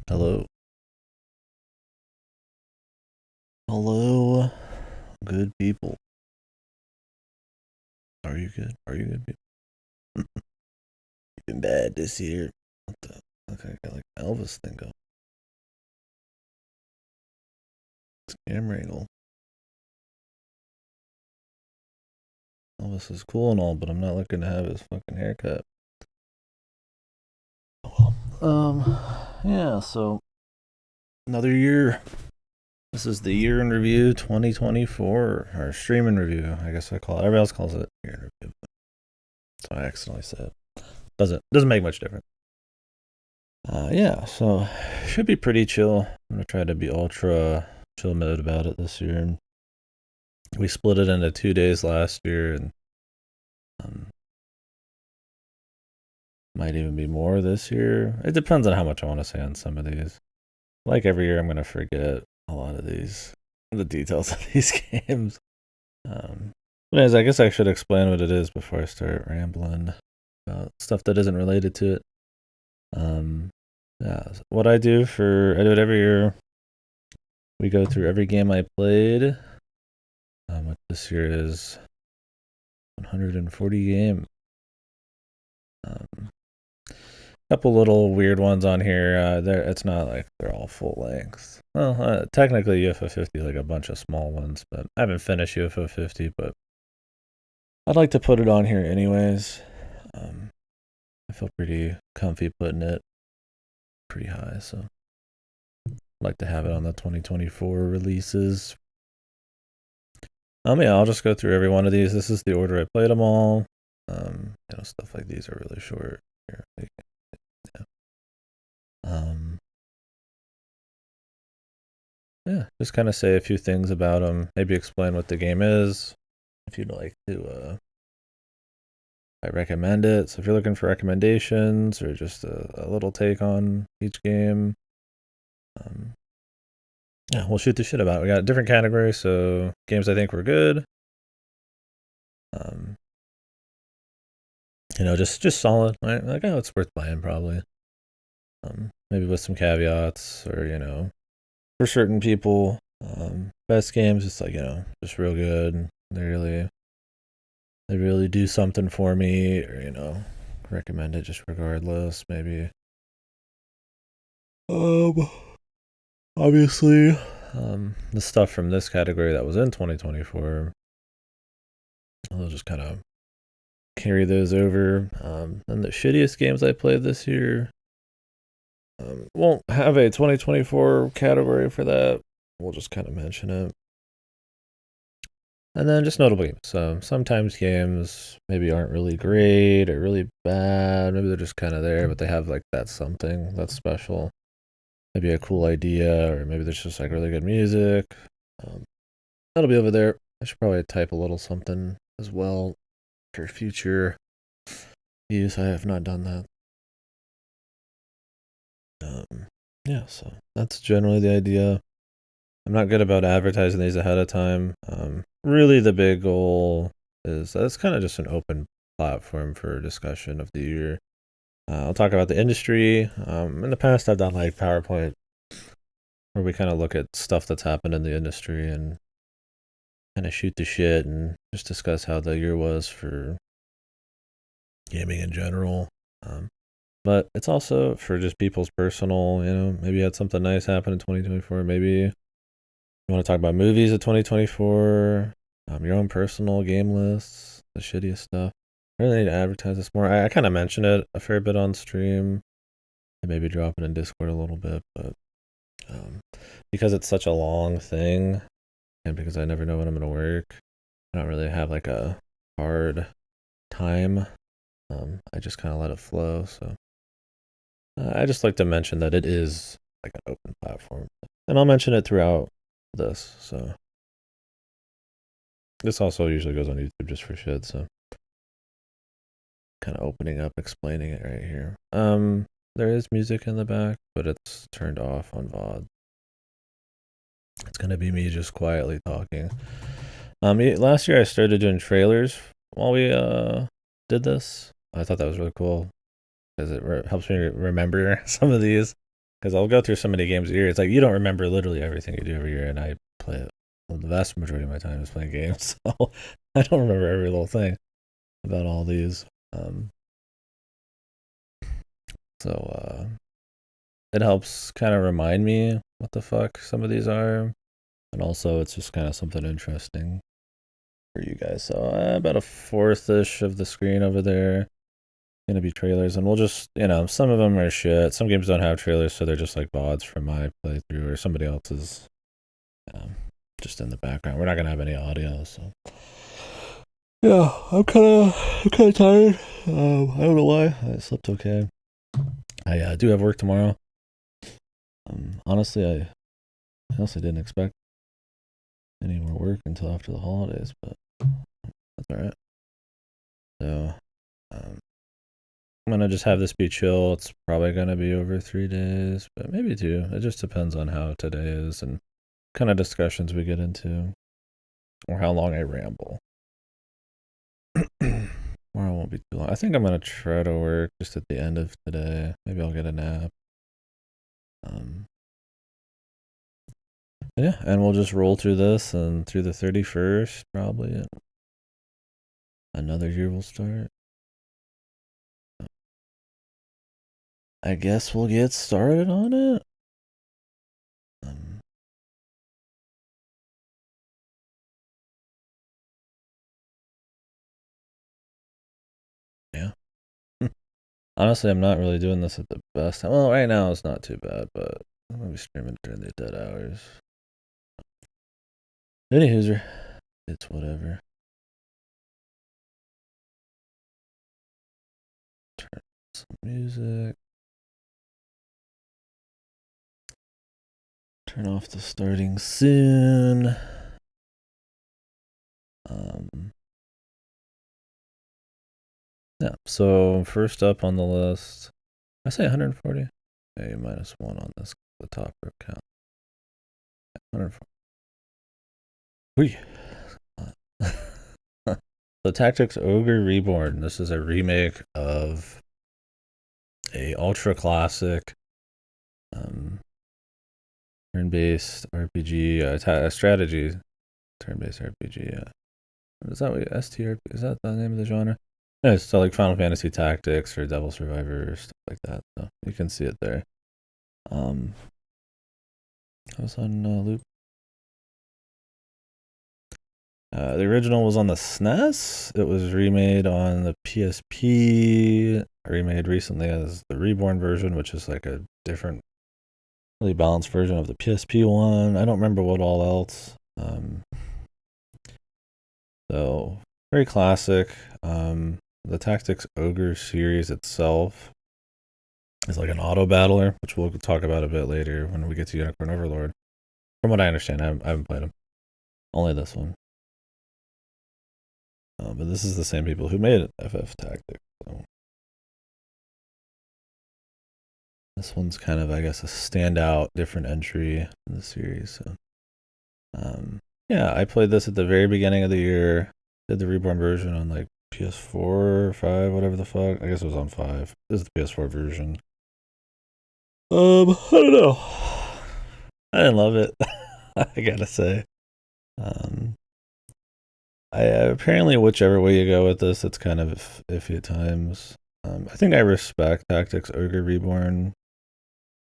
Hello. Hello, good people. Are you good? Are you good people? Been bad this year. What the? Okay, I got like Elvis thing going. Scam wrangle. Elvis is cool and all, but I'm not looking to have his fucking haircut. Oh well. Yeah, so another year. This is the year in review 2024, or stream in review. I guess I call it. Everybody else calls it year in review. So I accidentally said. Doesn't make much difference. Yeah, so should be pretty chill. I'm gonna try to be ultra chill mode about it this year. We split it into 2 days last year, and um, might even be more this year. It depends on how much I want to say on some of these. Like every year, I'm gonna forget a lot of the details of these games. But anyways, I guess I should explain what it is before I start rambling about stuff that isn't related to it. Yeah, what I do it every year. We go through every game I played. What this year is 140 games. A couple little weird ones on here. It's not like they're all full length. Well, technically UFO 50 like a bunch of small ones, but I haven't finished UFO 50. But I'd like to put it on here anyways. I feel pretty comfy putting it pretty high, so I'd like to have it on the 2024 releases. Yeah, I'll just go through every one of these. This is the order I played them all. Stuff like these are really short. Here, yeah. Yeah, just kind of say a few things about them. Maybe explain what the game is. If you'd like to, I recommend it. So if you're looking for recommendations or just a little take on each game, yeah, we'll shoot the shit about it. We got different categories, so games I think were good. Just solid. Right? Like, oh, it's worth buying probably. Maybe with some caveats, or for certain people, best games, it's like just real good. They really do something for me, or recommend it just regardless. Maybe. Obviously, the stuff from this category that was in 2024, I'll just kind of carry those over. And the shittiest games I played this year, won't have a 2024 category for that. We'll just kind of mention it. And then just notable games. So sometimes games maybe aren't really great or really bad. Maybe they're just kind of there, but they have like that something that's special. Maybe a cool idea, or maybe there's just like really good music. That'll be over there. I should probably type a little something as well for future use. I have not done that. Yeah, so that's generally the idea. I'm not good about advertising these ahead of time. Really, the big goal is that it's kind of just an open platform for discussion of the year. I'll talk about the industry. In the past, I've done like PowerPoint where we kind of look at stuff that's happened in the industry and kind of shoot the shit and just discuss how the year was for gaming in general. But it's also for just people's personal, maybe you had something nice happen in 2024. Maybe you want to talk about movies of 2024, your own personal game lists, the shittiest stuff. I really need to advertise this more. I kind of mentioned it a fair bit on stream. I maybe drop it in Discord a little bit, but because it's such a long thing, and because I never know when I'm going to work, I don't really have like a hard time. I just kind of let it flow. So I just like to mention that it is like an open platform, and I'll mention it throughout this. So this also usually goes on YouTube just for shit. So kind of opening up, explaining it right here. There is music in the back, but it's turned off on VOD. It's gonna be me just quietly talking. Last year I started doing trailers while we did this. I thought that was really cool because it helps me remember some of these. because I'll go through so many games a year. It's like you don't remember literally everything you do every year, and I play it. Well, the vast majority of my time is playing games, so I don't remember every little thing about all these. So it helps kind of remind me what the fuck some of these are, and also it's just kind of something interesting for you guys. So about a fourth-ish of the screen over there gonna be trailers, and we'll just, some of them are shit. Some games don't have trailers, so they're just like VODs from my playthrough or somebody else's, just in the background. We're not gonna have any audio, so yeah, I'm kind of tired. I don't know why. I slept okay. I do have work tomorrow. Honestly, I didn't expect any more work until after the holidays, but that's all right. So, I'm gonna just have this be chill. It's probably gonna be over 3 days, but maybe 2. It just depends on how today is and kind of discussions we get into, or how long I ramble. Tomorrow won't be too long. I think I'm gonna try to work just at the end of today. Maybe I'll get a nap. Yeah, and we'll just roll through this and through the 31st, probably. Another year will start. I guess we'll get started on it. Yeah. Honestly, I'm not really doing this at the best time. Well, right now it's not too bad, but I'm gonna be streaming during the dead hours. Anywho, it's whatever. Turn on some music. Turn off the starting soon. Yeah, so first up on the list, I say 140. A minus 1 on this, the top row count. 140. The Tactics Ogre Reborn. This is a remake of a ultra classic turn-based RPG, strategy turn-based RPG. Is that what STRP? Is that the name of the genre? Yeah, it's so like Final Fantasy Tactics or Devil Survivor or stuff like that. So you can see it there. I was on loop. The original was on the SNES. It was remade on the PSP. Remade recently as the Reborn version, which is like a different, really balanced version of the PSP one. I don't remember what all else. So very classic. The Tactics Ogre series itself is like an auto battler, which we'll talk about a bit later when we get to Unicorn Overlord. From what I understand, I haven't played them. Only this one. But this is the same people who made FF Tactics. So this one's kind of, I guess, a standout, different entry in the series. So, yeah, I played this at the very beginning of the year. Did the Reborn version on like PS4 or 5, whatever the fuck. I guess it was on 5. This is the PS4 version. I don't know. I didn't love it. I gotta say. I apparently whichever way you go with this, it's kind of iffy at times. I think I respect Tactics Ogre Reborn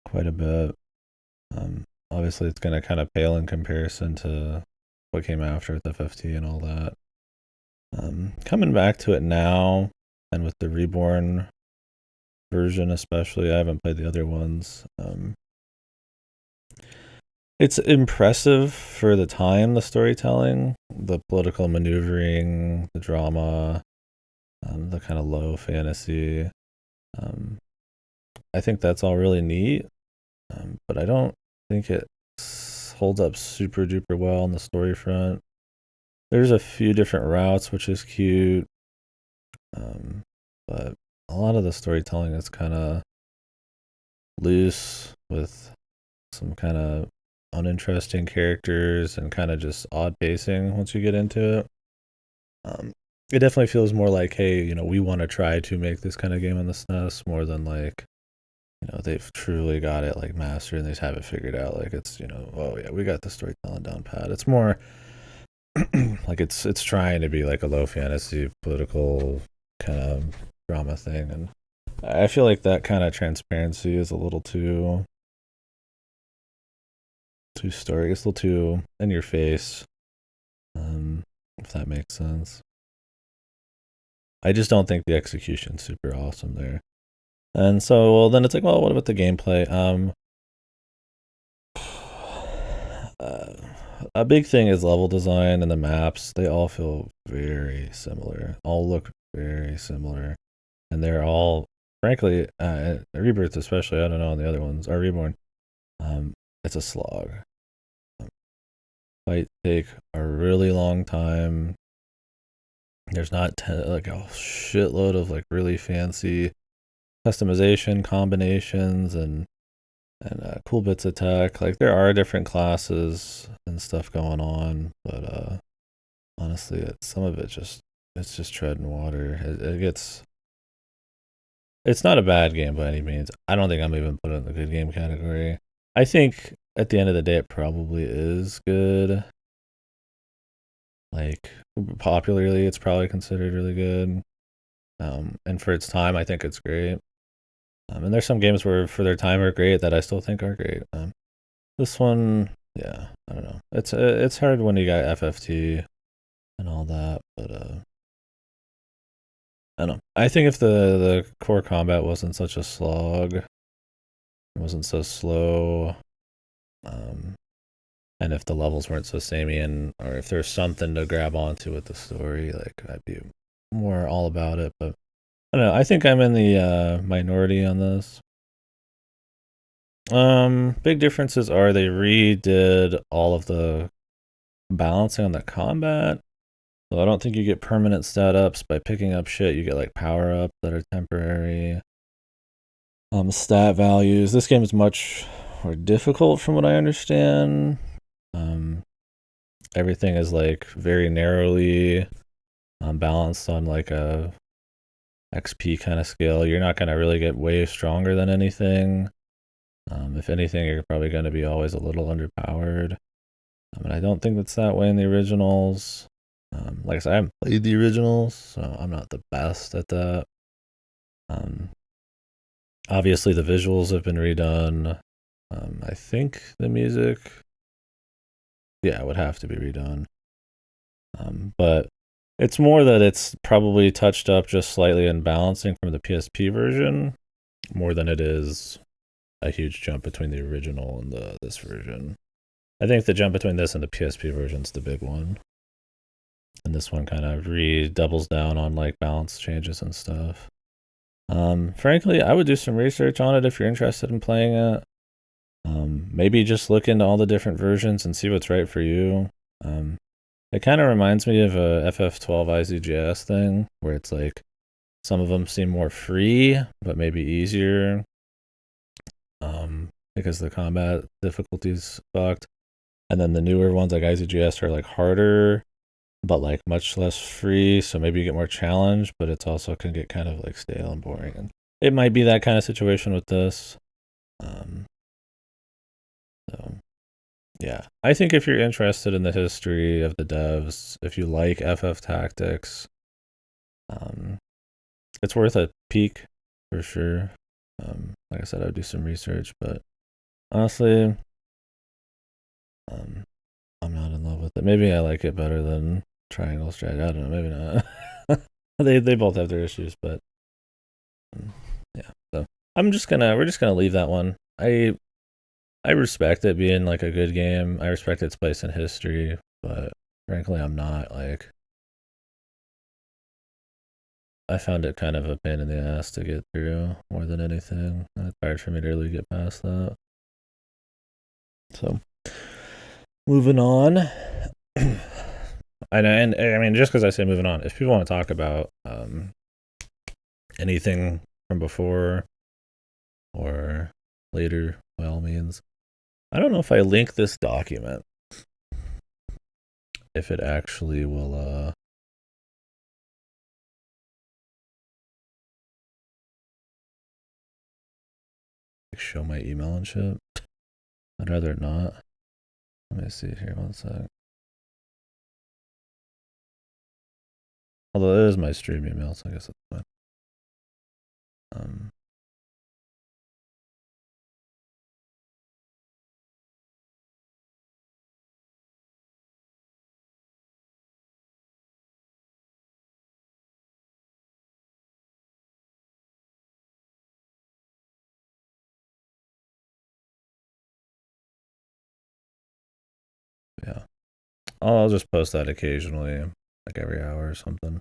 quite a bit. Obviously, it's gonna kind of pale in comparison to what came after with FFT and all that. Coming back to it now, and with the Reborn version especially, I haven't played the other ones. It's impressive for the time, the storytelling, the political maneuvering, the drama, the kind of low fantasy. I think that's all really neat, but I don't think it holds up super duper well on the story front. There's a few different routes, which is cute, but a lot of the storytelling is kind of loose with some kind of uninteresting characters and kind of just odd pacing once you get into it. It definitely feels more like, hey, we want to try to make this kind of game on the SNES more than like they've truly got it like mastered and they just have it figured out. Like it's, oh yeah, we got the storytelling down pat. It's more like it's trying to be like a low fantasy political kind of drama thing, and I feel like that kind of transparency is a little too story. It's a little too in your face. If that makes sense. I just don't think the execution's super awesome there. And so, well, then it's like, well, what about the gameplay? Uh, a big thing is level design and the maps. They all feel very similar. All look very similar, and they're all, frankly, Rebirth especially. I don't know on the other ones. Or Reborn. It's a slog. Fight take a really long time. There's not like a shitload of like really fancy customization combinations and cool bits of tech. Like there are different classes and stuff going on, but honestly, some of it's just treading water. It's not a bad game by any means. I don't think I'm even putting it in the good game category. I think at the end of the day, it probably is good. Like popularly, it's probably considered really good. And for its time, I think it's great. And there's some games where for their time are great that I still think are great. This one, yeah, I don't know. It's hard when you got FFT and all that, but I don't know. I think if the core combat wasn't such a slog, it wasn't so slow, and if the levels weren't so samey, or if there's something to grab onto with the story, like I'd be more all about it. But I don't know. I think I'm in the minority on this. Big differences are they redid all of the balancing on the combat. So I don't think you get permanent stat ups by picking up shit. You get like power ups that are temporary. Stat values. This game is much more difficult from what I understand. Everything is like very narrowly balanced on like a XP kind of scale. You're not gonna really get way stronger than anything. If anything, you're probably going to be always a little underpowered. And I don't think that's that way in the originals. Like I said, I haven't played the originals, so I'm not the best at that. Obviously, the visuals have been redone. I think the music, yeah, would have to be redone. But it's more that it's probably touched up just slightly in balancing from the PSP version, more than it is a huge jump between the original and this version. I think the jump between this and the PSP version is the big one. And this one kind of doubles down on like balance changes and stuff. Frankly, I would do some research on it if you're interested in playing it. Maybe just look into all the different versions and see what's right for you. It kind of reminds me of a FF12 IZGS thing where it's like some of them seem more free, but maybe easier. Because the combat difficulty's fucked. And then the newer ones like IZGS are like harder, but like much less free. So maybe you get more challenge, but it's also can get kind of like stale and boring. And it might be that kind of situation with this. So yeah, I think if you're interested in the history of the devs, if you like FF Tactics, it's worth a peek for sure. Like I said, I would do some research, but honestly, I'm not in love with it. Maybe I like it better than Triangle Strategy. I don't know. Maybe not. they both have their issues, but yeah. So we're just gonna leave that one. I respect it being like a good game. I respect its place in history, but frankly, I'm not like. I found it kind of a pain in the ass to get through more than anything. It's hard for me to really get past that. So, moving on. And I mean, just because I say moving on, if people want to talk about anything from before or later, by all means. I don't know if I link this document, if it actually will show my email and shit. I'd rather not. Let me see here, 1 sec. Although it is my stream email, so I guess that's fine. Yeah. I'll just post that occasionally, like every hour or something.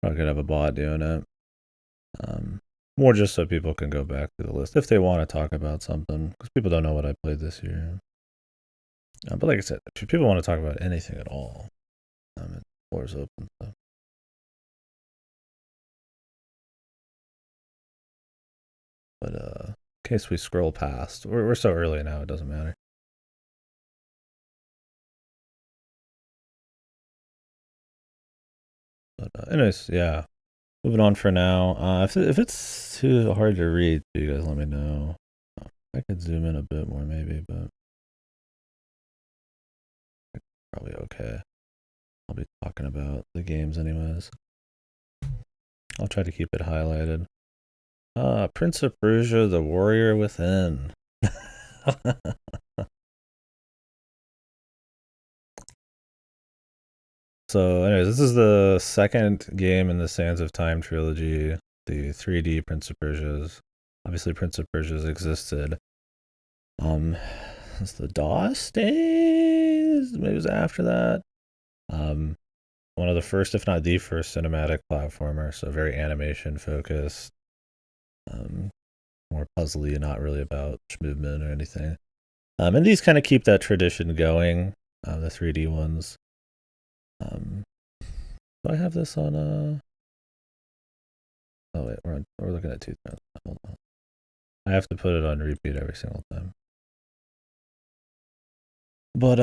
Probably could have a bot doing it. More just so people can go back to the list if they want to talk about something, because people don't know what I played this year. But like I said, if people want to talk about anything at all, the floor is open. So. But in case we scroll past, we're so early now, it doesn't matter. But anyways, yeah. Moving on for now. If it's too hard to read, you guys let me know. I could zoom in a bit more maybe, but probably okay. I'll be talking about the games anyways. I'll try to keep it highlighted. Prince of Persia, The Warrior Within. So anyways, this is the second game in the Sands of Time trilogy, the 3D Prince of Persias. Obviously Prince of Persia's existed. It's the DOS days, maybe it was after that. One of the first, if not the first, cinematic platformer, so very animation focused. More puzzly, not really about movement or anything. And these kind of keep that tradition going, the 3D ones. Do I have this on oh wait, we're looking at 2000. Hold on. I have to put it on repeat every single time. But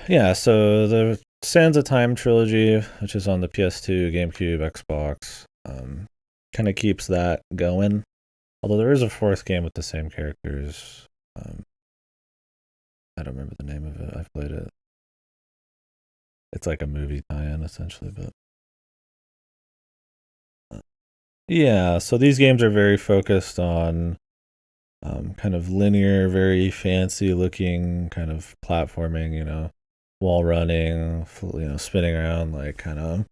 yeah, so the Sands of Time trilogy, which is on the PS2, GameCube, Xbox, kind of keeps that going. Although there is a fourth game with the same characters. I don't remember the name of it. I've played it. It's like a movie tie-in essentially, but yeah. So these games are very focused on kind of linear, very fancy-looking kind of platforming. You know, wall running, spinning around like kind of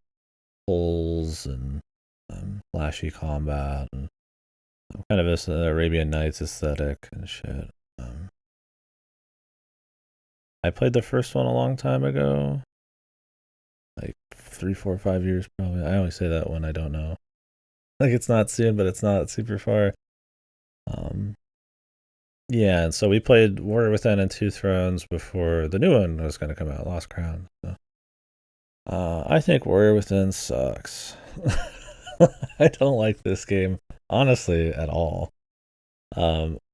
holes and flashy combat and kind of this Arabian Nights aesthetic and shit. I played the first one a long time ago, like 3, 4, 5 years probably. I always say that when I don't know. Like it's not soon, but it's not super far. Yeah, and so we played Warrior Within and Two Thrones before the new one was going to come out, Lost Crown. So. I think Warrior Within sucks. I don't like this game, honestly, at all.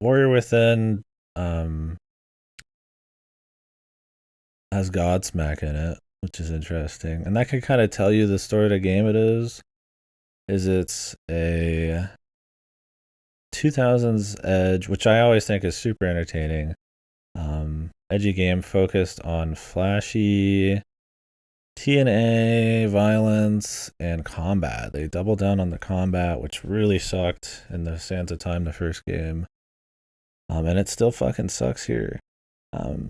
Warrior Within has Godsmack in it, which is interesting. And that could kind of tell you the story of the game it is. It's a 2000s edge, which I always think is super entertaining. Edgy game focused on flashy TNA, violence, and combat. They doubled down on the combat, which really sucked in the Sands of Time, the first game. And it still fucking sucks here.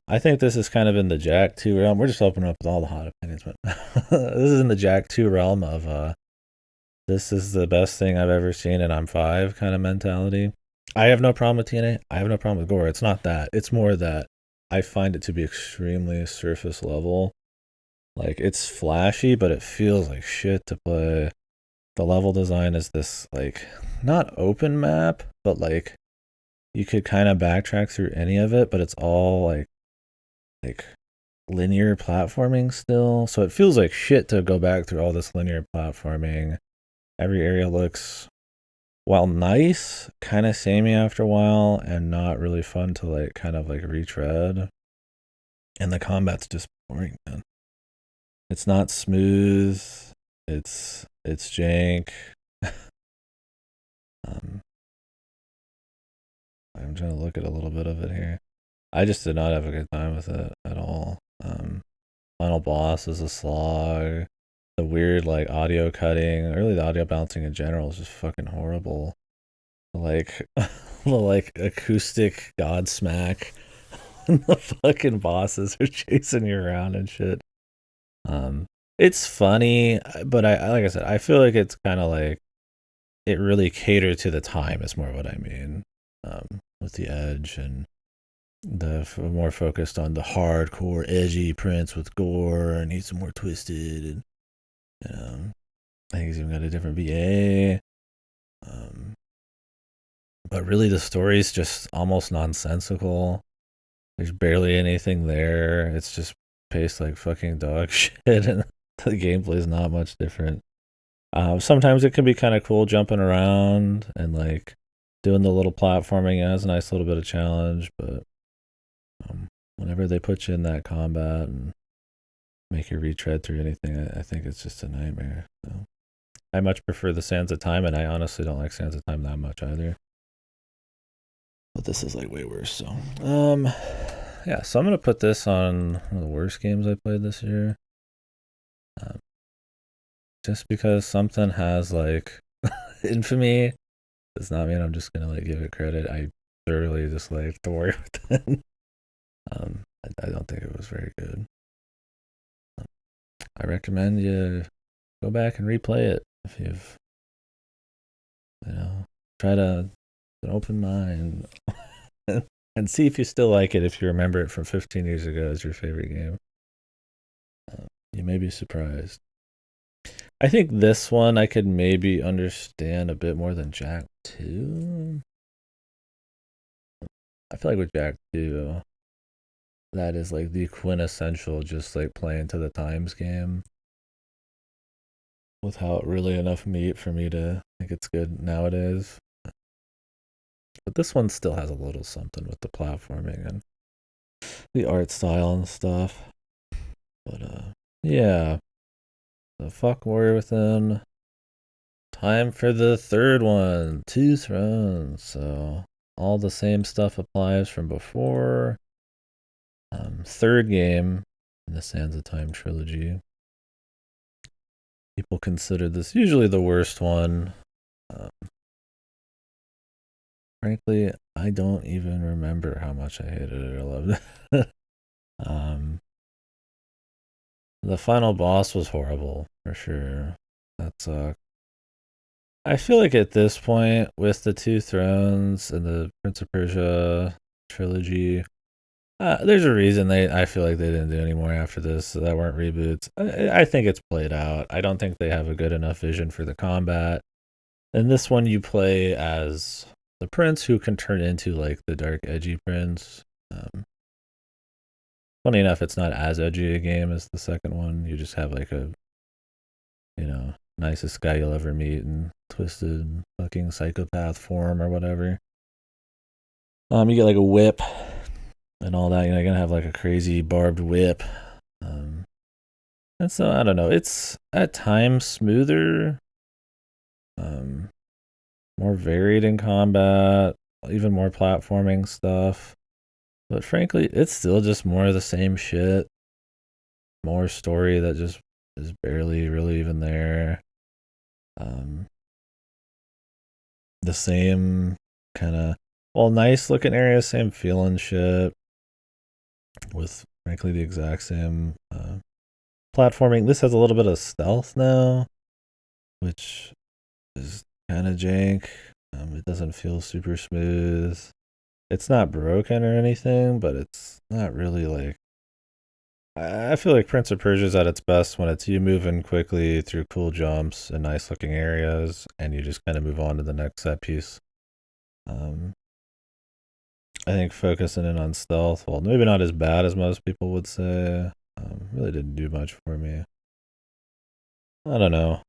I think this is kind of in the Jack 2 realm. We're just opening up with all the hot opinions, but this is in the Jack 2 realm of this is the best thing I've ever seen and I'm 5 kind of mentality. I have no problem with TNA. I have no problem with gore. It's not that. It's more that I find it to be extremely surface level. Like, it's flashy, but it feels like shit to play. The level design is this, like, not open map, but, like, you could kind of backtrack through any of it, but it's all, like linear platforming still. So it feels like shit to go back through all this linear platforming. Every area looks, while nice, kind of samey after a while, and not really fun to, like, kind of, like, retread. And the combat's just boring, man. It's not smooth. It's trying to look at a little bit of it here. I just did not have a good time with it at all. Final boss is a slog. The weird like audio cutting, really the audio balancing in general is just fucking horrible. Like the like acoustic godsmack. The fucking bosses are chasing you around and shit. It's funny, but I like I said, I feel like it's kind of like it really catered to the time. Is more what I mean. With the edge and the more focused on the hardcore edgy Prince with gore, and he's more twisted, and I think he's even got a different VA. But really, the story's just almost nonsensical. There's barely anything there. It's just paced like fucking dog shit, and the gameplay is not much different. Sometimes it can be kind of cool jumping around and like doing the little platforming as a nice little bit of challenge, but whenever they put you in that combat and make you retread through anything, I think it's just a nightmare. So I much prefer the Sands of Time, and I honestly don't like Sands of Time that much either. But this is like way worse. So yeah, so I'm gonna put this on one of the worst games I played this year. Just because something has like infamy does not mean I'm just gonna like give it credit. I thoroughly disliked the Warrior Within. I don't think it was very good. I recommend you go back and replay it if you've, try to an open mind and see if you still like it. If you remember it from 15 years ago as your favorite game, you may be surprised. I think this one I could maybe understand a bit more than Jack 2. I feel like with Jack 2, that is like the quintessential just like playing to the times game without really enough meat for me to think it's good nowadays. But this one still has a little something with the platforming and the art style and stuff. But yeah. The fuck Warrior Within. Time for the third one. 2 Thrones. So all the same stuff applies from before. Third game in the Sands of Time trilogy. People consider this usually the worst one. Frankly, I don't even remember how much I hated it or loved it. The final boss was horrible, for sure. That sucked. I feel like at this point, with the 2 Thrones and the Prince of Persia trilogy, there's a reason I feel like they didn't do any more after this that weren't reboots. I think it's played out. I don't think they have a good enough vision for the combat. In this one, you play as the prince who can turn into like the dark, edgy prince. Funny enough, it's not as edgy a game as the second one. You just have like a, nicest guy you'll ever meet in twisted fucking psychopath form or whatever. You get like a whip and all that. You're gonna have like a crazy barbed whip. And so I don't know. It's at times smoother, more varied in combat, even more platforming stuff. But frankly, it's still just more of the same shit. More story that just is barely really even there. The same kind of nice looking area, same feeling shit. With frankly the exact same platforming. This has a little bit of stealth now, which is kind of jank. It doesn't feel super smooth. It's not broken or anything, but it's not really like. I feel like Prince of Persia is at its best when it's you moving quickly through cool jumps and nice looking areas, and you just kind of move on to the next set piece. I think focusing in on stealth, well, maybe not as bad as most people would say, really didn't do much for me. I don't know.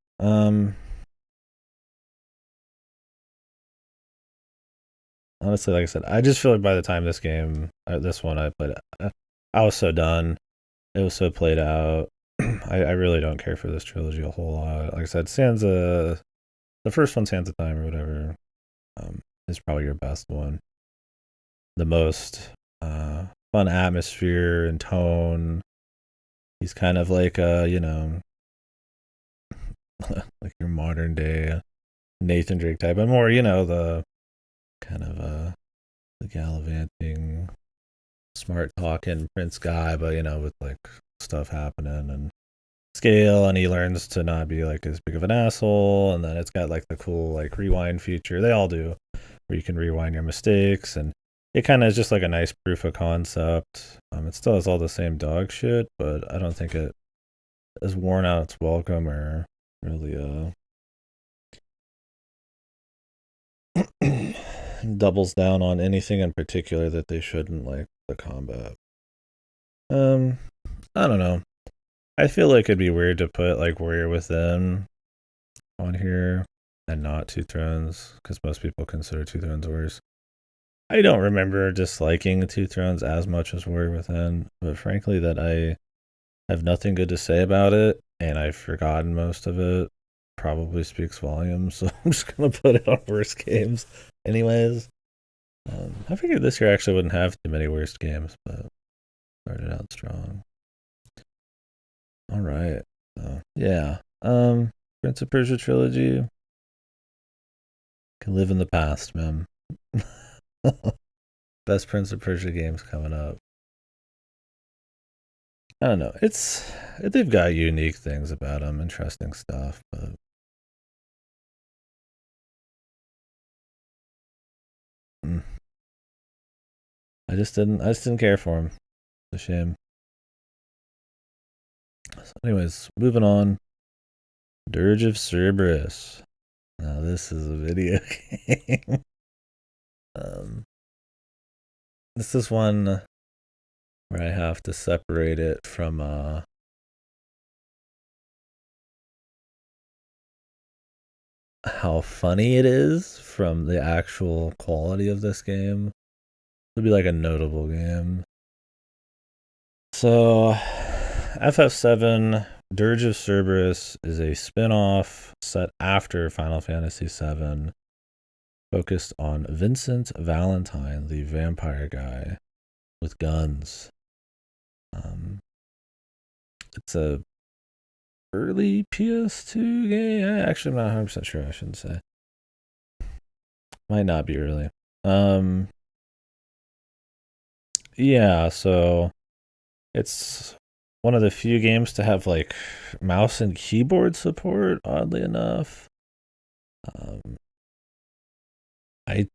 Honestly, like I said, I just feel like by the time this one I played, I was so done. It was so played out. I really don't care for this trilogy a whole lot. Like I said, the first one, Sands of Time or whatever, is probably your best one. the most fun atmosphere and tone. He's kind of like like your modern day Nathan Drake type, but more the kind of the gallivanting, smart talking Prince guy, but with like stuff happening and scale, and he learns to not be like as big of an asshole, and then it's got like the cool like rewind feature. They all do, where you can rewind your mistakes, and it kind of is just like a nice proof of concept. It still has all the same dog shit, but I don't think it has worn out its welcome or really doubles down on anything in particular that they shouldn't, like the combat. I don't know. I feel like it'd be weird to put like Warrior Within on here and not Two Thrones, because most people consider Two Thrones worse. I don't remember disliking Two Thrones as much as Warrior Within, but frankly, that I have nothing good to say about it, and I've forgotten most of it, probably speaks volumes. So I'm just gonna put it on worst games, anyways. I figured this year actually wouldn't have too many worst games, but started out strong. All right, yeah. Prince of Persia trilogy can live in the past, man. Best Prince of Persia games coming up. I don't know. They've got unique things about them, interesting stuff, but I just didn't care for him. It's a shame. So anyways, moving on. Dirge of Cerberus. Now this is a video game. This is one where I have to separate it from how funny it is from the actual quality of this game. It'll be like a notable game. So, FF7 Dirge of Cerberus is a spin-off set after Final Fantasy VII, focused on Vincent Valentine, the vampire guy with guns. It's a early PS2 game. Actually, I'm not 100% sure. I shouldn't say. Might not be early. Yeah, so it's one of the few games to have like mouse and keyboard support, oddly enough. I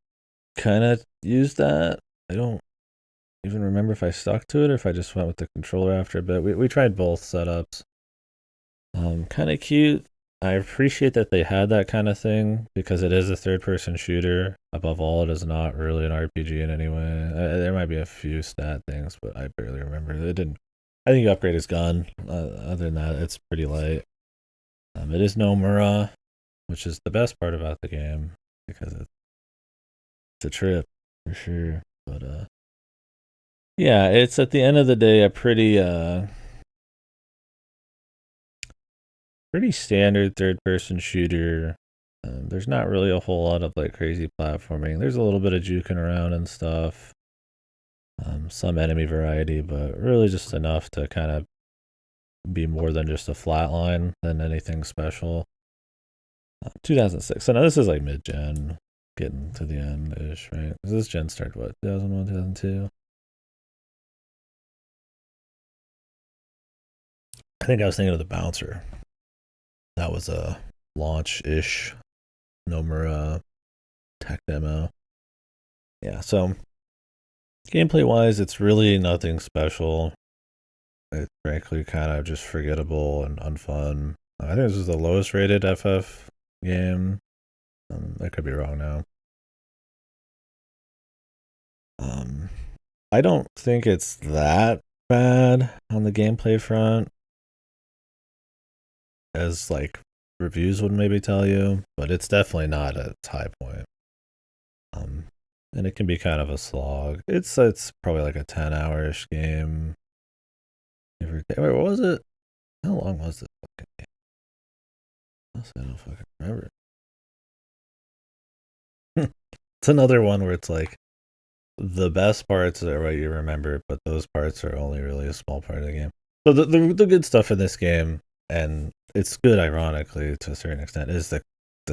kind of used that. I don't even remember if I stuck to it or if I just went with the controller after a bit. We tried both setups. Kind of cute. I appreciate that they had that kind of thing because it is a third person shooter. Above all, it is not really an RPG in any way. There might be a few stat things, but I barely remember. It didn't. I think you upgrade his gun. Other than that, it's pretty light. It is Nomura, which is the best part about the game because it's a trip for sure. But yeah, it's at the end of the day a pretty standard third person shooter. There's not really a whole lot of like crazy platforming. There's a little bit of juking around and stuff. Some enemy variety, but really just enough to kind of be more than just a flatline than anything special. 2006. So now this is like mid gen, getting to the end ish, right? This gen started what, 2001, 2002? I think I was thinking of the Bouncer. That was a launch ish Nomura tech demo. Yeah, so gameplay wise, it's really nothing special. It's frankly kind of just forgettable and unfun. I think this is the lowest rated FF game. I could be wrong now. I don't think it's that bad on the gameplay front as like reviews would maybe tell you, but it's definitely not at its high point. And it can be kind of a slog. It's probably like a 10-hour-ish game. Wait, what was it? How long was this fucking game? I don't fucking remember. It's another one where it's like the best parts are what you remember, but those parts are only really a small part of the game. So the good stuff in this game, and it's good ironically to a certain extent, is the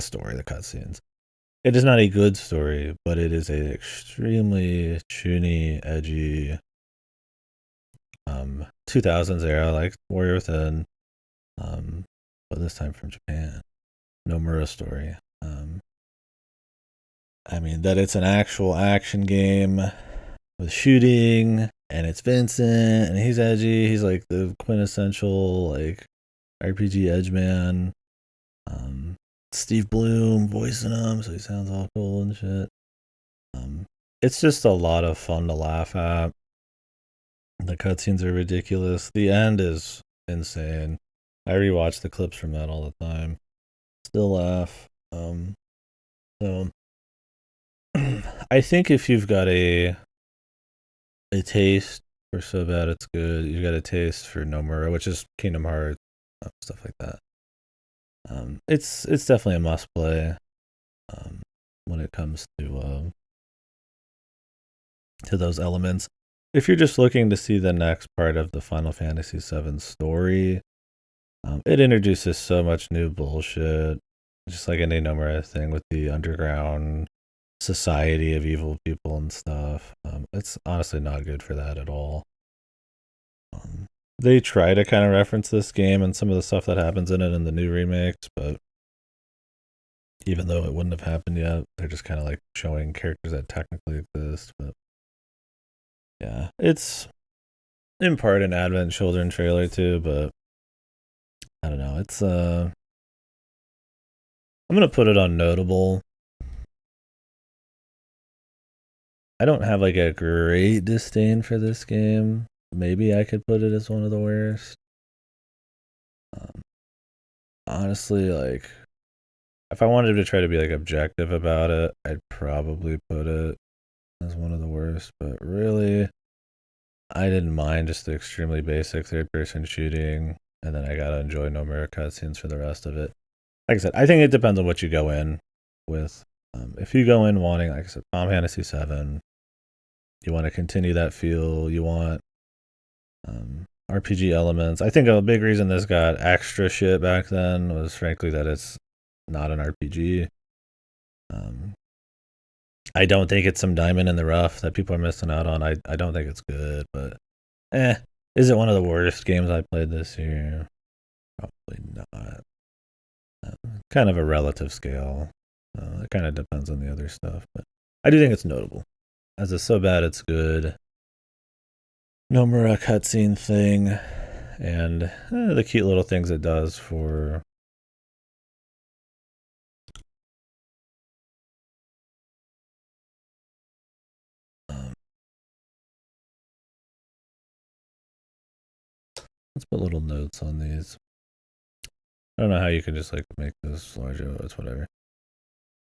story, the cutscenes. It is not a good story, but it is a extremely chuny, edgy, 2000s era like Warrior Within, but this time from Japan. Nomura story. I mean that it's an actual action game with shooting, and it's Vincent, and he's edgy. He's like the quintessential like RPG edge man. Um, Steve Bloom voicing him, so he sounds all cool and shit. It's just a lot of fun to laugh at. The cutscenes are ridiculous. The end is insane. I rewatch the clips from that all the time. Still laugh. So I think if you've got a taste for so bad it's good, you got a taste for Nomura, which is Kingdom Hearts, stuff like that. It's definitely a must play. When it comes to those elements. If you're just looking to see the next part of the Final Fantasy VII story, it introduces so much new bullshit, just like any Nomura thing with the underground society of evil people and stuff. It's honestly not good for that at all. They try to kind of reference this game and some of the stuff that happens in it in the new remakes, but even though it wouldn't have happened yet, they're just kind of like showing characters that technically exist. But yeah, it's in part an Advent Children trailer too, but I don't know. It's I'm gonna put it on notable. I don't have like a great disdain for this game. Maybe I could put it as one of the worst. Um, Honestly, like if I wanted to try to be like objective about it, I'd probably put it as one of the worst. But really, I didn't mind just the extremely basic third-person shooting, and then I gotta enjoy Nomura cutscenes for the rest of it. Like I said, I think it depends on what you go in with. If you go in wanting, like I said, Final Fantasy VII, you want to continue that feel. You want RPG elements. I think a big reason this got extra shit back then was frankly that it's not an RPG. Um, I don't think it's some diamond in the rough that people are missing out on. I don't think it's good, but is it one of the worst games I played this year? Probably not. Kind of a relative scale. It kind of depends on the other stuff, but I do think it's notable. As a so bad it's good Nomura cutscene thing, and the cute little things it does for let's put little notes on these. I don't know how you can just like make this larger. It's whatever.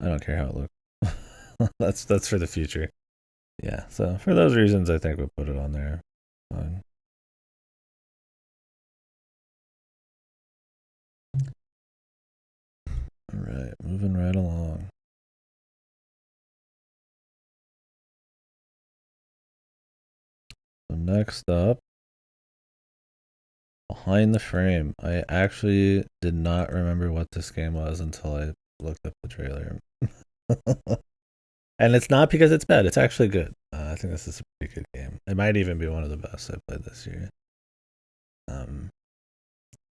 I don't care how it looks. That's for the future. Yeah. So for those reasons, I think we'll put it on there. Fine. All right, moving right along. So next up, Behind the Frame. I actually did not remember what this game was until I looked up the trailer. And it's not because it's bad. It's actually good. I think this is a pretty good game. It might even be one of the best I played this year.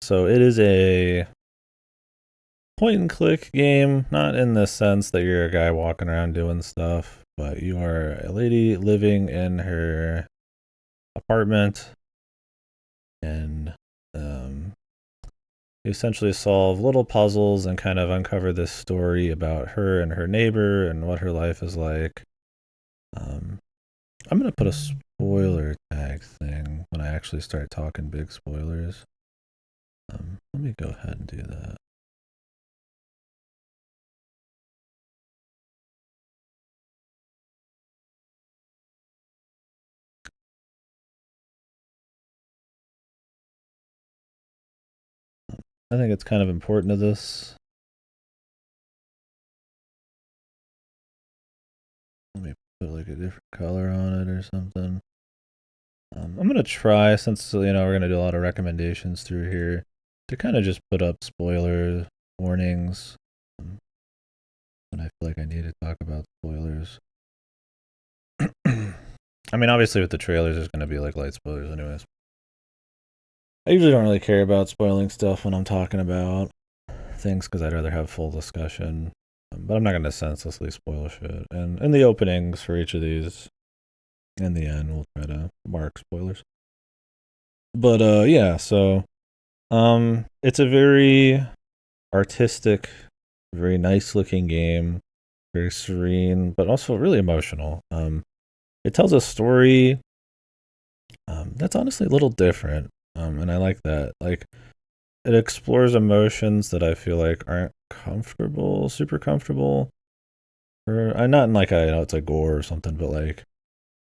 So it is a point and click game, not in the sense that you're a guy walking around doing stuff, but you are a lady living in her apartment, and you essentially solve little puzzles and kind of uncover this story about her and her neighbor and what her life is like. I'm gonna put a spoiler tag thing when I actually start talking big spoilers. Let me go ahead and do that. I think it's kind of important to this. Let me put like a different color on it or something. I'm gonna try, since we're gonna do a lot of recommendations through here, to kind of just put up spoiler warnings when I feel like I need to talk about spoilers. I mean, obviously with the trailers, there's gonna be like light spoilers, anyways. I usually don't really care about spoiling stuff when I'm talking about things because I'd rather have full discussion. But I'm not gonna senselessly spoil shit. And in the openings for each of these, in the end, we'll try to mark spoilers. But yeah, so it's a very artistic, very nice looking game, very serene, but also really emotional. It tells a story that's honestly a little different, and I like that. Like, it explores emotions that I feel like aren't super comfortable, or not in like it's like gore or something, but like,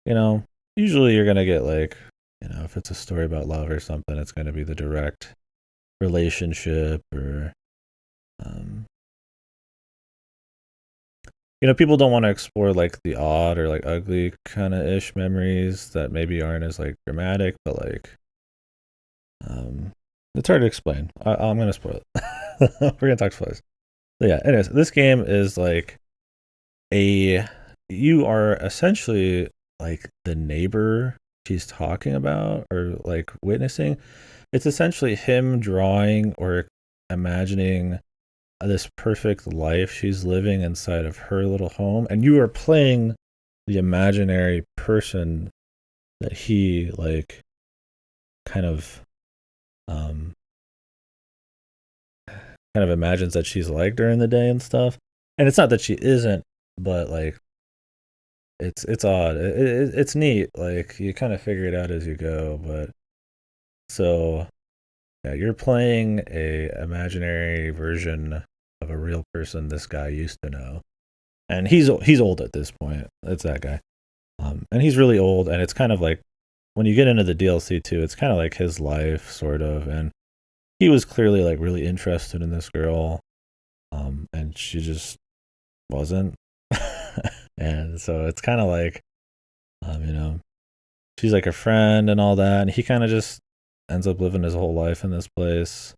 you know, usually you're gonna get like, if it's a story about love or something, it's gonna be the direct relationship, or um, people don't want to explore like the odd or like ugly kind of ish memories that maybe aren't as like dramatic, but like, it's hard to explain. I'm gonna spoil it. We're gonna talk spoilers. So yeah. Anyways, this game is like you are essentially like the neighbor she's talking about or like witnessing. It's essentially him drawing or imagining this perfect life she's living inside of her little home, and you are playing the imaginary person that he like kind of um imagines that she's like during the day and stuff. And it's not that she isn't, but like it's odd. It's neat. Like, you kind of figure it out as you go. But so yeah, you're playing a imaginary version of a real person this guy used to know, and he's old at this point. It's that guy, and he's really old. And it's kind of like, when you get into the DLC too, it's kind of like his life sort of, and he was clearly like really interested in this girl, and she just wasn't. And so it's kind of like, you know, she's like a friend and all that, and he kind of just ends up living his whole life in this place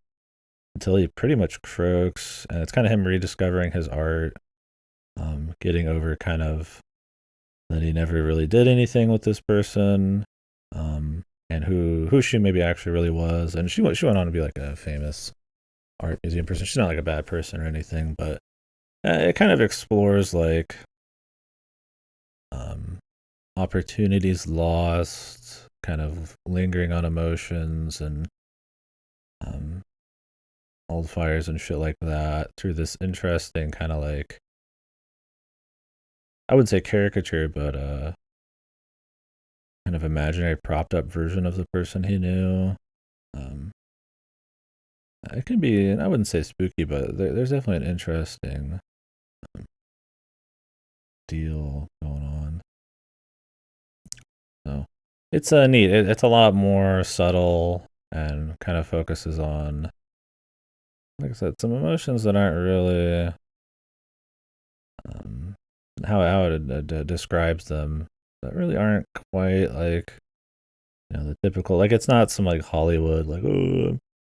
until he pretty much croaks, and it's kind of him rediscovering his art, getting over kind of that he never really did anything with this person, and who she maybe actually really was. And she went on to be like a famous art museum person. She's not like a bad person or anything, but it kind of explores like opportunities lost, kind of lingering on emotions, and old fires and shit like that through this interesting kind of like, I wouldn't say caricature, but kind of imaginary propped up version of the person he knew. Um, it can be, I wouldn't say spooky, but there's definitely an interesting deal going on. So it's neat. It's a lot more subtle and kind of focuses on, like I said, some emotions that aren't really how it describes them, that really aren't quite like, the typical, like, it's not some like Hollywood like, oh,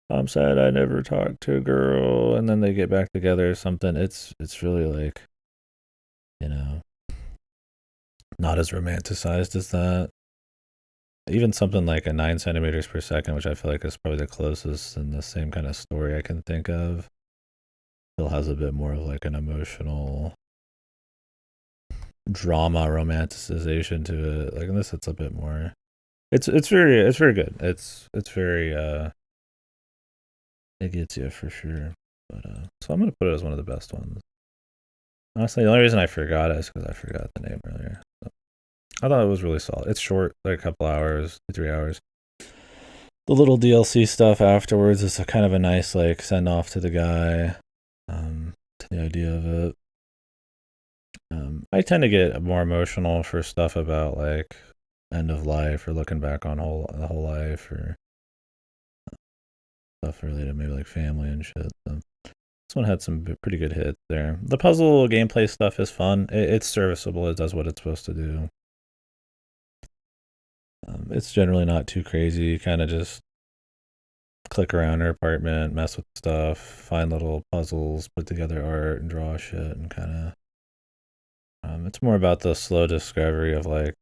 I'm sad I never talked to a girl and then they get back together or something. It's really like, not as romanticized as that. Even something like a 9 centimeters per second, which I feel like is probably the closest in the same kind of story I can think of, still has a bit more of like an emotional drama romanticization to it. Like, in this, it's a bit more. It's very good. It's very it gets you for sure. But so I'm gonna put it as one of the best ones. Honestly, the only reason I forgot it is because I forgot the name earlier. So I thought it was really solid. It's short, like a couple hours, 3 hours. The little DLC stuff afterwards is a kind of a nice like send off to the guy, to the idea of it. I tend to get more emotional for stuff about like end of life or looking back on the whole life, or stuff related maybe like family and shit. So This one had some pretty good hits there. The puzzle gameplay stuff is fun. It's serviceable. It does what it's supposed to do. It's generally not too crazy. You kind of just click around her apartment, mess with stuff, find little puzzles, put together art, and draw shit, and kind of. It's more about the slow discovery of like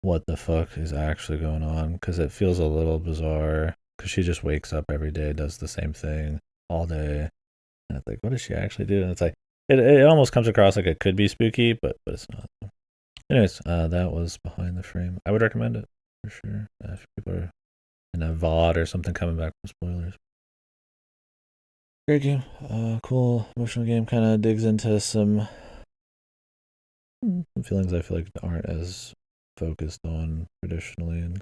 what the fuck is actually going on, because it feels a little bizarre. Because she just wakes up every day, does the same thing all day, and it's like, what does she actually do? And it's like, it almost comes across like it could be spooky, but it's not. Anyways, that was Behind the Frame. I would recommend it for sure if people are in a VOD or something coming back from spoilers. Great game. Cool emotional game. Kind of digs into some feelings I feel like aren't as focused on traditionally in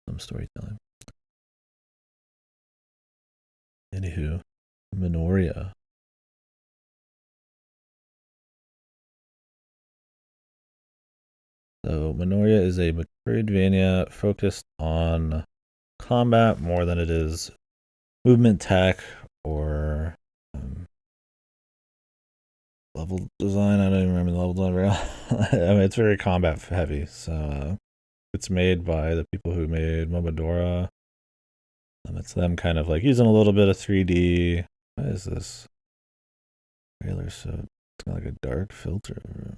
some storytelling. Anywho, Minoria. So Minoria is a Metroidvania focused on combat more than it is movement tech or level design. I don't even remember the level design very well. I mean, it's very combat heavy. So it's made by the people who made Momodora. It's them kind of like using a little bit of 3D. What is this trailer? So it's got like a dark filter.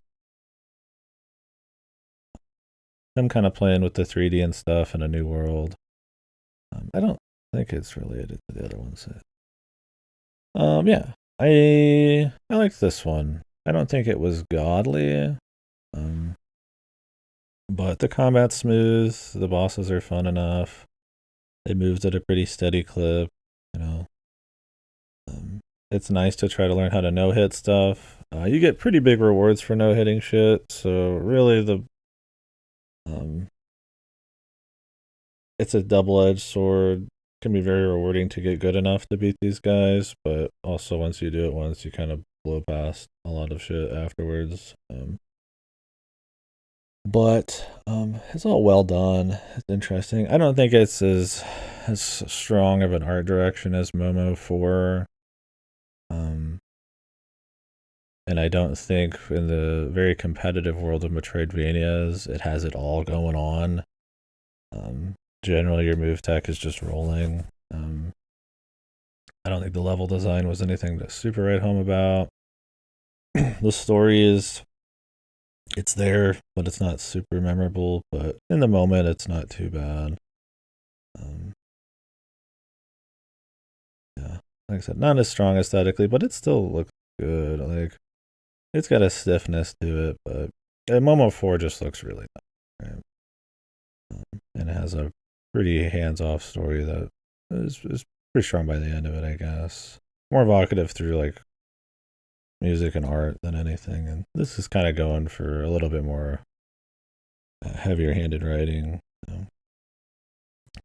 Them kind of playing with the 3D and stuff in a new world. I don't think it's related to the other ones. Yeah, I like this one. I don't think it was godly, but the combat's smooth. The bosses are fun enough. They moved at a pretty steady clip. You know, it's nice to try to learn how to no hit stuff. You get pretty big rewards for no hitting shit. So really, it's a double-edged sword. It can be very rewarding to get good enough to beat these guys, but also once you do it once, you kind of blow past a lot of shit afterwards. But it's all well done. It's interesting. I don't think it's as strong of an art direction as Momo 4. And I don't think in the very competitive world of Metroidvanias, it has it all going on. Generally, your move tech is just rolling. I don't think the level design was anything to super write home about. The story it's there, but it's not super memorable. But in the moment, it's not too bad. Yeah, like I said, not as strong aesthetically, but it still looks good. Like it's got a stiffness to it, but Momo 4 just looks really nice, right? And it has a pretty hands-off story that is pretty strong by the end of it, I guess. More evocative through like music and art than anything, and this is kind of going for a little bit more heavier-handed writing,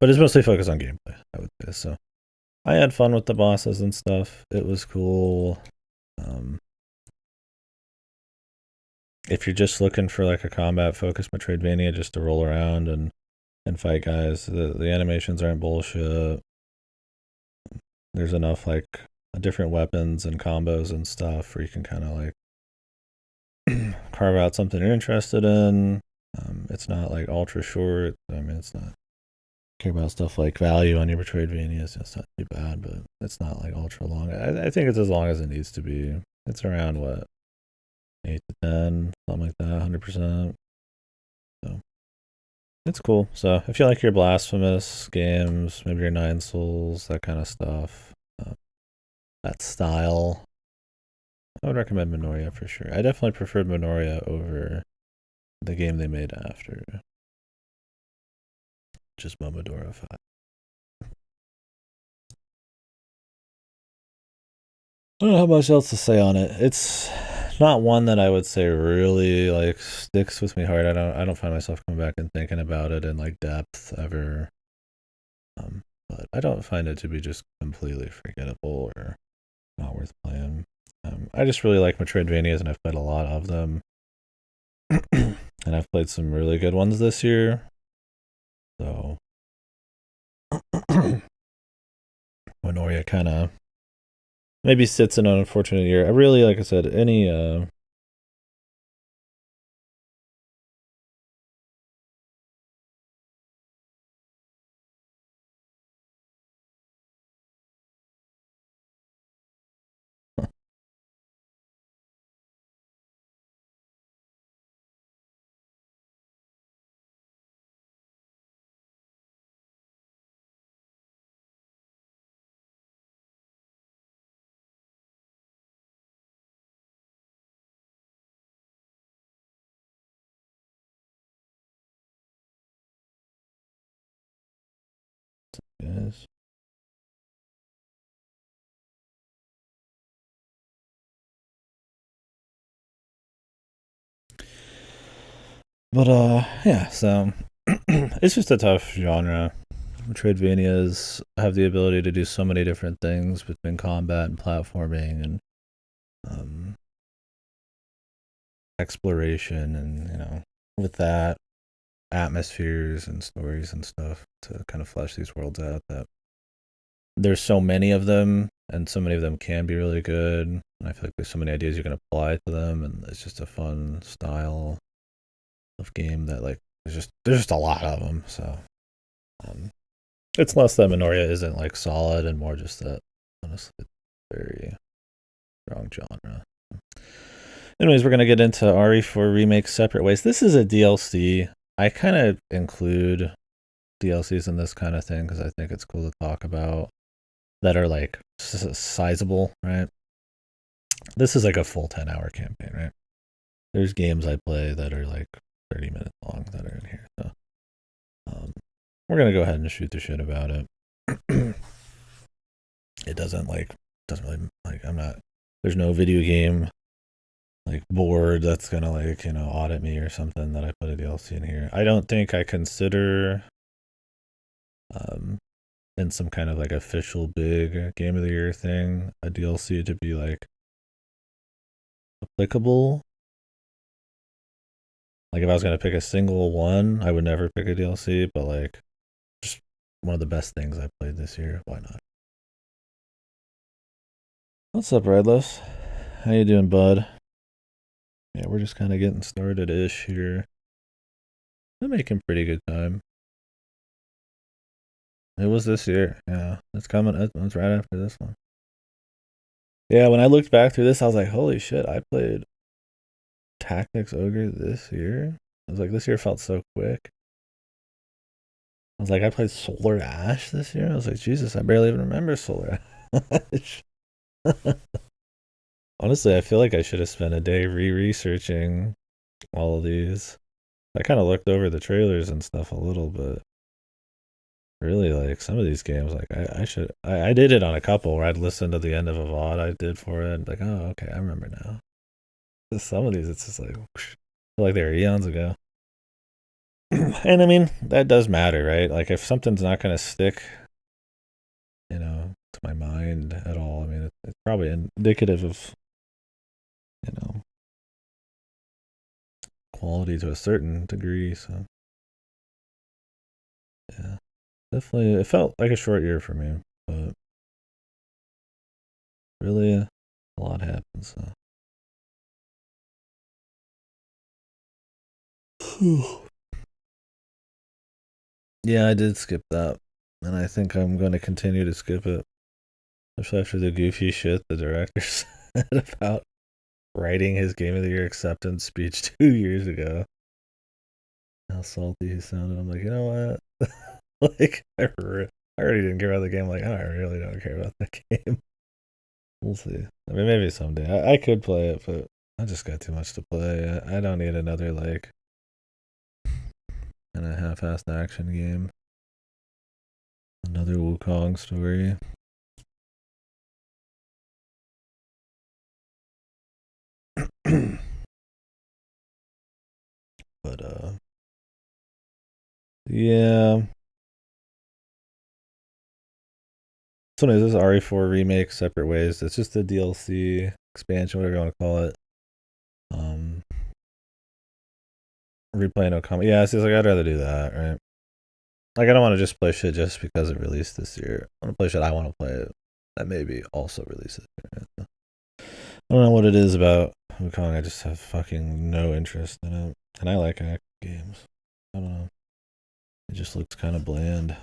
but it's mostly focused on gameplay, I would say. So I had fun with the bosses and stuff. It was cool. If you're just looking for like a combat-focused Metroidvania just to roll around and fight guys, the animations aren't bullshit. There's enough like different weapons and combos and stuff where you can kind of like carve out something you're interested in. It's not like ultra short. I mean, it's not care about stuff like value on your Metroidvanias. It's not too bad, but it's not like ultra long. I think it's as long as it needs to be. It's around what 8 to 10, something like that, 100%. So it's cool. So if you like your blasphemous games, maybe your Nine Souls, that kind of stuff, that style, I would recommend Minoria for sure. I definitely preferred Minoria over the game they made after, just Momodora 5. I don't know how much else to say on it. It's not one that I would say really like sticks with me hard. I don't find myself coming back and thinking about it in like depth ever. But I don't find it to be just completely forgettable or not worth playing. I just really like Metroidvanias, and I've played a lot of them. And I've played some really good ones this year. So Minoria kind of maybe sits in an unfortunate year. I really, like I said, any yes. But yeah, so it's just a tough genre. Metroidvanias have the ability to do so many different things between combat and platforming and um, exploration, and with that, atmospheres and stories and stuff to kind of flesh these worlds out. That there's so many of them, and so many of them can be really good. And I feel like there's so many ideas you can apply to them, and it's just a fun style of game that like there's just a lot of them. So um, it's less that Minoria isn't like solid, and more just that honestly, it's very strong genre. Anyways, we're gonna get into RE4 Remake Separate Ways. This is a DLC. I kind of include DLCs in this kind of thing because I think it's cool to talk about that are like sizable, right? This is like a full 10-hour campaign, right? There's games I play that are like 30 minutes long that are in here. So we're gonna go ahead and shoot the shit about it. It doesn't really like I'm not. There's no video game like board that's gonna like audit me or something that I put a DLC in here. I don't think I consider in some kind of like official big game of the year thing a DLC to be like applicable. Like if I was gonna pick a single one, I would never pick a DLC, but like just one of the best things I played this year. Why not? What's up, Redless? How you doing, bud? Yeah, we're just kind of getting started-ish here. I'm making pretty good time. It was this year. Yeah, it's coming. It's right after this one. Yeah, when I looked back through this, I was like, holy shit, I played Tactics Ogre this year. I was like, this year felt so quick. I was like, I played Solar Ash this year. I was like, Jesus, I barely even remember Solar Ash. Honestly, I feel like I should have spent a day researching all of these. I kind of looked over the trailers and stuff a little, but really, like some of these games, like I did it on a couple where I'd listen to the end of a VOD I did for it, and like, oh, okay, I remember now. Some of these, it's just like, whoosh, I feel like they were eons ago. And I mean, that does matter, right? Like if something's not going to stick, to my mind at all, I mean, it's probably indicative of, you know, quality to a certain degree. So, yeah, definitely, it felt like a short year for me, but really, a lot happens. So. Yeah, I did skip that, and I think I'm going to continue to skip it, especially after the goofy shit the director said about writing his Game of the Year acceptance speech 2 years ago. How salty he sounded. I'm like, you know what? Like, I already didn't care about the game. I'm like, oh, I really don't care about the game. We'll see. I mean, maybe someday. I could play it, but I just got too much to play. I don't need another, like, kind of half-assed action game. Another Wukong story. But, yeah. So anyways, this is RE4 Remake Separate Ways. It's just a DLC expansion, whatever you want to call it. Replaying Okami. Yeah, it's just like I'd rather do that, right? Like, I don't want to just play shit just because it released this year. I want to play shit I want to play it that maybe also releases this year. I don't know what it is about Wukong. I just have fucking no interest in it. And I like action games. I don't know. It just looks kind of bland.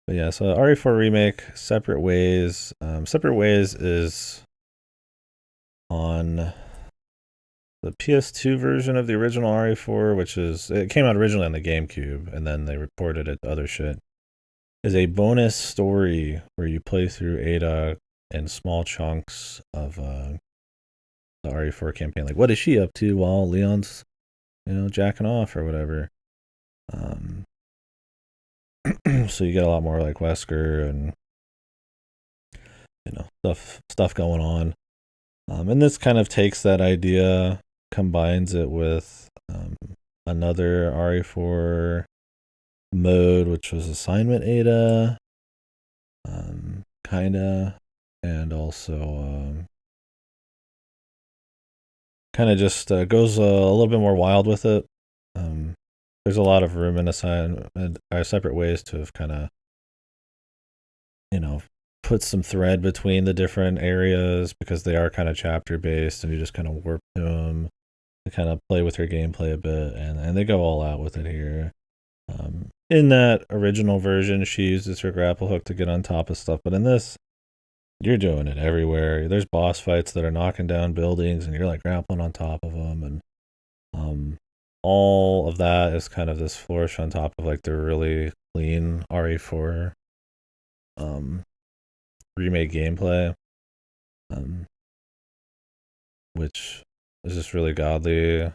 But yeah, so RE4 Remake, Separate Ways. Separate Ways is on the PS2 version of the original RE4, which is, it came out originally on the GameCube, and then they reported it to other shit, is a bonus story where you play through Ada in small chunks of the RE4 campaign. Like, what is she up to while Leon's, jacking off or whatever. So you get a lot more like Wesker and stuff going on. And this kind of takes that idea, combines it with another RE4 mode, which was assignment Ada, kinda, and also kind of just goes a little bit more wild with it. There's a lot of room in separate ways to have kind of, put some thread between the different areas because they are kind of chapter based, and you just kind of warp to them to kind of play with your gameplay a bit, and they go all out with it here. In that original version, she uses her grapple hook to get on top of stuff, but in this, you're doing it everywhere. There's boss fights that are knocking down buildings, and you're like grappling on top of them, and all of that is kind of this flourish on top of like the really clean RE4 remake gameplay, which is just really godly.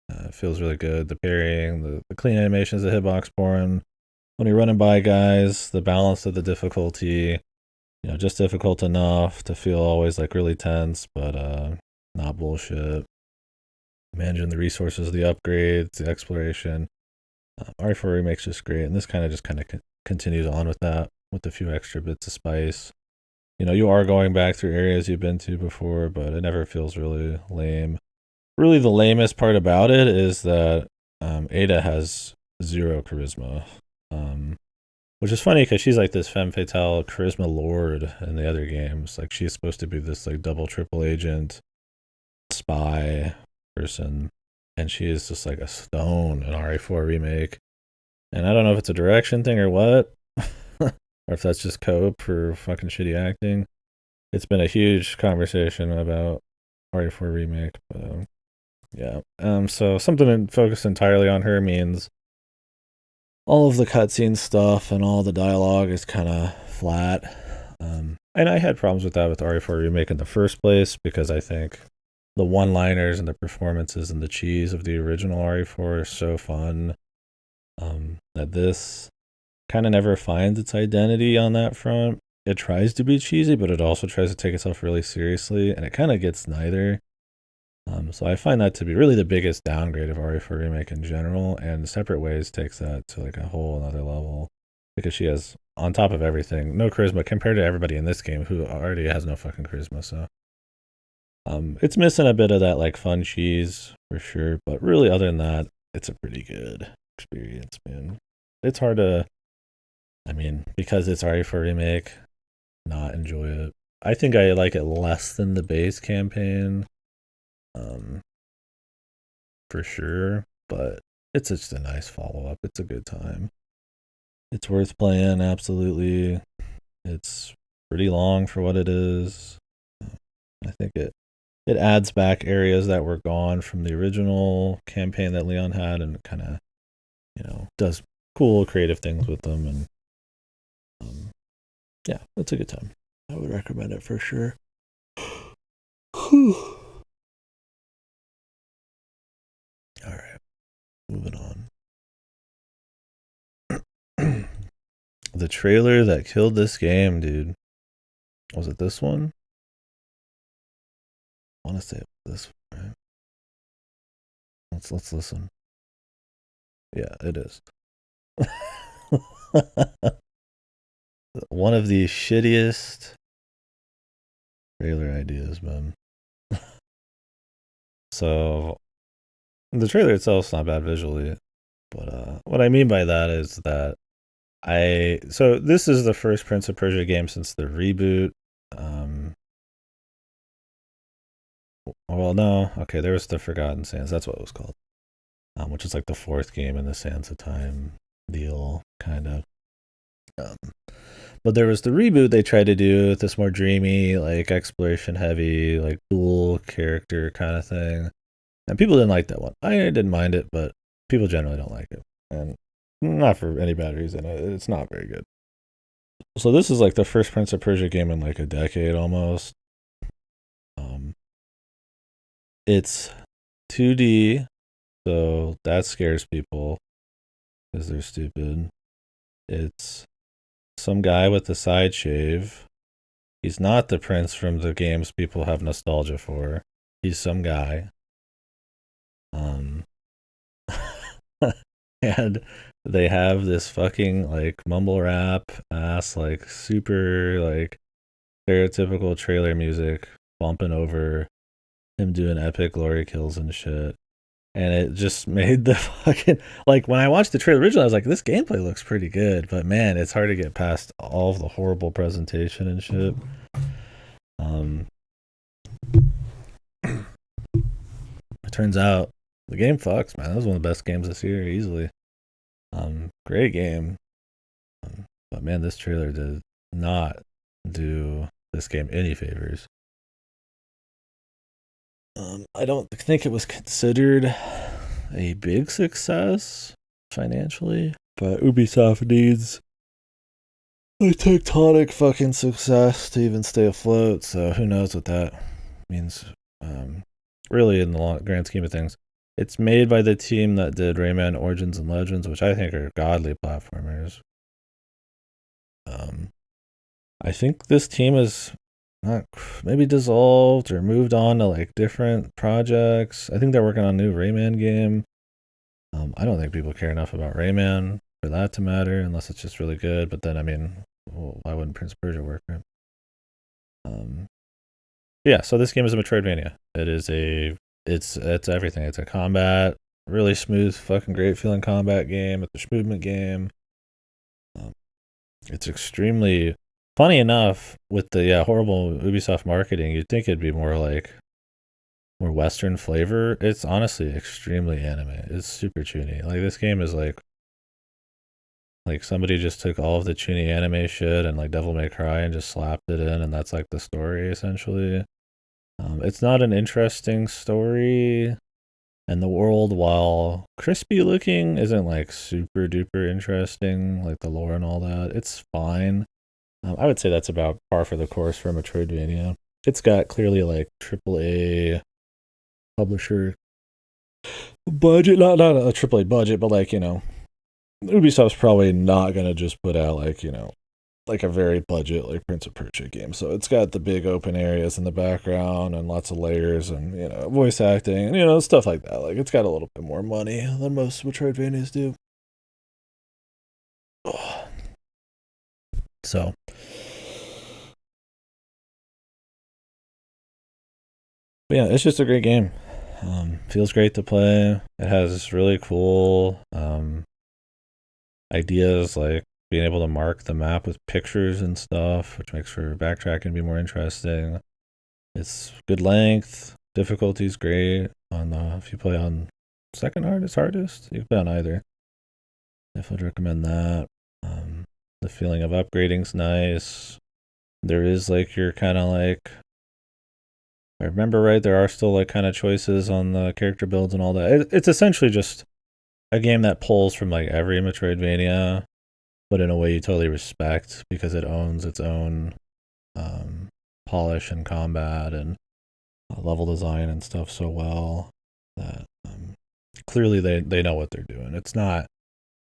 It feels really good. The parrying, the clean animations, the hitbox pouring when you're running by guys, the balance of the difficulty, just difficult enough to feel always like really tense, but not bullshit. Managing the resources, the upgrades, the exploration. RE4 Remake's just great, and this kind of continues on with that, with a few extra bits of spice. You are going back through areas you've been to before, but it never feels really lame. Really, the lamest part about it is that Ada has 0 charisma, which is funny because she's like this femme fatale charisma lord in the other games. Like, she's supposed to be this like double triple agent spy person, and she is just like a stone in RE4 Remake. And I don't know if it's a direction thing or what, or if that's just cope for fucking shitty acting. It's been a huge conversation about RE4 Remake, but yeah. So something to focus entirely on her means all of the cutscene stuff and all the dialogue is kind of flat. And I had problems with that with RE4 Remake in the first place because I think the one-liners and the performances and the cheese of the original RE4 are so fun that this kind of never finds its identity on that front. It tries to be cheesy, but it also tries to take itself really seriously, and it kind of gets neither. So I find that to be really the biggest downgrade of RE4 Remake in general, and Separate Ways takes that to like a whole another level because she has, on top of everything, no charisma compared to everybody in this game who already has no fucking charisma. So it's missing a bit of that like fun cheese for sure, but really other than that, it's a pretty good experience, man. It's hard to, because it's RE4 Remake, not enjoy it. I think I like it less than the base campaign, for sure, but it's just a nice follow-up. It's a good time. It's worth playing, absolutely. It's pretty long for what it is. I think it adds back areas that were gone from the original campaign that Leon had, and kind of, does cool creative things with them, and yeah, it's a good time. I would recommend it for sure. All right, moving on. The trailer that killed this game, dude. Was it this one? I want to say it was this one, right? Let's listen. Yeah, it is. One of the shittiest trailer ideas, man. So The trailer itself's not bad visually, but what I mean by that is that so this is the first Prince of Persia game since the reboot. Um, well, no, okay, there was the Forgotten Sands. That's what it was called, which is like the fourth game in the Sands of Time deal, kind of. Um, but there was the reboot they tried to do with this more dreamy, like exploration heavy, like dual character kind of thing. And people didn't like that one. I didn't mind it, but people generally don't like it. And not for any bad reason. It's not very good. So this is like the first Prince of Persia game in like a decade almost. Um, it's 2D, so that scares people because they're stupid. It's some guy with a side shave. He's not the prince from the games people have nostalgia for. He's some guy. Um, and they have this fucking like mumble rap ass like super like stereotypical trailer music bumping over him doing epic glory kills and shit. And it just made the fucking like when I watched the trailer originally, I was like, this gameplay looks pretty good, but man, it's hard to get past all of the horrible presentation and shit. Um, it turns out the game fucks, man. That was one of the best games this year, easily. Great game. But man, this trailer did not do this game any favors. I don't think it was considered a big success financially, but Ubisoft needs a tectonic fucking success to even stay afloat. So who knows what that means? Really, in the grand scheme of things, it's made by the team that did Rayman Origins and Legends, which I think are godly platformers. I think this team is not maybe dissolved or moved on to like different projects. I think they're working on a new Rayman game. I don't think people care enough about Rayman for that to matter unless it's just really good. But then, I mean, well, why wouldn't Prince of Persia work, right? Yeah, so this game is a Metroidvania. It's everything. It's a combat, really smooth, fucking great feeling combat game. It's a movement game. It's extremely funny enough with the horrible Ubisoft marketing. You'd think it'd be more Western flavor. It's honestly extremely anime. It's super chuny. Like this game is like somebody just took all of the chuny anime shit and like Devil May Cry and just slapped it in, and that's like the story essentially. It's not an interesting story, and the world, while crispy looking, isn't like super duper interesting. Like the lore and all that, it's fine. I would say that's about par for the course for Metroidvania. It's got clearly like AAA publisher budget, not a AAA budget, but like Ubisoft's probably not gonna just put out like a very budget like Prince of Persia game. So it's got the big open areas in the background and lots of layers and voice acting and stuff like that. Like it's got a little bit more money than most Metroidvanias do. So but yeah, it's just a great game. Feels great to play. It has really cool ideas like being able to mark the map with pictures and stuff, which makes for backtracking be more interesting. It's good length. Difficulty's great on if you play on second hardest. You can play on either. Definitely recommend that. The feeling of upgrading's nice. There is like your kind of like, if I remember right, there are still like kind of choices on the character builds and all that. It's essentially just a game that pulls from like every Metroidvania, but in a way you totally respect because it owns its own polish and combat and level design and stuff so well that clearly they know what they're doing. It's not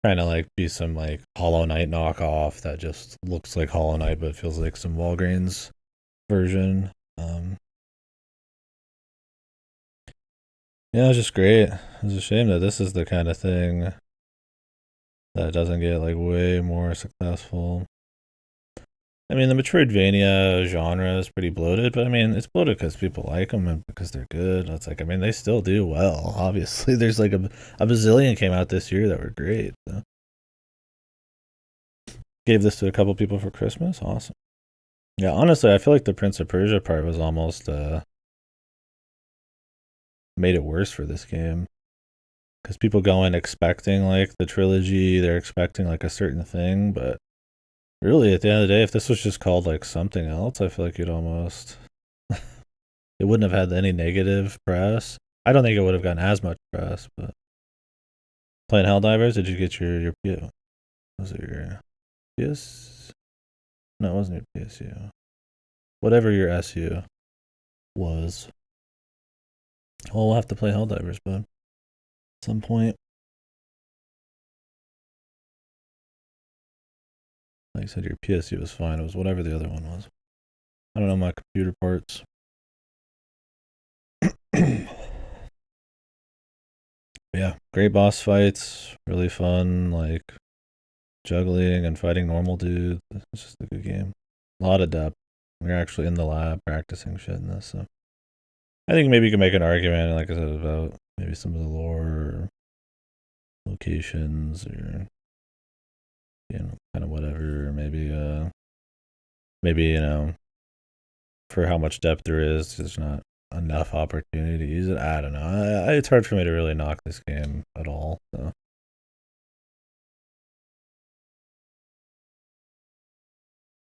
trying to like be some like Hollow Knight knockoff that just looks like Hollow Knight but feels like some Walgreens version. Yeah, it's just great. It's a shame that this is the kind of thing that doesn't get like way more successful. I mean, the Metroidvania genre is pretty bloated, but I mean, it's bloated because people like them and because they're good. It's like, I mean, they still do well. Obviously, there's like a bazillion came out this year that were great. So. Gave this to a couple people for Christmas. Awesome. Yeah, honestly, I feel like the Prince of Persia part was almost made it worse for this game because people go in expecting like the trilogy, they're expecting like a certain thing, but really, at the end of the day, if this was just called like something else, I feel like you'd almost it wouldn't have had any negative press. I don't think it would have gotten as much press, but playing Helldivers, did you get your was it your PS? No, it wasn't your PSU. Whatever your SU was. Well, we'll have to play Helldivers, bud. At some point. Like I said, your PSU was fine. It was whatever the other one was. I don't know my computer parts. Yeah, great boss fights. Really fun. Like juggling and fighting normal dudes. It's just a good game. A lot of depth. We're actually in the lab practicing shit in this. So I think maybe you can make an argument, like I said, about maybe some of the lore or locations or kind of whatever. Or maybe for how much depth there is, there's not enough opportunity to use it. I don't know. It's hard for me to really knock this game at all. So.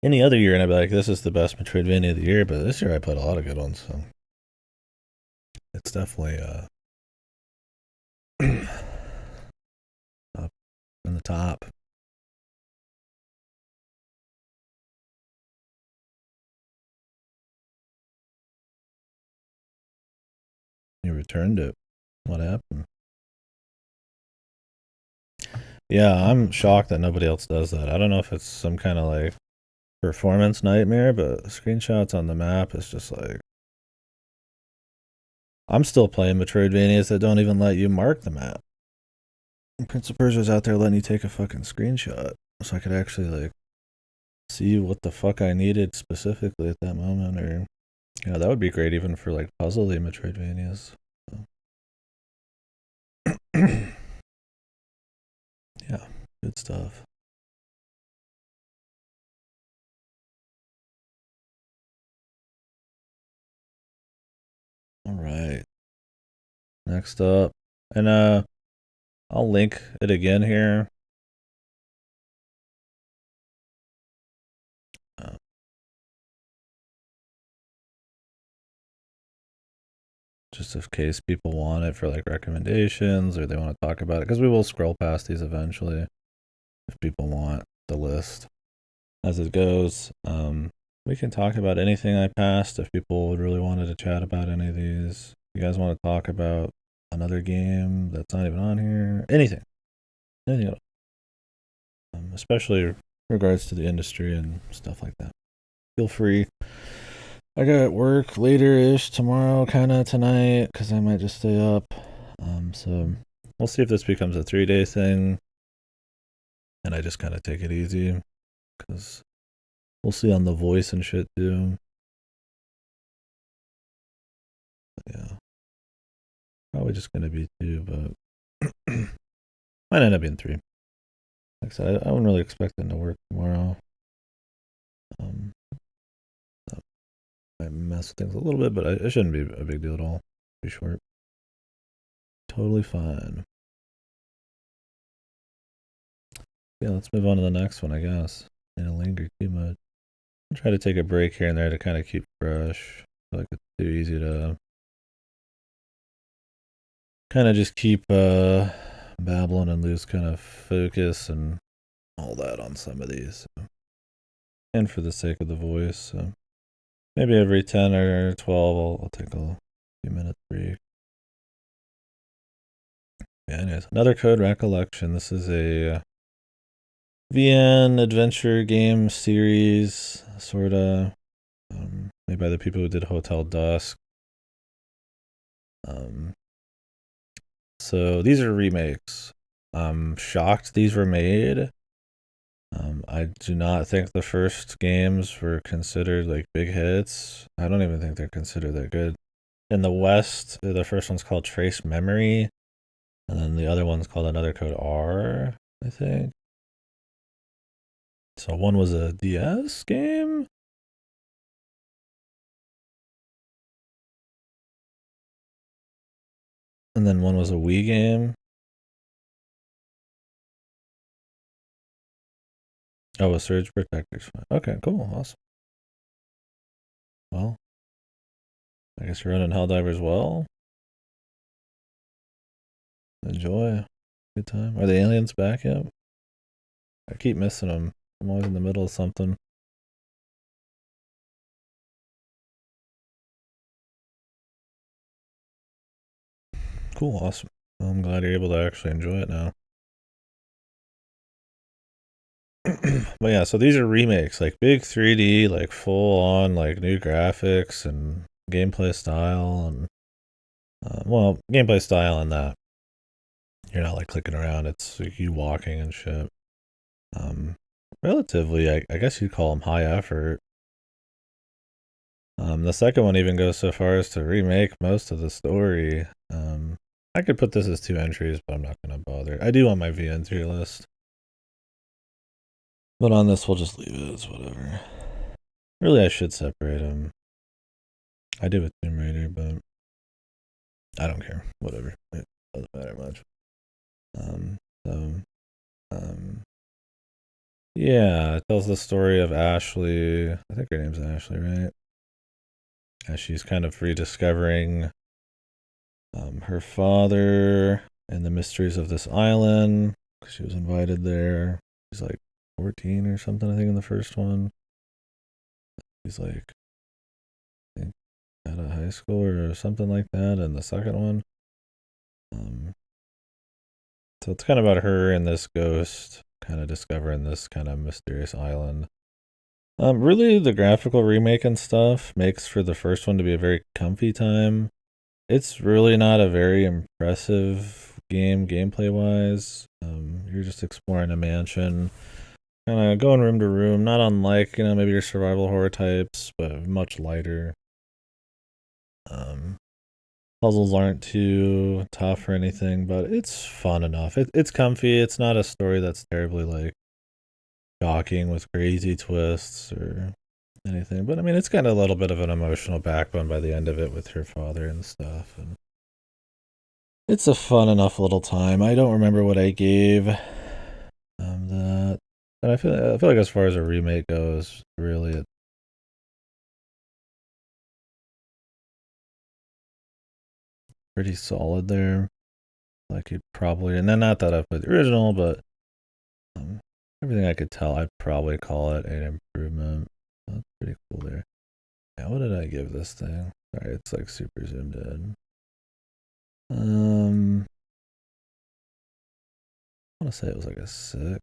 Any other year, and I'd be like, this is the best Metroidvania of the year. But this year, I played a lot of good ones. So it's definitely up in the top. You returned it. What happened? Yeah, I'm shocked that nobody else does that. I don't know if it's some kind of like performance nightmare, but screenshots on the map is just like. I'm still playing Metroidvanias that don't even let you mark the map. Prince of Persia's out there letting you take a fucking screenshot, so I could actually like see what the fuck I needed specifically at that moment, or that would be great even for like puzzly Metroidvanias. So. Yeah, good stuff. All right. Next up, and I'll link it again here. Uh, just in case people want it for like recommendations or they want to talk about it, because we will scroll past these eventually if people want the list as it goes. We can talk about anything I passed if people really wanted to chat about any of these. You guys want to talk about another game that's not even on here? Anything at all. Especially in regards to the industry and stuff like that. Feel free. I got work later-ish tomorrow, kind of tonight, because I might just stay up. So we'll see if this becomes a 3-day thing, and I just kind of take it easy, because we'll see on the voice and shit too. But yeah, probably just gonna be 2, but might end up being 3. Like I said, I wasn't really expecting to work tomorrow. That might mess things a little bit, but it shouldn't be a big deal at all. Be short. Totally fine. Yeah, let's move on to the next one, I guess. Didn't linger too much. I'll try to take a break here and there to kind of keep fresh. I feel like it's too easy to kind of just keep babbling and lose kind of focus and all that on some of these. So. And for the sake of the voice, so maybe every 10 or 12, I'll take a few minutes break. Yeah, anyways, another code recollection. This is a VN adventure game series, sort of, made by the people who did Hotel Dusk. So these are remakes. I'm shocked these were made I do not think the first games were considered like big hits. I don't even think they're considered that good. In the West, the first one's called Trace Memory, and then the other one's called Another Code R, I think. So one was a DS game, and then one was a Wii game. Oh, a Surge Protector's fine. Okay, cool, awesome. Well, I guess you're running Helldivers well. Enjoy. Good time. Are the aliens back yet? I keep missing them. I'm always in the middle of something. Cool, awesome. Well, I'm glad you're able to actually enjoy it now. But yeah, so these are remakes, like big 3D, like full on, like new graphics and gameplay style, and well, gameplay style and that you're not like clicking around; it's like you walking and shit. Um, Relatively, I guess you'd call them high effort. The second one even goes so far as to remake most of the story. I could put this as two entries, but I'm not gonna bother. I do on my VN tier list, but on this we'll just leave it as whatever. Really, I should separate them. I do with Tomb Raider, but I don't care. Whatever. It doesn't matter much. Um, so, um, yeah, it tells the story of Ashley. I think her name's Ashley, right? As she's kind of rediscovering her father and the mysteries of this island. She was invited there. She's like 14 or something, I think, in the first one. He's like, I think, out of high school or something like that in the second one. Um, so it's kind of about her and this ghost kind of discovering this kind of mysterious island. Really, the graphical remake and stuff makes for the first one to be a very comfy time. It's really not a very impressive game gameplay wise. You're just exploring a mansion, kind of going room to room, not unlike maybe your survival horror types, but much lighter. Um, Puzzles aren't too tough or anything, but it's fun enough. It's comfy. It's not a story that's terribly like shocking with crazy twists or anything. But I mean, it's got a little bit of an emotional backbone by the end of it with her father and stuff. And it's a fun enough little time. I don't remember what I gave that, but I feel like as far as a remake goes, really, it's pretty solid there. Like you'd probably, and then not that I've played the original, but um, everything I could tell, I'd probably call it an improvement. That's pretty cool there. Yeah, what did I give this thing? Sorry, it's like super zoomed in. I want to say it was like a 6.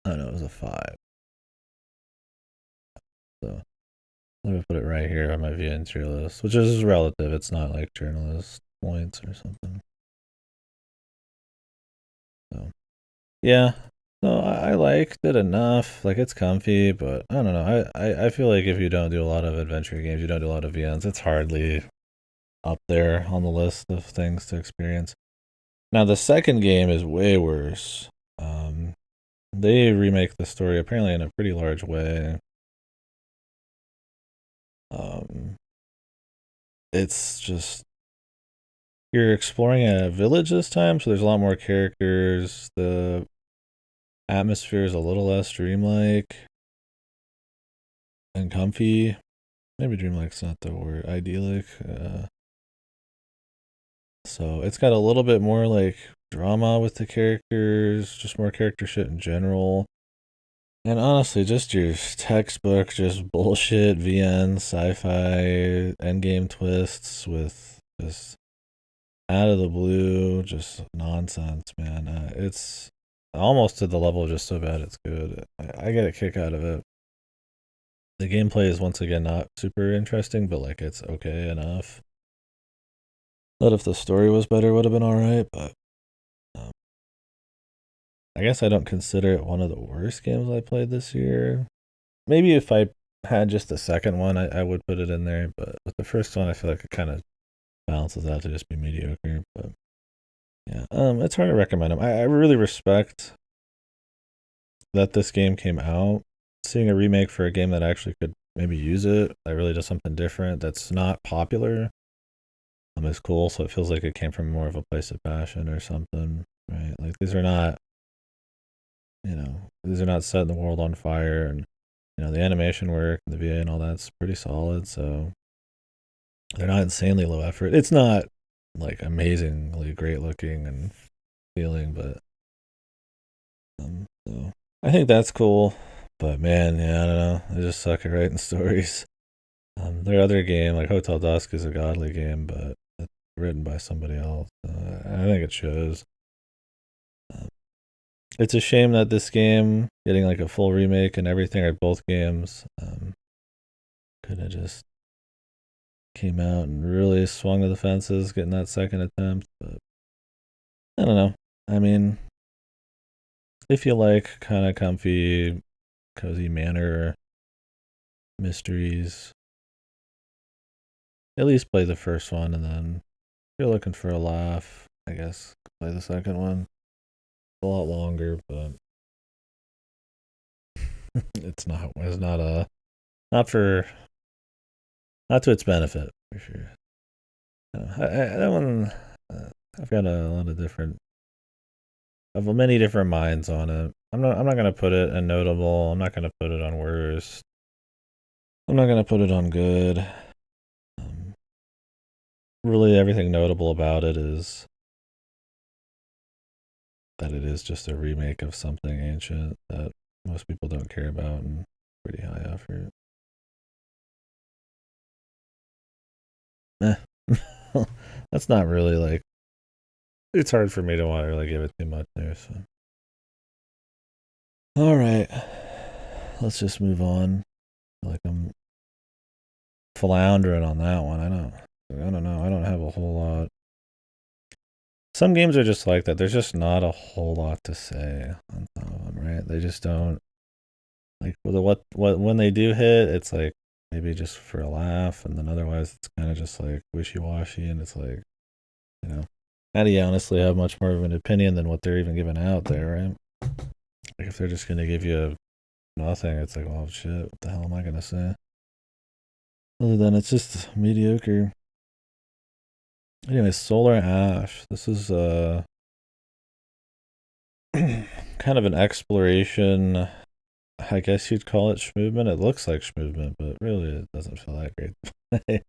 Oh no, it was a 5. So let me put it right here on my VN tier list, which is relative. It's not like journalist points or something. So yeah. So I liked it enough. Like it's comfy, but I don't know. I feel like if you don't do a lot of adventure games, you don't do a lot of VNs, it's hardly up there on the list of things to experience. Now the second game is way worse. They remake the story apparently in a pretty large way. Um, it's just you're exploring a village this time, so there's a lot more characters. The atmosphere is a little less dreamlike and comfy. Maybe dreamlike's not the word. Idyllic. So it's got a little bit more like drama with the characters, just more character shit in general. And honestly, just your textbook, just bullshit VN sci-fi endgame twists with just out of the blue, just nonsense, man. It's almost to the level of just so bad it's good. I get a kick out of it. The gameplay is once again not super interesting, but like it's okay enough. But if the story was better, would have been alright, but um, I guess I don't consider it one of the worst games I played this year. Maybe if I had just the second one, I would put it in there, but with the first one, I feel like it kind of balances out to just be mediocre. But yeah, it's hard to recommend them. I really respect that this game came out. Seeing a remake for a game that actually could maybe use it, that really does something different, that's not popular, is cool. So it feels like it came from more of a place of passion or something, right? Like these are not, these are not setting the world on fire, and the animation work, the VA, and all that's pretty solid. So they're not insanely low effort. It's not like amazingly great looking and feeling, but so I think that's cool. But man, yeah, I don't know. They just suck at writing stories. Their other game, like Hotel Dusk, is a godly game, but it's written by somebody else. I think it shows. Um, it's a shame that this game, getting like a full remake and everything, or both games, could have just came out and really swung to the fences, getting that second attempt. But I don't know. I mean, if you like kind of comfy, cozy manor mysteries, at least play the first one, and then if you're looking for a laugh, I guess play the second one. It's a lot longer, but it's not a not for not to its benefit for sure. That one, I've got a lot of different of many different minds on it. I'm not gonna put it in notable. I'm not gonna put it on worst. I'm not gonna put it on good. Um, really, everything notable about it is that it is just a remake of something ancient that most people don't care about and pretty high effort. Eh. That's not really like, it's hard for me to want to really give it too much there. So, all right, let's just move on. Like I'm floundering on that one. I don't know. I don't have a whole lot. Some games are just like that. There's just not a whole lot to say on some of them, right? They just don't like what when they do hit. It's like maybe just for a laugh, and then otherwise it's kind of just like wishy washy, and it's like, you know, how do you honestly have much more of an opinion than what they're even giving out there, right? Like if they're just gonna give you nothing, it's like, well, shit, what the hell am I gonna say? Other than it's just mediocre. Anyway, Solar Ash. This is kind of an exploration. I guess you'd call it schmovement. It looks like schmovement, but really it doesn't feel that great. It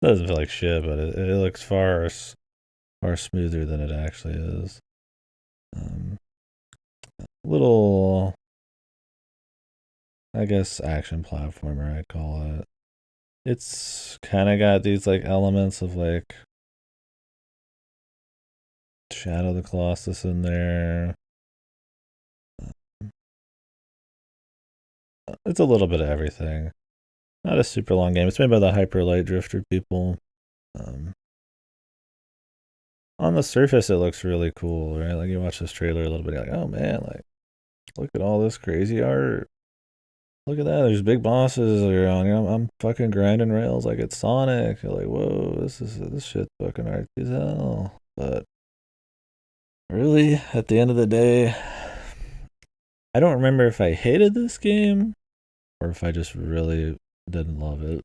doesn't feel like shit, but it looks far smoother than it actually is. Um, little, I guess, action platformer, I'd call it. It's kind of got these like elements of like Shadow of the Colossus in there. It's a little bit of everything. Not a super long game. It's made by the Hyper Light Drifter people. Um, on the surface, it looks really cool, right? Like you watch this trailer a little bit, you're like, oh man, like look at all this crazy art. Look at that. There's big bosses around. I'm fucking grinding rails like it's Sonic. You're like, whoa, this shit's fucking artsy as hell. But really, at the end of the day, I don't remember if I hated this game or if I just really didn't love it.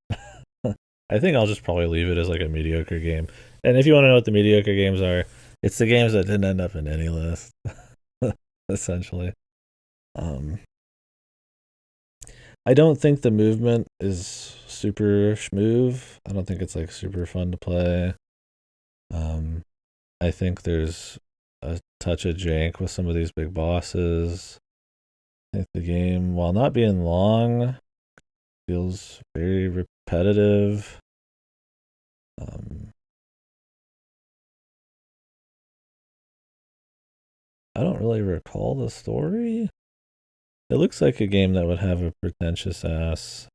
I think I'll just probably leave it as like a mediocre game. And if you want to know what the mediocre games are, it's the games that didn't end up in any list, essentially. Um, I don't think the movement is super smooth. I don't think it's like super fun to play. Um, I think there's a touch of jank with some of these big bosses. I think the game, while not being long, feels very repetitive. Um, I don't really recall the story. It looks like a game that would have a pretentious ass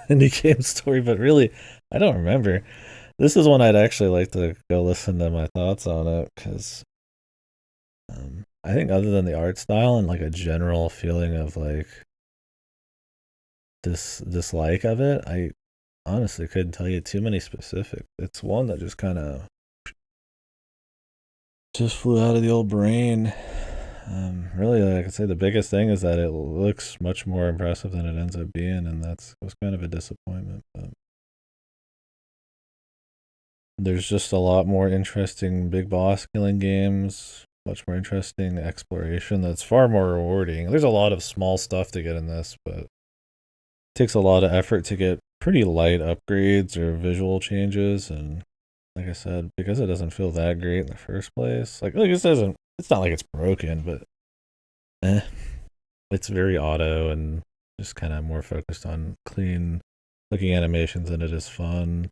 indie game story, but really, I don't remember. This is one I'd actually like to go listen to my thoughts on it because I think other than the art style and like a general feeling of like dislike of it, I honestly couldn't tell you too many specifics. It's one that just kind of just flew out of the old brain. Really, like I could say, the biggest thing is that it looks much more impressive than it ends up being, and that's was kind of a disappointment. But there's just a lot more interesting big boss killing games, much more interesting exploration that's far more rewarding. There's a lot of small stuff to get in this, but it takes a lot of effort to get pretty light upgrades or visual changes. And like I said, because it doesn't feel that great in the first place, like it doesn't. It's not like it's broken, but eh, it's very auto and just kind of more focused on clean looking animations than it is fun.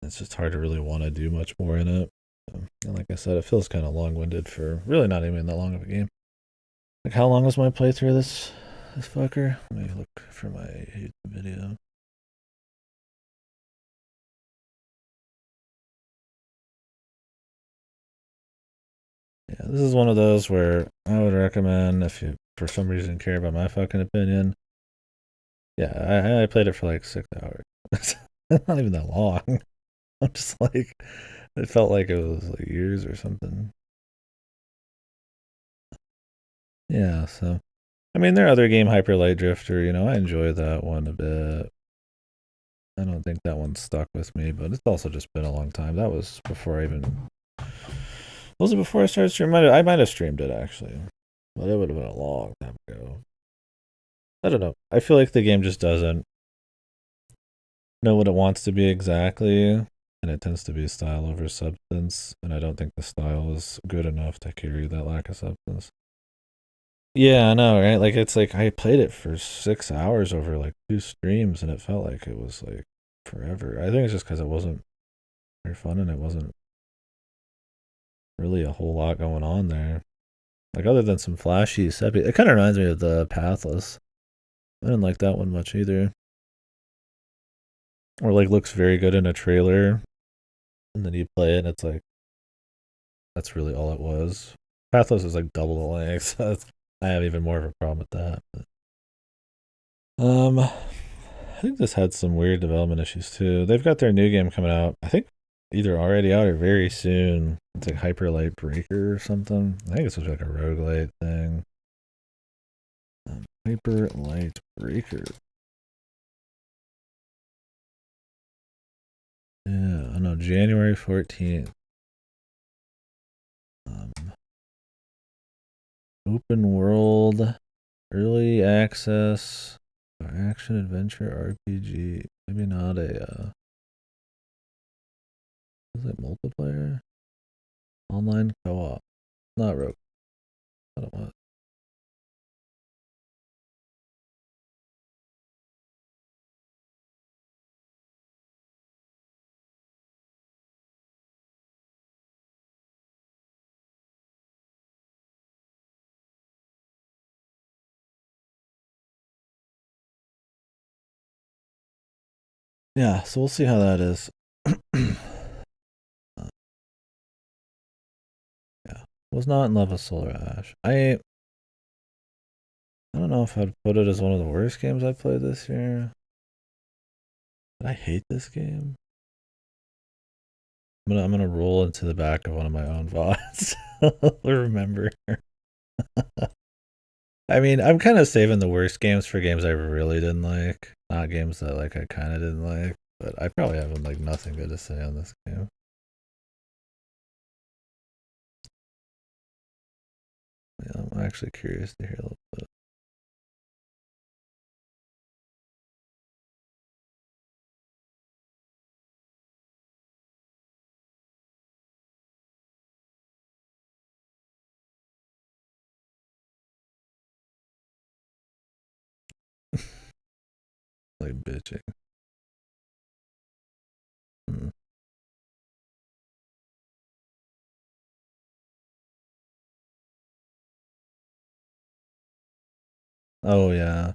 It's just hard to really want to do much more in it. And like I said, it feels kind of long winded for really not even that long of a game. Like, how long was my playthrough of this fucker? Let me look for my YouTube video. Yeah, this is one of those where I would recommend if you, for some reason, care about my fucking opinion. Yeah, I played it for like 6 hours. It's not even that long. I'm just like, it felt like it was like years or something. Yeah, so I mean, their other game, Hyper Light Drifter, I enjoy that one a bit. I don't think that one stuck with me, but it's also just been a long time. That was before I even. Was it before I started streaming? I might have streamed it actually, but it would have been a long time ago. I don't know. I feel like the game just doesn't know what it wants to be exactly, and it tends to be style over substance. And I don't think the style is good enough to carry that lack of substance. Yeah, I know, right? Like it's like I played it for 6 hours over like two streams, and it felt like it was like forever. I think it's just because it wasn't very fun and it wasn't really a whole lot going on there. Like other than some flashy stuff, it kind of reminds me of the Pathless. I didn't like that one much either. Or like looks very good in a trailer, and then you play it, and it's like that's really all it was. Pathless is like double the length. So I have even more of a problem with that. I think this had some weird development issues too. They've got their new game coming out. I think either already out or very soon. It's like Hyper Light Breaker or something. I think it's like a roguelite thing. Hyper Light Breaker. Yeah, I know. January 14th. Um, open world, early access, action adventure RPG. Maybe not a. Is it multiplayer? Online co-op. Not rogue. I don't want. Yeah, so we'll see how that is. Yeah, was not in love with Solar Ash. I don't know if I'd put it as one of the worst games I played this year. But I hate this game. I'm gonna roll into the back of one of my own VODs. Remember. I mean, I'm kind of saving the worst games for games I really didn't like, not games that like I kind of didn't like. But I probably have like nothing good to say on this game. Yeah, I'm actually curious to hear a little bit. Like bitching. Hmm. Oh yeah.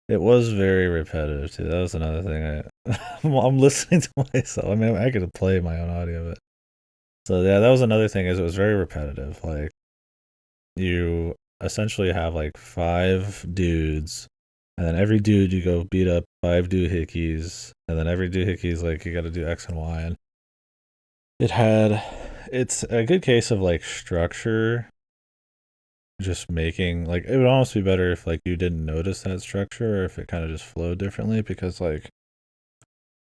It was very repetitive too. That was another thing. I'm listening to myself. I mean, I could play my own audio, but so yeah, that was another thing. Is it was very repetitive. Like you essentially have like five dudes, and then every dude you go beat up five doohickeys, and then every doohickey's like you got to do X and Y, and it had. It's a good case of like structure just making like it would almost be better if like you didn't notice that structure or if it kind of just flowed differently because like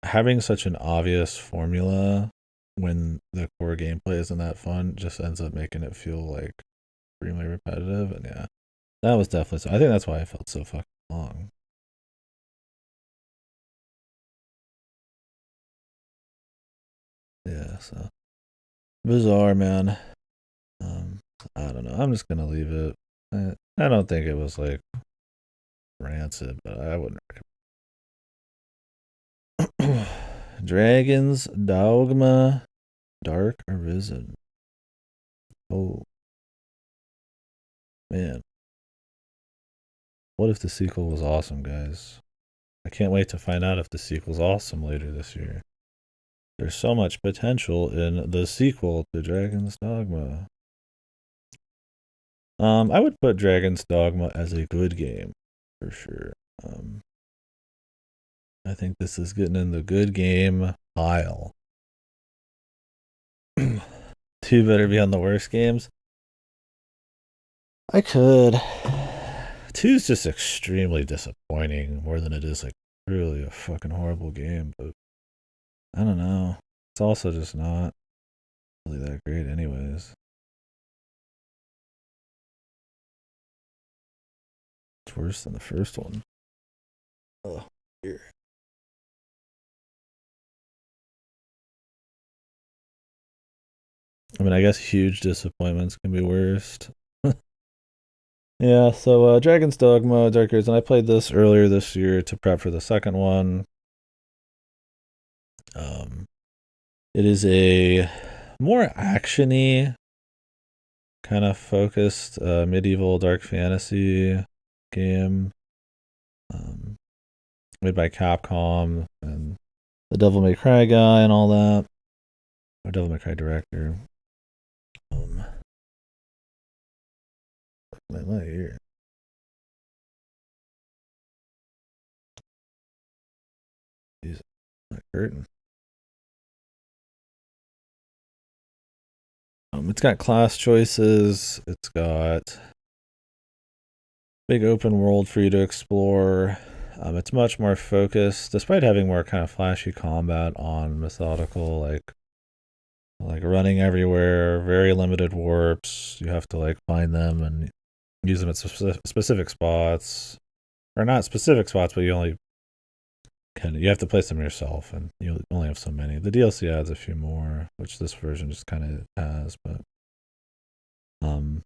having such an obvious formula when the core gameplay isn't that fun just ends up making it feel like extremely repetitive. And yeah, that was definitely so. I think that's why I felt so fucking long. Yeah, so bizarre, man. um I don't know, I'm just gonna leave it. I don't think it was like rancid, but I wouldn't recommend. Dragon's Dogma Dark Arisen. Oh man, what if the sequel was awesome, guys? I can't wait to find out if the sequel's awesome later this year. There's so much potential in the sequel to Dragon's Dogma. I would put Dragon's Dogma as a good game for sure. Um, I think this is getting in the good game pile. Two better be on the worst games. I could. Two's just extremely disappointing more than it is like really a fucking horrible game, but I don't know. It's also just not really that great anyways. It's worse than the first one. Oh, here. I mean, I guess huge disappointments can be worst. Yeah, so Dragon's Dogma, Dark Arisen. I played this earlier this year to prep for the second one. Um, it is a more actiony, kind of focused medieval dark fantasy game, um, made by Capcom and the Devil May Cry guy and all that, or Devil May Cry director. My ear. Jesus, my curtain. It's got class choices. It's got big open world for you to explore. It's much more focused, despite having more kind of flashy combat on methodical, like running everywhere, very limited warps. You have to like find them and use them at specific spots, or not specific spots, but you only you have to place them yourself, and you only have so many. The DLC adds a few more, which this version just kind of has, but um,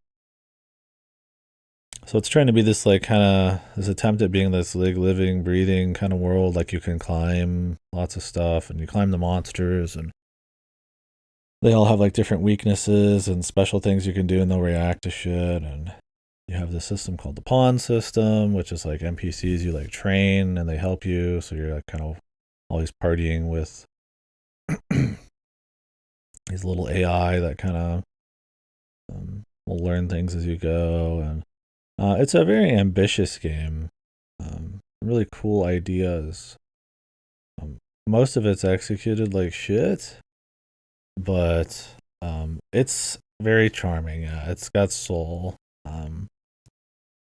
so it's trying to be this like kind of this attempt at being this like living, breathing kind of world. Like you can climb lots of stuff, and you climb the monsters, and they all have like different weaknesses and special things you can do, and they'll react to shit. And you have this system called the pawn system, which is like NPCs you like train, and they help you. So you're like kind of always partying with these little AI that kind of will learn things as you go, and it's a very ambitious game. Really cool ideas. Um, Most of it's executed like shit, but it's very charming. Yeah, it's got soul.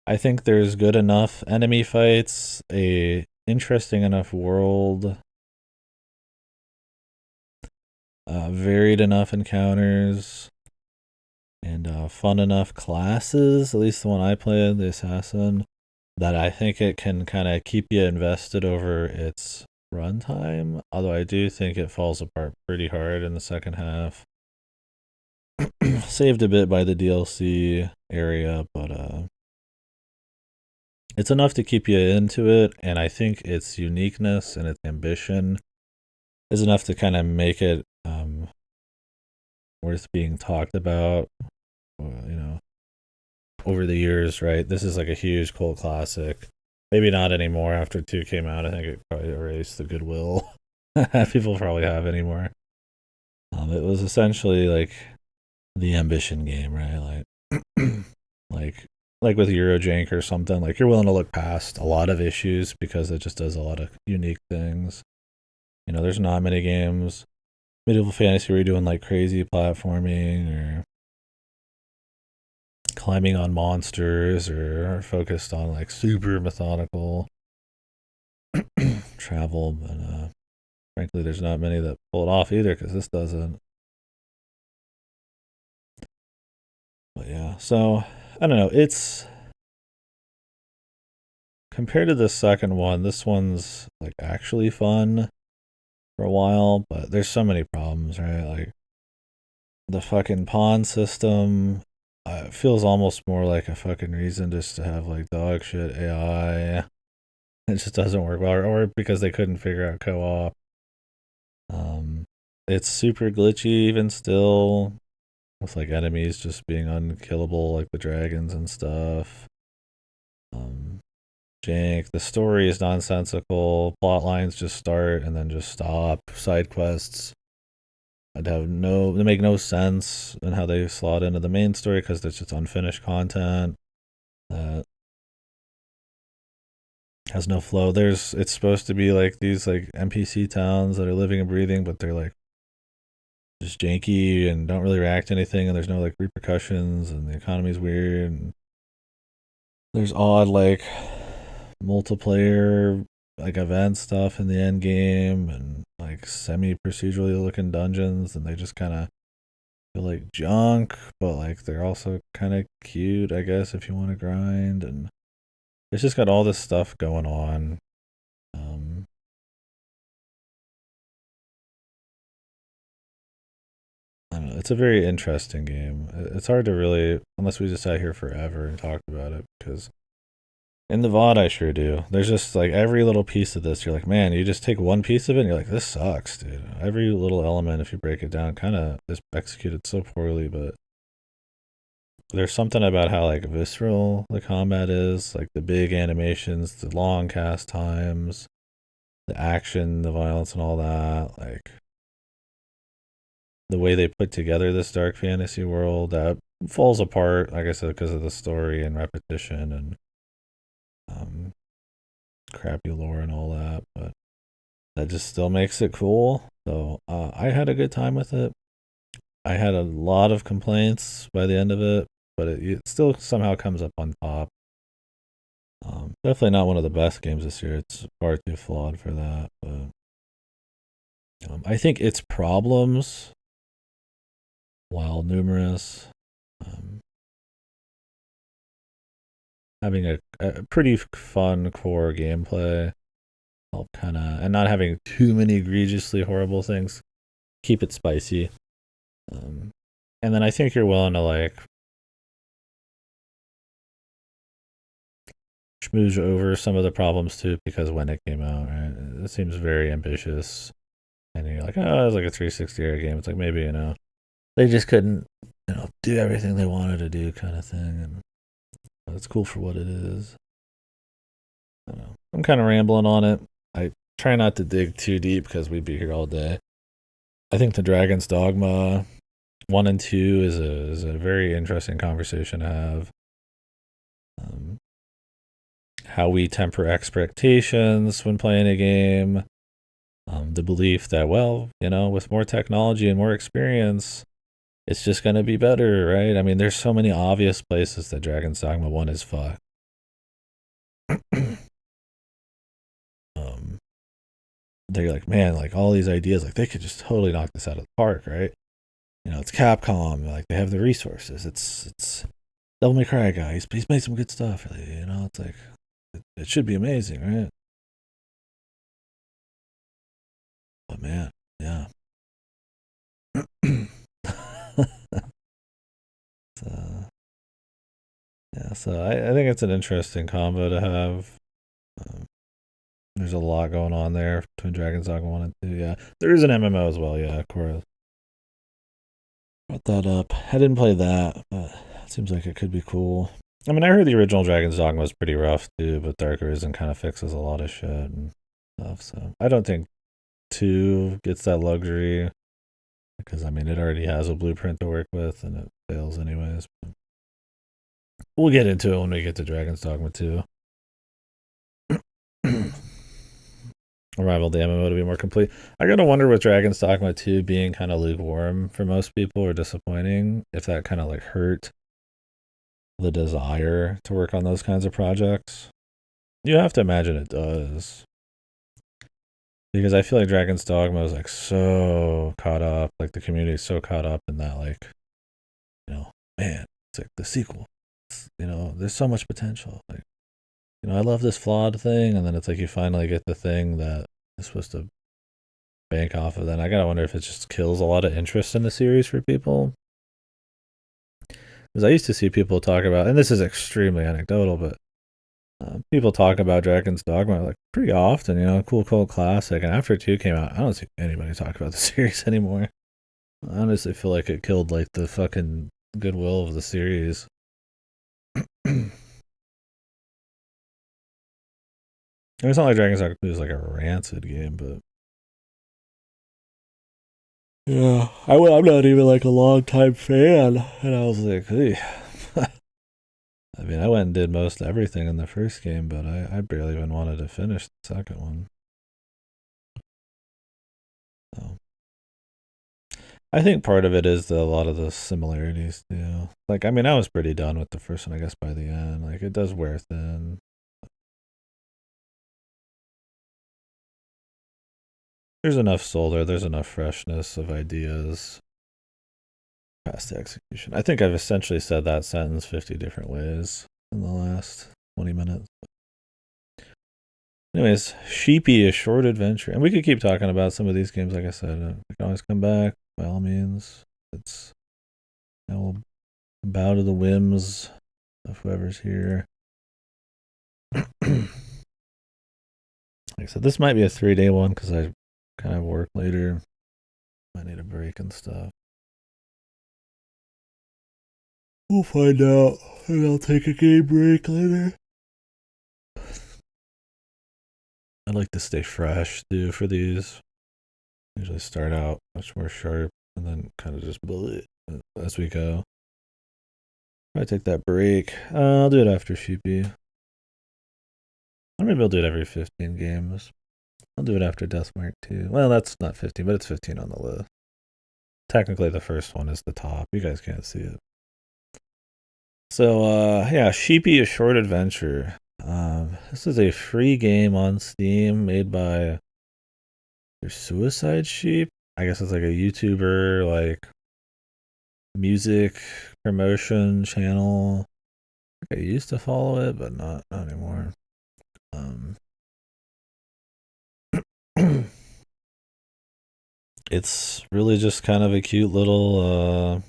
I think there's good enough enemy fights, a interesting enough world, varied enough encounters, and fun enough classes. At least the one I played, the assassin, that I think it can kind of keep you invested over its runtime. Although I do think it falls apart pretty hard in the second half. Saved a bit by the DLC area, but it's enough to keep you into it. And I think its uniqueness and its ambition is enough to kind of make it worth being talked about. You know, over the years, right? This is like a huge cult classic. Maybe not anymore after 2 came out. I think it probably erased the goodwill people probably have anymore. It was essentially like the ambition game, right? Like, like, like with Eurojank or something. Like you're willing to look past a lot of issues because it just does a lot of unique things. You know, there's not many games medieval fantasy where you're doing like crazy platforming or climbing on monsters or are focused on like super methodical travel. But frankly, there's not many that pull it off either because this doesn't. But yeah, so I don't know. It's compared to the second one, this one's like actually fun for a while, but there's so many problems, right? Like the fucking pawn system feels almost more like a fucking reason just to have like dog shit AI. It just doesn't work well, or because they couldn't figure out co-op. It's super glitchy even still, with like enemies just being unkillable, like the dragons and stuff. Um, Jank. The story is nonsensical. Plot lines just start and then just stop. Side quests they make no sense in how they slot into the main story because there's just unfinished content that has no flow. It's supposed to be like these like NPC towns that are living and breathing, but they're like just janky and don't really react to anything, and there's no like repercussions, and the economy's weird, and there's odd like multiplayer like event stuff in the end game and like semi procedurally looking dungeons, and they just kind of feel like junk, but like they're also kind of cute, I guess, if you want to grind. And it's just got all this stuff going on. um I don't know, it's a very interesting game. It's hard to really, unless we just sat here forever and talked about it, because in the VOD, I sure do. There's just like every little piece of this, you're like, man, you just take one piece of it and you're like, this sucks, dude. Every little element, if you break it down, kind of is executed so poorly, but there's something about how like visceral the combat is, like the big animations, the long cast times, the action, the violence, and all that. Like the way they put together this dark fantasy world that falls apart, like I said, because of the story and repetition and um, crappy lore and all that. But that just still makes it cool. So I had a good time with it. I had a lot of complaints by the end of it, but it still somehow comes up on top. Definitely not one of the best games this year. It's far too flawed for that. But I think its problems, while numerous, um, having a pretty fun core gameplay, help kind of, and not having too many egregiously horrible things, keep it spicy. And then I think you're willing to like schmooze over some of the problems too, because when it came out, right, it seems very ambitious, and you're like, oh, it's like a 360 era game. It's like maybe they just couldn't do everything they wanted to do, kind of thing, and it's cool for what it is. I don't know. I'm kind of rambling on it. I try not to dig too deep because we'd be here all day. I think the Dragon's Dogma 1 and 2 is a very interesting conversation to have. Um, how we temper expectations when playing a game. The belief that, well, with more technology and more experience, it's just going to be better, right? I mean, there's so many obvious places that Dragon's Dogma 1 is fucked. They're like, man, like all these ideas, like they could just totally knock this out of the park, right? It's Capcom, like they have the resources. It's Devil May Cry guy. He's made some good stuff. It's like it should be amazing, right? But man, yeah. So, yeah, so I think it's an interesting combo to have. Um, there's a lot going on there between Dragon's Dogma 1 and 2. Yeah, there is an MMO as well. Yeah, of course. Brought that up. I didn't play that, but it seems like it could be cool. I mean, I heard the original Dragon's Dogma was pretty rough too, but Dark Arisen kind of fixes a lot of shit and stuff. So I don't think 2 gets that luxury because I mean it already has a blueprint to work with and it fails anyways. But we'll get into it when we get to Dragon's Dogma 2. Arrival of the MMO to be more complete. I gotta wonder with Dragon's Dogma 2 being kind of lukewarm for most people or disappointing, if that kind of like hurt the desire to work on those kinds of projects. You have to imagine it does. Because I feel like Dragon's Dogma is like so caught up, like the community is so caught up in that, like, man, it's like the sequel. There's so much potential. Like, I love this flawed thing, and then it's like you finally get the thing that is supposed to bank off of that. And I gotta wonder if it just kills a lot of interest in the series for people. Because I used to see people talk about, and this is extremely anecdotal, but people talk about Dragon's Dogma like pretty often, cool cult classic. And after 2 came out, I don't see anybody talk about the series anymore. I honestly feel like it killed like the fucking goodwill of the series. It's not like Dragon's Dogma 2 is like a rancid game, but yeah, I'm not even like a long time fan, and I was like, hey. I mean, I went and did most everything in the first game, but I barely even wanted to finish the second one. So I think part of it is a lot of the similarities too. Like, I mean, I was pretty done with the first one, I guess, by the end. Like, it does wear thin. There's enough soul there. There's enough freshness of ideas past the execution. I think I've essentially said that sentence 50 different ways in the last 20 minutes. Anyways, Sheepy, A Short Adventure. And we could keep talking about some of these games, like I said. We can always come back, by all means. We'll bow to the whims of whoever's here. Like I said, this might be a 3-day one because I kind of work later. Might need a break and stuff. We'll find out. And I'll take a game break later. I like to stay fresh, too, for these. Usually start out much more sharp and then kind of just build it as we go. Probably take that break. I'll do it after Sheepy. Or maybe I'll do it every 15 games. I'll do it after Deathmark too. Well, that's not 15, but it's 15 on the list. Technically, the first one is the top. You guys can't see it. So, yeah, Sheepy, A Short Adventure. This is a free game on Steam made by Suicide Sheep. I guess it's like a YouTuber, like music promotion channel. I used to follow it, but not anymore. It's really just kind of a cute little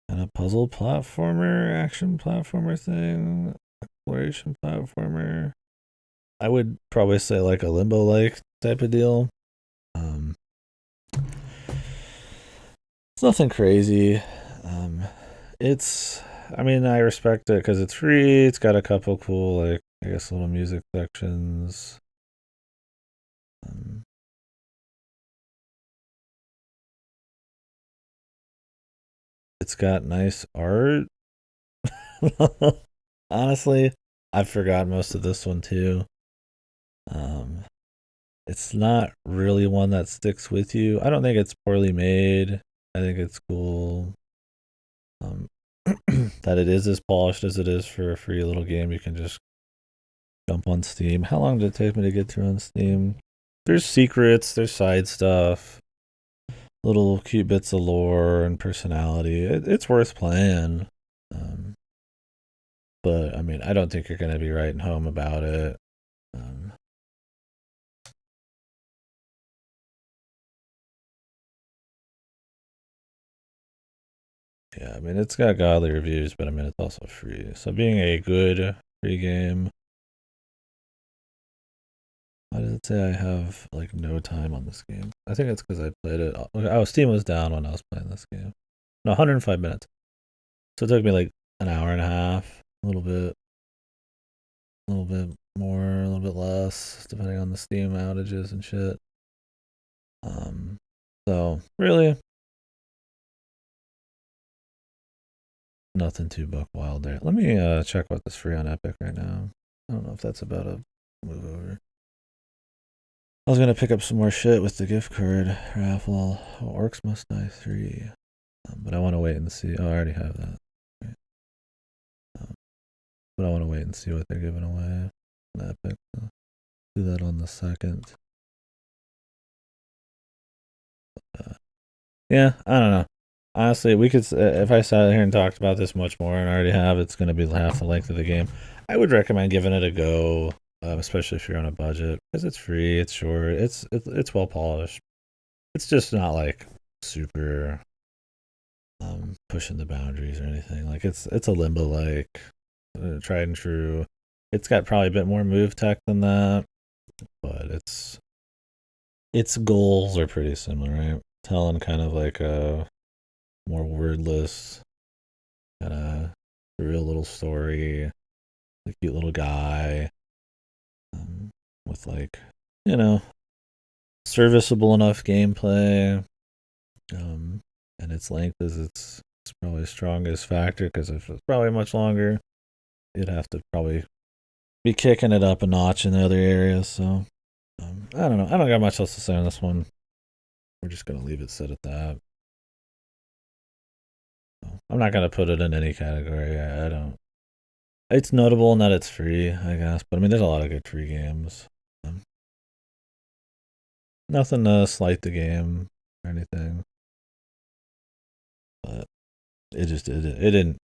kind of puzzle platformer, action platformer thing, exploration platformer. I would probably say like a limbo like type of deal. It's nothing crazy. I mean, I respect it because it's free. It's got a couple cool, like, I guess, little music sections. It's got nice art. Honestly, I've forgotten most of this one too. It's not really one that sticks with you. I don't think it's poorly made. I think it's cool. That it is as polished as it is for a free little game. You can just jump on Steam. How long did it take me to get through on Steam? There's secrets, there's side stuff, little cute bits of lore and personality. It's worth playing. But I mean, I don't think you're going to be writing home about it. Yeah, I mean, it's got godly reviews, but I mean, it's also free. So being a good free game, why does it say I have like no time on this game? I think it's because I played it. Oh, Steam was down when I was playing this game. No, 105 minutes. So it took me like an hour and a half, a little bit more, a little bit less, depending on the Steam outages and shit. So really nothing too buck wild there. Let me check what this free on Epic right now. I don't know if that's about a move over. I was gonna pick up some more shit with the gift card raffle. Oh, Orcs Must Die 3. But I want to wait and see. Oh, I already have that. Right. But I want to wait and see what they're giving away on Epic. So do that on the 2nd. Yeah, I don't know. Honestly, we could if I sat here and talked about this much more, and I already have, it's going to be half the length of the game. I would recommend giving it a go, especially if you're on a budget, because it's free, it's short, it's well polished. It's just not like super pushing the boundaries or anything. Like it's a Limbo like tried and true. It's got probably a bit more move tech than that, but its goals are pretty similar, right? Telling kind of like a more wordless, kind of real little story, a cute little guy, with like, you know, serviceable enough gameplay. And its length is its probably strongest factor, because if it's probably much longer, you'd have to probably be kicking it up a notch in the other areas. So I don't know. I don't got much else to say on this one. We're just gonna leave it set at that. I'm not gonna put it in any category. I don't. It's notable in that it's free, I guess. But I mean, there's a lot of good free games. Nothing to slight the game or anything, but it didn't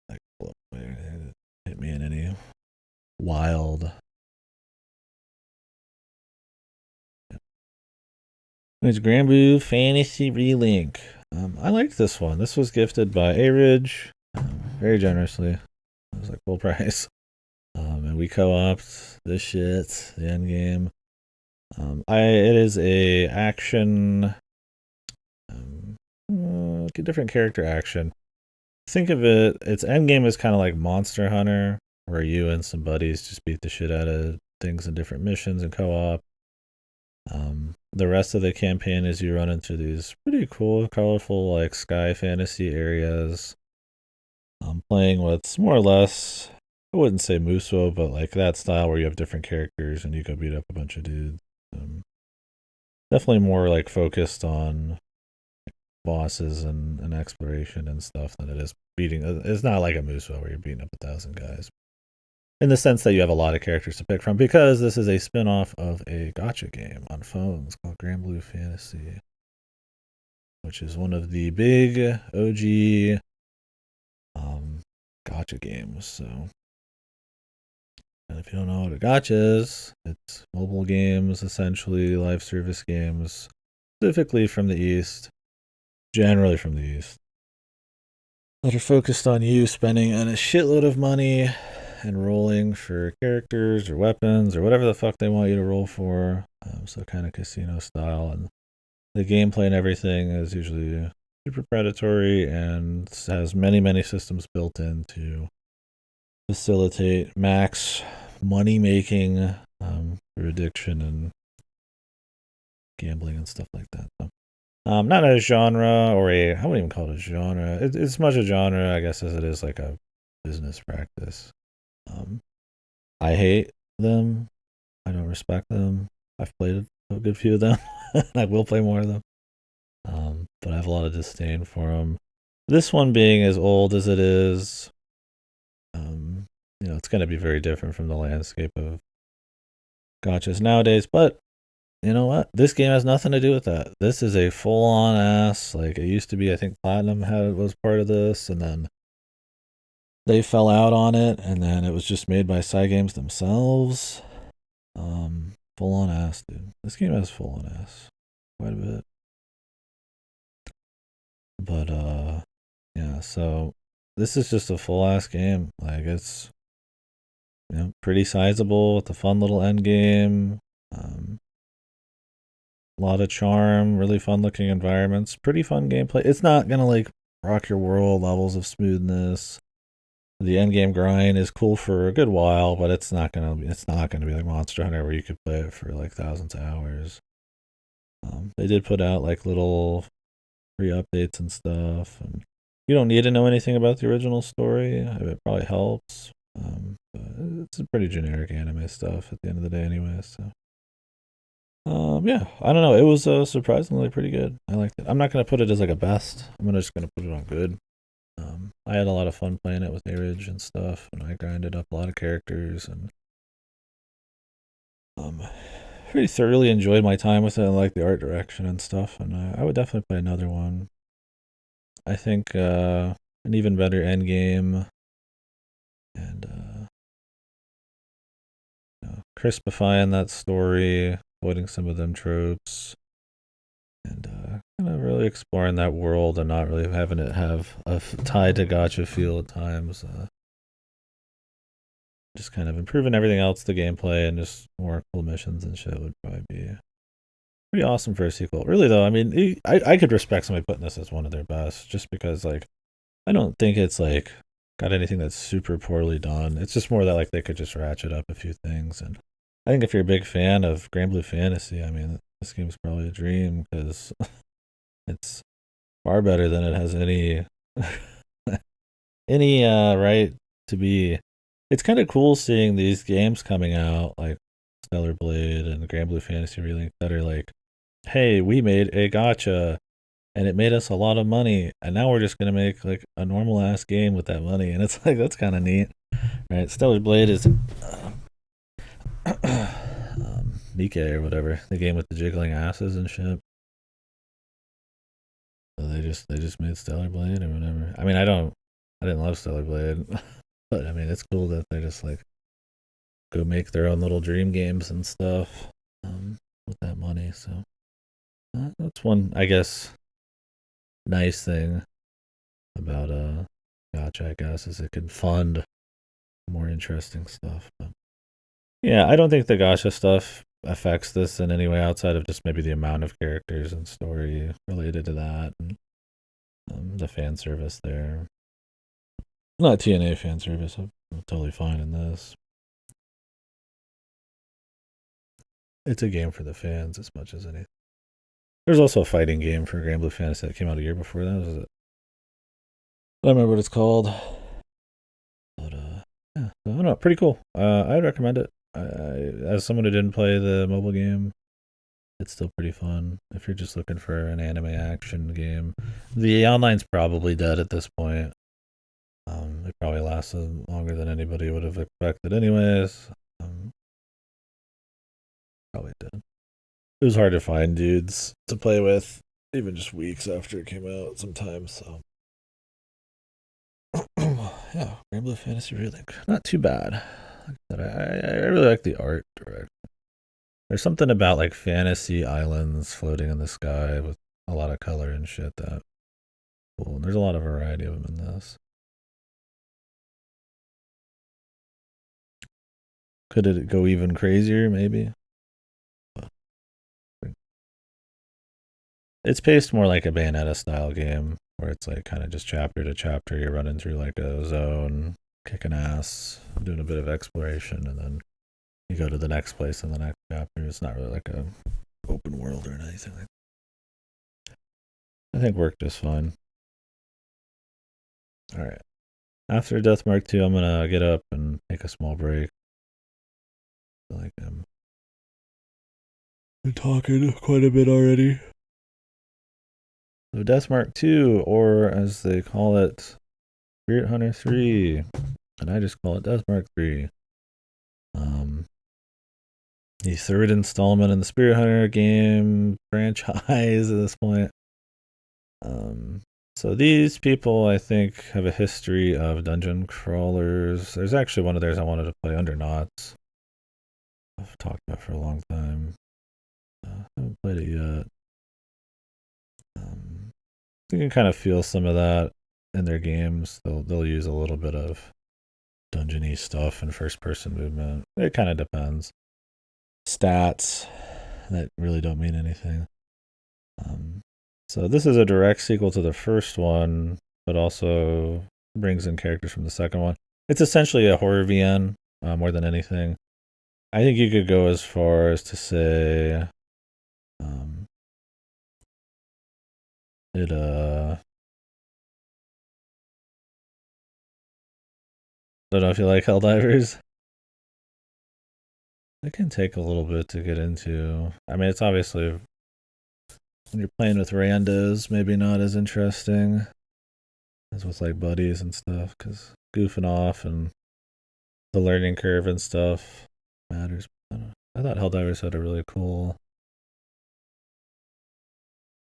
like blow me or anything. It didn't hit me in any wild. It's Granblue Fantasy Relink. I liked this one. This was gifted by A Ridge, very generously. It was like full price. And we co-opted this shit, the end game. It is a action, different character action. Think of it. Its end game is kind of like Monster Hunter, where you and some buddies just beat the shit out of things in different missions and co-op. The rest of the campaign is you run into these pretty cool, colorful, like sky fantasy areas. Playing what's more or less, I wouldn't say Muso, but like that style where you have different characters and you go beat up a bunch of dudes. Definitely more like focused on bosses and exploration and stuff than it is beating. It's not like a Muso where you're beating up 1,000 guys. In the sense that you have a lot of characters to pick from, because this is a spin-off of a gacha game on phones called Granblue Fantasy, which is one of the big OG gacha games. So, and if you don't know what a gacha is, it's mobile games, essentially live service games, specifically from the East, generally from the East, that are focused on you spending a shitload of money and rolling for characters or weapons or whatever the fuck they want you to roll for. So kind of casino style, and the gameplay and everything is usually super predatory and has many systems built in to facilitate max money making through addiction and gambling and stuff like that. So, not a genre or I wouldn't even call it a genre. It's as much a genre, I guess, as it is like a business practice. I hate them. I don't respect them. I've played a good few of them. I will play more of them. But I have a lot of disdain for them. This one being as old as it is, it's going to be very different from the landscape of gotchas nowadays. But you know what? This game has nothing to do with that. This is a full-on ass. Like it used to be. I think Platinum was part of this, and then they fell out on it, and then it was just made by Cygames themselves. Full on ass, dude. This game has full on ass quite a bit. But yeah, so this is just a full ass game. Like it's pretty sizable with a fun little end game. A lot of charm, really fun looking environments, pretty fun gameplay. It's not gonna like rock your world, levels of smoothness. The end game grind is cool for a good while, but it's not gonna be like Monster Hunter where you could play it for like thousands of hours. They did put out like little free updates and stuff, and you don't need to know anything about the original story. It probably helps. But it's a pretty generic anime stuff at the end of the day, anyway. So, yeah, I don't know. It was surprisingly pretty good. I liked it. I'm not gonna put it as like a best. Just gonna put it on good. I had a lot of fun playing it with Airage and stuff, and I grinded up a lot of characters, and pretty thoroughly enjoyed my time with it. I like the art direction and stuff, and I would definitely play another one. I think an even better end game, and crispifying that story, avoiding some of them tropes, and kind of really exploring that world and not really having it have a tied to gacha feel at times. Just kind of improving everything else, the gameplay, and just more cool missions and shit would probably be pretty awesome for a sequel. Really though, I mean, I could respect somebody putting this as one of their best, just because like I don't think it's like got anything that's super poorly done. It's just more that like they could just ratchet up a few things, and I think if you're a big fan of Grand Blue Fantasy, I mean, this game's probably a dream because it's far better than it has any any right to be. It's kind of cool seeing these games coming out like Stellar Blade and Grand Blue Fantasy Relink that are like, hey, we made a gotcha and it made us a lot of money, and now we're just gonna make like a normal ass game with that money, and it's like that's kind of neat, right? Stellar Blade is Nikkei or whatever, the game with the jiggling asses and shit. So they just made Stellar Blade or whatever. I mean, I didn't love Stellar Blade, but I mean, it's cool that they just like go make their own little dream games and stuff with that money. So that's one, I guess, nice thing about Gotcha, I guess, is it can fund more interesting stuff. But yeah, I don't think the Gacha stuff affects this in any way outside of just maybe the amount of characters and story related to that, and the fan service there. Not TNA fan service. I'm totally fine in this. It's a game for the fans as much as anything. There's also a fighting game for Grand Blue Fantasy that came out a year before that. Was it? I don't remember what it's called. But yeah, I don't know. Pretty cool. I'd recommend it. As someone who didn't play the mobile game, it's still pretty fun. If you're just looking for an anime action game, the online's probably dead at this point. It probably lasted longer than anybody would have expected, anyways. Probably did. It was hard to find dudes to play with, even just weeks after it came out sometimes. So, yeah, Rainbow Fantasy Relink, not too bad. I really like the art direction. There's something about like fantasy islands floating in the sky with a lot of color and shit that cool. And there's a lot of variety of them in this. Could it go even crazier? Maybe. But it's paced more like a Bayonetta style game, where it's like kind of just chapter to chapter. You're running through like a zone, kicking ass, doing a bit of exploration, and then you go to the next place in the next chapter. It's not really like a open world or anything like that. I think worked just fine. All right. After Deathmark 2, I'm gonna get up and take a small break. Like I'm talking quite a bit already. So Deathmark 2, or as they call it, Spirit Hunter 3, and I just call it Deathmark 3. The third installment in the Spirit Hunter game franchise at this point. So these people, I think, have a history of dungeon crawlers. There's actually one of theirs I wanted to play, Undernauts. I've talked about for a long time. Haven't played it yet. You can kind of feel some of that in their games. They'll use a little bit of dungeony stuff and first person movement. It kind of depends. Stats that really don't mean anything. So this is a direct sequel to the first one. but also brings in characters from the second one. It's essentially a horror VN more than anything. I think you could go as far as to say it don't know if you like Helldivers. It can take a little bit to get into. I mean, it's obviously when you're playing with randos, maybe not as interesting as with like buddies and stuff, because goofing off and the learning curve and stuff matters. I thought Helldivers had a really cool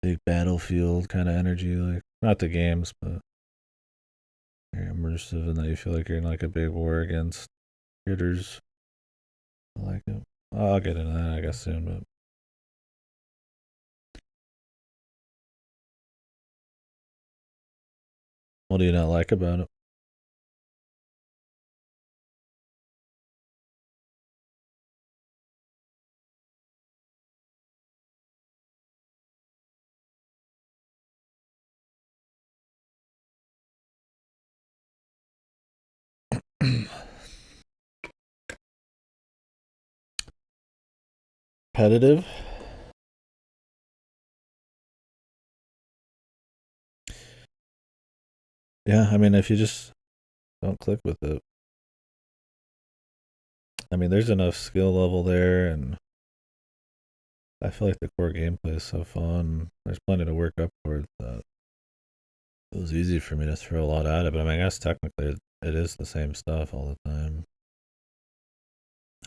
big battlefield kind of energy, like not the games, but very immersive, and that you feel like you're in like a big war against critters. I like it. I'll get into that, I guess, soon, but what do you not like about it? Competitive? Yeah, I mean, if you just don't click with it, I mean, there's enough skill level there, and I feel like the core gameplay is so fun. There's plenty to work up towards that. It was easy for me to throw a lot at it, but I mean, I guess technically it is the same stuff all the time.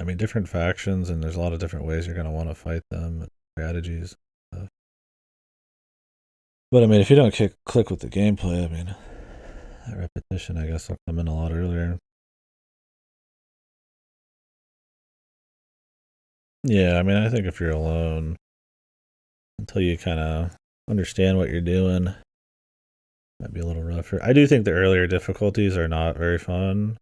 I mean, different factions, and there's a lot of different ways you're going to want to fight them, strategies. Stuff. But I mean, if you don't click with the gameplay, I mean, that repetition, I guess, will come in a lot earlier. Yeah, I mean, I think if you're alone, until you kind of understand what you're doing, might be a little rougher. I do think the earlier difficulties are not very fun.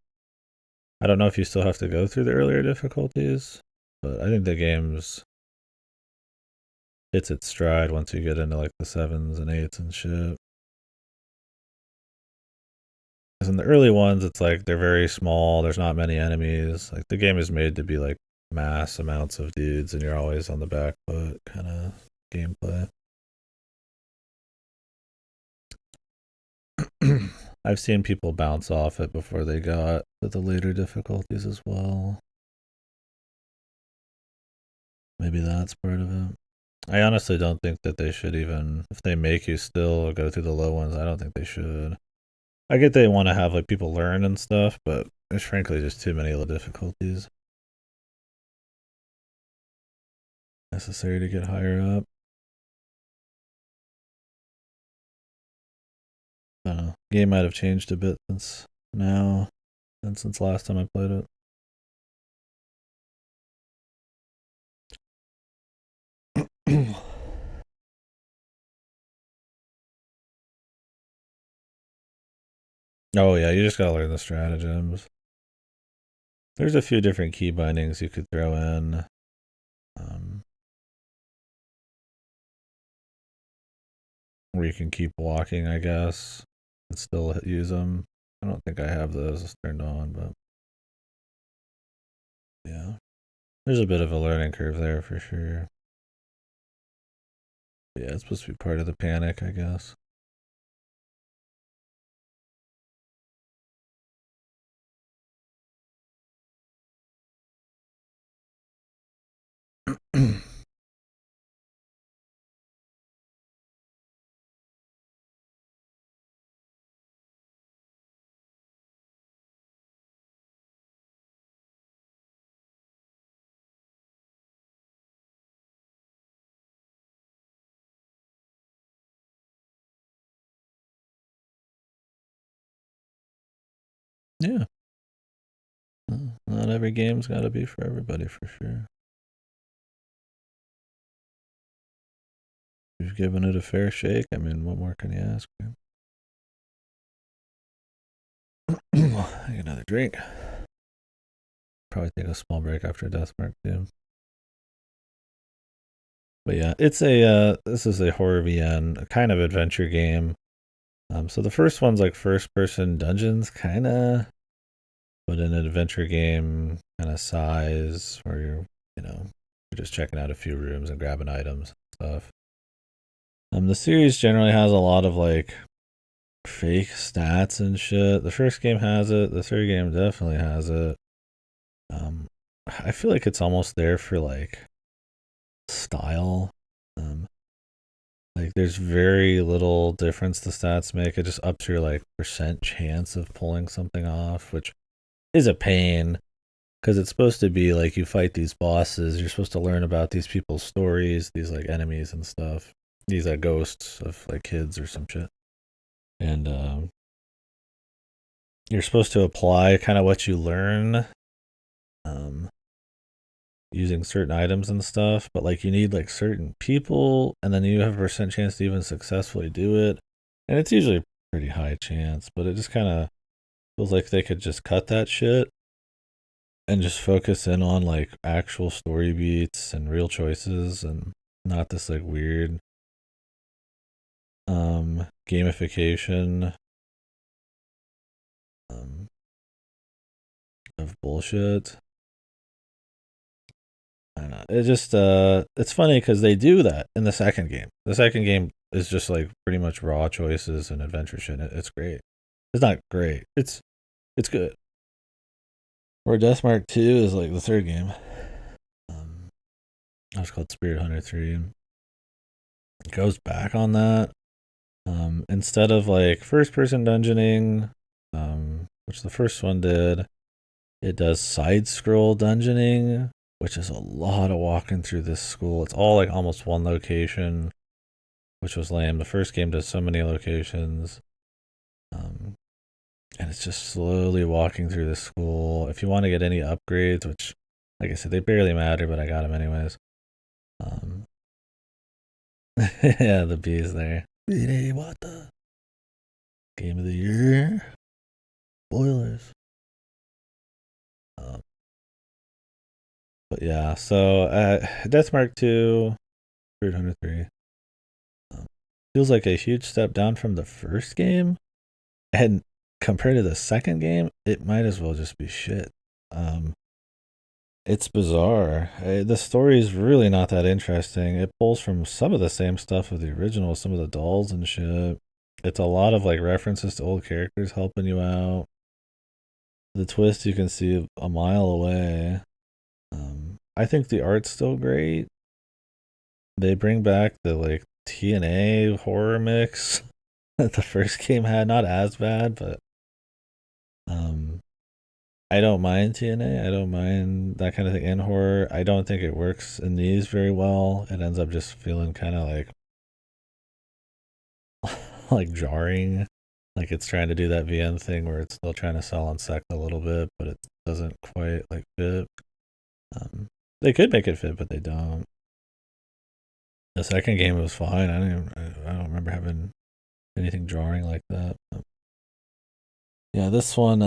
I don't know if you still have to go through the earlier difficulties, but I think the game's hits its stride once you get into like the 7s and 8s and shit. Because in the early ones, it's like they're very small. There's not many enemies. Like the game is made to be like mass amounts of dudes, and you're always on the back foot kind of gameplay. I've seen people bounce off it before they got to the later difficulties as well. Maybe that's part of it. I honestly don't think that they should even, if they make you still go through the low ones, I don't think they should. I get they want to have like people learn and stuff, but there's frankly just too many of the difficulties necessary to get higher up. Game might have changed a bit since now and since last time I played it. Oh yeah, you just gotta learn the stratagems. There's a few different key bindings you could throw in. Where you can keep walking, I guess, and still use them. I don't think I have those turned on, but yeah. There's a bit of a learning curve there for sure. Yeah, it's supposed to be part of the panic, I guess. Yeah. Not every game's got to be for everybody, for sure. You've given it a fair shake. I mean, what more can you ask? Take another drink. Probably take a small break after Deathmark too. But yeah, it's a this is a horror VN, a kind of adventure game. So the first one's like first-person dungeons, kind of, but in an adventure game kind of size, where you're just checking out a few rooms and grabbing items and stuff. The series generally has a lot of like fake stats and shit. The first game has it. The third game definitely has it. I feel like it's almost there for like style. Um, like there's very little difference the stats make. It just ups your like percent chance of pulling something off, which is a pain because it's supposed to be like you fight these bosses. You're supposed to learn about these people's stories, these like enemies and stuff. These are ghosts of like kids or some shit, and you're supposed to apply kind of what you learn. Um, Using certain items and stuff, but like you need like certain people, and then you have a percent chance to even successfully do it, and it's usually a pretty high chance. But it just kind of feels like they could just cut that shit and just focus in on like actual story beats and real choices, and not this like weird gamification um, of bullshit. I know. It just it's funny because they do that in the second game. The second game is just like pretty much raw choices and adventure shit. It's great. It's not great. It's good. Or Deathmark 2 is like the third game. That was called Spirit Hunter 3. It goes back on that. Instead of like first person dungeoning, which the first one did, it does side scroll dungeoning, which is a lot of walking through this school. It's all like almost one location, which was lame. The first game does so many locations. And it's just slowly walking through the school. If you want to get any upgrades, which, like I said, they barely matter, but I got them anyways. Yeah, the bees there. What the game of the year? Boilers. But yeah, so Deathmark 2, 303. Feels like a huge step down from the first game. And compared to the second game, it might as well just be shit. It's bizarre. The story is really not that interesting. It pulls from some of the same stuff of the original, some of the dolls and shit. It's a lot of like references to old characters helping you out. The twist you can see a mile away. I think the art's still great. They bring back the like TNA horror mix that the first game had. Not as bad, but I don't mind TNA. I don't mind that kind of thing in horror. I don't think it works in these very well. It ends up just feeling kind of like like jarring. Like it's trying to do that VN thing where it's still trying to sell on sect a little bit, but it doesn't quite like fit. They could make it fit, but they don't. The second game was fine. I don't remember having anything jarring like that. Yeah, this one,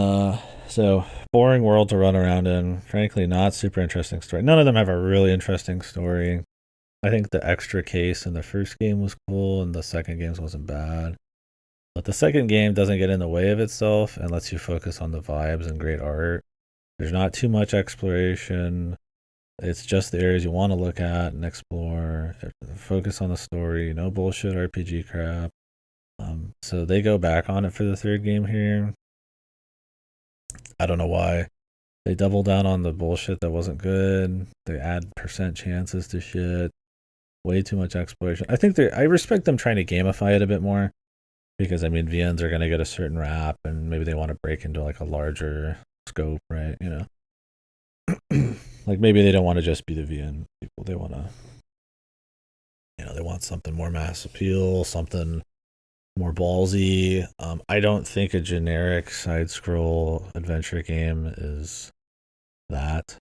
so boring world to run around in. Frankly, not super interesting story. None of them have a really interesting story. I think the extra case in the first game was cool, and the second game wasn't bad. But the second game doesn't get in the way of itself and lets you focus on the vibes and great art. There's not too much exploration. It's just the areas you want to look at and explore. Focus on the story. No bullshit RPG crap. So they go back on it for the third game here. I don't know why. They double down on the bullshit that wasn't good. They add percent chances to shit. Way too much exploration. I respect them trying to gamify it a bit more. Because I mean VNs are gonna get a certain rap and maybe they want to break into like a larger scope, right? Like maybe they don't want to just be the VN people. They wanna they want something more mass appeal, something more ballsy. I don't think a generic side scroll adventure game is that.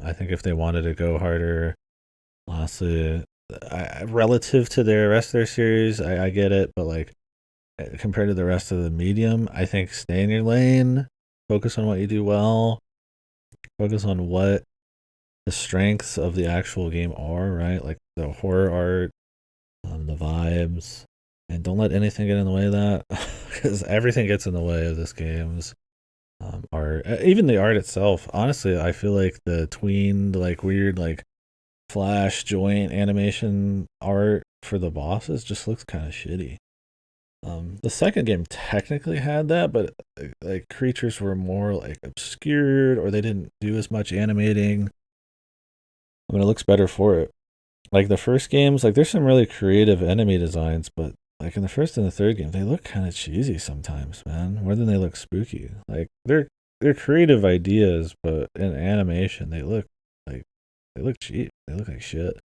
I think if they wanted to go harder, honestly, relative to the rest of their series, I get it, but like compared to the rest of the medium, I think stay in your lane, focus on what you do well, focus on what the strengths of the actual game are, right? Like the horror art, the vibes, And don't let anything get in the way of that, because everything gets in the way of this game's art. Even the art itself. Honestly, I feel like the tweened, like weird, like flash joint animation art for the bosses just looks kind of shitty. The second game technically had that, but like creatures were more like obscured, or they didn't do as much animating. I mean, it looks better for it. Like the first games, like there's some really creative enemy designs, but like in the first and the third game, they look kind of cheesy sometimes, man. More than they look spooky. Like they're creative ideas, but in animation, like they look cheap. They look like shit.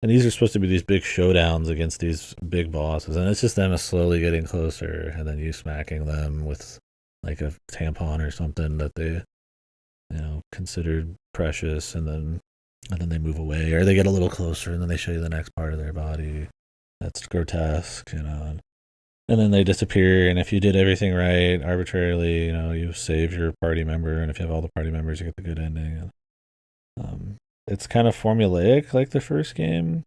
And these are supposed to be these big showdowns against these big bosses, and it's just them slowly getting closer, and then you smacking them with like a tampon or something that they, considered precious, and then they move away, or they get a little closer, and then they show you the next part of their body. That's grotesque, And then they disappear, and if you did everything right, arbitrarily, you save your party member, and if you have all the party members, you get the good ending. It's kind of formulaic, like the first game.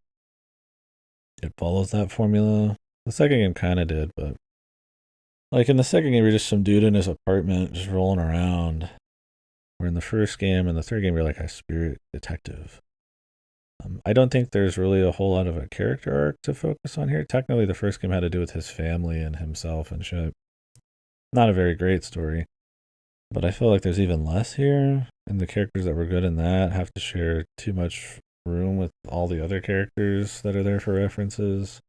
It follows that formula. The second game kind of did, but like in the second game, you're just some dude in his apartment just rolling around. Where in the first game and the third game, you're like a spirit detective. I don't think there's really a whole lot of a character arc to focus on here. Technically, the first game had to do with his family and himself and shit. Not a very great story. But I feel like there's even less here, and the characters that were good in that have to share too much room with all the other characters that are there for references.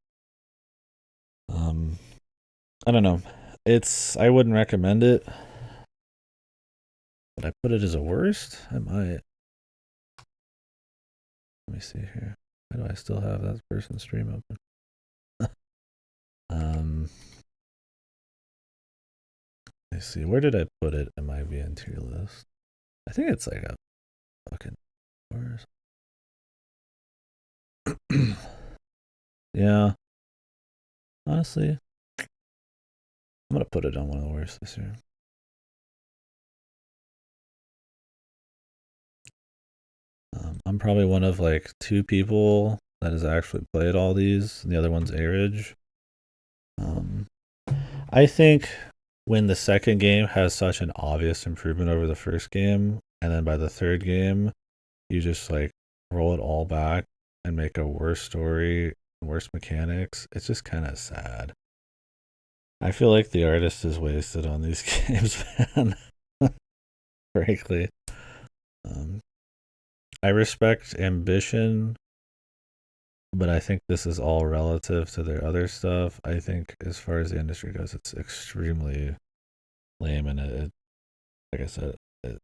I don't know. I wouldn't recommend it. But I put it as a worst? I might. Let me see here. Why do I still have that person's stream open? Let's see. Where did I put it in my VN tier list? I think it's like a fucking worst. Yeah. Honestly, I'm gonna put it on one of the worst this year. I'm probably one of like two people that has actually played all these, and the other one's Airage. I think when the second game has such an obvious improvement over the first game, and then by the third game, you just like roll it all back and make a worse story, worse mechanics, it's just kind of sad. I feel like the artist is wasted on these games, man. Frankly. Um, I respect ambition, but I think this is all relative to their other stuff. I think, as far as the industry goes, it's extremely lame, and like I said, it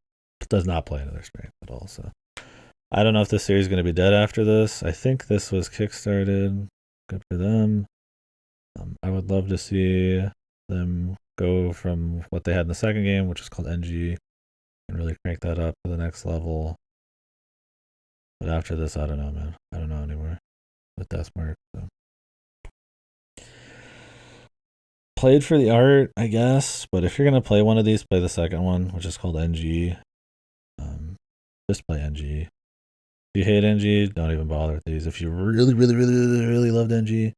does not play into their strength at all. So I don't know if this series is going to be dead after this. I think this was kickstarted. Good for them. I would love to see them go from what they had in the second game, which is called NG, and really crank that up to the next level. But after this, I don't know, man. I don't know anymore with Deathmark. So. Played for the art, I guess. But if you're gonna play one of these, play the second one, which is called NG. Just play NG. If you hate NG, don't even bother with these. If you really, really, really, really, really loved NG,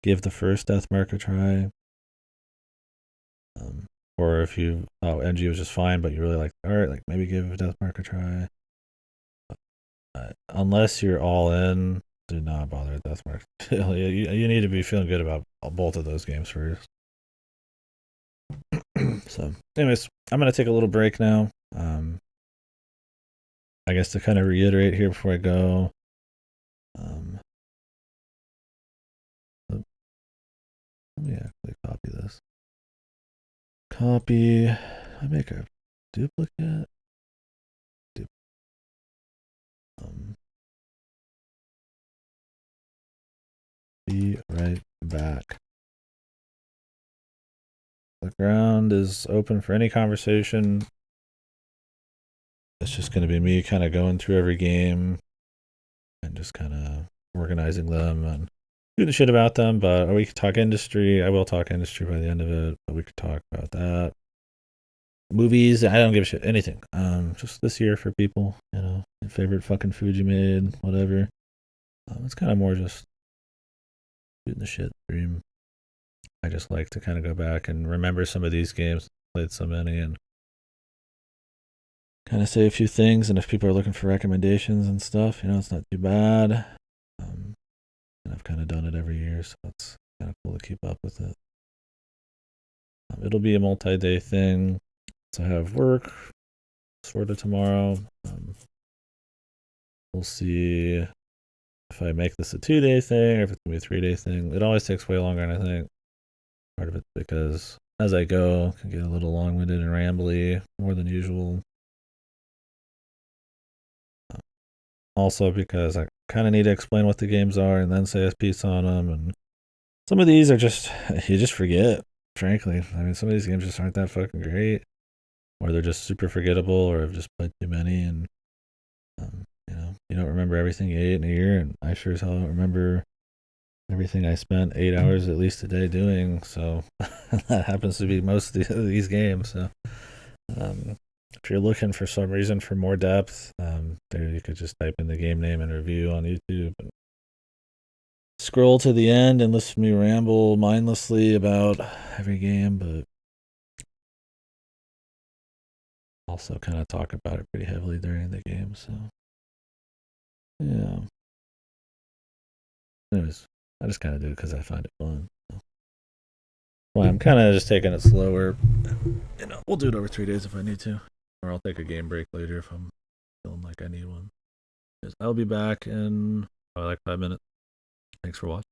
give the first Deathmark a try. Or if NG was just fine, but you really like the art, like maybe give Deathmark a try. Unless you're all in, do not bother with Deathmark. you need to be feeling good about both of those games first. So, anyways, I'm gonna take a little break now. I guess to kind of reiterate here before I go. Let me actually copy this. Copy. I make a duplicate. Be right back. The ground is open for any conversation. It's just going to be me kind of going through every game and just kind of organizing them and doing shit about them. But we could talk industry. I will talk industry by the end of it, but we could talk about that. Movies, I don't give a shit. Anything. Just this year for people, favorite fucking food you made, whatever. It's kind of more just shooting the shit stream. I just like to kind of go back and remember some of these games, played so many, and kind of say a few things. And if people are looking for recommendations and stuff, it's not too bad. And I've kind of done it every year, so it's kind of cool to keep up with it. It'll be a multi-day thing, so I have work sort of tomorrow. We'll see if I make this a 2-day thing or if it's gonna be a 3-day thing. It always takes way longer than I think. Part of it's because as I go, I can get a little long-winded and rambly more than usual. Also because I kind of need to explain what the games are and then say a piece on them. And some of these are just, you just forget, frankly. I mean, some of these games just aren't that fucking great. Or they're just super forgettable, or I've just played too many. And, you don't remember everything you ate in a year. And I sure as hell don't remember everything I spent 8 hours at least a day doing. So that happens to be most of these games. So if you're looking for some reason for more depth, there you could just type in the game name and review on YouTube and scroll to the end and listen to me ramble mindlessly about every game, but also kind of talk about it pretty heavily during the game. So yeah. Anyways, I just kind of do it because I find it fun. So. Well, I'm kind of just taking it slower. We'll do it over 3 days if I need to, or I'll take a game break later if I'm feeling like I need one. I'll be back in probably like 5 minutes. Thanks for watching.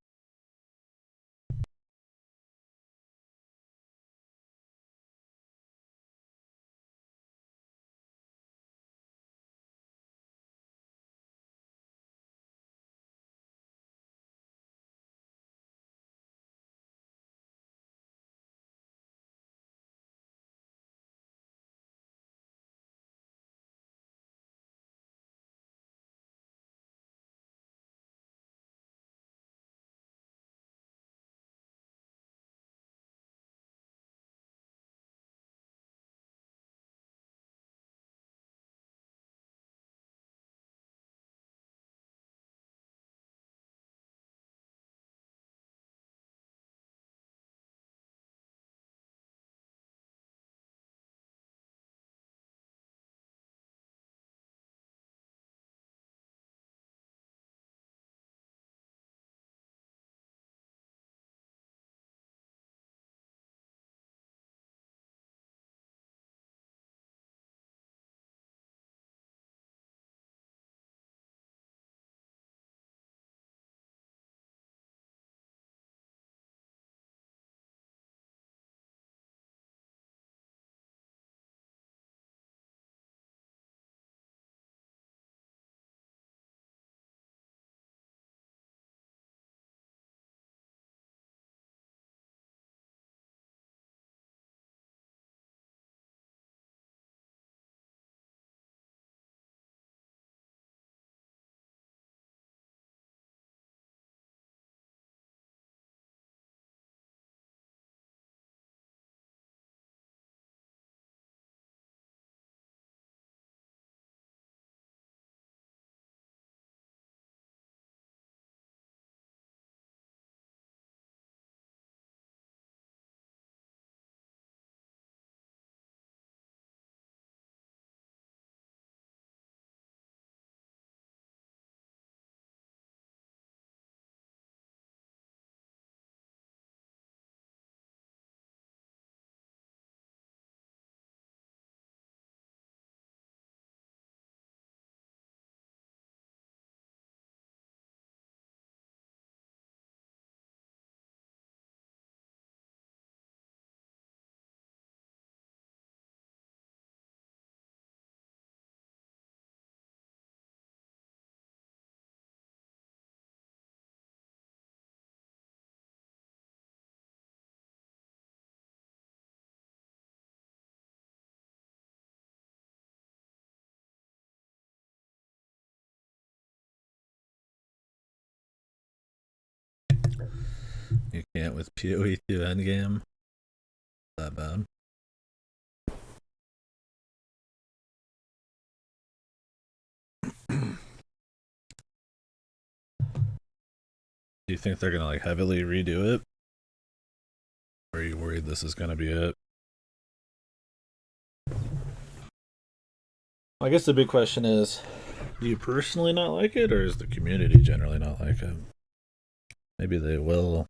You can't with PoE 2 endgame. That bad. Do you think they're gonna like heavily redo it? Or are you worried this is going to be it? I guess the big question is, do you personally not like it, or is the community generally not like it? Maybe they will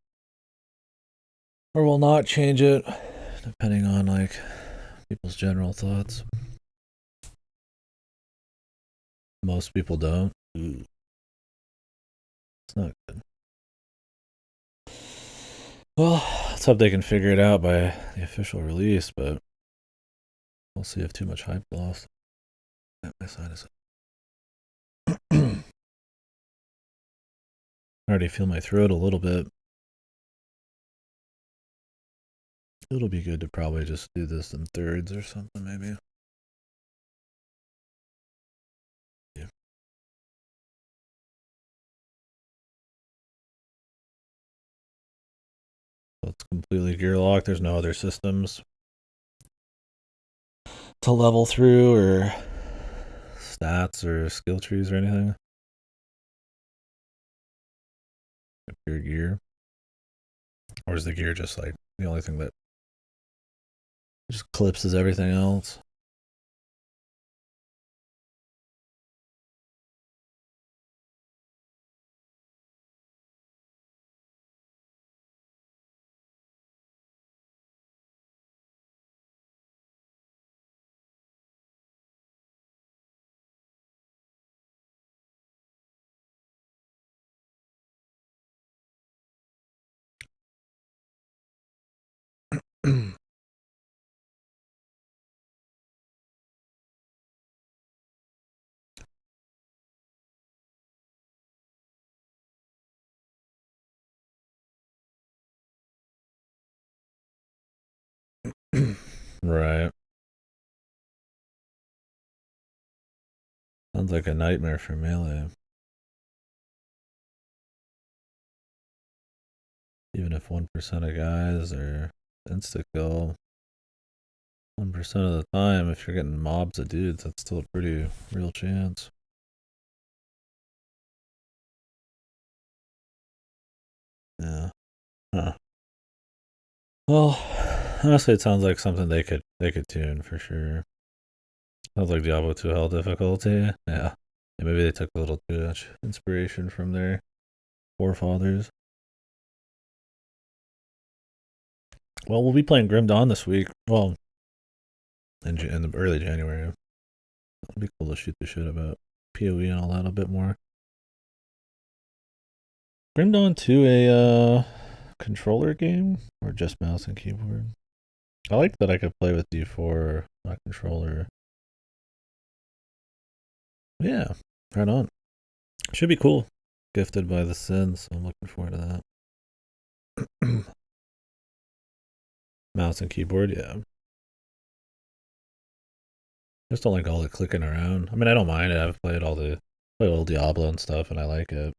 or will not change it, depending on like people's general thoughts. Most people don't. It's not good. Well, let's hope they can figure it out by the official release, but we'll see if too much hype lost. My sinus. I already feel my throat a little bit. It'll be good to probably just do this in thirds or something, maybe. Yeah. So it's completely gear locked. There's no other systems to level through or stats or skill trees or anything. Your gear. Or is the gear just like the only thing that just clips everything else? Right. Sounds like a nightmare for melee. Even if 1% of guys are insta kill, 1% of the time, if you're getting mobs of dudes, that's still a pretty real chance. Yeah. Huh. Well, honestly, it sounds like something they could tune for sure. Sounds like Diablo 2 hell difficulty. Yeah. Maybe they took a little too much inspiration from their forefathers. Well, we'll be playing Grim Dawn this week. Well, in the early January. It'll be cool to shoot the shit about PoE and all that a bit more. Grim Dawn 2 a controller game or just mouse and keyboard? I like that I could play with D4 on a controller. Yeah, right on. Should be cool. Gifted by the Sins, so I'm looking forward to that. Mouse and keyboard, yeah. I just don't like all the clicking around. I mean, I don't mind it. I've played old Diablo and stuff, and I like it.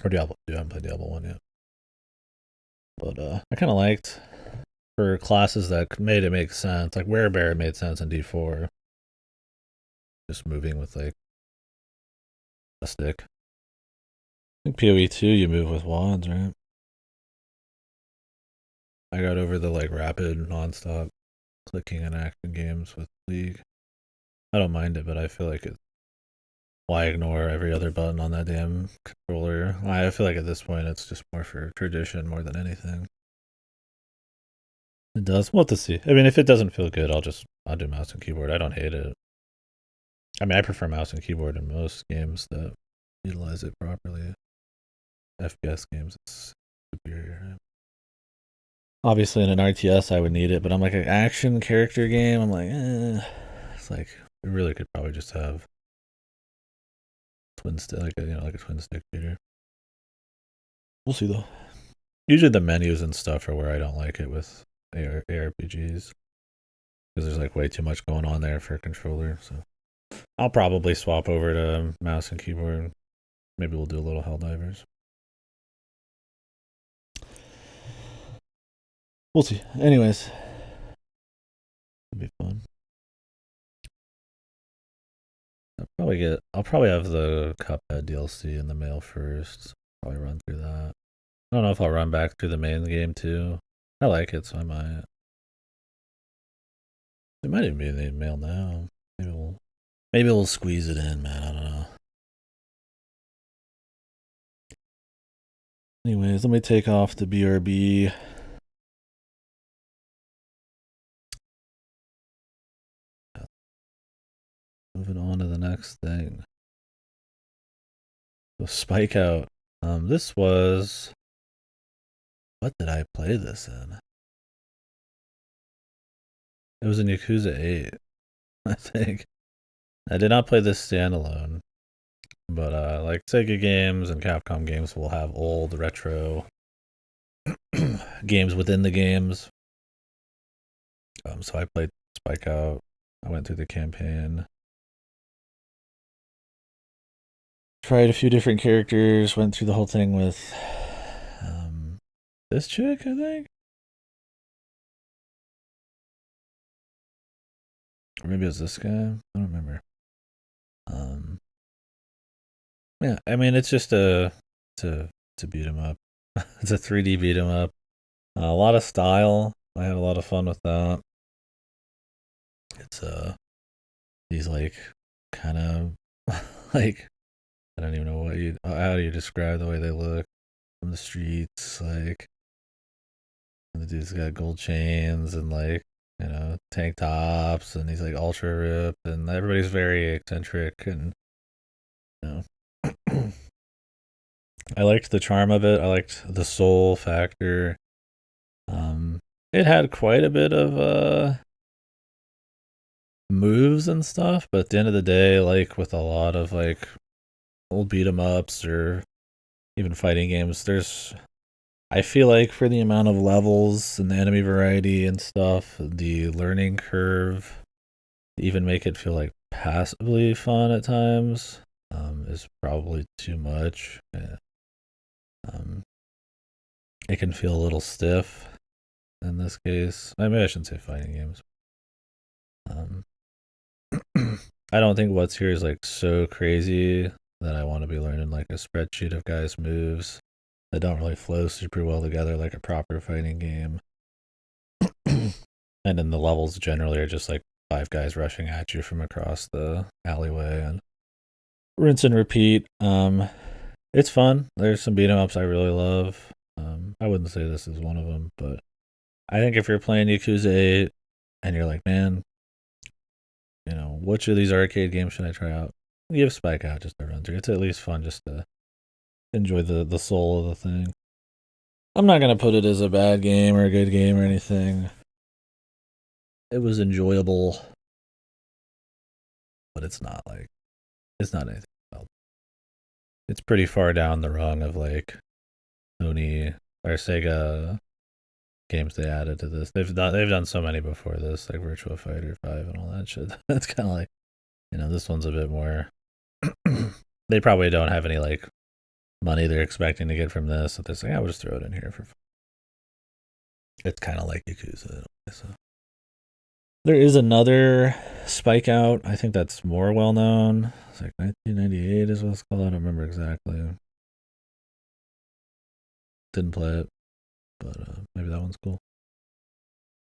Or Diablo 2, I haven't played Diablo 1 yet. But I kind of liked for classes that made it make sense. Like Werebear made sense in D4. Just moving with like a stick. I think PoE 2 you move with wands, right? I got over the like rapid non-stop clicking in action games with League. I don't mind it, but I feel like why ignore every other button on that damn controller? I feel like at this point it's just more for tradition more than anything. It does. We'll have to see. I mean, if it doesn't feel good, I'll do mouse and keyboard. I don't hate it. I mean, I prefer mouse and keyboard in most games that utilize it properly. FPS games, it's superior. Right? Obviously, in an RTS, I would need it, but I'm like an action character game. I'm like, it's like we really could probably just have twin stick, like a twin stick shooter. We'll see though. Usually, the menus and stuff are where I don't like it with ARPGs because there's like way too much going on there for a controller. So I'll probably swap over to mouse and keyboard. Maybe we'll do a little Helldivers. We'll see. Anyways, it'll be fun. I'll probably have the Cuphead DLC in the mail first. Probably run through that. I don't know if I'll run back through the main game too. I like it, so I might. It might even be in the mail now. Maybe we'll squeeze it in, man. I don't know. Anyways, let me take off the BRB. Moving on to the next thing. So Spike Out. This was. What did I play this in? It was in Yakuza 8, I think. I did not play this standalone, but like Sega games and Capcom games will have old retro games within the games. So I played Spike Out. I went through the campaign. Tried a few different characters. Went through the whole thing with this chick, I think. Or maybe it was this guy. I don't remember. Yeah, I mean it's just to beat him up. It's a 3D beat 'em up. A lot of style. I had a lot of fun with that. It's he's like kind of like I don't even know how do you describe the way they look from the streets. Like the dude's got gold chains and like tank tops, and he's like ultra ripped, and everybody's very eccentric, and you know. I liked the charm of it. I liked the soul factor. It had quite a bit of moves and stuff, but at the end of the day, like with a lot of like old beat 'em ups or even fighting games, I feel like for the amount of levels and the enemy variety and stuff, the learning curve, even make it feel like passively fun at times, is probably too much. Yeah. It can feel a little stiff in this case. I mean, I shouldn't say fighting games. I don't think what's here is like so crazy that I want to be learning like a spreadsheet of guys' moves that don't really flow super well together like a proper fighting game. And then the levels generally are just like 5 guys rushing at you from across the alleyway and rinse and repeat. It's fun. There's some beat 'em ups I really love. I wouldn't say this is one of them, but I think if you're playing Yakuza 8 and you're like, man, which of these arcade games should I try out? Give Spike Out just a run through. It's at least fun just to enjoy the soul of the thing. I'm not gonna put it as a bad game or a good game or anything. It was enjoyable, but it's not anything else. It's pretty far down the rung of like Sony or Sega games they added to this. They've done so many before this, like Virtua Fighter 5 and all that shit. It's kind of like this one's a bit more. They probably don't have any like money they're expecting to get from this, so they're saying, "I will just throw it in here for fun." It's kind of like Yakuza. So. There is another Spike Out. I think that's more well known. It's like 1998 is what it's called. I don't remember exactly. Didn't play it, but maybe that one's cool.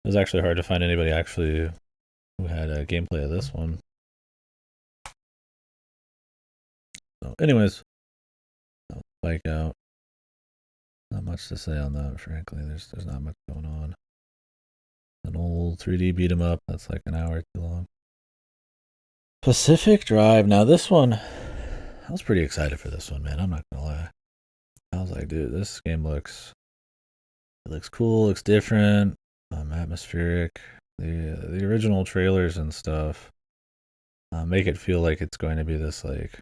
It was actually hard to find anybody actually who had a gameplay of this one. So, anyways, Spike Out. Not much to say on that, frankly. There's not much going on. An old 3D beat 'em up that's like an hour too long. Pacific Drive. Now this one, I was pretty excited for this one, man. I'm not gonna lie. I was like, dude, this game looks cool, looks different, atmospheric. The original trailers and stuff make it feel like it's going to be this like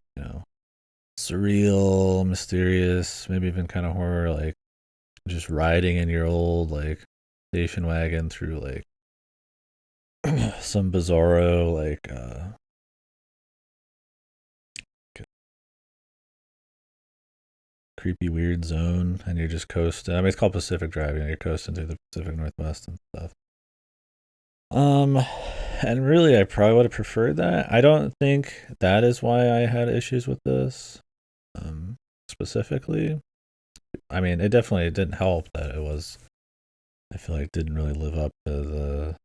surreal, mysterious, maybe even kind of horror, like just riding in your old like station wagon through like some bizarro like creepy weird zone, and you're just coasting. I mean, it's called Pacific Drive. You're coasting through the Pacific Northwest and stuff. And really, I probably would have preferred that. I don't think that is why I had issues with this, specifically. I mean, it definitely didn't help that it was I feel like didn't really live up to the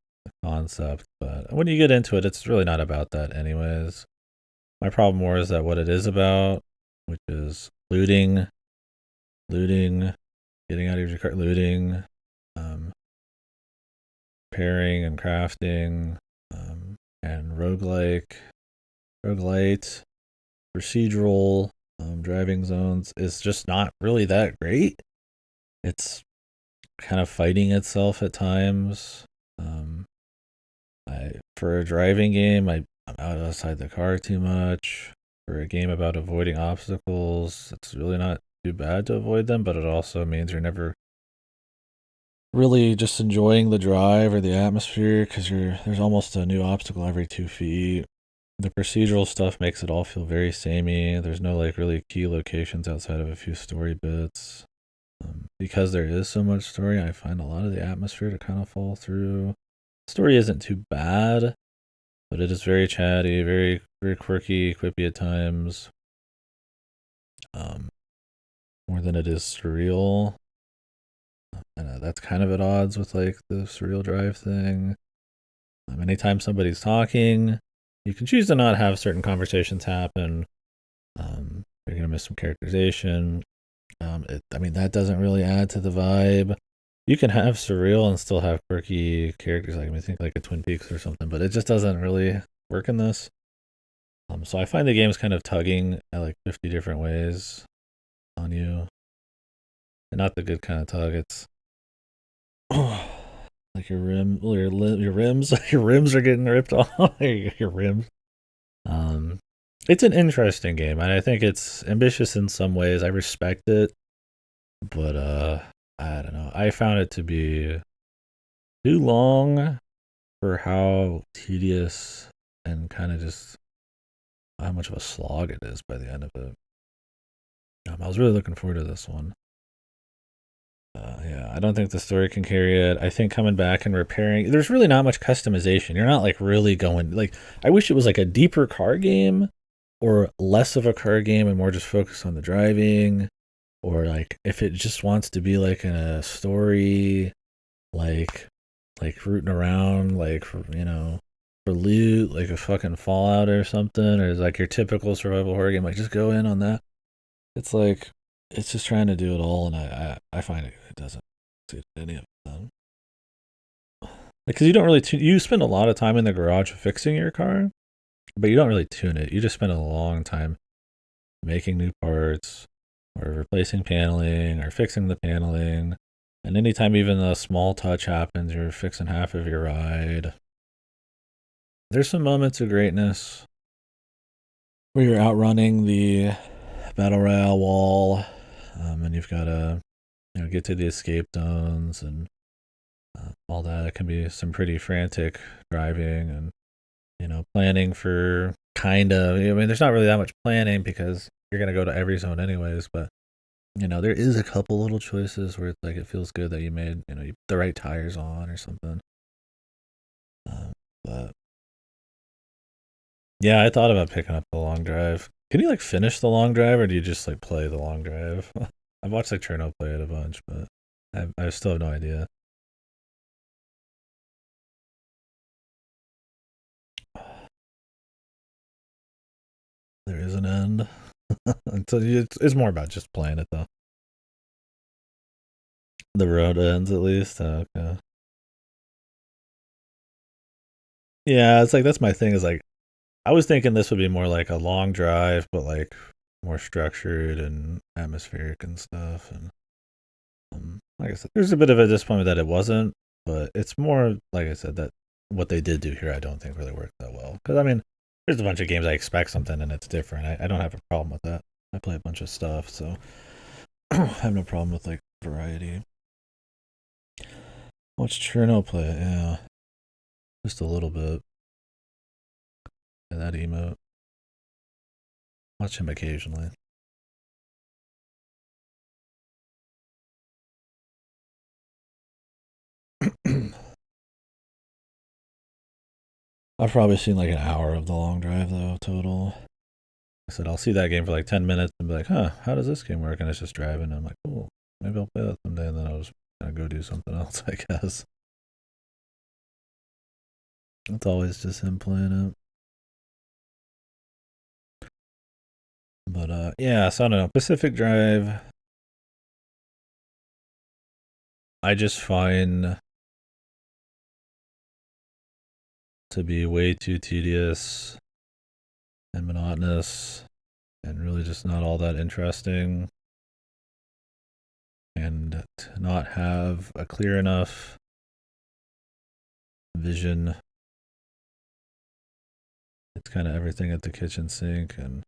concept. But when you get into it, it's really not about that, anyways. My problem more is that what it is about, which is looting, getting out of your car, looting, um, pairing and crafting, and roguelite, procedural, driving zones is just not really that great. It's kind of fighting itself at times. For a driving game, I'm out outside the car too much. For a game about avoiding obstacles, it's really not too bad to avoid them, but it also means you're never really just enjoying the drive or the atmosphere because there's almost a new obstacle every 2 feet. The procedural stuff makes it all feel very samey. There's no like really key locations outside of a few story bits. Because there is so much story, I find a lot of the atmosphere to kind of fall through. Story isn't too bad, but it is very chatty, very very quirky, quippy at times. More than it is surreal, and that's kind of at odds with like the surreal drive thing. Anytime somebody's talking, you can choose to not have certain conversations happen. You're gonna miss some characterization. That doesn't really add to the vibe. You can have surreal and still have quirky characters, like I think like a Twin Peaks or something, but it just doesn't really work in this. So I find the game's kind of tugging at like 50 different ways on you, and not the good kind of tug. It's like your rims, your rims are getting ripped off. Your rims. Um, it's an interesting game, and I think it's ambitious in some ways. I respect it, but I don't know. I found it to be too long for how tedious and kind of just how much of a slog it is by the end of it. I was really looking forward to this one. Yeah, I don't think the story can carry it. I think coming back and repairing, there's really not much customization. You're not like really going like. I wish it was like a deeper car game, or less of a car game and more just focused on the driving, or like if it just wants to be like in a story, like rooting around, like for loot, like a fucking Fallout or something, or like your typical survival horror game. Like just go in on that. It's like it's just trying to do it all, and I find it doesn't suit any of them. Because you don't really you spend a lot of time in the garage fixing your car, but you don't really tune it. You just spend a long time making new parts, or replacing paneling, or fixing the paneling. And anytime even a small touch happens, you're fixing half of your ride. There's some moments of greatness where you're outrunning the battle royale wall, and you've got to get to the escape zones and all that. It can be some pretty frantic driving and planning for kind of. I mean, there's not really that much planning because you're gonna go to every zone anyways. But there is a couple little choices where it's like it feels good that you made you put the right tires on or something. But yeah, I thought about picking up the long drive. Can you like finish the long drive, or do you just like play the long drive? I've watched like Cherno play it a bunch, but I still have no idea. There is an end. Until it's more about just playing it though. The road ends at least. Okay. Yeah, it's like that's my thing. Is like I was thinking this would be more like a long drive, but like more structured and atmospheric and stuff. And like I said, there's a bit of a disappointment that it wasn't, but it's more like I said that what they did do here, I don't think really worked that well. Because I mean, there's a bunch of games I expect something and it's different. I don't have a problem with that. I play a bunch of stuff, so I have no problem with like variety. Watch Cherno play it, yeah, just a little bit. Yeah, that emote. Watch him occasionally. I've probably seen like an hour of the long drive though total. I said I'll see that game for like 10 minutes and be like, huh, how does this game work? And it's just driving. And I'm like, cool, maybe I'll play that someday. And then I'll just gonna go do something else, I guess. It's always just him playing it. But yeah, so I don't know. Pacific Drive, I just find to be way too tedious and monotonous and really just not all that interesting, and to not have a clear enough vision. It's kind of everything at the kitchen sink, and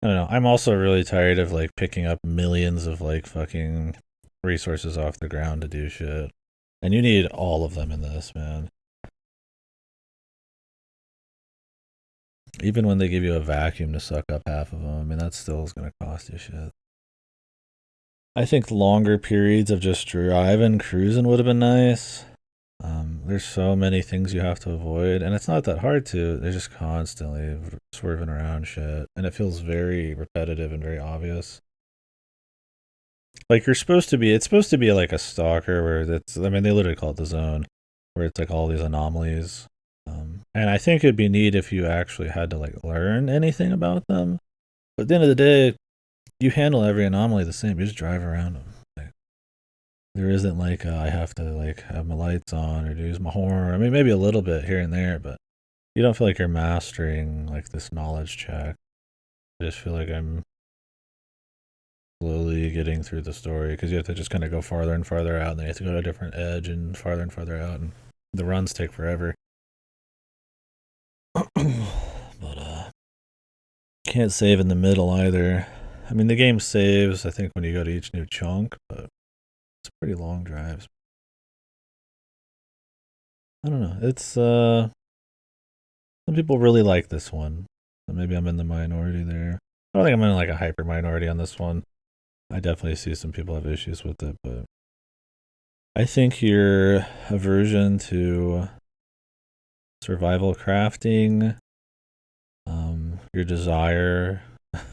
I don't know. I'm also really tired of like picking up millions of like fucking resources off the ground to do shit. And you need all of them in this, man. Even when they give you a vacuum to suck up half of them, I mean, that still is going to cost you shit. I think longer periods of just driving, cruising would have been nice. There's so many things you have to avoid, and it's not that hard to. They're just constantly swerving around shit, and it feels very repetitive and very obvious. Like it's supposed to be like a stalker where it's, I mean, they literally call it the zone, where it's like all these anomalies. And I think it'd be neat if you actually had to like learn anything about them. But at the end of the day, you handle every anomaly the same. You just drive around them. Like, there isn't like I have to like have my lights on or use my horn. I mean, maybe a little bit here and there, but you don't feel like you're mastering like this knowledge check. I just feel like I'm slowly getting through the story because you have to just kind of go farther and farther out, and then you have to go to a different edge and farther out, and the runs take forever. But can't save in the middle either. I mean, the game saves, I think, when you go to each new chunk, but it's pretty long drives. I don't know. It's some people really like this one. So maybe I'm in the minority there. I don't think I'm in like a hyper minority on this one. I definitely see some people have issues with it, but I think your aversion to survival crafting, your desire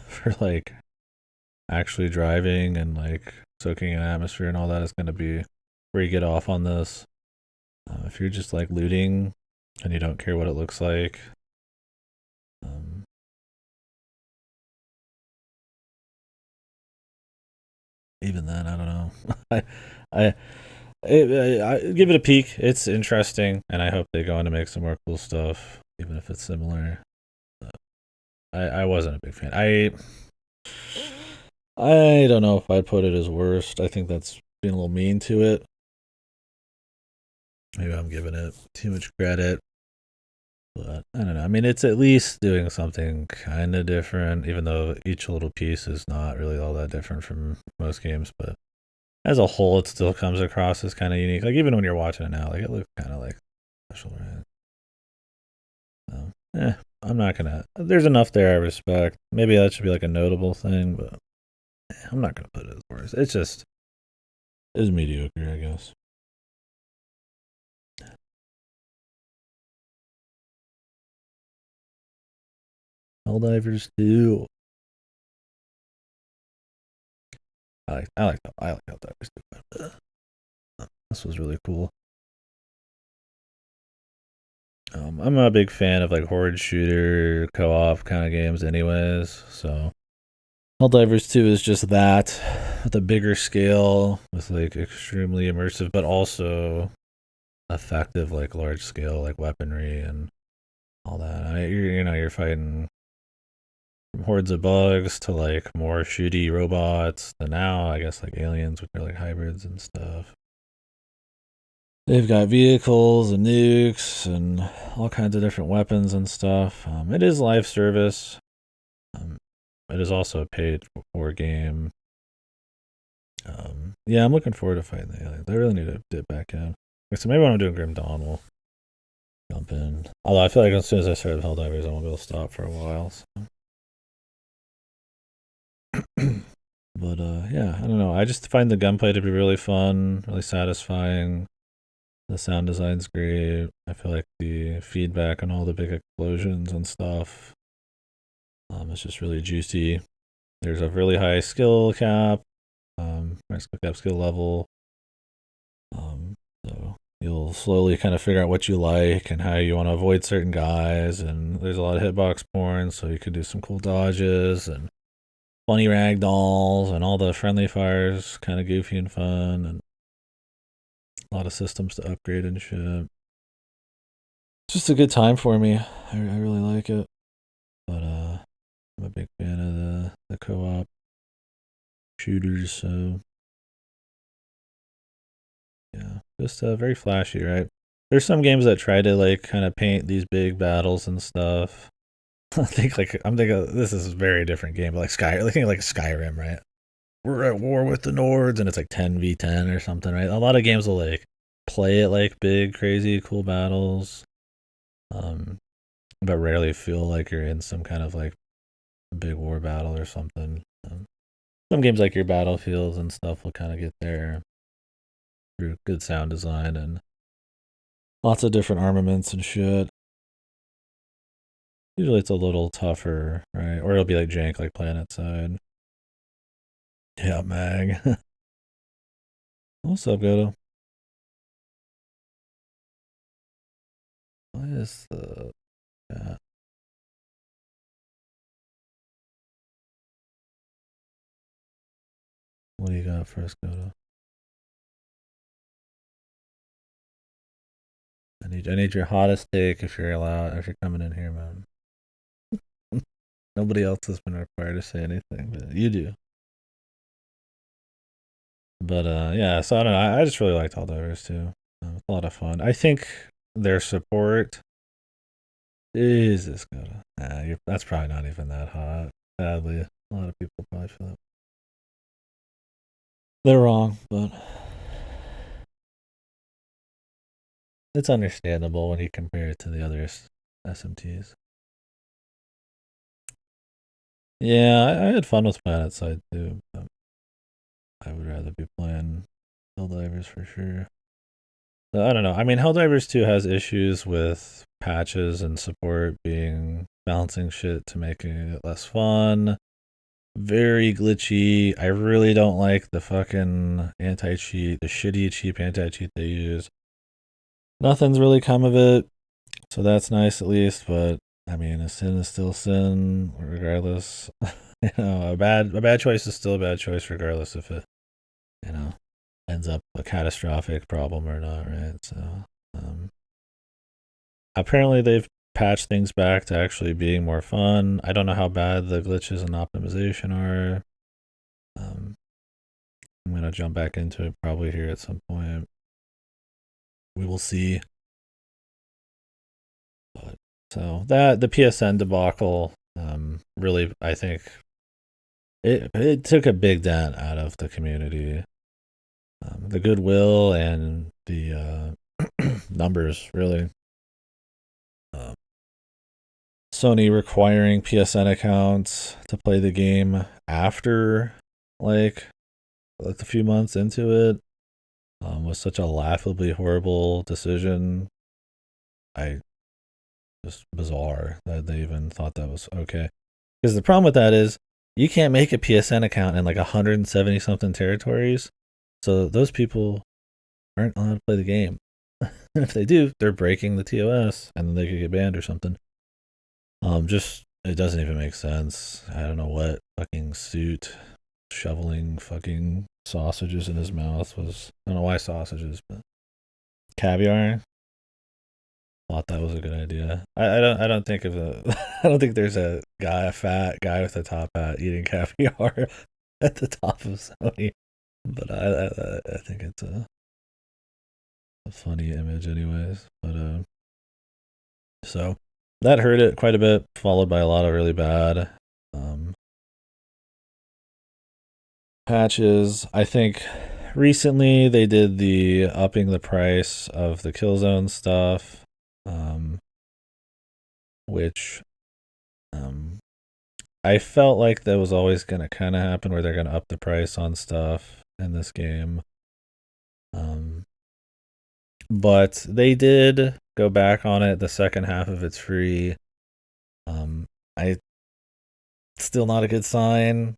for like actually driving and like soaking in atmosphere and all that is going to be where you get off on this. If you're just like looting and you don't care what it looks like, um, even then, I don't know. I, I, I give it a peek. It's interesting, and I hope they go on to make some more cool stuff, even if it's similar. But I wasn't a big fan. I don't know if I'd put it as worst. I think that's being a little mean to it. Maybe I'm giving it too much credit. But I don't know. I mean, it's at least doing something kind of different, even though each little piece is not really all that different from most games. But as a whole, it still comes across as kind of unique. Like, even when you're watching it now, like, it looks kind of like special, right? So, I'm not gonna. There's enough there I respect. Maybe that should be like a notable thing, but I'm not gonna put it as worse. It's just, it's mediocre, I guess. Helldivers 2. I like Helldivers 2. This was really cool. I'm a big fan of like horde shooter co-op kind of games, anyways. So Helldivers 2 is just that, with a bigger scale, with like extremely immersive, but also effective, like large scale, like weaponry and all that. You're fighting from hordes of bugs to like more shooty robots to now, I guess, like aliens, which are like hybrids and stuff. They've got vehicles and nukes and all kinds of different weapons and stuff. It is live service. Um, it is also a paid for game. Yeah, I'm looking forward to fighting the aliens. I really need to dip back in. So maybe when I'm doing Grim Dawn, we'll jump in. Although I feel like as soon as I start Helldivers, I won't be able to stop for a while. So. But yeah, I don't know. I just find the gunplay to be really fun, really satisfying. The sound design's great. I feel like the feedback on all the big explosions and stuff is just really juicy. There's a really high skill cap, skill level. So you'll slowly kind of figure out what you like and how you want to avoid certain guys. And there's a lot of hitbox porn, so you could do some cool dodges and funny rag dolls, and all the friendly fires kind of goofy and fun, and a lot of systems to upgrade and shit. It's just a good time for me. I really like it. But I'm a big fan of the co-op shooters, so yeah, just very flashy, right? There's some games that try to like kind of paint these big battles and stuff. I'm thinking this is a very different game, but looking like Skyrim, right? We're at war with the Nords, and it's like 10v10 or something, right? A lot of games will like play it like big, crazy, cool battles, um, but rarely feel like you're in some kind of like big war battle or something. Some games like your Battlefields and stuff will kind of get there through good sound design and lots of different armaments and shit. Usually it's a little tougher, right? Or it'll be like jank like PlanetSide. Yeah, Mag. What's up, Goto? Why is the cat? What do you got for us, Goto? I need your hottest take if you're allowed, if you're coming in here, man. Nobody else has been required to say anything, but you do. But yeah, so I don't know. I just really liked Helldivers too. It's a lot of fun. I think their support is this good. That's probably not even that hot. Sadly, a lot of people probably feel that. They're wrong, but it's understandable when you compare it to the other SMTs. Yeah, I had fun with PlanetSide too, but I would rather be playing Helldivers for sure. So, I don't know. I mean, Helldivers 2 has issues with patches and support being balancing shit to making it less fun. Very glitchy. I really don't like the fucking anti-cheat, the shitty cheap anti-cheat they use. Nothing's really come of it, so that's nice at least, but I mean, a sin is still sin regardless. A bad choice is still a bad choice regardless if it, you know, ends up a catastrophic problem or not, right? So, apparently they've patched things back to actually being more fun. I don't know how bad the glitches and optimization are. I'm gonna jump back into it probably here at some point. We will see. But so that the PSN debacle, really, I think it took a big dent out of the community. The goodwill and the numbers, really. Sony requiring PSN accounts to play the game after like a few months into it was such a laughably horrible decision. I just bizarre that they even thought that was okay. Because the problem with that is you can't make a PSN account in like 170 something territories. So those people aren't allowed to play the game. And if they do, they're breaking the TOS and then they could get banned or something. Just it doesn't even make sense. I don't know what fucking suit shoveling fucking sausages in his mouth was. I don't know why sausages, but caviar. Thought that was a good idea. I don't think of a I don't think there's a fat guy with a top hat eating caviar at the top of Sony. But I think it's a funny image anyways. But so that hurt it quite a bit, followed by a lot of really bad patches. I think recently they did the upping the price of the Killzone stuff, which I felt like that was always going to kind of happen, where they're going to up the price on stuff in this game. But they did go back on it. The second half of it's free. I still not a good sign.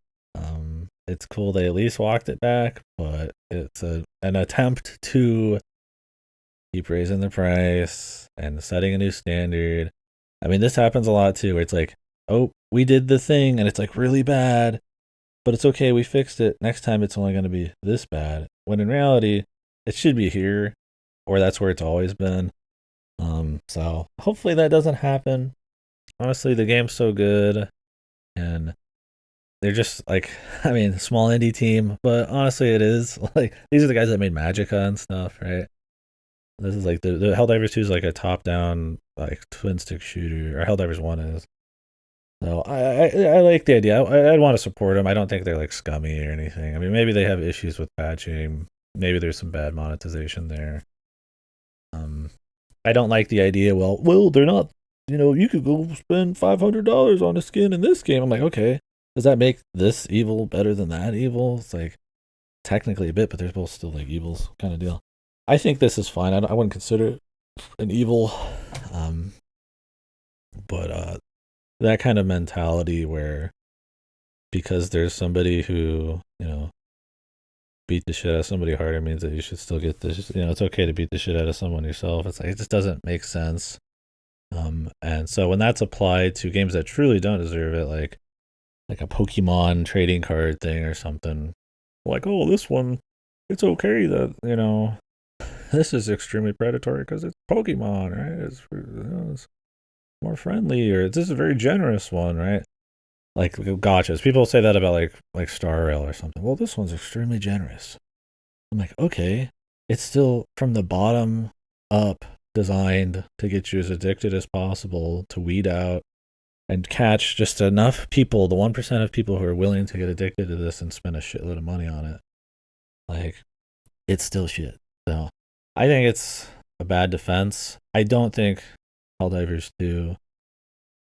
it's cool they at least walked it back, but it's an attempt to keep raising the price and setting a new standard. I mean, this happens a lot too, where it's like, oh, we did the thing and it's like really bad, but it's okay, we fixed it. Next time it's only going to be this bad. When in reality, it should be here, or that's where it's always been. So hopefully that doesn't happen. Honestly, the game's so good, and they're just like, I mean, small indie team, but honestly, it is like these are the guys that made Magica and stuff, right? This is like the Helldivers 2 is like a top-down like twin stick shooter, or Helldivers 1 is. So I like the idea. I'd want to support them. I don't think they're like scummy or anything. I mean, maybe they have issues with patching. Maybe there's some bad monetization there. Um, I don't like the idea. Well, they're not. You know, you could go spend $500 on a skin in this game. I'm like, okay, does that make this evil better than that evil? It's like technically a bit, but they're both still like evils kind of deal. I think this is fine. I wouldn't consider it an evil, um, but that kind of mentality where because there's somebody who beat the shit out of somebody harder means that you should still get this. It's okay to beat the shit out of someone yourself. It's like it just doesn't make sense. And so when that's applied to games that truly don't deserve it, like a Pokemon trading card thing or something, like, oh, this one, it's okay that this is extremely predatory because it's Pokemon, right? It's more friendly, or this is a very generous one, right? Like gotchas. People say that about like Star Rail or something. Well, this one's extremely generous. I'm like, okay, it's still from the bottom up designed to get you as addicted as possible, to weed out and catch just enough people, the 1% of people who are willing to get addicted to this and spend a shitload of money on it. Like, it's still shit. So I think it's a bad defense. I don't think Helldivers 2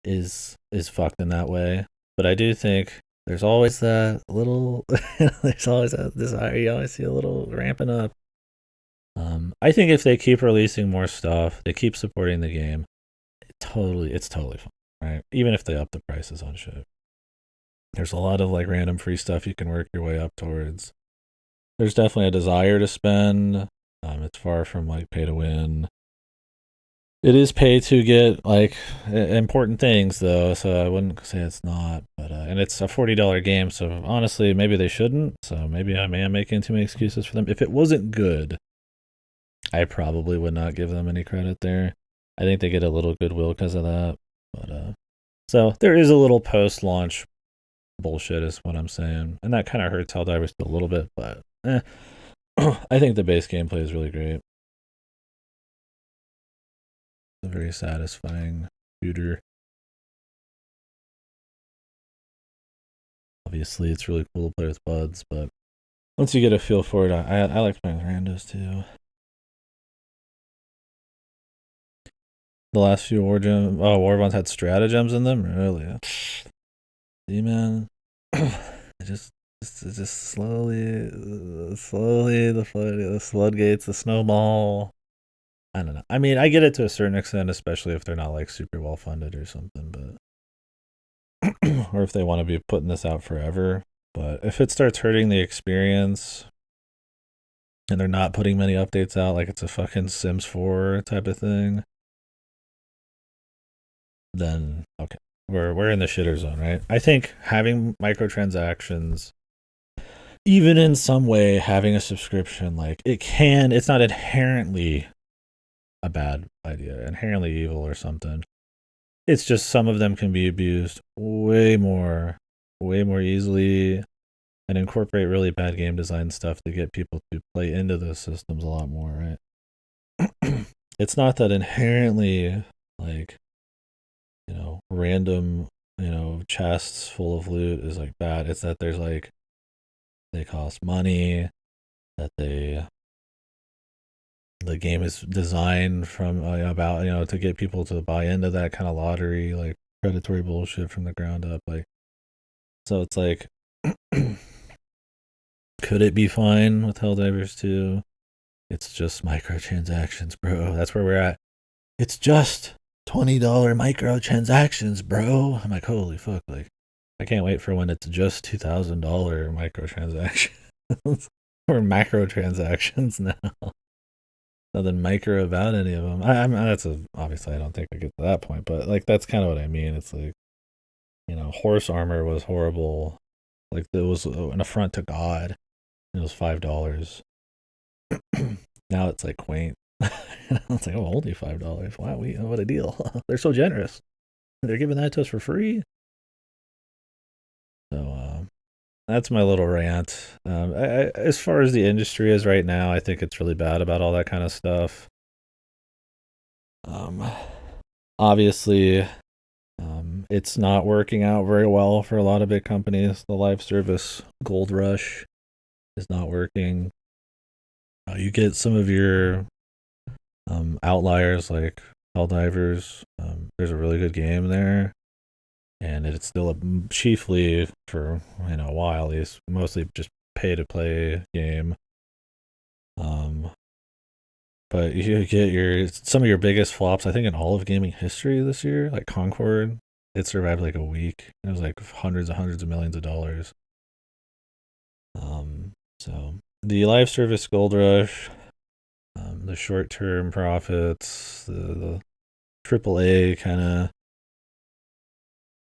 is fucked in that way. But I do think there's always that little there's always that desire, you always see a little ramping up. I think if they keep releasing more stuff, they keep supporting the game, it's totally fine, right? Even if they up the prices on shit. There's a lot of like random free stuff you can work your way up towards. There's definitely a desire to spend. It's far from like pay to win. It is pay to get like important things though, so I wouldn't say it's not. But and it's a $40 game, so honestly, maybe they shouldn't. So maybe I am making too many excuses for them. If it wasn't good, I probably would not give them any credit there. I think they get a little goodwill because of that. But so there is a little post-launch bullshit, is what I'm saying, and that kind of hurts Helldivers a little bit. But I think the base gameplay is really great. A very satisfying shooter. Obviously, it's really cool to play with buds, but once you get a feel for it, I like playing with randos too. The last few Warbonds had stratagems in them, really. See, man, it just slowly the floodgates, the snowball. I don't know. I mean, I get it to a certain extent, especially if they're not like super well funded or something, but or if they want to be putting this out forever. But if it starts hurting the experience and they're not putting many updates out, like it's a fucking Sims 4 type of thing, then okay, we're in the shitter zone, right? I think having microtransactions, even in some way, having a subscription, like it's not inherently a bad idea, inherently evil or something. It's just some of them can be abused way more easily and incorporate really bad game design stuff to get people to play into those systems a lot more, right? It's not that inherently like random chests full of loot is like bad. It's that there's like they cost money, that the game is designed from about to get people to buy into that kind of lottery, like predatory bullshit from the ground up. Like, so it's like, could it be fine with Helldivers 2? It's just microtransactions, bro. That's where we're at. It's just $20 microtransactions, bro. I'm like, holy fuck, like I can't wait for when it's just $2,000 microtransactions or macrotransactions now. Nothing micro about any of them. Obviously I don't think I get to that point, but like that's kind of what I mean. It's like, horse armor was horrible. Like it was an affront to God. It was $5. Now it's like quaint. It's like, oh, only $5. Wow, what a deal! They're so generous. They're giving that to us for free. So that's my little rant. As far as the industry is right now, I think it's really bad about all that kind of stuff. Um, Obviously, it's not working out very well for a lot of big companies. The live service gold rush is not working. You get some of your outliers like Helldivers. There's a really good game there, and it's still chiefly for a while at least, mostly just pay to play game. But you get some of your biggest flops, I think, in all of gaming history this year, like Concord. It survived like a week. It was like hundreds of millions of dollars. So the live service gold rush, the short term profits, the AAA kind of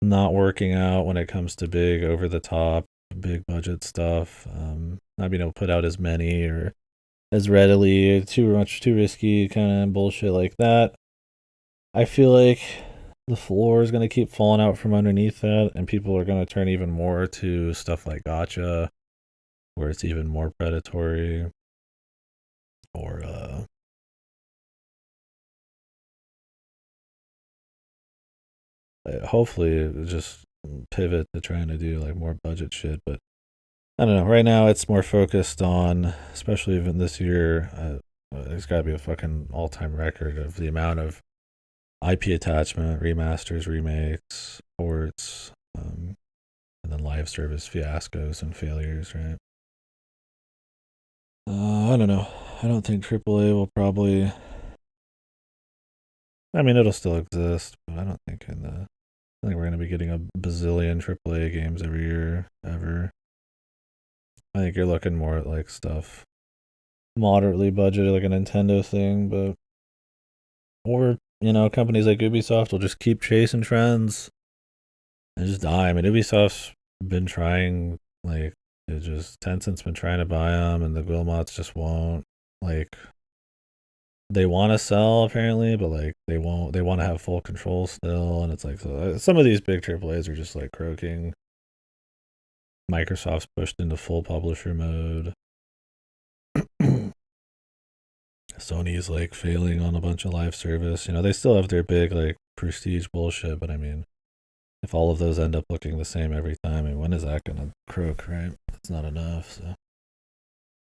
not working out when it comes to big over the top, big budget stuff. Not being able to put out as many or as readily, too risky kind of bullshit like that. I feel like the floor is going to keep falling out from underneath that, and people are going to turn even more to stuff like gacha, where it's even more predatory, or hopefully just pivot to trying to do like more budget shit. But I don't know. Right now, it's more focused on, especially even this year. There's got to be a fucking all-time record of the amount of IP attachment, remasters, remakes, ports, and then live service fiascos and failures, right? I don't know. I don't think AAA will probably. I mean, it'll still exist, but I don't think I think we're gonna be getting a bazillion AAA games every year ever. I think you're looking more at like stuff moderately budgeted, like a Nintendo thing, but or companies like Ubisoft will just keep chasing trends and just die. I mean, Ubisoft's been trying, like, Tencent's been trying to buy them, and the Guillemots just won't. Like, they want to sell apparently, but like they won't. They want to have full control still, and it's like some of these big AAA's are just like croaking. Microsoft's pushed into full publisher mode. Sony's like failing on a bunch of live service. They still have their big like prestige bullshit, but I mean, if all of those end up looking the same every time, I mean, when is that gonna croak, right? It's not enough. So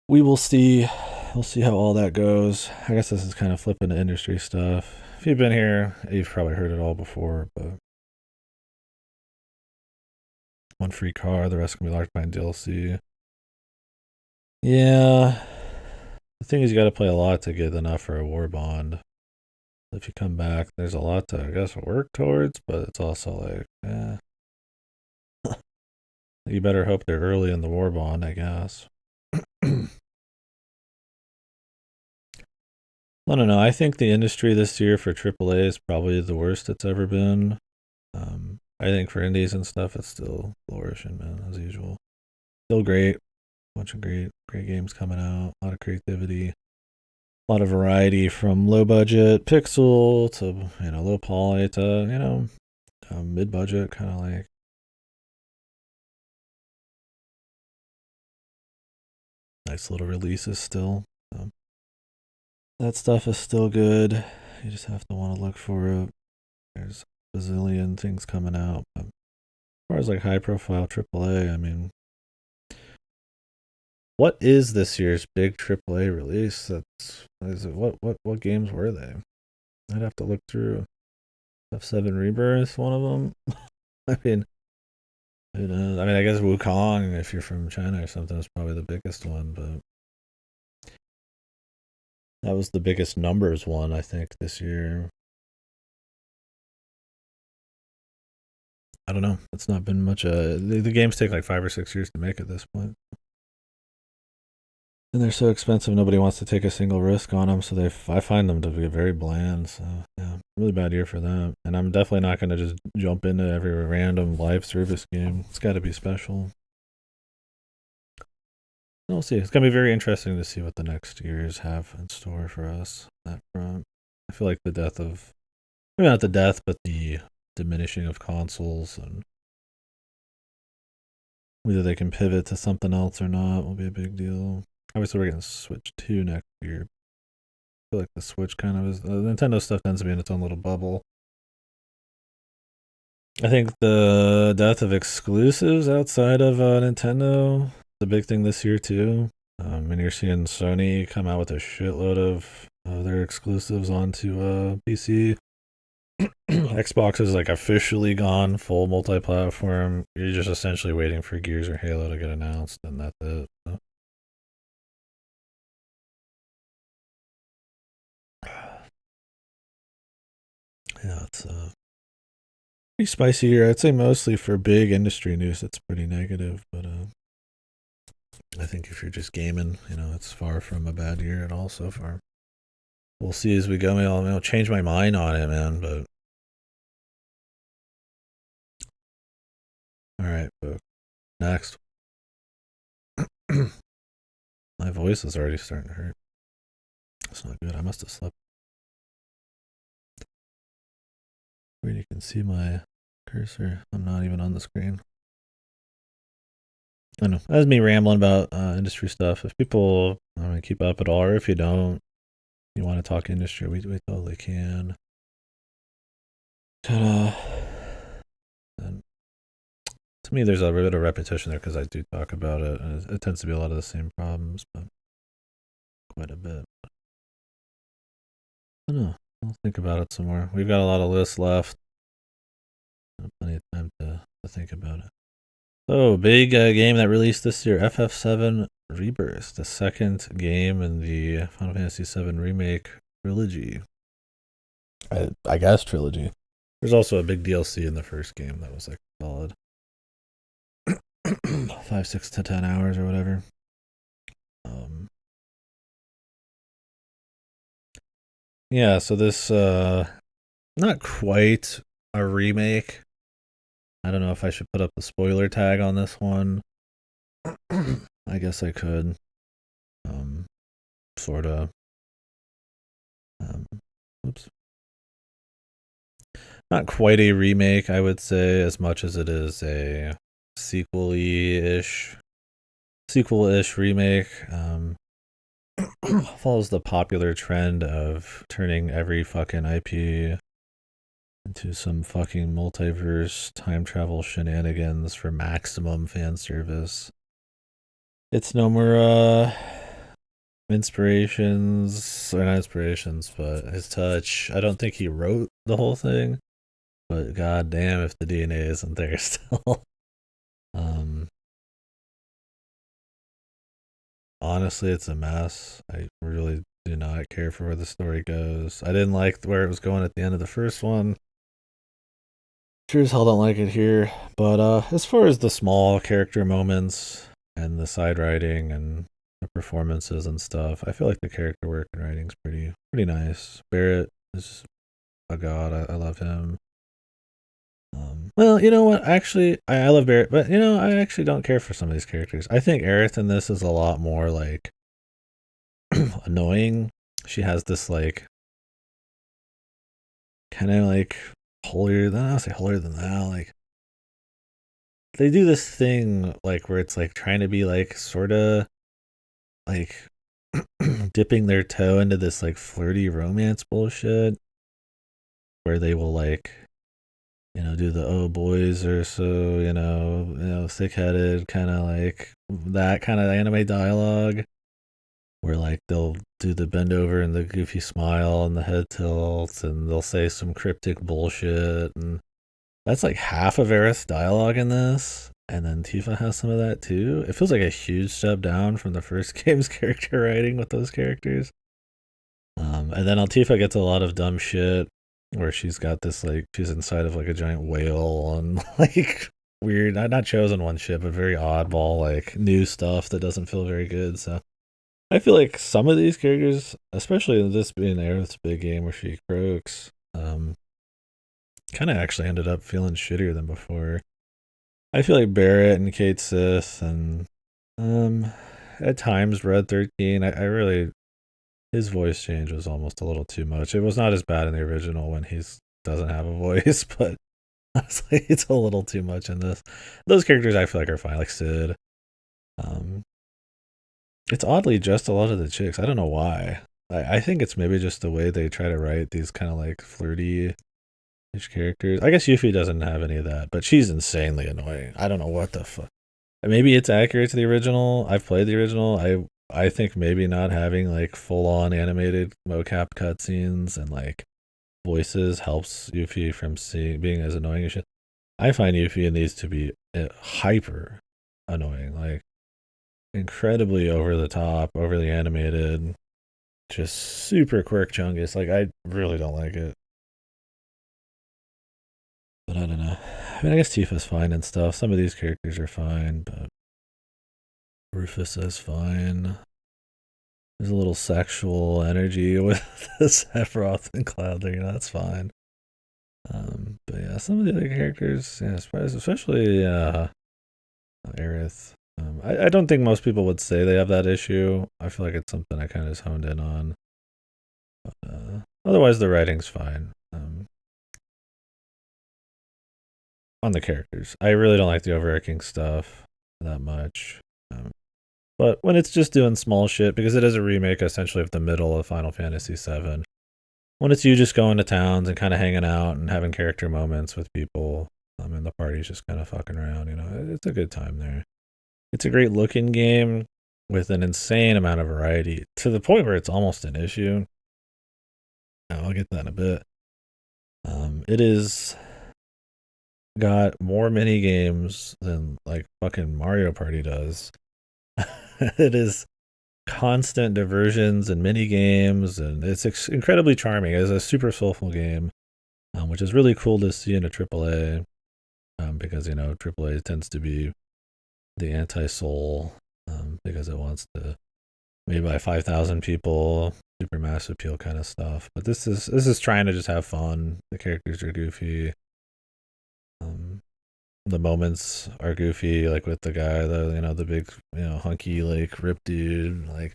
we will see. We'll see how all that goes. I guess this is kind of flipping to industry stuff. If you've been here, you've probably heard it all before, but one free car, the rest can be locked behind DLC. Yeah. The thing is, you got to play a lot to get enough for a war bond. If you come back, there's a lot to, I guess, work towards, but it's also like, you better hope they're early in the war bond, I guess. I don't know. I think the industry this year for AAA is probably the worst it's ever been. I think for indies and stuff, it's still flourishing, man, as usual. Still great. Bunch of great games coming out. A lot of creativity. A lot of variety from low budget pixel to low poly to mid budget, kind of like nice little releases still. That stuff is still good. You just have to want to look for it. There's a bazillion things coming out. But as far as like high profile AAA, I mean, what is this year's big AAA release? What games were they? I'd have to look through. F7 Rebirth, one of them. I mean, who knows? I mean, I guess Wukong, if you're from China or something, is probably the biggest one, but that was the biggest numbers one, I think, this year. I don't know. It's not been much. The games take like 5 or 6 years to make at this point. And they're so expensive, nobody wants to take a single risk on them. So I find them to be very bland. So yeah, really bad year for that. And I'm definitely not going to just jump into every random live service game. It's got to be special. We'll see. It's going to be very interesting to see what the next years have in store for us on that front. I feel like the death of, maybe not the death, but the diminishing of consoles, and whether they can pivot to something else or not will be a big deal. Obviously, we're getting Switch 2 next year. I feel like the Switch kind of is. The Nintendo stuff tends to be in its own little bubble. I think the death of exclusives outside of Nintendo is a big thing this year, too. And you're seeing Sony come out with a shitload of their exclusives onto PC. Xbox is like officially gone full multi-platform. You're just essentially waiting for Gears or Halo to get announced, and that's it. So. Yeah, it's pretty spicy here. I'd say mostly for big industry news, it's pretty negative. But I think if you're just gaming, it's far from a bad year at all so far. We'll see as we go. Maybe I'll change my mind on it, man. But all right, but next. My voice is already starting to hurt. It's not good. I must have slept. Where you can see my cursor. I'm not even on the screen. I know. That's me rambling about industry stuff. If people keep up at all, or if you don't, you want to talk industry, we totally can. And to me, there's a bit of repetition there because I do talk about it, and it tends to be a lot of the same problems, but quite a bit. I don't know. I'll think about it some more. We've got a lot of lists left. Plenty of time to think about it. So, big game that released this year, FF7 Rebirth, the second game in the Final Fantasy VII Remake trilogy. I guess trilogy. There's also a big DLC in the first game that was like solid 5, 6 to 10 hours or whatever. Yeah, so this not quite a remake. I don't know if I should put up the spoiler tag on this one. I guess I could. Sort of. Oops. Not quite a remake, I would say, as much as it is a sequel-ish remake. Follows the popular trend of turning every fucking IP into some fucking multiverse time travel shenanigans for maximum fan service. It's no more inspirations, or not inspirations, but his touch. I don't think he wrote the whole thing, but god damn if the DNA isn't there still. Honestly, it's a mess. I really do not care for where the story goes. I didn't like where it was going at the end of the first one. Sure as hell don't like it here. But as far as the small character moments and the side writing and the performances and stuff, I feel like the character work and writing's pretty nice. Barrett is a god. I love him. Well, you know what? Actually, I love Barrett, but I actually don't care for some of these characters. I think Aerith in this is a lot more like annoying. She has this like kind of like holier than I'll say holier than thou. Like they do this thing like where it's like trying to be like sort of like dipping their toe into this like flirty romance bullshit, where they will like do the oh boys or so, thick-headed kind of like that kind of anime dialogue, where like they'll do the bend over and the goofy smile and the head tilt, and they'll say some cryptic bullshit, and that's like half of Aerith's dialogue in this, and then Tifa has some of that too. It feels like a huge step down from the first game's character writing with those characters. And then Tifa gets a lot of dumb shit where she's got this like she's inside of like a giant whale and like weird, not chosen one shit, but very oddball like new stuff that doesn't feel very good. So I feel like some of these characters, especially in this being Aerith's big game where she croaks, kind of actually ended up feeling shittier than before. I feel like Barrett and Kate Sith and at times Red 13, I really his voice change was almost a little too much. It was not as bad in the original when he doesn't have a voice, but I was like, it's a little too much in this. Those characters I feel like are fine, like Sid. Um, it's oddly just a lot of the chicks. I don't know why. I think it's maybe just the way they try to write these kind of like flirty ish characters. I guess Yuffie doesn't have any of that, but she's insanely annoying. I don't know what the fuck. Maybe it's accurate to the original. I've played the original. I think maybe not having like full on animated mocap cutscenes and like voices helps Yuffie from being as annoying as shit. I find Yuffie in these to be hyper annoying, like incredibly over the top, overly animated, just super quirk chungus. Like I really don't like it. But I don't know. I mean, I guess Tifa's fine and stuff. Some of these characters are fine, but Rufus is fine. There's a little sexual energy with Sephiroth and Cloud there, that's fine. But yeah, some of the other characters, yeah, especially Aerith. I don't think most people would say they have that issue. I feel like it's something I kind of honed in on. But, otherwise, the writing's fine. On the characters, I really don't like the overarching stuff that much. But when it's just doing small shit, because it is a remake essentially of the middle of Final Fantasy VII, when it's you just going to towns and kind of hanging out and having character moments with people, and the party's just kind of fucking around, it's a good time there. It's a great looking game with an insane amount of variety to the point where it's almost an issue. I'll get to that in a bit. It is got more mini games than like fucking Mario Party does. It is constant diversions and mini games, and it's incredibly charming. It's a super soulful game, which is really cool to see in a AAA, because AAA tends to be the anti-soul, because it wants to maybe by 5,000 people, super mass appeal kind of stuff. But this is trying to just have fun. The characters are goofy. The moments are goofy, like with the guy, the big, hunky like ripped dude, like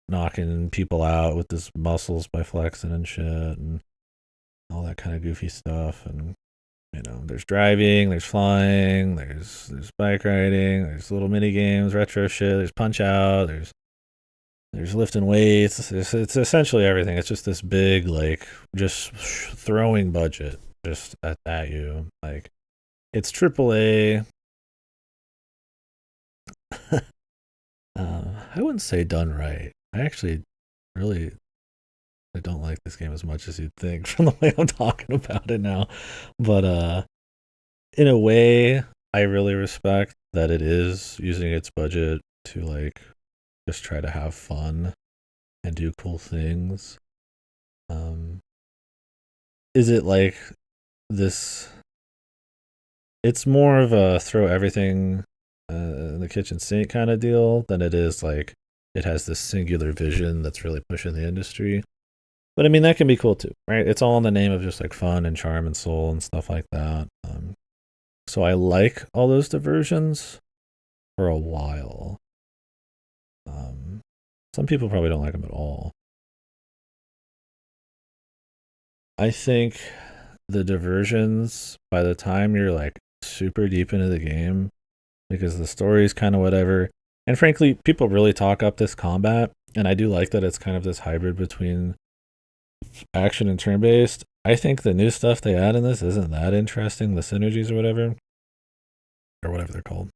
knocking people out with his muscles by flexing and shit, and all that kind of goofy stuff. And there's driving, there's flying, there's bike riding, there's little mini games, retro shit, there's punch out, there's lifting weights. It's essentially everything. It's just this big, like, just throwing budget just at you. Like, it's AAA. I wouldn't say done right. I actually I don't like this game as much as you'd think from the way I'm talking about it now. But in a way, I really respect that it is using its budget to like just try to have fun and do cool things. Is it like this? It's more of a throw everything in the kitchen sink kind of deal than it is like it has this singular vision that's really pushing the industry. But I mean, that can be cool too, right? It's all in the name of just like fun and charm and soul and stuff like that. So I like all those diversions for a while. Some people probably don't like them at all. I think the diversions, by the time you're like super deep into the game, because the story is kind of whatever, and frankly, people really talk up this combat, and I do like that it's kind of this hybrid between action and turn based. I think the new stuff they add in this isn't that interesting, the synergies or whatever they're called.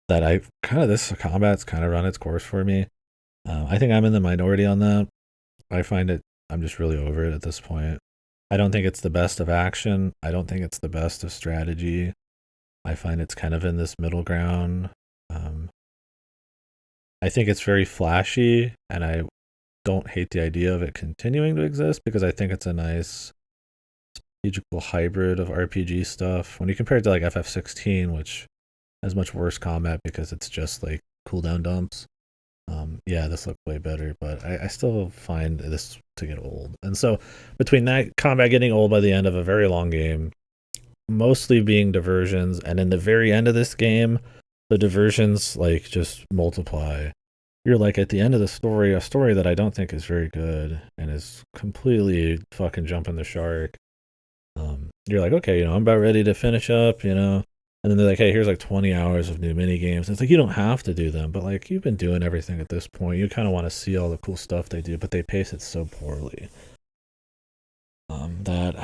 That I kind of this combat's kind of run its course for me. I think I'm in the minority on that. I find it. I'm just really over it at this point. I don't think it's the best of action. I don't think it's the best of strategy. I find it's kind of in this middle ground. I think it's very flashy, and don't hate the idea of it continuing to exist because I think it's a nice strategical hybrid of RPG stuff. When you compare it to like FF16, which has much worse combat because it's just like cooldown dumps. Yeah, this looked way better, but I still find this to get old. And so between that combat getting old by the end of a very long game, mostly being diversions, and in the very end of this game, the diversions like just multiply. You're like at the end of the story, a story that I don't think is very good and is completely fucking jumping the shark. You're like, okay, I'm about ready to finish up, and then they're like, hey, here's like 20 hours of new mini games. It's like you don't have to do them, but like you've been doing everything at this point. You kind of want to see all the cool stuff they do, but they pace it so poorly. That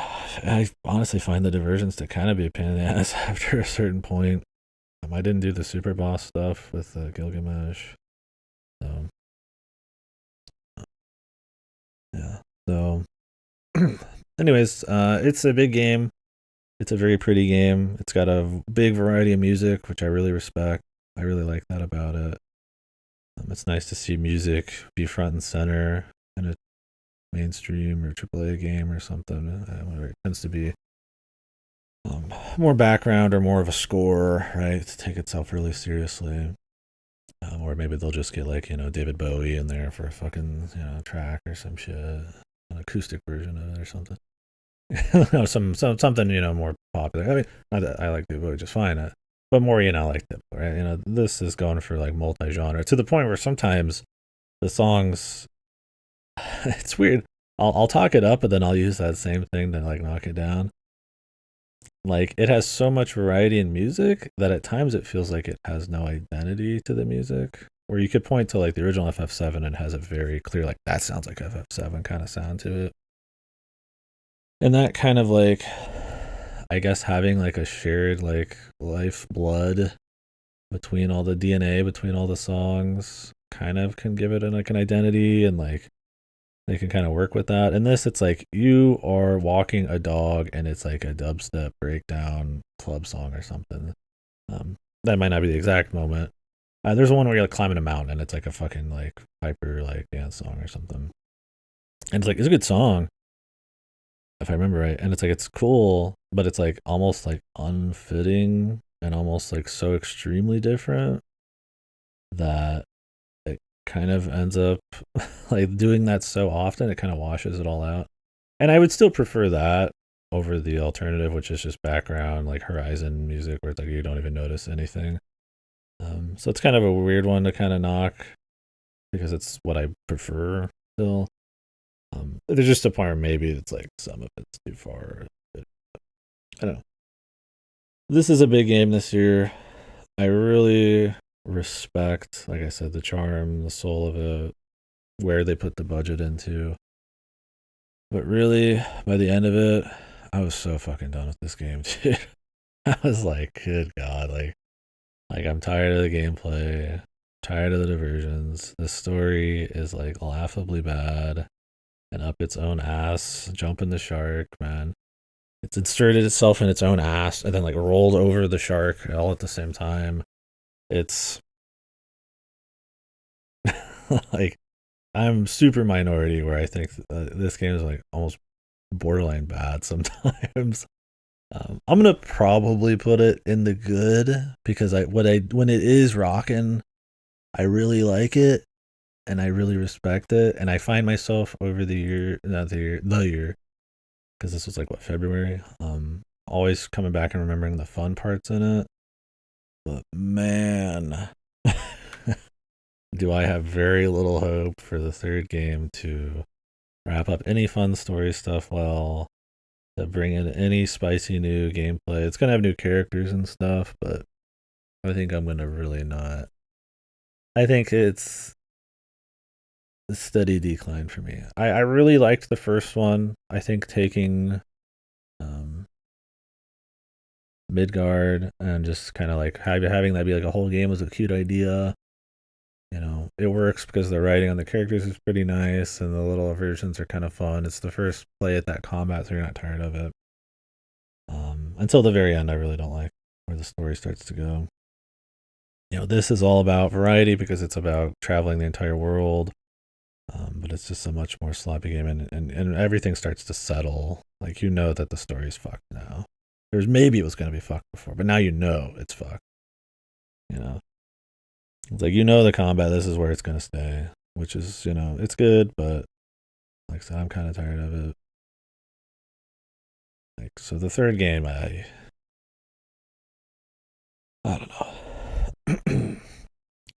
I honestly find the diversions to kind of be a pain in the ass after a certain point. I didn't do the super boss stuff with Gilgamesh. So, yeah. So, anyways, it's a big game. It's a very pretty game. It's got a big variety of music, which I really respect. I really like that about it. It's nice to see music be front and center in a mainstream or AAA game or something. Where it tends to be more background or more of a score, right? To take itself really seriously. Or maybe they'll just get like, David Bowie in there for a fucking, track or some shit. An acoustic version of it or something. No, something, more popular. I mean, not that I like David Bowie just fine, but more, like that, right? This is going for like multi-genre to the point where sometimes the songs, it's weird. I'll talk it up, but then I'll use that same thing to like knock it down. Like it has so much variety in music that at times it feels like it has no identity to the music. Where you could point to like the original FF7 and has a very clear like that sounds like FF7 kind of sound to it. And that kind of like, I guess having like a shared like life blood between all the DNA between all the songs kind of can give it like an identity, and like they can kind of work with that. In this, it's like you are walking a dog and it's like a dubstep breakdown club song or something. That might not be the exact moment. There's one where you're like climbing a mountain and it's like a fucking like hyper like dance song or something. And it's like, it's a good song, if I remember right. And it's like, it's cool, but it's like almost like unfitting and almost like so extremely different that it kind of ends up like doing that so often, it kind of washes it all out. And I would still prefer that over the alternative, which is just background, like Horizon music, where it's like you don't even notice anything. So it's kind of a weird one to kind of knock because it's what I prefer still. There's just a point where maybe it's like some of it's too far. I don't know. This is a big game this year. I really respect, like I said, the charm, the soul of it, where they put the budget into. But really, by the end of it, I was so fucking done with this game, dude. I was like, good God, like I'm tired of the gameplay, tired of the diversions. The story is like laughably bad and up its own ass, jumping the shark, man. It's inserted itself in its own ass and then like rolled over the shark all at the same time. It's like I'm super minority where I think this game is like almost borderline bad sometimes. I'm gonna probably put it in the good because when it is rocking, I really like it and I really respect it, and I find myself over the year, not the year, because this was like what, February. Always coming back and remembering the fun parts in it. But man, do I have very little hope for the third game to wrap up any fun story stuff well, to bring in any spicy new gameplay. It's gonna have new characters and stuff, but I think I'm gonna really not. I think it's a steady decline for me. I really liked the first one. I think taking Midgard and just kind of like having that be like a whole game was a cute idea. It works because the writing on the characters is pretty nice and the little versions are kind of fun. It's the first play at that combat, so you're not tired of it. Until the very end, I really don't like where the story starts to go. This is all about variety because it's about traveling the entire world. But it's just a much more sloppy game, and everything starts to settle. Like, you know that the story's fucked now. There's maybe it was gonna be fucked before, but now you know it's fucked. You know, it's like, you know, the combat. This is where it's gonna stay, which is, you know, it's good, but like I said, I'm kind of tired of it. Like, so the third game, I don't know.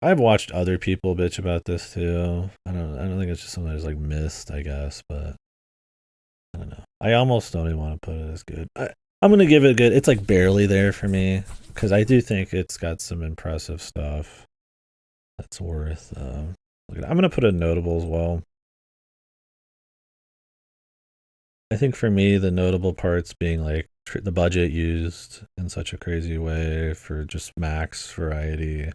I've watched other people bitch about this too. I don't think it's just something I just like missed, I guess, but I don't know. I almost don't even want to put it as good. I'm gonna give it a good. It's like barely there for me because I do think it's got some impressive stuff that's worth. I'm gonna put a notable as well. I think for me, the notable parts being like the budget used in such a crazy way for just max variety.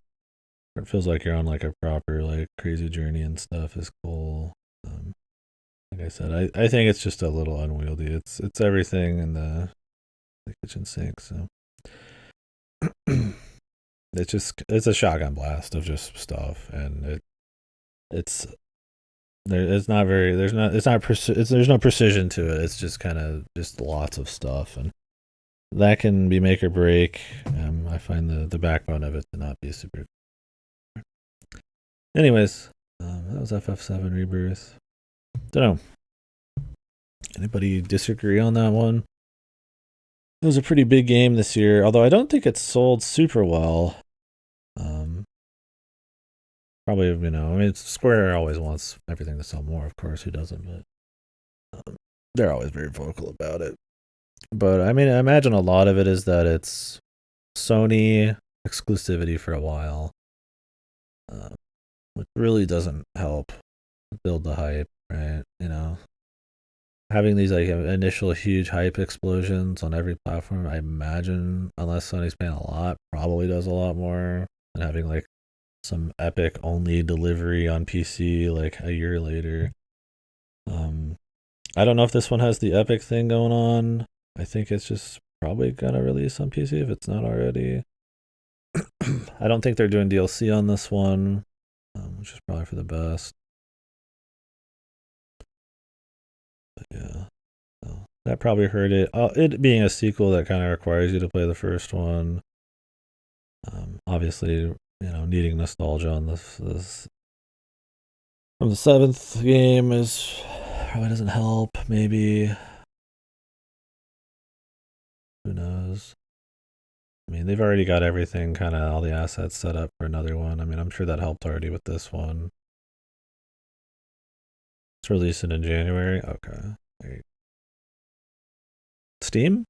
It feels like you're on like a proper like crazy journey and stuff is cool. Um, like I said, I think it's just a little unwieldy. It's everything in the kitchen sink. So it's a shotgun blast of just stuff, and it's it's not very it's not there's no precision to it. It's just kind of just lots of stuff, and that can be make or break. I find the backbone of it to not be super. Anyways, that was FF7 Rebirth. Don't know. Anybody disagree on that one? It was a pretty big game this year, although I don't think it sold super well. Um, Probably, you know, I mean, Square always wants everything to sell more, of course. Who doesn't? But they're always very vocal about it. But I mean, I imagine a lot of it is that it's Sony exclusivity for a while, uh, which really doesn't help build the hype, right? You know, having these like initial huge hype explosions on every platform, I imagine, unless Sony's paying a lot, probably does a lot more than having like some epic only delivery on PC like a year later. Um, I don't know if this one has the epic thing going on. I think it's just probably gonna release on PC if it's not already. I don't think they're doing DLC on this one, which is probably for the best. But yeah, so that probably hurt it. It being a sequel that kind of requires you to play the first one. Obviously, you know, needing nostalgia on this from the seventh game is probably doesn't help. Maybe, who knows? I mean, they've already got everything, kind of all the assets set up for another one. I mean, I'm sure that helped already with this one. It's releasing in January. Okay. Great. Steam?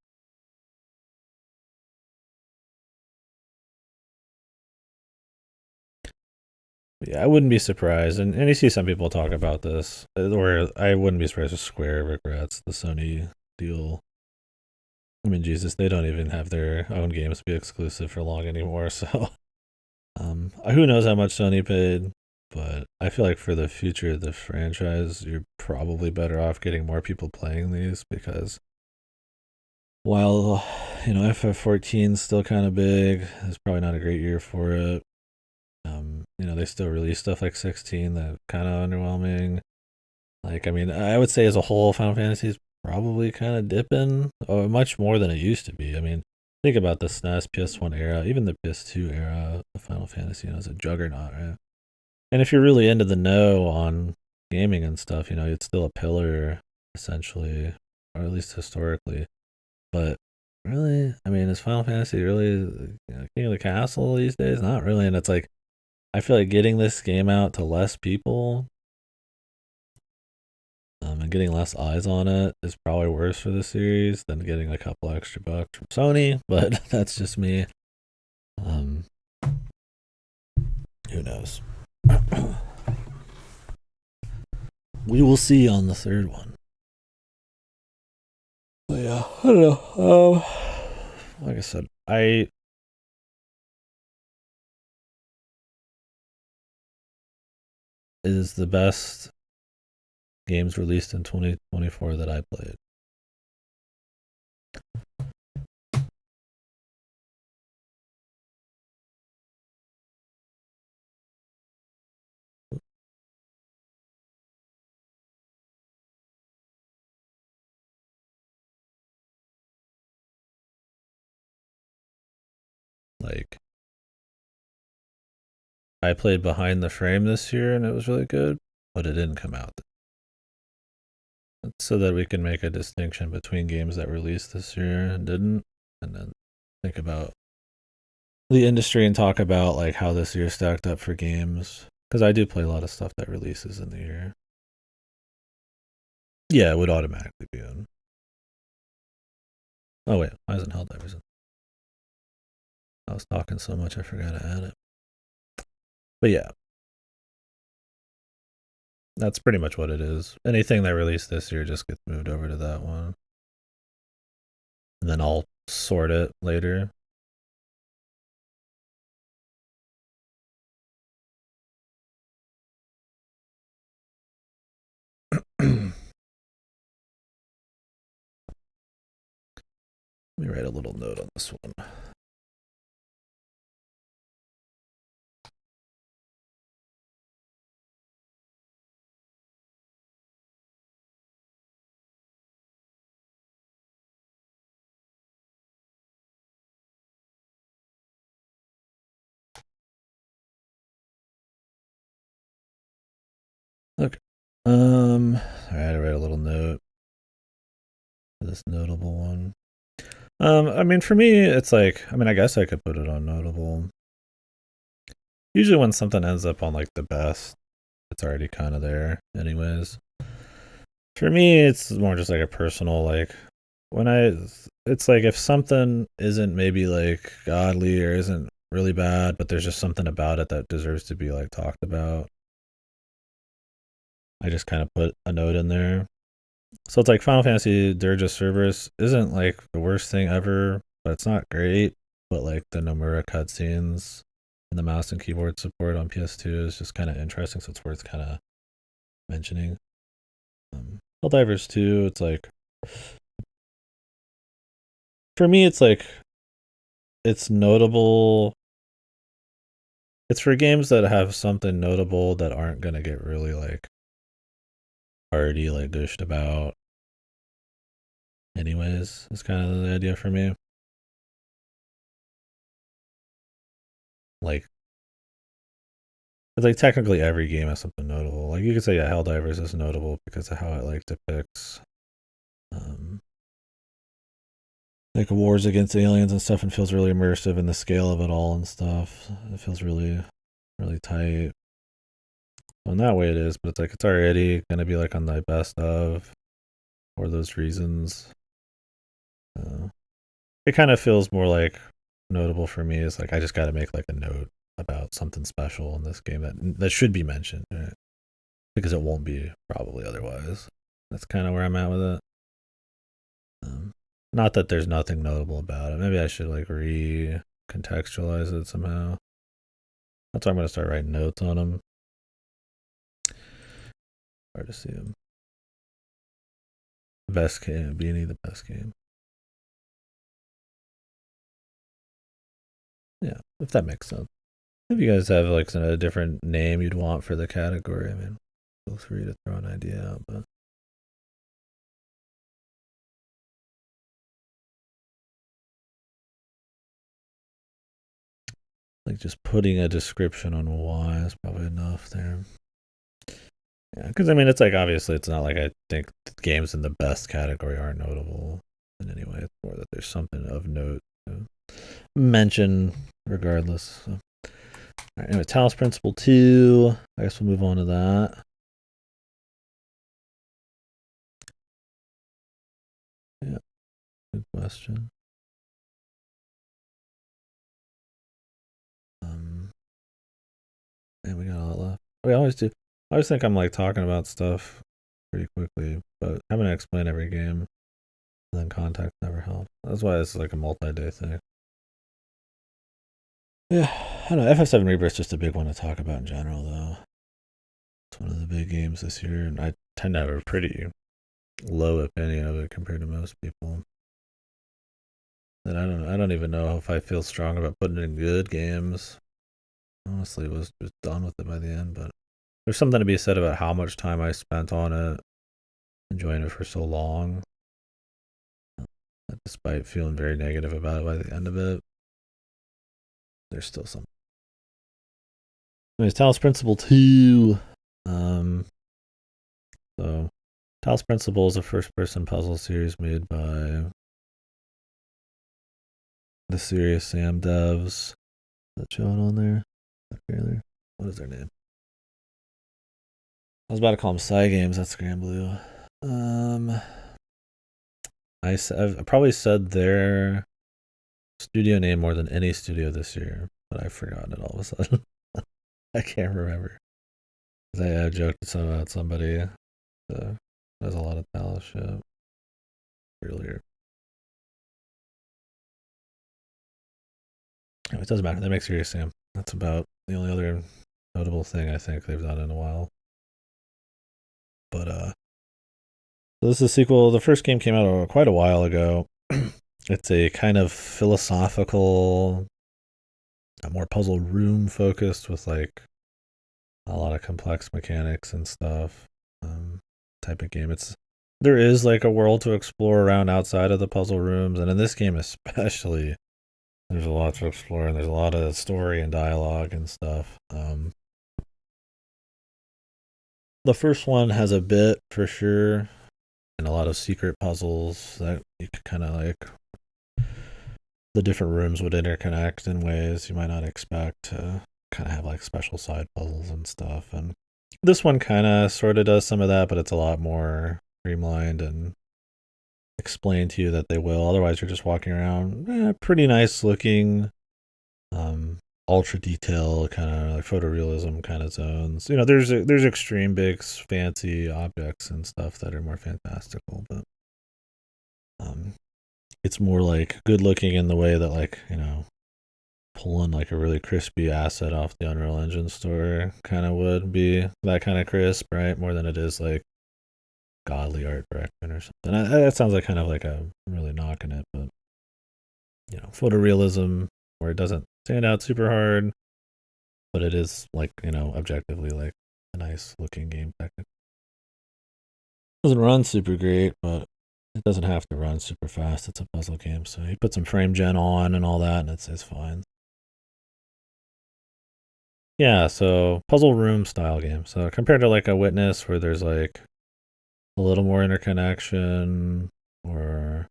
Yeah, I wouldn't be surprised. And you see some people talk about this, or I wouldn't be surprised if Square regrets the Sony deal. I mean, Jesus, they don't even have their own games be exclusive for long anymore. So, who knows how much Sony paid? But I feel like for the future of the franchise, you're probably better off getting more people playing these because while, you know, FF14 is still kind of big, it's probably not a great year for it. You know, they still release stuff like 16 that kind of underwhelming. Like, I mean, I would say as a whole, Final Fantasy is probably kind of dipping much more than it used to be. I mean, think about the SNES, PS1 era, even the PS2 era of Final Fantasy, you know, it's a juggernaut, right? And if you're really into the know on gaming and stuff, you know, it's still a pillar, essentially, or at least historically. But really, I mean, is Final Fantasy really, you know, King of the Castle these days? Not really. And it's like, I feel like getting this game out to less people, and getting less eyes on it is probably worse for the series than getting a couple extra bucks from Sony. But that's just me. Um, who knows? We will see on the third one. But yeah, I don't know. Like I said, I is the best games released in 2024 that I played. Like, I played Behind the Frame this year and it was really good, but it didn't come out. So that we can make a distinction between games that released this year and didn't, and then think about the industry and talk about like how this year stacked up for games. Because I do play a lot of stuff that releases in the year. Yeah, it would automatically be in. Oh wait, why isn't Helldivers in? I was talking so much I forgot to add it. But yeah, that's pretty much what it is. Anything that released this year just gets moved over to that one. And then I'll sort it later. Let me write a little note on this one. Okay. All right, I write a little note for this notable one. I mean, for me, it's like, I mean, I guess I could put it on notable. Usually, when something ends up on like the best, it's already kind of there, anyways. For me, it's more just like a personal, like, it's like if something isn't maybe like godly or isn't really bad, but there's just something about it that deserves to be like talked about, I just kind of put a note in there. So it's like Final Fantasy Dirge of Cerberus isn't like the worst thing ever, but it's not great. But like the Nomura cutscenes and the mouse and keyboard support on PS2 is just kind of interesting, so it's worth kind of mentioning. Helldivers 2, it's like, for me, it's like, it's notable. It's for games that have something notable that aren't going to get really like already like gushed about. Anyways, it's kind of the idea for me. Like, it's like technically every game has something notable. Like you could say, yeah, Helldivers is notable because of how it like depicts like wars against aliens and stuff, and feels really immersive in the scale of it all and stuff. It feels really, really tight. Well, in that way it is, but it's like it's already gonna be like on the best of for those reasons. It kind of feels more like notable for me is like I just got to make like a note about something special in this game that should be mentioned, right? Because it won't be probably otherwise. That's kind of where I'm at with it. Not that there's nothing notable about it. Maybe I should like recontextualize it somehow. That's why I'm gonna start writing notes on them. Hard to see them. Best game, B&E, the best game. Yeah, if that makes sense. If you guys have like a different name you'd want for the category, I mean, feel free to throw an idea out. But like just putting a description on why is probably enough there. Yeah, because I mean, it's like obviously it's not like I think games in the best category aren't notable in any way. It's more that there's something of note to mention regardless. So. All right, anyway, Talos Principle 2. I guess we'll move on to that. Yeah, good question. And we got a lot left. We always do. I always think I'm like talking about stuff pretty quickly, but having to explain every game and then context never helps. That's why it's like a multi-day thing. Yeah, I don't know. FF7 Rebirth's just a big one to talk about in general, though. It's one of the big games this year, and I tend to have a pretty low opinion of it compared to most people. And I don't even know if I feel strong about putting in good games. Honestly, was just done with it by the end, but there's something to be said about how much time I spent on it, enjoying it for so long, despite feeling very negative about it by the end of it. there's still some. Anyways, Talos Principle 2. So Talos Principle is a first-person puzzle series made by the Serious Sam devs. That showing on there? What is their name? I was about to call them Psy Games. That's Grand Blue. I've probably said their studio name more than any studio this year, but I've forgotten it all of a sudden. I can't remember. I joked about somebody that does a lot of Talos shit earlier. It doesn't matter. That makes Serious Sam. That's about the only other notable thing I think they've done in a while. But so this is a sequel. The first game came out quite a while ago. It's a kind of philosophical, more puzzle room focused with like a lot of complex mechanics and stuff. Type of game. There is like a world to explore around outside of the puzzle rooms, and in this game especially, there's a lot to explore, and there's a lot of story and dialogue and stuff. The first one has a bit for sure, and a lot of secret puzzles that you could kind of like. The different rooms would interconnect in ways you might not expect to kind of have like special side puzzles and stuff. And this one kind of sort of does some of that, but it's a lot more streamlined and explained to you that they will. Otherwise, you're just walking around, pretty nice looking, ultra detail kind of like photorealism kind of zones. There's extreme big fancy objects and stuff that are more fantastical, but it's more like good looking in the way that like pulling like a really crispy asset off the Unreal Engine store kind of would be that kind of crisp, right? More than it is like godly art direction or something. That sounds like kind of like I'm really knocking it, but photorealism where it doesn't stand out super hard, but it is like objectively like a nice looking game technically. Doesn't run super great, but it doesn't have to run super fast. It's a puzzle game, so you put some frame gen on and all that, and it's fine. Yeah, so puzzle room style game. So compared to like a Witness where there's like a little more interconnection, or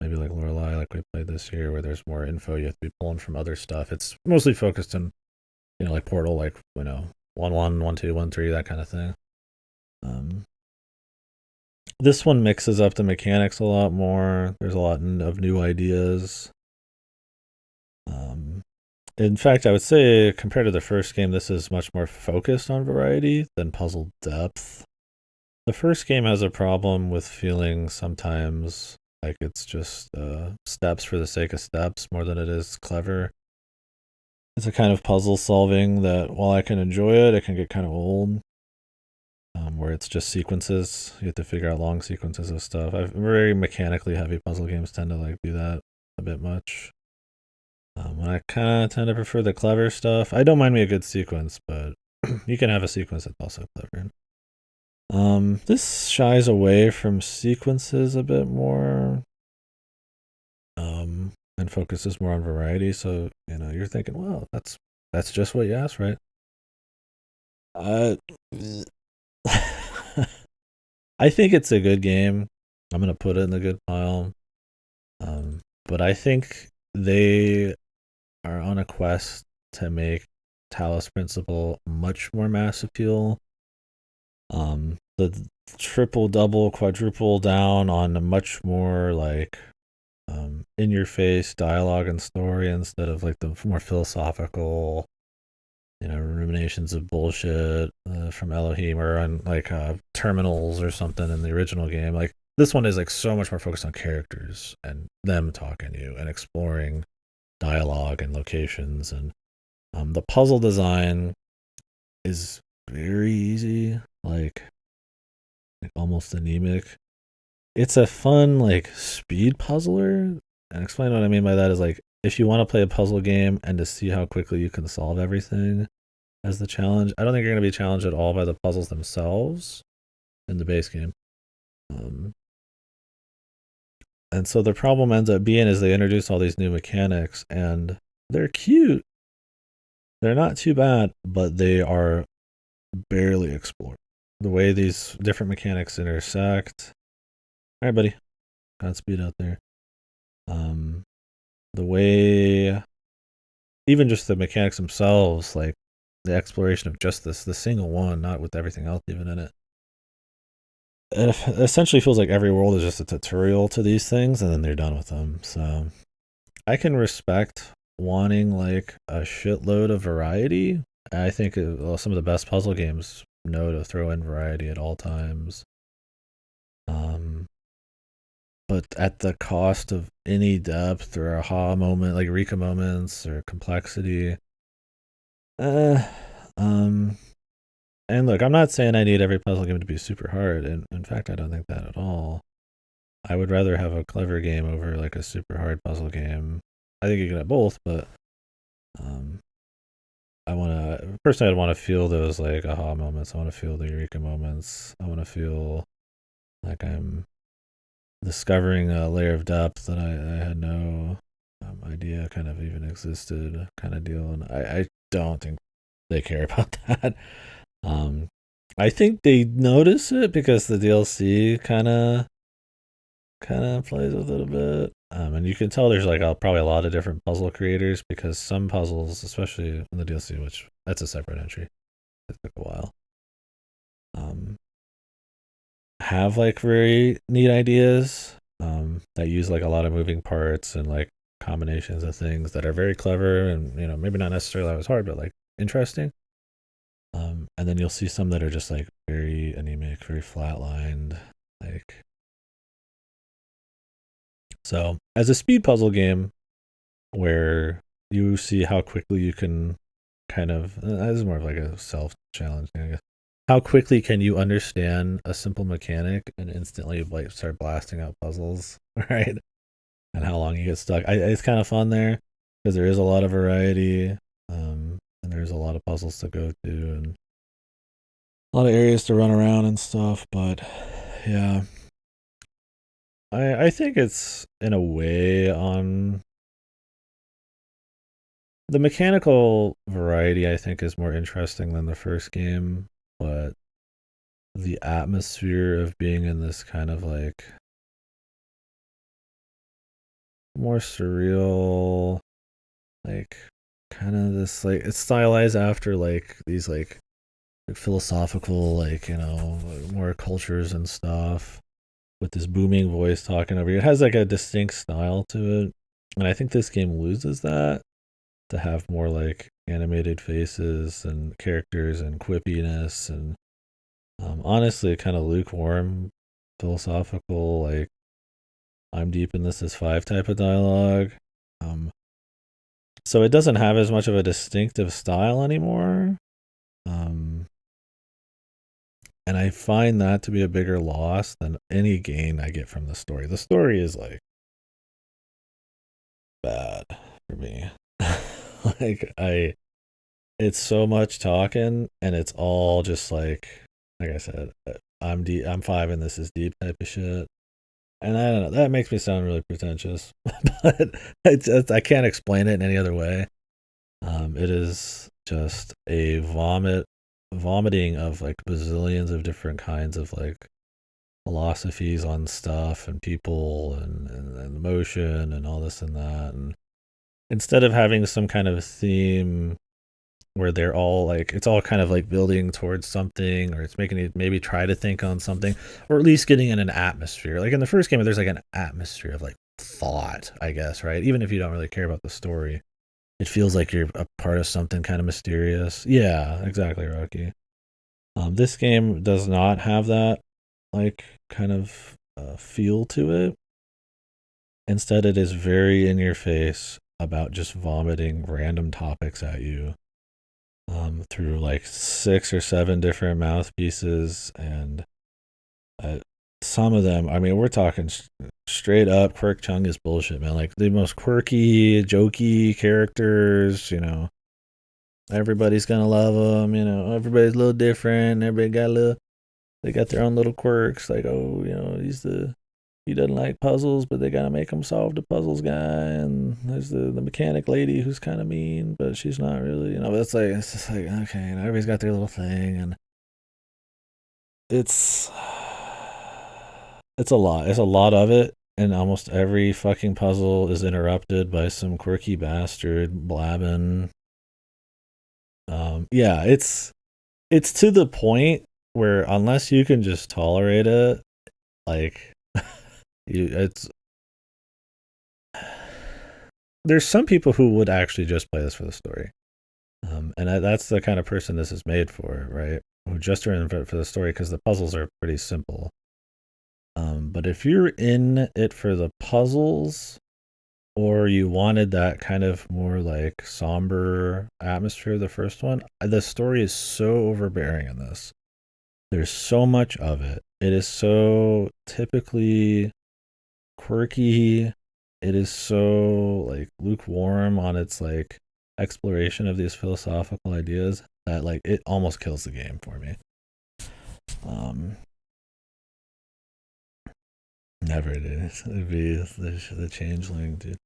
maybe like Lorelei, like we played this year, where there's more info you have to be pulling from other stuff. It's mostly focused in, like Portal, like 1-1, 1-2, 1-3, that kind of thing. This one mixes up the mechanics a lot more. There's a lot of new ideas. In fact, I would say compared to the first game, this is much more focused on variety than puzzle depth. The first game has a problem with feeling sometimes like it's just steps for the sake of steps more than it is clever. It's a kind of puzzle solving that, while I can enjoy it, it can get kind of old. Where it's just sequences. You have to figure out long sequences of stuff. Very mechanically heavy puzzle games tend to like do that a bit much. I kind of tend to prefer the clever stuff. I don't mind me a good sequence, but you can have a sequence that's also clever. This shies away from sequences a bit more, and focuses more on variety. So you're thinking, well, that's just what you asked, right? I think it's a good game. I'm gonna put it in the good pile. But I think they are on a quest to make Talos Principle much more mass appeal. The triple, double, quadruple down on a much more like in your face dialogue and story instead of like the more philosophical ruminations of bullshit from Elohim or on like terminals or something in the original game. Like this one is like so much more focused on characters and them talking to you and exploring dialogue and locations, and the puzzle design is very easy, like almost anemic. It's a fun like speed puzzler, and explain what I mean by that is like if you want to play a puzzle game and to see how quickly you can solve everything as the challenge. I don't think you're going to be challenged at all by the puzzles themselves in the base game. And so the problem ends up being is they introduce all these new mechanics, and they're cute. They're not too bad, but they are barely explored. The way these different mechanics intersect. All right, buddy. Godspeed out there. The way, even just the mechanics themselves, like the exploration of just the single one, not with everything else even in it. It essentially feels like every world is just a tutorial to these things, and then they're done with them. So I can respect wanting like a shitload of variety. I think some of the best puzzle games know to throw in variety at all times. But at the cost of any depth or aha moment, like Eureka moments or complexity. And look, I'm not saying I need every puzzle game to be super hard. And in fact, I don't think that at all. I would rather have a clever game over like a super hard puzzle game. I think you can have both, but personally, I'd want to feel those like aha moments. I want to feel the Eureka moments. I want to feel like I'm discovering a layer of depth that I had no idea kind of even existed, kind of deal. And I don't think they care about that. I think they notice it because the DLC kind of plays with it a bit. And you can tell there's like probably a lot of different puzzle creators because some puzzles, especially in the DLC, which that's a separate entry, it took a while, have like very neat ideas that use like a lot of moving parts and like combinations of things that are very clever and maybe not necessarily always hard, but like interesting. And then you'll see some that are just like very anemic, very flatlined, like. So as a speed puzzle game where you see how quickly you can kind of, this is more of like a self challenge thing, I guess. How quickly can you understand a simple mechanic and instantly like start blasting out puzzles, right? And how long you get stuck. It's kind of fun there because there is a lot of variety, and there's a lot of puzzles to go to and a lot of areas to run around and stuff. But yeah, I think it's in a way on the mechanical variety. I think is more interesting than the first game, but the atmosphere of being in this kind of like more surreal, like kind of this like it's stylized after like these like philosophical like more cultures and stuff with this booming voice talking over you. It has like a distinct style to it, and I think this game loses that to have more like animated faces and characters and quippiness and honestly kind of lukewarm philosophical like I'm deep in this is 5 type of dialogue. So it doesn't have as much of a distinctive style anymore. And I find that to be a bigger loss than any gain I get from the story. The story is like bad for me. It's so much talking and it's all just like I said, I'm deep, I'm 5 and this is deep type of shit. And I don't know, that makes me sound really pretentious, but I can't explain it in any other way. It is just a vomiting of like bazillions of different kinds of like philosophies on stuff and people and emotion and all this and that. And instead of having some kind of theme where they're all like it's all kind of like building towards something or it's making you maybe try to think on something or at least getting in an atmosphere like in the first game there's like an atmosphere of like thought I guess, right? Even if you don't really care about the story it feels like you're a part of something kind of mysterious. Yeah, exactly, Rocky. This game does not have that like kind of feel to it. Instead it is very in your face about just vomiting random topics at you through like 6 or 7 different mouthpieces, and some of them, I mean, we're talking straight up Quirk Chung is bullshit, man. Like the most quirky, jokey characters, everybody's gonna love them, everybody's a little different, everybody got they got their own little quirks, like, oh, he's the he doesn't like puzzles, but they gotta make him solve the puzzles guy. And there's the mechanic lady who's kind of mean, but she's not really, But it's just like okay, everybody's got their little thing, and it's it's a lot. It's a lot of it, and almost every fucking puzzle is interrupted by some quirky bastard blabbing. Yeah, it's to the point where unless you can just tolerate it, like it's there's some people who would actually just play this for the story, and that's the kind of person this is made for, right? Who just are in for the story because the puzzles are pretty simple. But if you're in it for the puzzles, or you wanted that kind of more like somber atmosphere of the first one, the story is so overbearing in this. There's so much of it. It is so typically quirky. It is so like lukewarm on its like exploration of these philosophical ideas that like it almost kills the game for me. Never did. It'd be the changeling, dude.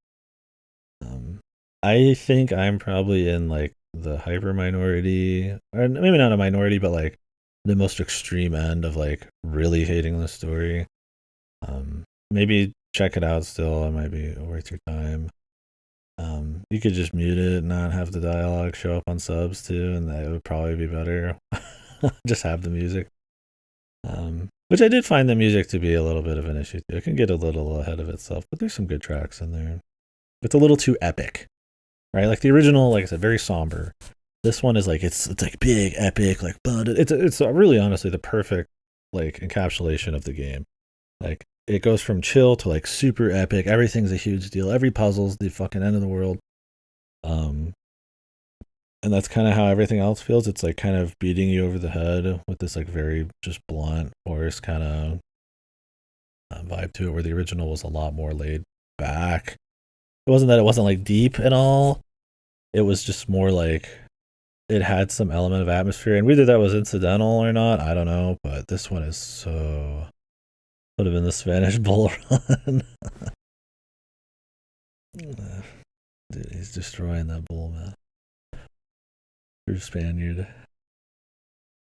I think I'm probably in like the hyper minority, or maybe not a minority, but like the most extreme end of like really hating the story. Maybe check it out still. It might be worth your time. You could just mute it and not have the dialogue show up on subs too, and that would probably be better. Just have the music. Which I did find the music to be a little bit of an issue too. It can get a little ahead of itself, but there's some good tracks in there. It's a little too epic, right? Like the original, like I said, very somber. This one is like it's like big, epic, like it's really honestly the perfect like encapsulation of the game. Like it goes from chill to like super epic. Everything's a huge deal. Every puzzle's the fucking end of the world. And that's kind of how everything else feels. It's like kind of beating you over the head with this like very just blunt, force kind of vibe to it, where the original was a lot more laid back. It wasn't that it wasn't like deep at all. It was just more like it had some element of atmosphere, and whether that was incidental or not, I don't know. But this one is so would have been the Spanish Bull Run. Dude, he's destroying that bull, man. True Spaniard.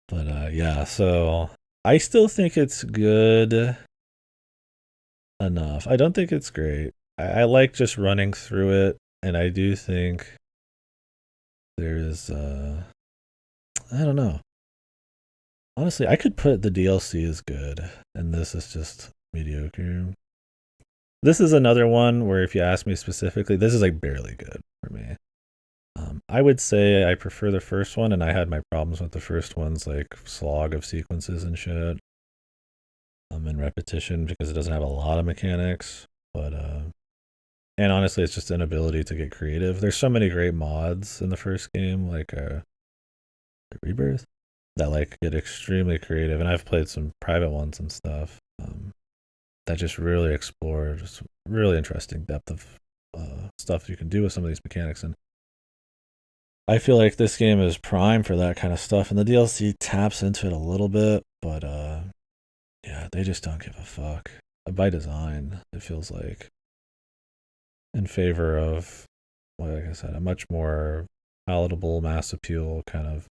But yeah, so I still think it's good enough. I don't think it's great. I like just running through it, and I do think there's I don't know. Honestly, I could put the DLC as good, and this is just mediocre. This is another one where if you ask me specifically, this is like barely good for me. I would say I prefer the first one, and I had my problems with the first one's like slog of sequences and shit. And repetition because it doesn't have a lot of mechanics, but and honestly, it's just inability to get creative. There's so many great mods in the first game, like Rebirth, that like get extremely creative, and I've played some private ones and stuff that just really explore just really interesting depth of stuff you can do with some of these mechanics. And I feel like this game is prime for that kind of stuff, and the DLC taps into it a little bit, but yeah, they just don't give a fuck. By design, it feels like in favor of, well, like I said, a much more palatable, mass appeal kind of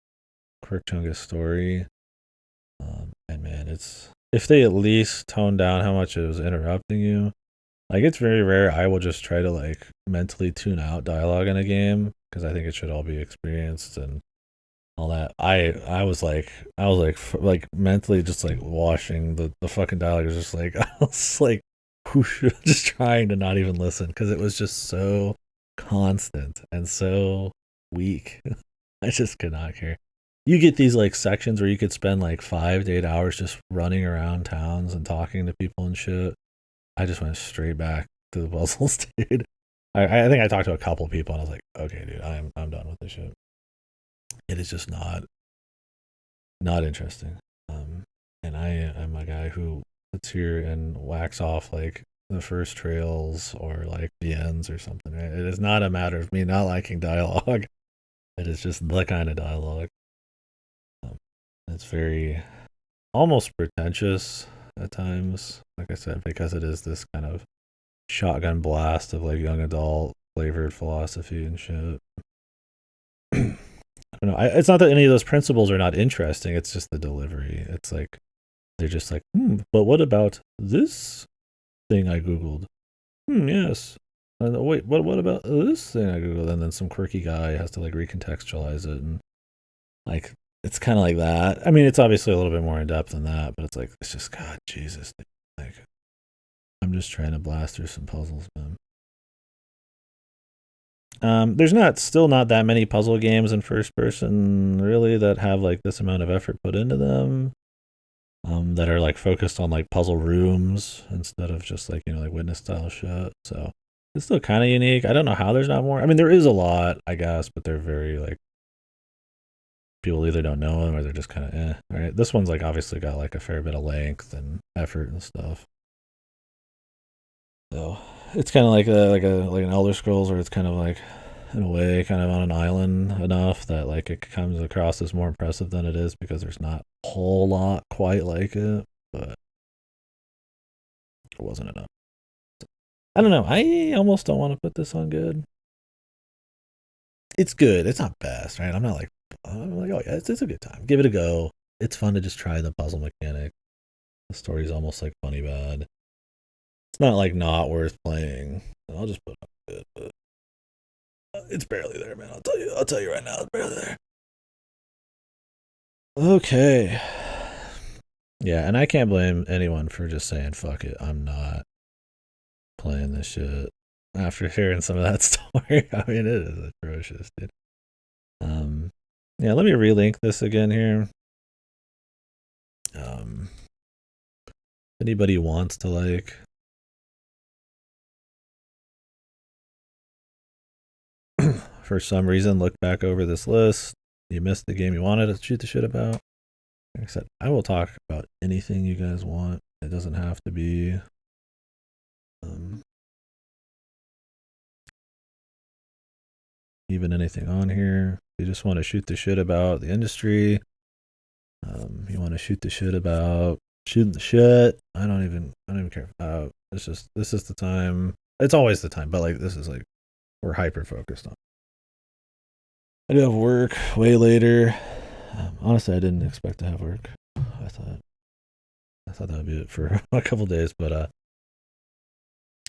quick chungus story. And man, it's if they at least tone down how much it was interrupting you. Like it's very rare I will just try to like mentally tune out dialogue in a game because I think it should all be experienced and all that. I was like mentally just like washing the fucking dialogue. It was just like I was like whoosh, just trying to not even listen because it was just so constant and so weak. I just could not care. You get these like sections where you could spend like 5 to 8 hours just running around towns and talking to people and shit. I just went straight back to the puzzles, dude. I think I talked to a couple people and I was like, okay, dude, I'm done with this shit. It is just not interesting. And I'm a guy who sits here and whacks off like the first trails or like the ends or something. Right? It is not a matter of me not liking dialogue. It is just the kind of dialogue. It's very almost pretentious at times. Like I said, because it is this kind of shotgun blast of like young adult flavored philosophy and shit. I don't know. It's not that any of those principles are not interesting. It's just the delivery. It's like they're just like, but what about this thing I googled? Yes. Wait, what about this thing I googled? And then some quirky guy has to like recontextualize it, and like it's kind of like that. I mean, it's obviously a little bit more in depth than that, but it's like it's just God, Jesus, dude. Like I'm just trying to blast through some puzzles, man. There's still not that many puzzle games in first person really that have like this amount of effort put into them. That are like focused on like puzzle rooms instead of just like like witness style shit. So it's still kind of unique. I don't know how there's not more. I mean, there is a lot, I guess, but they're very like people either don't know them or they're just kind of All right, this one's like obviously got like a fair bit of length and effort and stuff. So it's kind of like like an Elder Scrolls, where it's kind of like in a way kind of on an island enough that like it comes across as more impressive than it is because there's not a whole lot quite like it, but it wasn't enough. I don't know. I almost don't want to put this on good. It's good. It's not best, right? I'm like, oh yeah, it's a good time. Give it a go. It's fun to just try the puzzle mechanic. The story's almost like funny bad. It's not like not worth playing. I'll just put it on good, but it's barely there, man. I'll tell you right now, it's barely there. Okay. Yeah, and I can't blame anyone for just saying fuck it. I'm not playing this shit after hearing some of that story. I mean, it is atrocious, dude. Yeah, let me relink this again here. Anybody wants to like for some reason look back over this list, you missed the game you wanted to shoot the shit about. Like I said, I will talk about anything you guys want. It doesn't have to be even anything on here. You just want to shoot the shit about the industry. You want to shoot the shit about shooting the shit. I don't even care. This is the time. It's always the time, but like this is like we're hyper focused on. I do have work way later. Honestly, I didn't expect to have work. I thought that would be it for a couple days, but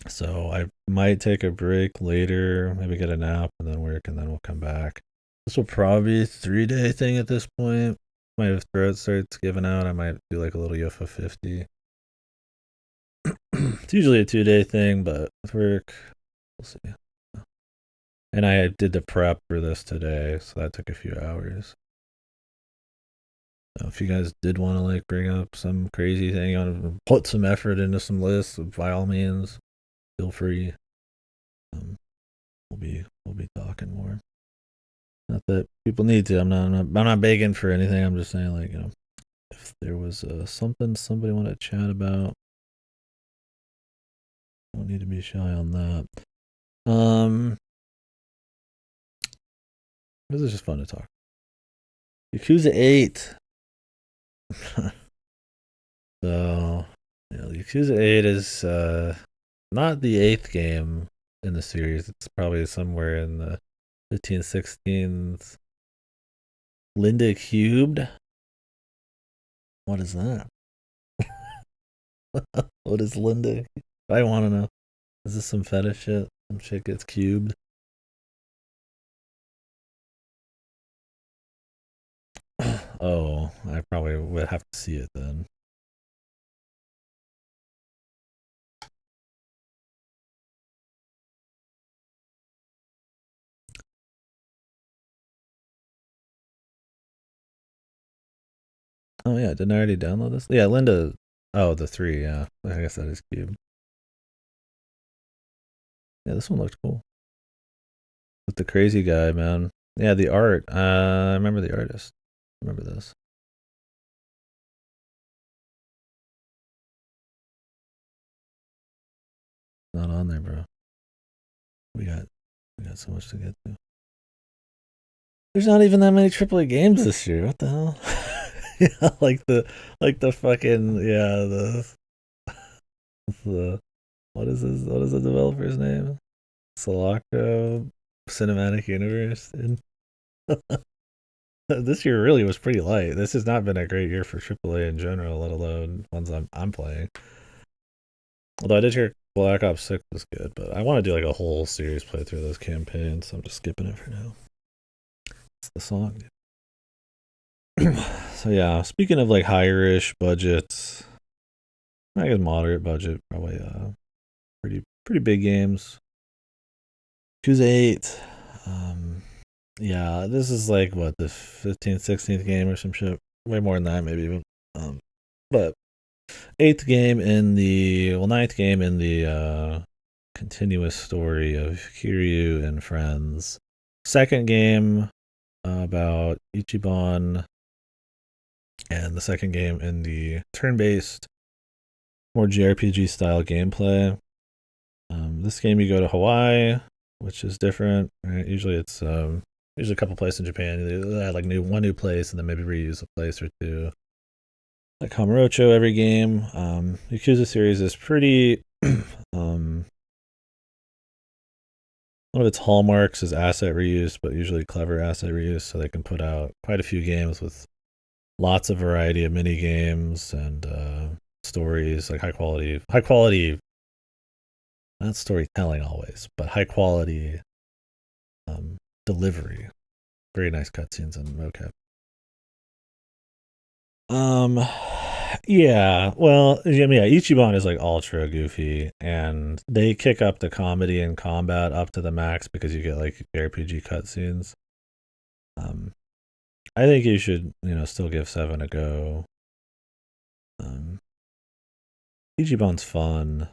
so I might take a break later, maybe get a nap and then work, and then we'll come back. This will probably be a 3-day thing at this point. My throat starts giving out, I might do like a little Yofa 50. It's usually a 2-day thing, but with work, we'll see. And I did the prep for this today, so that took a few hours. So if you guys did want to like bring up some crazy thing, you want to put some effort into some lists, by all means, feel free. We'll be talking more. Not that people need to. I'm not begging for anything. I'm just saying, like, if there was something somebody wanted to chat about, don't need to be shy on that. This is just fun to talk. Yakuza 8. So, Yakuza 8 is not the 8th game in the series. It's probably somewhere in the 15, 16th. Linda Cubed? What is that? What is Linda? I want to know. Is this some fetish shit? Some shit gets cubed? Oh, I probably would have to see it then. Oh yeah, didn't I already download this? Yeah, Linda. Oh, the 3. Yeah, I guess that is cube. Yeah, this one looked cool. With the crazy guy, man. Yeah, the art. I remember the artist. Remember this. Not on there, bro. We got so much to get to. There's not even that many AAA games this year. What the hell? Yeah, like the fucking the what is the developer's name? Sulaco Cinematic Universe. And this year really was pretty light. This has not been a great year for AAA in general, let alone ones I'm playing. Although I did hear Black Ops 6 was good, but I want to do like a whole series playthrough of those campaigns, so I'm just skipping it for now. It's the song. So yeah, speaking of like higher-ish budgets, I guess moderate budget, probably pretty big games. Yakuza 8. Yeah, this is like what the 15th, 16th game or some shit. Way more than that, maybe. But ninth game in the continuous story of Kiryu and friends. Second game about Ichiban, and the second game in the turn-based, more JRPG style gameplay. This game you go to Hawaii, which is different. Right? Usually it's usually a couple places in Japan. They add like one new place and then maybe reuse a place or two. Like Kamurocho every game. Yakuza series is pretty. One of its hallmarks is asset reuse, but usually clever asset reuse, so they can put out quite a few games with lots of variety of mini games and stories, like high quality, not storytelling always, but high quality delivery. Very nice cutscenes and mocap. Yeah, well, yeah, Ichiban is like ultra goofy, and they kick up the comedy and combat up to the max because you get like RPG cutscenes. I think you should, still give 7 a go. Ichiban's fun,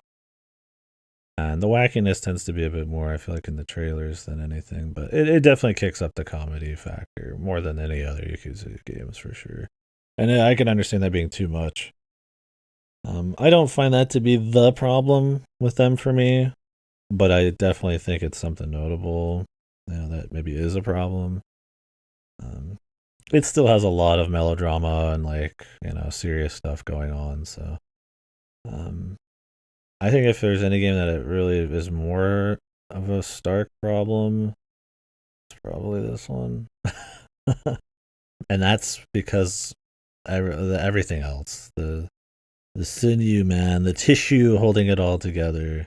and the wackiness tends to be a bit more, I feel like, in the trailers than anything, but it definitely kicks up the comedy factor more than any other Yakuza games for sure. And I can understand that being too much. I don't find that to be the problem with them for me, but I definitely think it's something notable, that maybe is a problem. It still has a lot of melodrama and like, serious stuff going on, so I think if there's any game that it really is more of a stark problem, it's probably this one. And that's because everything else, the sinew, man, the tissue holding it all together.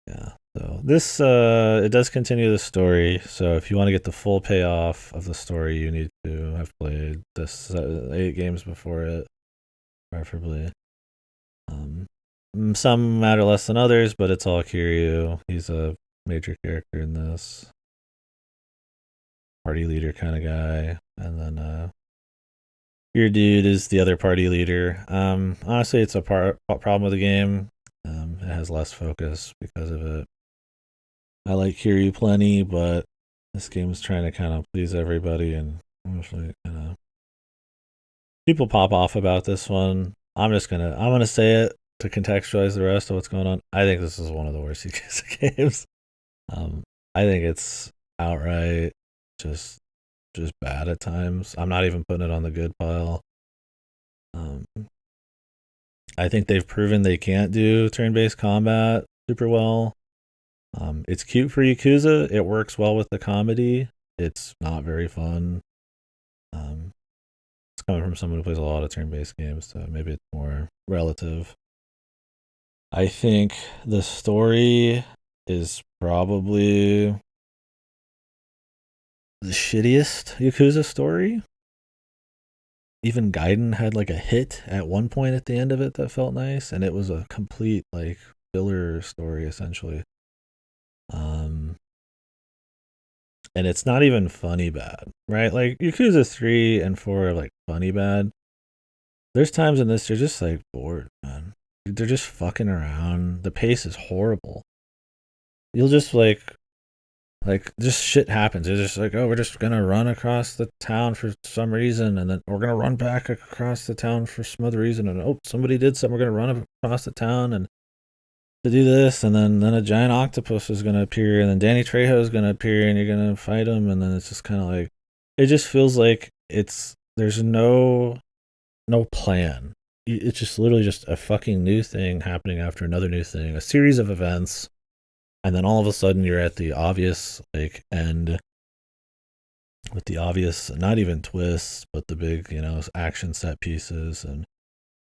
Yeah. So this it does continue the story. So if you want to get the full payoff of the story, you need to have played this 8 games before it, preferably. Some matter less than others, but it's all Kiryu. He's a major character in this. Party leader kind of guy. And then your dude is the other party leader. Honestly, it's a problem with the game. It has less focus because of it. I like Kiryu plenty, but this game is trying to kind of please everybody, and honestly, kind of people pop off about this one. I'm gonna say it to contextualize the rest of what's going on. I think this is one of the worst Yakuza games. I think it's outright just bad at times. I'm not even putting it on the good pile. I think they've proven they can't do turn-based combat super well. It's cute for Yakuza. It works well with the comedy. It's not very fun. It's coming from someone who plays a lot of turn-based games, so maybe it's more relative. I think the story is probably the shittiest Yakuza story. Even Gaiden had like a hit at one point at the end of it that felt nice, and it was a complete like filler story essentially. And it's not even funny bad, right? Like Yakuza 3 and 4 are like funny bad. There's times in this you're just like bored, man. They're just fucking around. The pace is horrible. You'll just like just shit happens. It's just like, oh, we're just gonna run across the town for some reason, and then we're gonna run back across the town for some other reason, and oh, somebody did something. We're gonna run across the town and to do this, and then a giant octopus is gonna appear, and then Danny Trejo is gonna appear, and you're gonna fight him, and then it's just kind of like, it just feels like there's no plan. it's just literally just a fucking new thing happening after another new thing, a series of events, and then all of a sudden you're at the obvious like end with the obvious, not even twists, but the big, action set pieces, and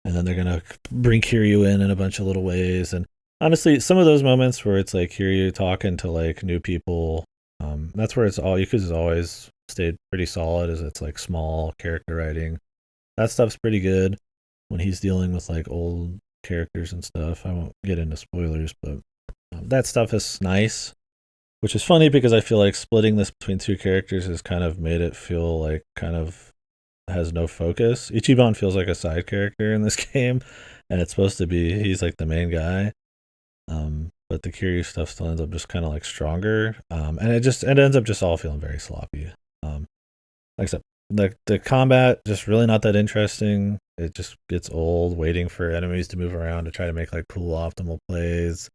then they're gonna bring Kiryu in a bunch of little ways. And honestly, some of those moments where it's like Kiryu talking to like new people, that's where it's all Yakuza's always stayed pretty solid. Is it's like small character writing. That stuff's pretty good when he's dealing with like old characters and stuff. I won't get into spoilers, but that stuff is nice. Which is funny because I feel like splitting this between two characters has kind of made it feel like kind of has no focus. Ichiban feels like a side character in this game, and it's supposed to be he's like the main guy. But the Kiryu stuff still ends up just kind of like stronger, and it ends up just all feeling very sloppy. Like I said, the combat just really not that interesting. It just gets old waiting for enemies to move around to try to make like cool optimal plays.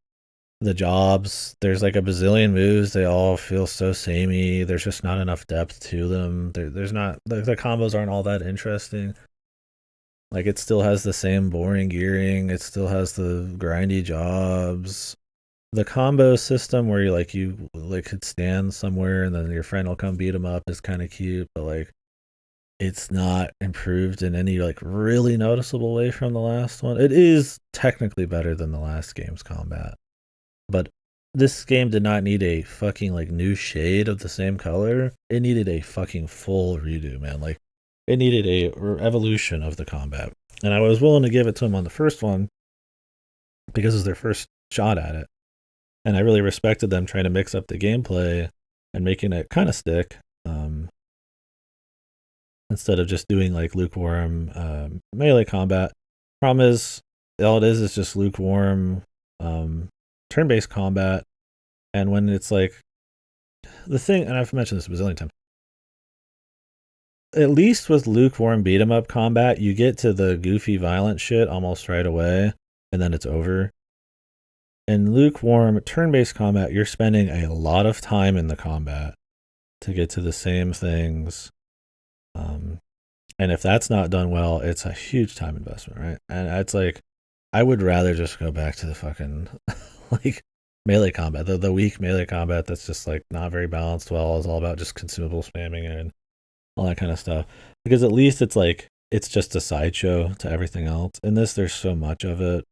The jobs, there's like a bazillion moves. They all feel so samey. There's just not enough depth to them. There's not the combos aren't all that interesting. Like it still has the same boring gearing. It still has the grindy jobs. The combo system where you could stand somewhere and then your friend will come beat him up is kind of cute, but like it's not improved in any like really noticeable way from the last one. It is technically better than the last game's combat. But this game did not need a fucking like new shade of the same color. It needed a fucking full redo, man. Like it needed a evolution of the combat. And I was willing to give it to them on the first one because it was their first shot at it. And I really respected them trying to mix up the gameplay and making it kind of stick. Instead of just doing like lukewarm melee combat. Problem is, all it is just lukewarm turn-based combat. And when it's like the thing, and I've mentioned this a bazillion times, at least with lukewarm beat 'em up combat, you get to the goofy violent shit almost right away, and then it's over. In lukewarm turn-based combat, you're spending a lot of time in the combat to get to the same things. And if that's not done well, it's a huge time investment, right? And it's like, I would rather just go back to the fucking like melee combat, the weak melee combat that's just like not very balanced well. Is all about just consumable spamming and all that kind of stuff. Because at least it's like it's just a sideshow to everything else. In this, there's so much of it,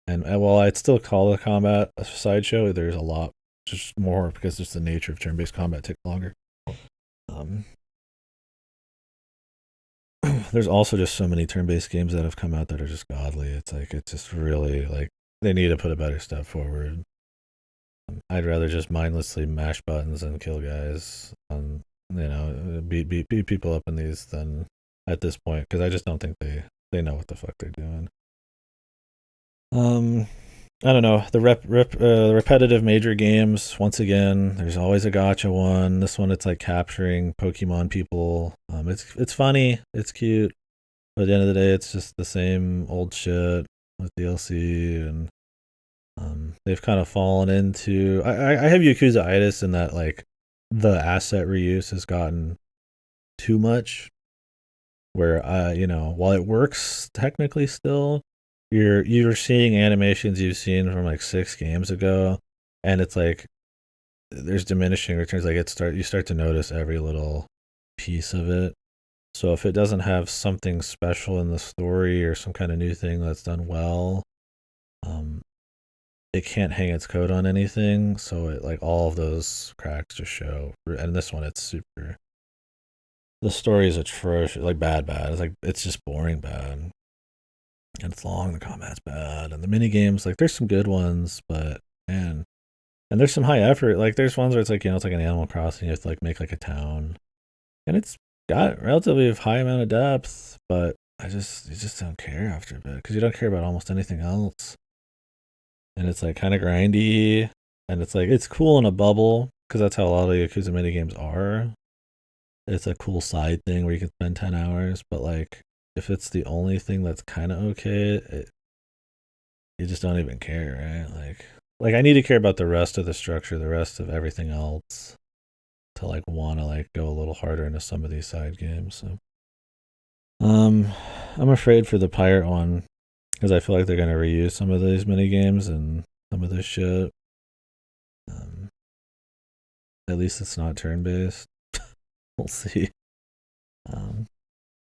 and while I'd still call the combat a sideshow, there's a lot just more because just the nature of turn-based combat takes longer. There's also just so many turn-based games that have come out that are just godly. It's like it's just really like they need to put a better step forward. I'd rather just mindlessly mash buttons and kill guys, beat people up in these than at this point because I just don't think they know what the fuck they're doing. I don't know, the repetitive major games. Once again, there's always a gotcha one. This one, it's like capturing Pokemon people. It's funny, it's cute, but at the end of the day, it's just the same old shit with DLC, and they've kind of fallen into. I have Yakuza-itis in that like the asset reuse has gotten too much. Where while it works technically still, you're seeing animations you've seen from like 6 games ago, and it's like there's diminishing returns. Like you start to notice every little piece of it. So if it doesn't have something special in the story or some kind of new thing that's done well, it can't hang its coat on anything. So it like all of those cracks just show. And this one, it's super. The story is atrocious, like bad. It's like it's just boring bad. And it's long, the combat's bad, and the mini games, like there's some good ones, but man, and there's some high effort. Like there's ones where it's like it's like an Animal Crossing, you have to like make like a town, and it's got relatively high amount of depth, but you just don't care after a bit because you don't care about almost anything else, and it's like kind of grindy, and it's like it's cool in a bubble because that's how a lot of Yakuza mini games are. It's a cool side thing where you can spend 10 hours, but like if it's the only thing that's kind of okay, you just don't even care, right? Like I need to care about the rest of the structure, the rest of everything else, to like want to like go a little harder into some of these side games. So, I'm afraid for the pirate one because I feel like they're gonna reuse some of these mini games and some of this shit. Um, at least it's not turn based. We'll see. Um,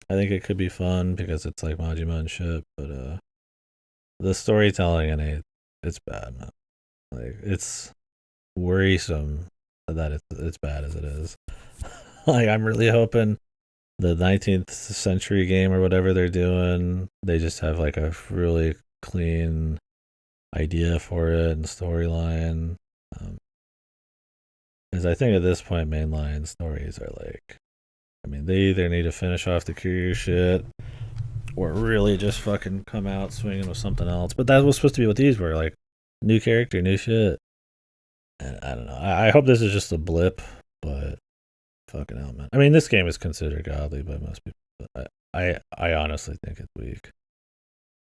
I think it could be fun because it's like Majima and shit, but the storytelling in it's bad, man. Like it's worrisome that it's bad as it is. Like I'm really hoping the 19th century game or whatever they're doing, they just have like a really clean idea for it and storyline. Because I think at this point, mainline stories are like, I mean, they either need to finish off the career shit or really just fucking come out swinging with something else. But that was supposed to be what these were like new character, new shit. And I don't know. I hope this is just a blip, but fucking hell, man. I mean, this game is considered godly by most people, but I honestly think it's weak.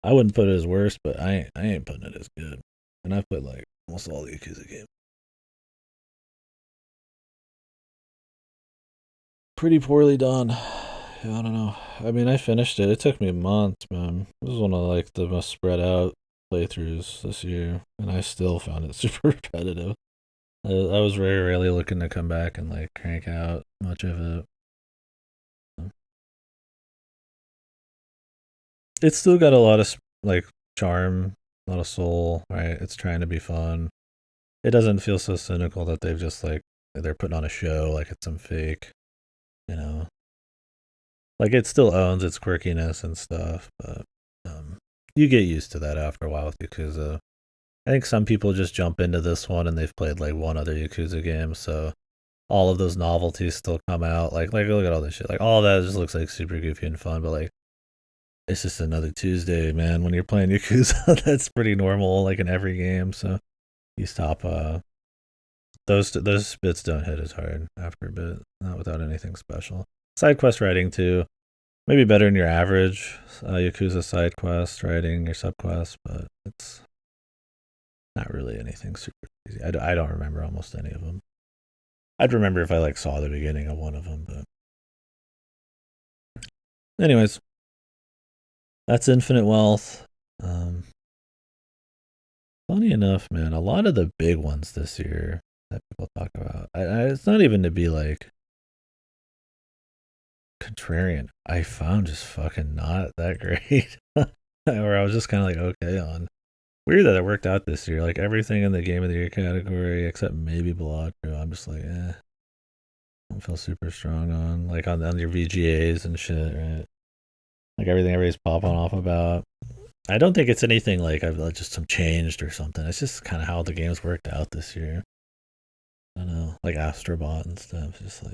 I wouldn't put it as worst, but I ain't putting it as good. And I've put like almost all the Yakuza games. Pretty poorly done. I don't know. I mean, I finished it. It took me months, man. This was one of like the most spread out playthroughs this year, and I still found it super repetitive. I was very rarely looking to come back and like crank out much of it. It's still got a lot of like charm, a lot of soul, right? It's trying to be fun. It doesn't feel so cynical that they've just like they're putting on a show like it's some fake, you know. Like it still owns its quirkiness and stuff, but you get used to that after a while because I think some people just jump into this one and they've played like one other Yakuza game, so all of those novelties still come out. Like look at all this shit. Like all of that just looks like super goofy and fun, but like it's just another Tuesday, man. When you're playing Yakuza, that's pretty normal, like in every game. So you stop. Those bits don't hit as hard after a bit, not without anything special. Side quest writing too, maybe better than your average Yakuza side quest writing, your subquest, but it's not really anything super crazy. I don't remember almost any of them. I'd remember if I like saw the beginning of one of them, but anyways, that's Infinite Wealth. Um, Funny enough, man, a lot of the big ones this year that people talk about, it's not even to be like contrarian. I found just fucking not that great. Where I was just kind of like okay on. Weird that it worked out this year. Like everything in the game of the year category except maybe Bellagio. I'm just like, I don't feel super strong on. Like on your VGAs and shit, right? Like everything everybody's popping off about. I don't think it's anything like I've just some changed or something. It's just kind of how the games worked out this year. I don't know, like Astrobot and stuff. Just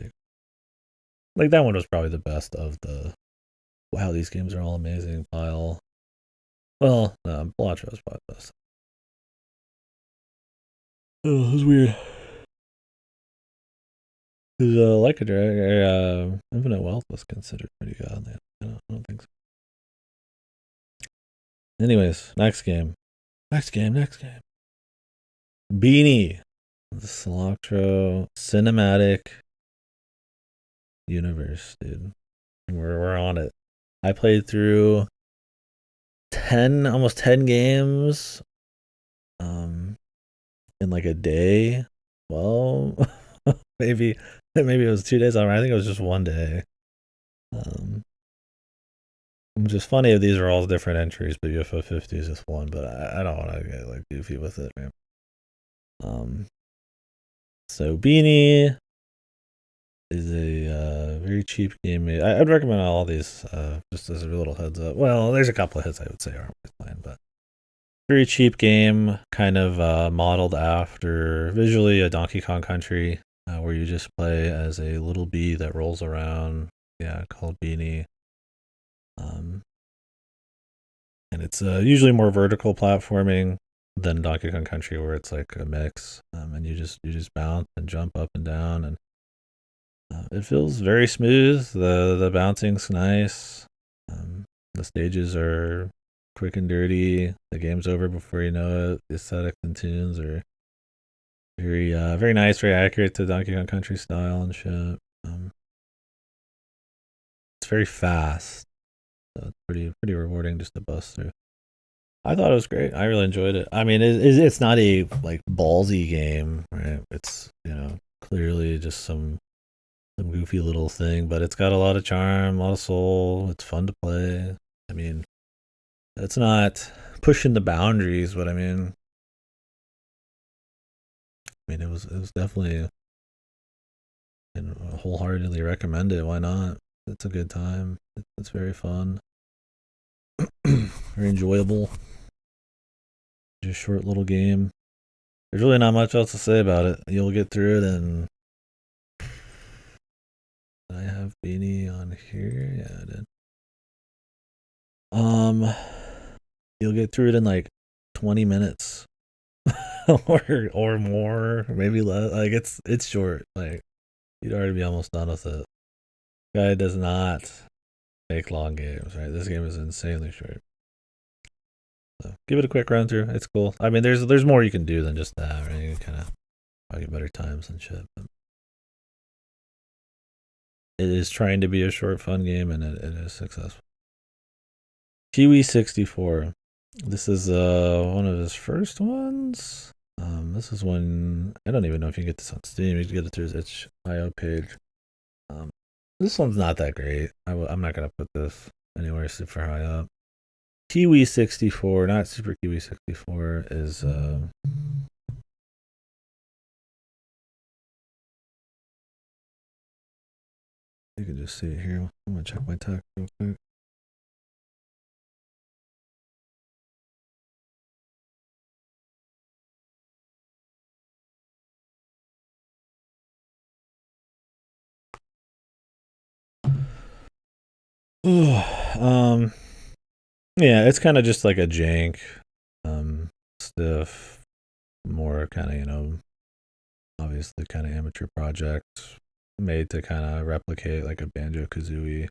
like that one was probably the best of the. Wow, these games are all amazing. Pile. Well, no, Bellagio was probably the best. Oh, it was weird. Because like a Dragon, Infinite Wealth was considered pretty godly. I don't think so. Anyways, next game. Next game. Beanie. The Cilantro cinematic universe, dude. We're on it. I played through 10, almost 10 games in like a day. Well, maybe it was 2 days. I think it was just one day. Um, which is funny if these are all different entries, but UFO 50 is just one. But I don't want to get like goofy with it, man. Um, so Beanie is a very cheap game. I'd recommend all these just as a little heads up. Well, there's a couple of hits I would say aren't worth playing, but very cheap game, kind of modeled after visually a Donkey Kong Country, where you just play as a little bee that rolls around. Yeah, called Beanie. And it's usually more vertical platforming than Donkey Kong Country, where it's like a mix, and you just bounce and jump up and down, and it feels very smooth. The bouncing's nice. The stages are quick and dirty. The game's over before you know it. The aesthetics and tunes are very nice, very accurate to Donkey Kong Country style and shit. It's very fast. So it's pretty rewarding just to bust through. I thought it was great. I really enjoyed it. I mean, it's not a like ballsy game, right? It's clearly just some goofy little thing, but it's got a lot of charm, a lot of soul. It's fun to play. I mean, it's not pushing the boundaries, but it was definitely wholeheartedly recommend it. Why not? It's a good time. It's very fun, very enjoyable. Just short little game. There's really not much else to say about it. You'll get through it, and I have Beanie on here. Yeah, I did. Um, you'll get through it in like 20 minutes, or more, maybe less. Like it's short. Like you'd already be almost done with it. Guy does not make long games, right? This game is insanely short. So give it a quick run through. It's cool. I mean, there's more you can do than just that, right? You kind of get better times and shit. But it is trying to be a short, fun game, and it is successful. Kiwi 64. This is one of his first ones. This is one I don't even know if you can get this on Steam. You can get it through his itch.io page. This one's not that great. I'm not gonna put this anywhere super high up. Kiwi 64, not Super Kiwi 64, is you can just see it here. I'm gonna check my text real quick. um, yeah, it's kind of just like a jank, stiff, more kind of obviously kind of amateur project made to kind of replicate like a Banjo Kazooie.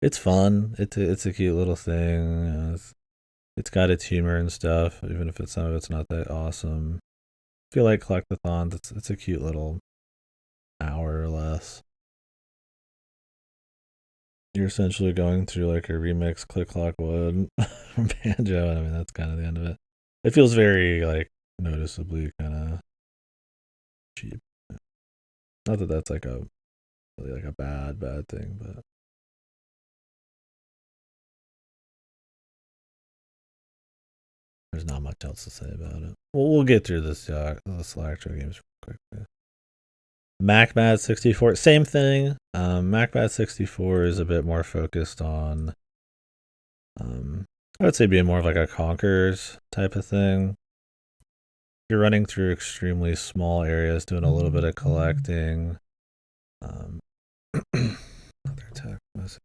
It's fun. It's a cute little thing. It's got its humor and stuff, even if some of it's not that awesome. If you like collectathons, it's a cute little hour or less. You're essentially going through like a remix Click Clock Wood from Banjo, and I mean that's kind of the end of it. It feels very like noticeably kind of cheap. Not that that's like a really like a bad thing, but there's not much else to say about it. We'll get through this actual games real quick. MacMad 64, same thing. MacMad 64 is a bit more focused on, I would say, being more of like a Conkers type of thing. You're running through extremely small areas, doing a little bit of collecting. Another text message.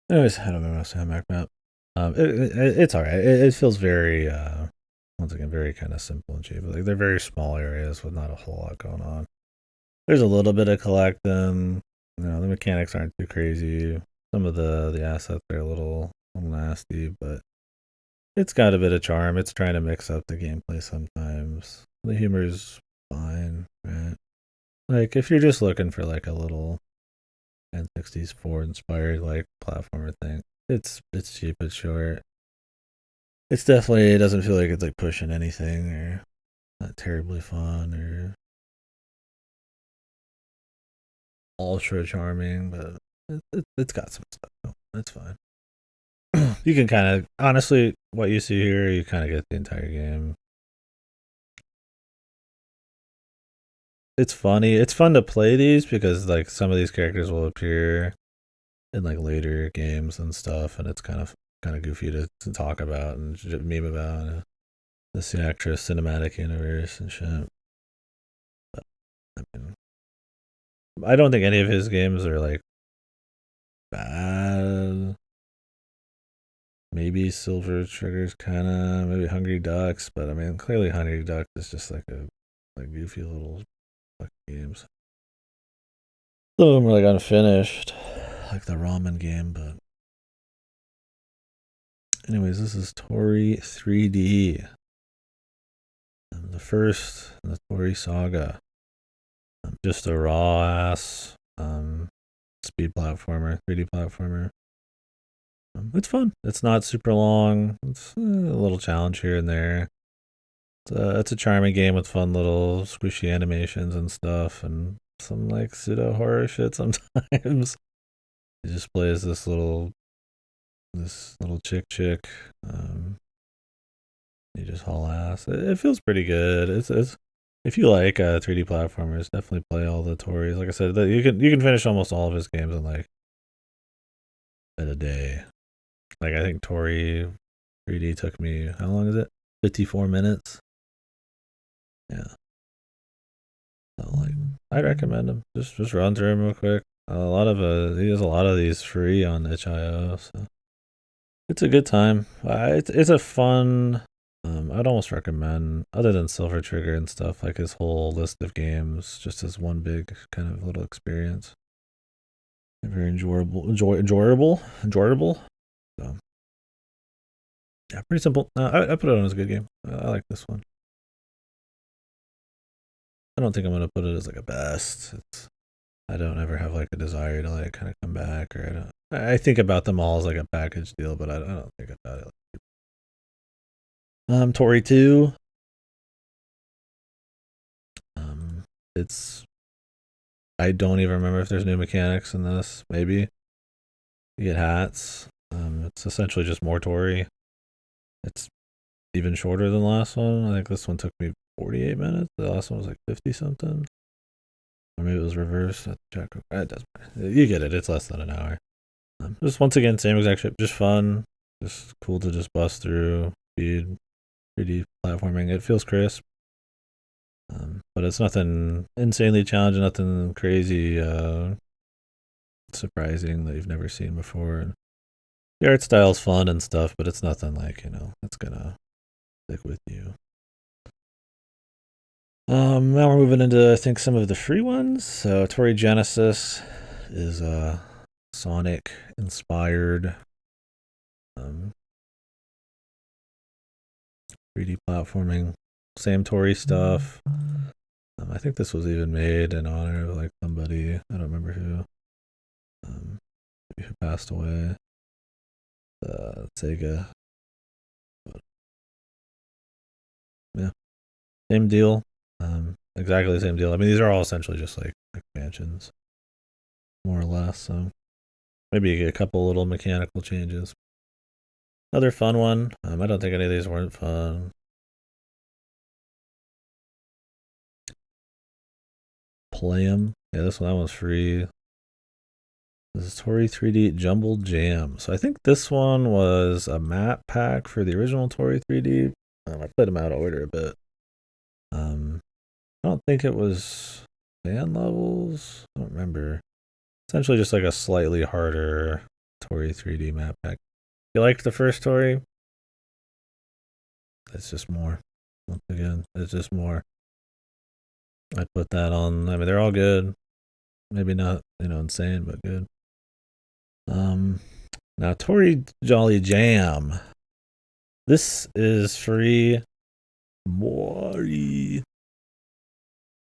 Anyways, I don't remember how to say MacMap. It's all right. It feels very, once again, very kind of simple and cheap. Like they're very small areas with not a whole lot going on. There's a little bit of collecting. The mechanics aren't too crazy. Some of the assets are a little nasty, but it's got a bit of charm. It's trying to mix up the gameplay sometimes. The humor's fine, right? Like if you're just looking for like a little N64 inspired like platformer thing, it's cheap, it's short. It's definitely, it doesn't feel like it's like pushing anything or not terribly fun or ultra charming, but it's got some stuff. So it's fine. You can kind of, honestly, what you see here, you kind of get the entire game. It's funny. It's fun to play these because like some of these characters will appear in like later games and stuff, and it's kind of goofy to talk about and meme about this the actress cinematic universe and shit. But, I mean, I don't think any of his games are like bad. Maybe Silver Trigger's kind of maybe Hungry Ducks, but I mean clearly Hungry Ducks is just like a like goofy little fucking games. Some of them are like unfinished, like the ramen game. But anyways, this is Tori 3D, the first in the Tori saga. Just a raw ass speed platformer, 3D platformer. It's fun. It's not super long. It's a little challenge here and there. It's a charming game with fun little squishy animations and stuff, and some like pseudo horror shit sometimes. It just plays this little chick. You just haul ass. It feels pretty good. It's if you like 3D platformers, definitely play all the Tories. Like I said, you can finish almost all of his games in like in a day. Like I think Tori 3D took me how long is it? 54 minutes. Yeah. So like I'd recommend him. Just run through him real quick. A lot of he has a lot of these free on itch.io, so it's a good time. It's a fun. I'd almost recommend, other than Silver Trigger and stuff, like his whole list of games, just as one big kind of little experience. Very enjoyable. So yeah, pretty simple. I put it on as a good game. I like this one. I don't think I'm gonna put it as like a best. I don't ever have like a desire to like kind of come back, or I don't. I think about them all as like a package deal, but I don't think about it. Tori 2. Um, it's I don't even remember if there's new mechanics in this. Maybe you get hats. It's essentially just more Tori. It's even shorter than the last one. I think this one took me 48 minutes. The last one was like 50 something. Or maybe it was reversed. Check. It doesn't matter. You get it. It's less than an hour. Just once again, same exact shit. Just fun. Just cool to just bust through. Speed. 3D platforming. It feels crisp. But it's nothing insanely challenging, nothing crazy surprising that you've never seen before. And the art style's fun and stuff, but it's nothing like, that's gonna stick with you. Now we're moving into I think some of the free ones. So Tori Genesis is Sonic inspired 3D platforming. Same Tori stuff. I think this was even made in honor of like somebody, I don't remember who, who passed away. Sega. But, yeah, same deal. Exactly the same deal. I mean, these are all essentially just like expansions, more or less. So maybe you get a couple little mechanical changes. Another fun one. I don't think any of these weren't fun. Play 'em. Yeah, that one's free. This is Tori 3D Jumbled Jam. So I think this one was a map pack for the original Tori 3D. I played them out of order a bit. I don't think it was fan levels. I don't remember. Essentially just like a slightly harder Tori 3D map pack. You liked the first Tori? It's just more. Once again, it's just more. I put that on. I mean, they're all good. Maybe not, insane, but good. Now Tori Jolly Jam. This is free. Mori.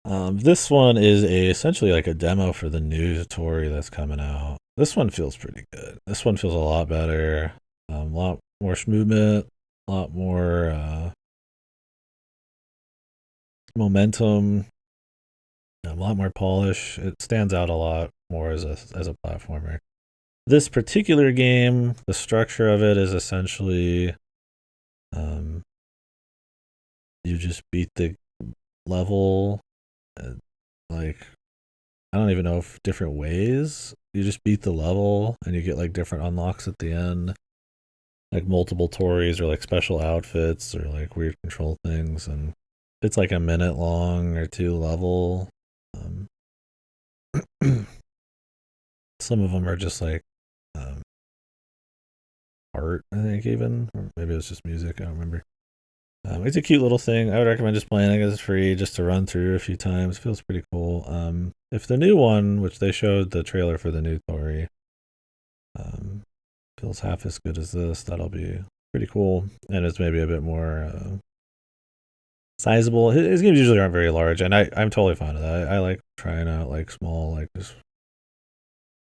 This one is essentially like a demo for the new Tori that's coming out. This one feels pretty good. This one feels a lot better. A lot more movement, a lot more momentum, a lot more polish. It stands out a lot more as a platformer. This particular game, the structure of it is essentially um, you just beat the level, uh, like I don't even know if different ways. You just beat the level and you get like different unlocks at the end, like multiple Tories or like special outfits or like weird control things. And it's like a minute long or two level. Um, some of them are just like um, art, I think, even. Or maybe it was just music. I don't remember. It's a cute little thing. I would recommend just playing it. It's free just to run through a few times. It feels pretty cool. If the new one, which they showed the trailer for the new Tory, um, feels half as good as this, that'll be pretty cool. And it's maybe a bit more sizable. His games usually aren't very large, and I'm totally fine with that. I like trying out like small, like just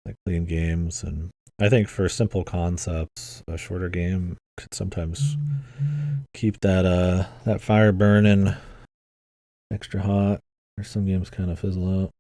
like clean games, and I think for simple concepts, a shorter game could sometimes keep that fire burning extra hot. Or some games kind of fizzle out.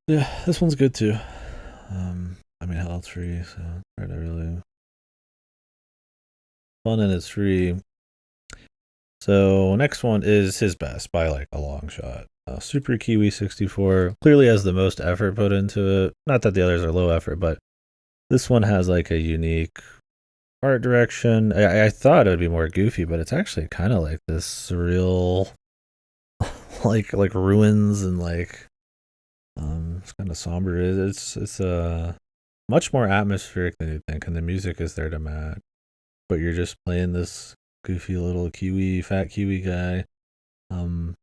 Yeah, this one's good too. I mean, hell, it's free, so try to really fun and it's free. So next one is his best by like a long shot. Super Kiwi 64 clearly has the most effort put into it. Not that the others are low effort, but this one has like a unique art direction. I thought it would be more goofy, but it's actually kind of like this surreal, like ruins and like it's kind of somber. It's much more atmospheric than you think, and the music is there to match. But you're just playing this goofy little fat Kiwi guy. Um,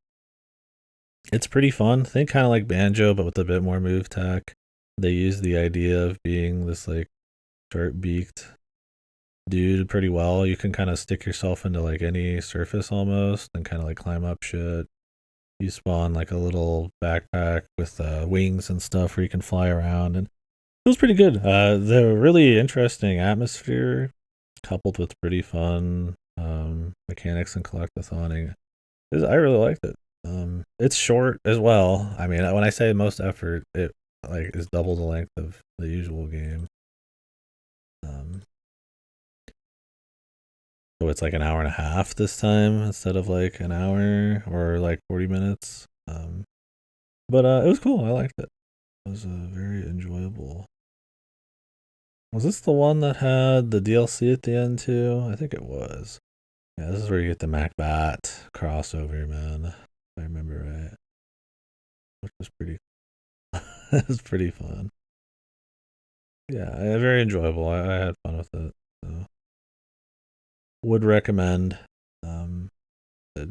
it's pretty fun. Think kind of like Banjo, but with a bit more move tech. They use the idea of being this like sharp beaked dude pretty well. You can kind of stick yourself into like any surface almost and kind of like climb up shit. You spawn like a little backpack with wings and stuff where you can fly around, and it feels pretty good. The really interesting atmosphere coupled with pretty fun mechanics and collectathon. I really liked it. It's short as well. I mean, when I say most effort, it like is double the length of the usual game. Um, so it's like an hour and a half this time instead of like an hour or like 40 minutes. But it was cool. I liked it. It was very enjoyable. Was this the one that had the DLC at the end too? I think it was. Yeah, this is where you get the MacBat crossover, man. If I remember right, which was pretty. It was pretty fun. Yeah, very enjoyable. I had fun with it. So would recommend. Um,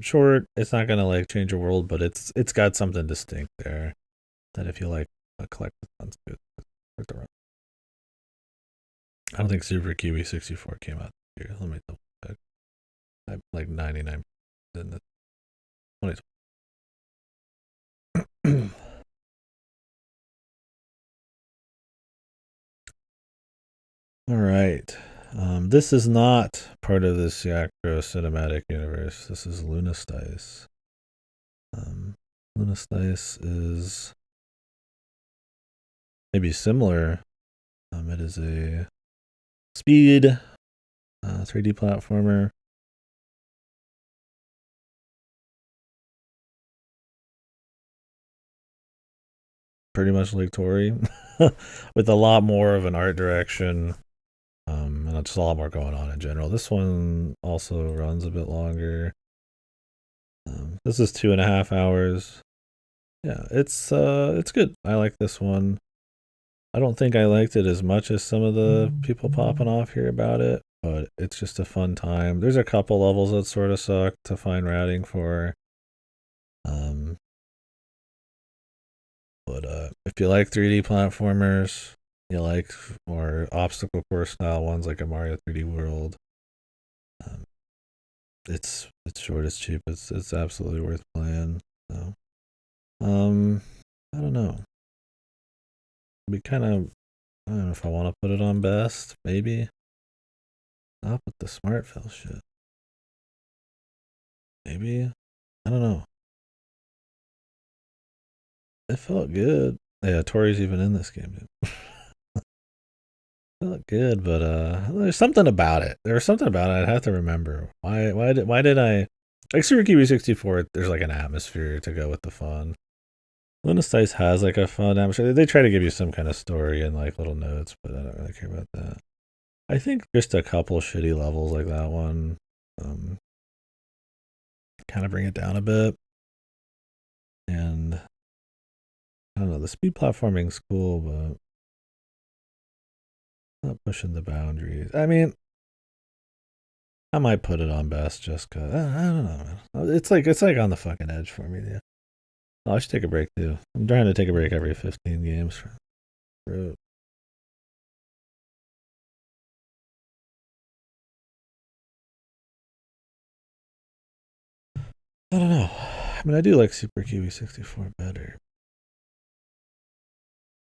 short. It's not gonna like change your world, but it's got something distinct there that if you like a collectathon's good. I don't think Super Kiwi 64 came out this year. Let me double check. I'm like 99 in the 2020. All right. This is not part of this Yakro cinematic universe. This is Lunastice. Um, Lunastice is maybe similar. It is a speed 3D platformer. Pretty much like Tori, with a lot more of an art direction. And just a lot more going on in general. This one also runs a bit longer. This is 2.5 hours. Yeah, it's good. I like this one. I don't think I liked it as much as some of the people popping off here about it, but it's just a fun time. There's a couple levels that sort of suck to find routing for. Um, but if you like 3D platformers, you like more obstacle course style ones like a Mario 3D World. Um, it's short, it's cheap, it's absolutely worth playing. So, um, I don't know. Be kind of. I don't know if I want to put it on best. Maybe. Not with the smart fill shit. Maybe. I don't know. It felt good. Yeah, Tori's even in this game. Felt good, but there's something about it. There was something about it. I'd have to remember. Why did I like Super Kiwi 64? There's like an atmosphere to go with the fun. Linus Dice has like a fun atmosphere. They try to give you some kind of story and like little notes, but I don't really care about that. I think just a couple shitty levels like that one, kind of bring it down a bit. And I don't know, the speed platforming's cool, but not pushing the boundaries. I mean, I might put it on best just cause I don't know, man. It's like on the fucking edge for me. Yeah. Oh, I should take a break too. I'm trying to take a break every 15 games. For I don't know. I mean, I do like Super Kiwi 64 better.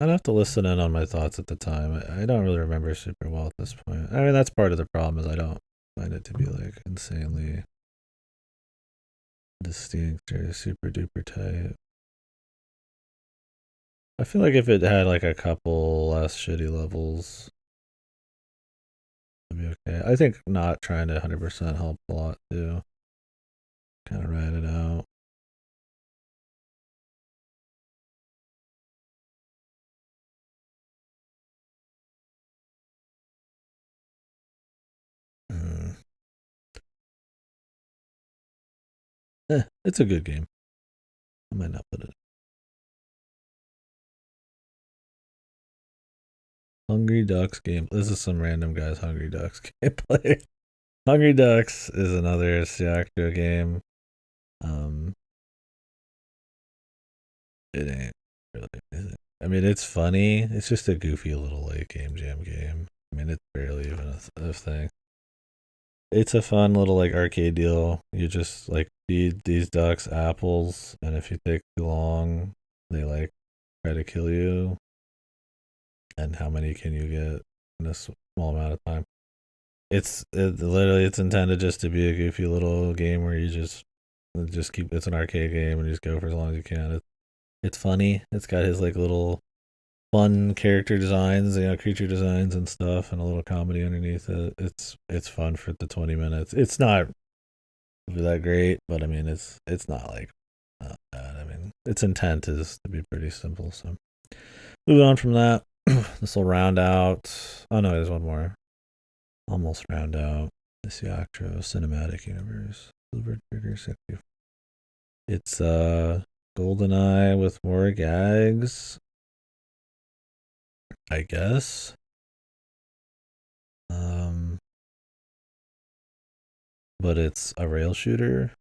I'd have to listen in on my thoughts at the time. I don't really remember super well at this point. I mean, that's part of the problem is I don't find it to be like insanely distinct or super duper tight. I feel like if it had like a couple less shitty levels, it'd be okay. I think not trying to 100% help a lot too. Kind of ride it out. Mm. It's a good game. I might not put it. Hungry Ducks game. This is some random guy's Hungry Ducks gameplay. Hungry Ducks is another Siakra game. Um, it ain't really. Is it? I mean, it's funny. It's just a goofy little late game jam game. I mean, it's barely even a thing. It's a fun little like arcade deal. You just like feed these ducks apples, and if you take too long, they like try to kill you. And how many can you get in a small amount of time? It's intended just to be a goofy little game where you just keep. It's an arcade game and you just go for as long as you can. It's funny. It's got his like little fun character designs, creature designs and stuff, and a little comedy underneath it. It's fun for the 20 minutes. It's not that great, but I mean, it's not like not bad. I mean, its intent is to be pretty simple. So moving on from that, this will round out. Oh no, there's one more. Almost round out the Siactro cinematic universe. Silver Trigger 64. It's GoldenEye with more gags, I guess. Um, but it's a rail shooter.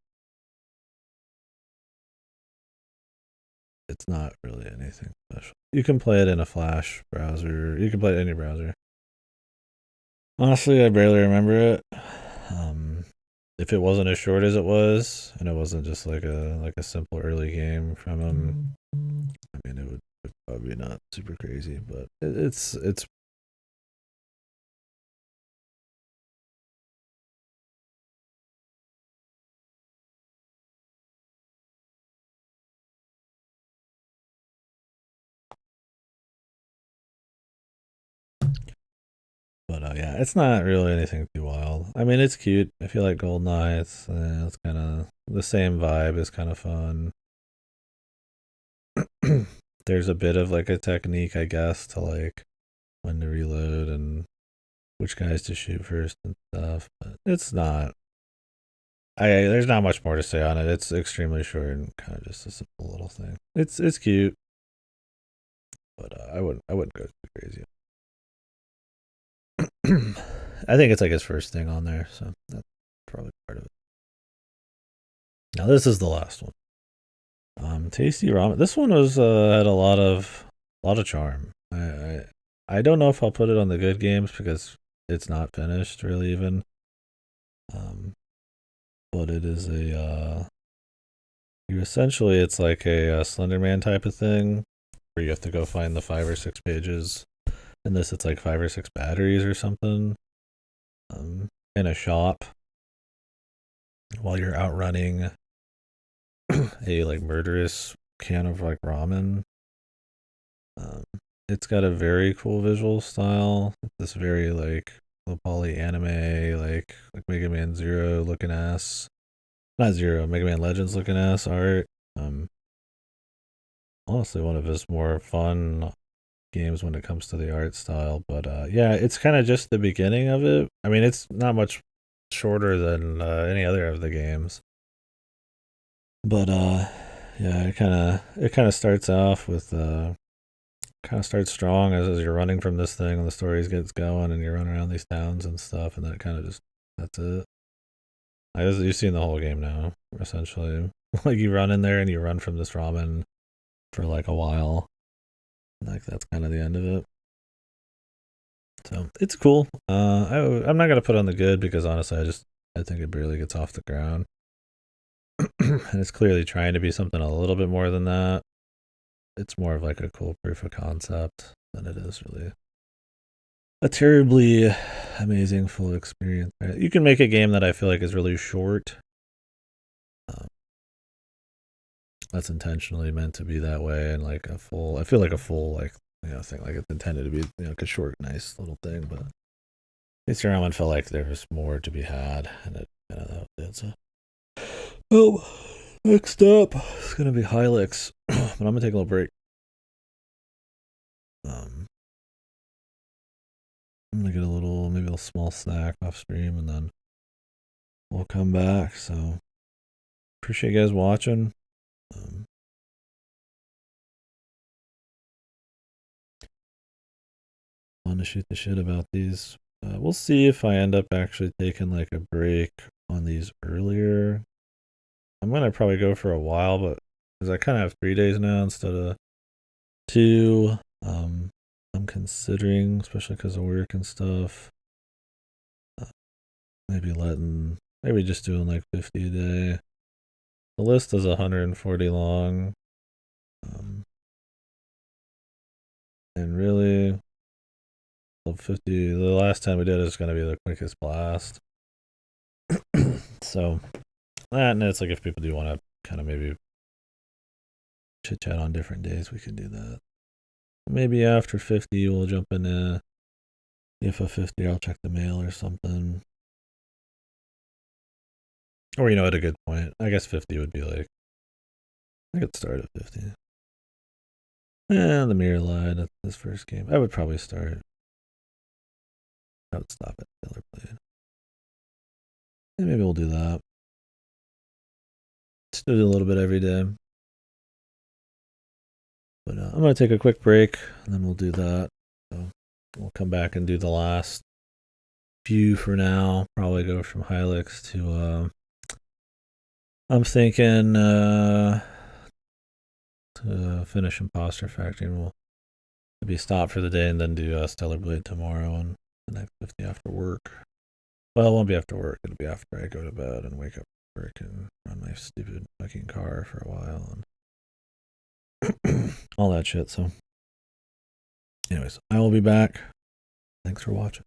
It's not really anything special. You can play it in a Flash browser. You can play it in any browser. Honestly, I barely remember it. Um, if it wasn't as short as it was, and it wasn't just like a simple early game from him, I mean, it would probably not super crazy, but it's but yeah, it's not really anything too wild. I mean, it's cute. I feel like GoldenEye. It's kind of the same vibe. It's kind of fun. There's a bit of like a technique, I guess, to like when to reload and which guys to shoot first and stuff. But it's not. There's not much more to say on it. It's extremely short and kind of just a simple little thing. It's cute, but I wouldn't go too crazy. I think it's like his first thing on there, so that's probably part of it. Now this is the last one. Tasty ramen. This one was had a lot of charm. I don't know if I'll put it on the good games because it's not finished really even. Um, but it is a You essentially, it's like a Slender Man type of thing where you have to go find the 5 or 6 pages. In this, it's like 5 or 6 batteries or something in a shop while you're outrunning a like murderous can of like ramen. Um, it's got a very cool visual style. This very like low poly anime, like Mega Man Zero looking ass, not Zero, Mega Man Legends looking ass art. Um, Honestly, one of his more fun games when it comes to the art style. But yeah, it's kind of just the beginning of it. I mean, it's not much shorter than any other of the games. But yeah, it kind of starts off with kind of starts strong as you're running from this thing and the stories gets going and you're running around these towns and stuff, and then it kind of just that's it. You've seen the whole game now, essentially. Like you run in there and you run from this ramen for like a while. Like that's kind of the end of it. So it's cool. I'm not gonna put on the good because honestly, I think it barely gets off the ground, and it's clearly trying to be something a little bit more than that. It's more of like a cool proof of concept than it is really a terribly amazing full experience. You can make a game that I feel like is really short. Um, that's intentionally meant to be that way, and like a full. I feel like a full like thing like it's intended to be like a short, nice little thing, but Instagram felt like there was more to be had, and it kind of that was it. So. Well, next up it's gonna be Hilux, but I'm gonna take a little break. Um, I'm gonna get a little, maybe a small snack off stream, and then we'll come back. So appreciate you guys watching. Um, Fun to shoot the shit about these. We'll see if I end up actually taking like a break on these earlier. I'm gonna probably go for a while, but because I kind of have 3 days now instead of 2. I'm considering, especially because of work and stuff, uh, maybe just doing like 50 a day. The list is 140 long, um, and really, the 50. The last time we did is gonna be the quickest blast. So that, and it's like if people do want to kind of maybe chit chat on different days, we can do that. Maybe after 50, we'll jump in. If a 50, I'll check the mail or something. Or, at a good point. I guess 50 would be like, I could start at 50. The mirror lied at this first game. I would probably start. I would stop at Killer Blade. And maybe we'll do that. Just do it a little bit every day. But I'm going to take a quick break, and then we'll do that. So we'll come back and do the last few for now. Probably go from Hilux to, I'm thinking, to finish Imposter Factory, and we'll maybe stop for the day and then do Stellar Blade tomorrow and the next 50 after work. Well, it won't be after work. It'll be after I go to bed and wake up for work and run my stupid fucking car for a while and all that shit. So, anyways, I will be back. Thanks for watching.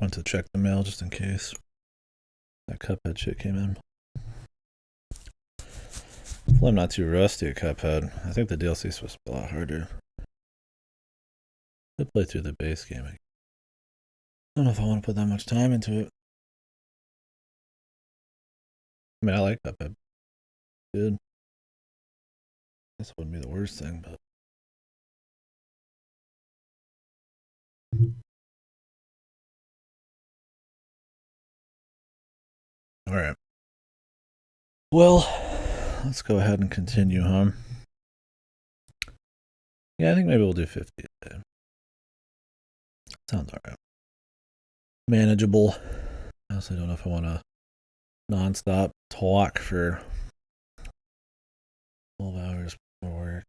Went to check the mail just in case that Cuphead shit came in. Well, I'm not too rusty at Cuphead. I think the DLC is supposed to be a lot harder. I play through the base game. I don't know if I want to put that much time into it. I mean, I like Cuphead. Good. This wouldn't be the worst thing, but. Alright. Well, let's go ahead and continue, huh? Yeah, I think maybe we'll do 50 today. Sounds alright. Manageable. I also don't know if I want to non-stop talk for 12 hours before work.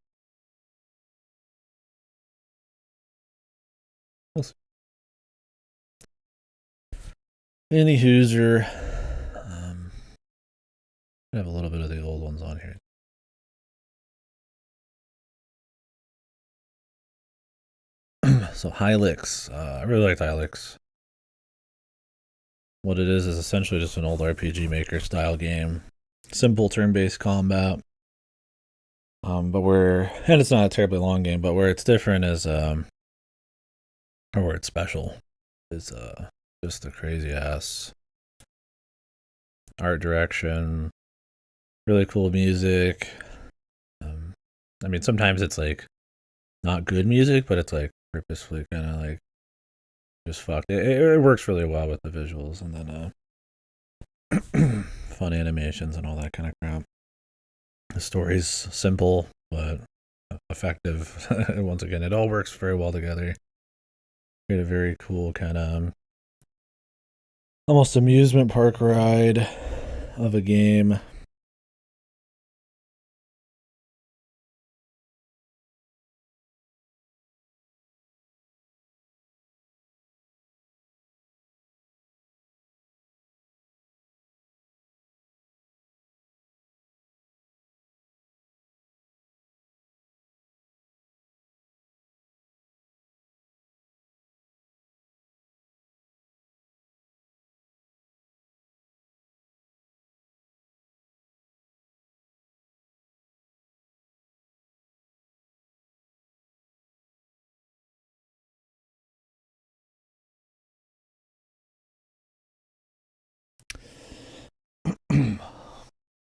We'll see. Any Hoosier. I have a little bit of the old ones on here. So Hylix. I really liked Hylix. What it is essentially just an old RPG Maker style game. Simple turn-based combat. And it's not a terribly long game, but where it's different is, or where it's special, is just a crazy ass art direction, really cool music. I mean, sometimes it's like not good music, but it's like purposefully kind of like just fucked. It works really well with the visuals, and then fun animations and all that kind of crap. The story's simple but effective. Once again, it all works very well together. Create a very cool kind of almost amusement park ride of a game.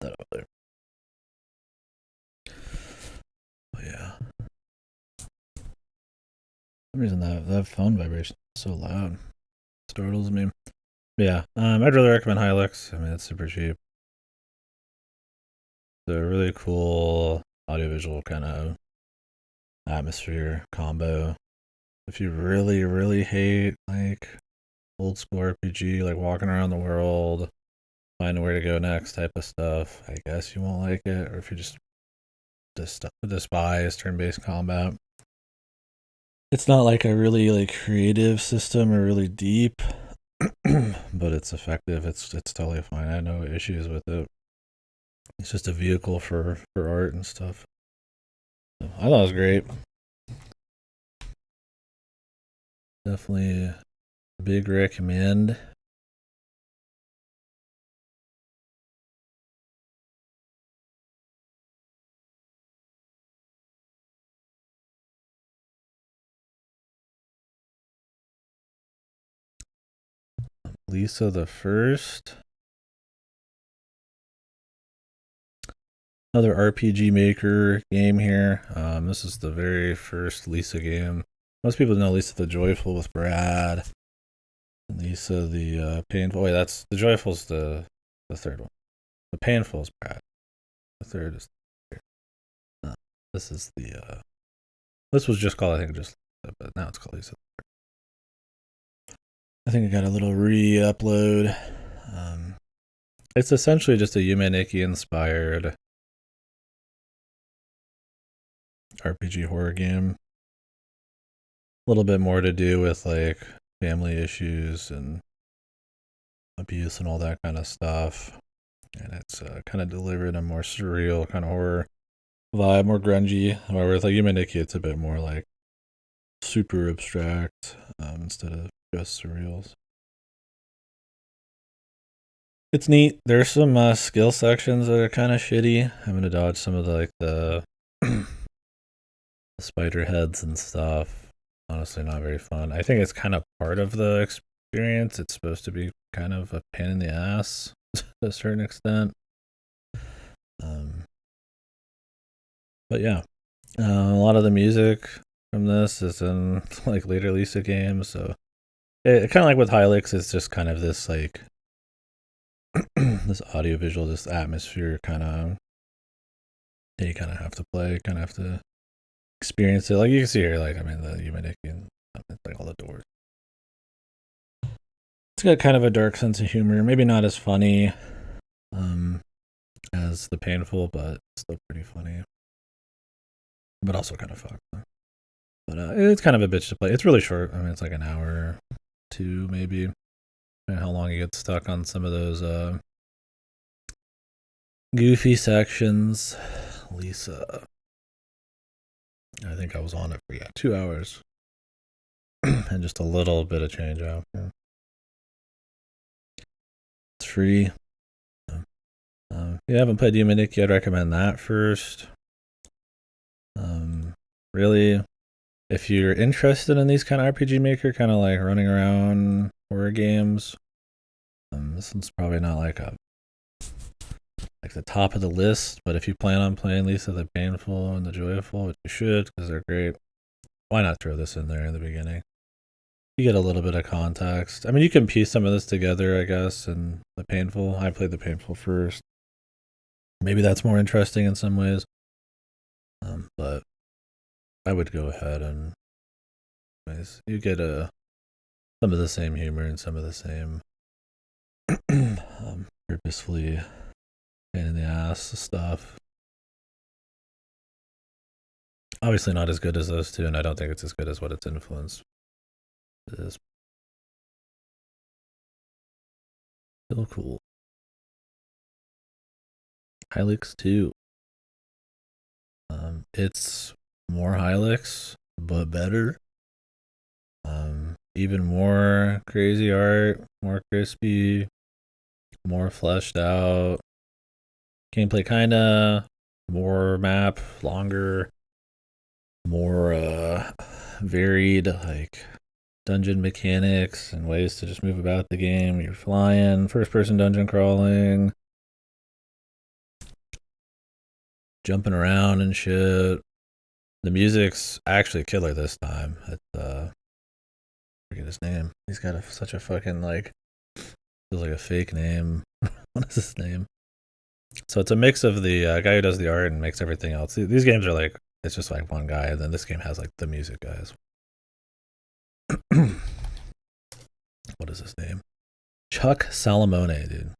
That up there. But yeah. For some reason that phone vibration is so loud. Startles me. But yeah. I'd really recommend Hylix. I mean, it's super cheap. It's a really cool audiovisual kind of atmosphere combo. If you really, really hate like old school RPG, like walking around the world, finding where to go next type of stuff, I guess you won't like it. Or if you just despise turn-based combat, it's not like a really like creative system or really deep, but it's effective. It's totally fine. I had no issues with it. It's just a vehicle for art and stuff. So I thought it was great. Definitely a big recommend. Lisa the First. Another RPG Maker game here. This is the very first Lisa game. Most people know Lisa the Joyful with Brad. Lisa the Painful. Wait, that's the Joyful's the third one. The Painful is Brad. The third is this is the this was just called, I think, just Lisa, but now it's called Lisa. I think I got a little re-upload. It's essentially just a Yume Nikki inspired RPG horror game. A little bit more to do with like family issues and abuse and all that kind of stuff. And it's kind of delivered a more surreal kind of horror vibe, more grungy. However, with like Yume Nikki, it's a bit more like super abstract instead of just surreals. It's neat. There's some skill sections that are kind of shitty. Having to dodge some of the spider heads and stuff. Honestly, not very fun. I think it's kind of part of the experience. It's supposed to be kind of a pain in the ass to a certain extent. But yeah, a lot of the music from this is in like later Lisa games, so it kind of like with Hylix, it's just kind of this like this audiovisual, this atmosphere kind of you kind of have to play, kind of have to experience it. Like you can see here, like I mean the Humanity and like all the doors. It's got kind of a dark sense of humor, maybe not as funny as the Painful, but still pretty funny. But also kind of fucked. But it's kind of a bitch to play. It's really short. I mean, it's like an hour, 2 maybe. And how long you get stuck on some of those goofy sections. Lisa. I think I was on it for 2 hours. And just a little bit of change out. Yeah. It's free. If you haven't played Humanity, I'd recommend that first. Really, if you're interested in these kind of RPG Maker, kind of like running around horror games, this one's probably not like the top of the list. But if you plan on playing Lisa the Painful and the Joyful, which you should because they're great, why not throw this in there in the beginning? You get a little bit of context. I mean, you can piece some of this together, I guess, and the Painful. I played the Painful first. Maybe that's more interesting in some ways. But I would go ahead and you get some of the same humor and some of the same purposefully pain in the ass stuff. Obviously not as good as those two, and I don't think it's as good as what its influence is. Still cool. Hylix 2. It's more Hylix, but better. Even more crazy art, more crispy, more fleshed out. Gameplay kinda more map, longer, more varied, like dungeon mechanics and ways to just move about the game. You're flying, first person dungeon crawling, jumping around and shit. The music's actually killer this time. It's forget his name. He's got such a fucking like feels like a fake name. What is his name? So it's a mix of the guy who does the art and makes everything else. These games are like it's just like one guy, and then this game has like the music guys. What is his name? Chuck Salamone, dude.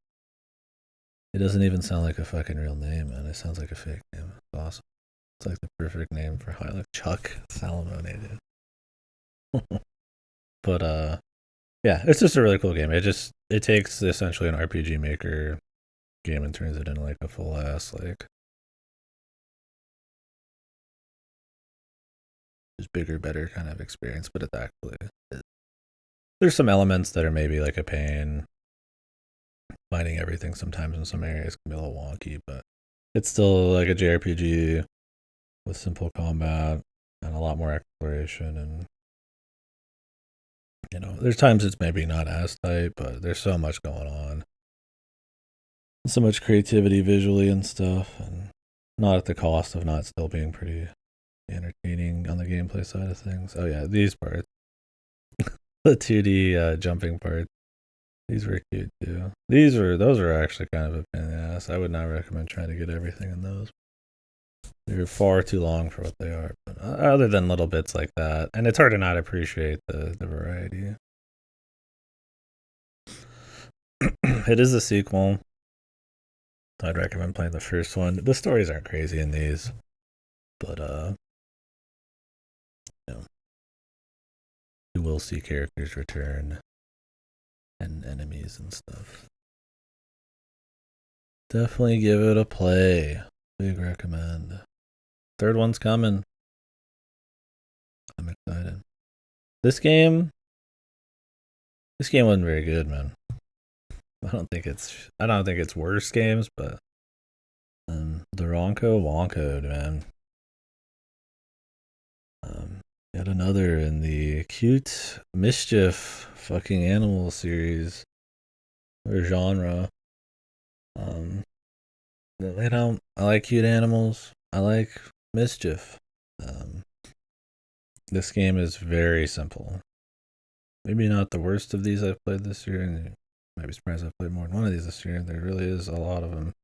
It doesn't even sound like a fucking real name, man. It sounds like a fake name. It's awesome. It's like the perfect name for Hylix. Chuck Salamone, dude. But yeah, it's just a really cool game. It takes essentially an RPG Maker game and turns it into like a full ass like just bigger, better kind of experience. But it's actually there's some elements that are maybe like a pain. Finding everything sometimes in some areas can be a little wonky, but it's still like a JRPG with simple combat and a lot more exploration. And there's times it's maybe not as tight, but there's so much going on, so much creativity visually and stuff, and not at the cost of not still being pretty entertaining on the gameplay side of things. Oh yeah, these parts, the 2D jumping parts. These were cute too. Those are actually kind of a pain in the ass. I would not recommend trying to get everything in those. They're far too long for what they are. But other than little bits like that, and it's hard to not appreciate the variety. It is a sequel. I'd recommend playing the first one. The stories aren't crazy in these, but you will see characters return and enemies and stuff. Definitely give it a play. Big recommend. Third one's coming. I'm excited. This game wasn't very good, man. I don't think it's worse games, but the Ronco Wonko, man. Yet another in the cute mischief fucking animal series or genre. Um, I like cute animals. I like mischief. Um, this game is very simple. Maybe not the worst of these I've played this year, and you might be surprised I've played more than one of these this year. There really is a lot of them.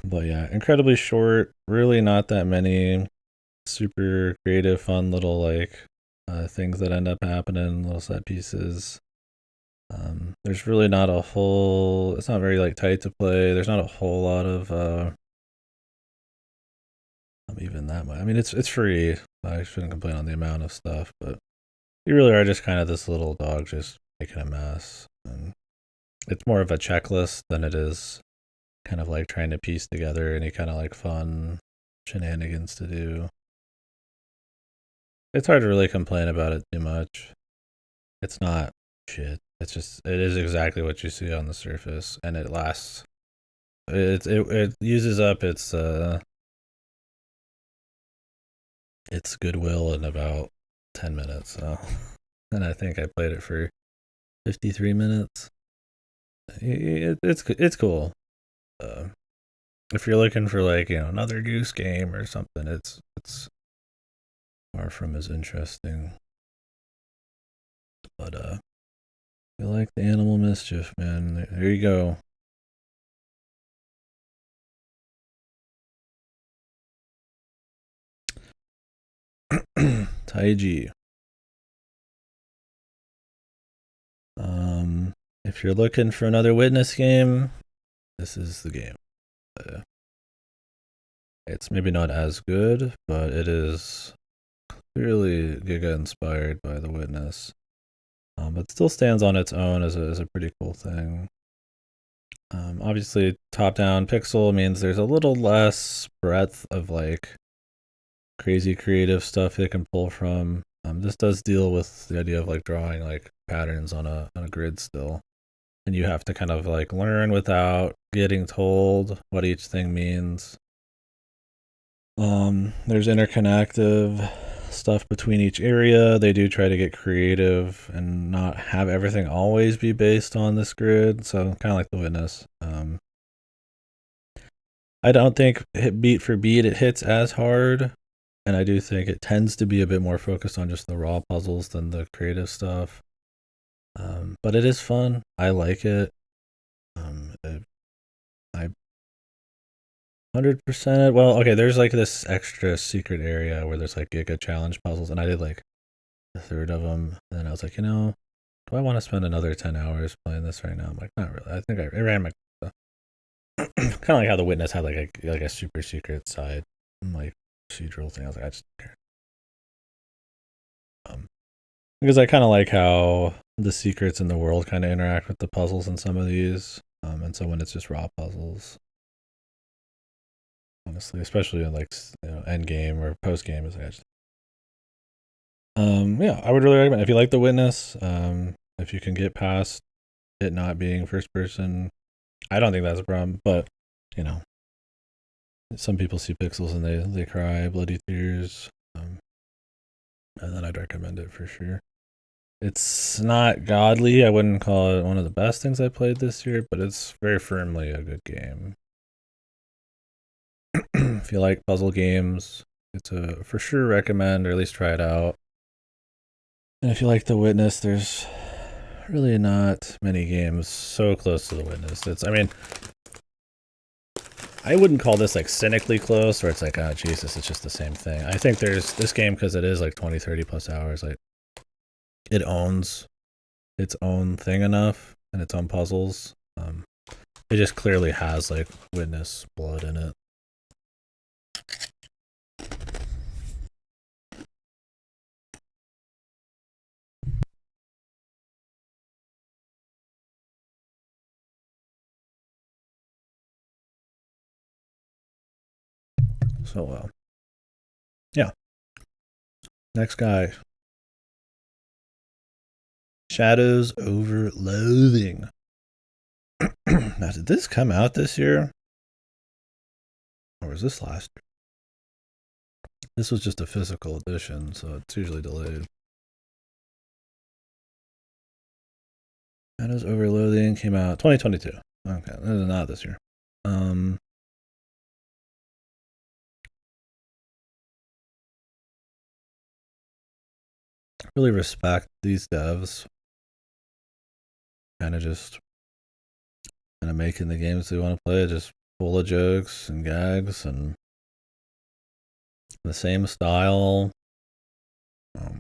But yeah, incredibly short. Really, not that many super creative, fun little like things that end up happening, little set pieces. There's really not a whole. It's not very like tight to play. There's not a whole lot of even that much. I mean, it's free. I shouldn't complain on the amount of stuff, but you really are just kind of this little dog just making a mess. And it's more of a checklist than it is kind of like trying to piece together any kind of like fun shenanigans to do. It's hard to really complain about it too much. It's not shit. It is exactly what you see on the surface, and it lasts. It uses up its goodwill in about 10 minutes. So, and I think I played it for 53 minutes. It's cool. If you're looking for like another Goose Game or something, it's far from as interesting. But you like the animal mischief, man. There you go. Taiji. If you're looking for another Witness game, this is the game. It's maybe not as good, but it is clearly Giga inspired by the Witness. But still stands on its own as a pretty cool thing. Obviously, top-down pixel means there's a little less breadth of like crazy creative stuff it can pull from. This does deal with the idea of like drawing like patterns on a grid still, and you have to kind of like learn without getting told what each thing means. There's interconnective stuff between each area. They do try to get creative and not have everything always be based on this grid. So kind of like the Witness. I don't think beat for beat it hits as hard, and I do think it tends to be a bit more focused on just the raw puzzles than the creative stuff. But it is fun. I like it. I 100%. Well, okay. There's like this extra secret area where there's like Giga challenge puzzles, and I did like a third of them. And then I was like, do I want to spend another 10 hours playing this right now? I'm like, not really. I think I ran my kind of like how the Witness had like a super secret side, like procedural thing. I was like, I just don't care. Because I kind of like how the secrets in the world kind of interact with the puzzles in some of these. And so when it's just raw puzzles, honestly, especially in like end game or post game, is like I just yeah, I would really recommend if you like The Witness. If you can get past it not being first person, I don't think that's a problem. But you know, some people see pixels and they cry bloody tears. And then I'd recommend it for sure. It's not godly. I wouldn't call it one of the best things I played this year, but it's very firmly a good game. If you like puzzle games, it's a for sure recommend, or at least try it out. And if you like The Witness, there's really not many games so close to The Witness. I mean, I wouldn't call this like cynically close, where it's like, oh Jesus, it's just the same thing. I think there's this game, because it is like 20, 30 plus hours, like it owns its own thing enough and its own puzzles. It just clearly has like Witness blood in it. So, yeah. Next guy. Shadows over Loathing. Now, did this come out this year? Or was this last year? This was just a physical edition, so it's usually delayed. Shadows over Loathing came out 2022. Okay, this is not this year. Really respect these devs. Kind of making the games they want to play, just full of jokes and gags and the same style. I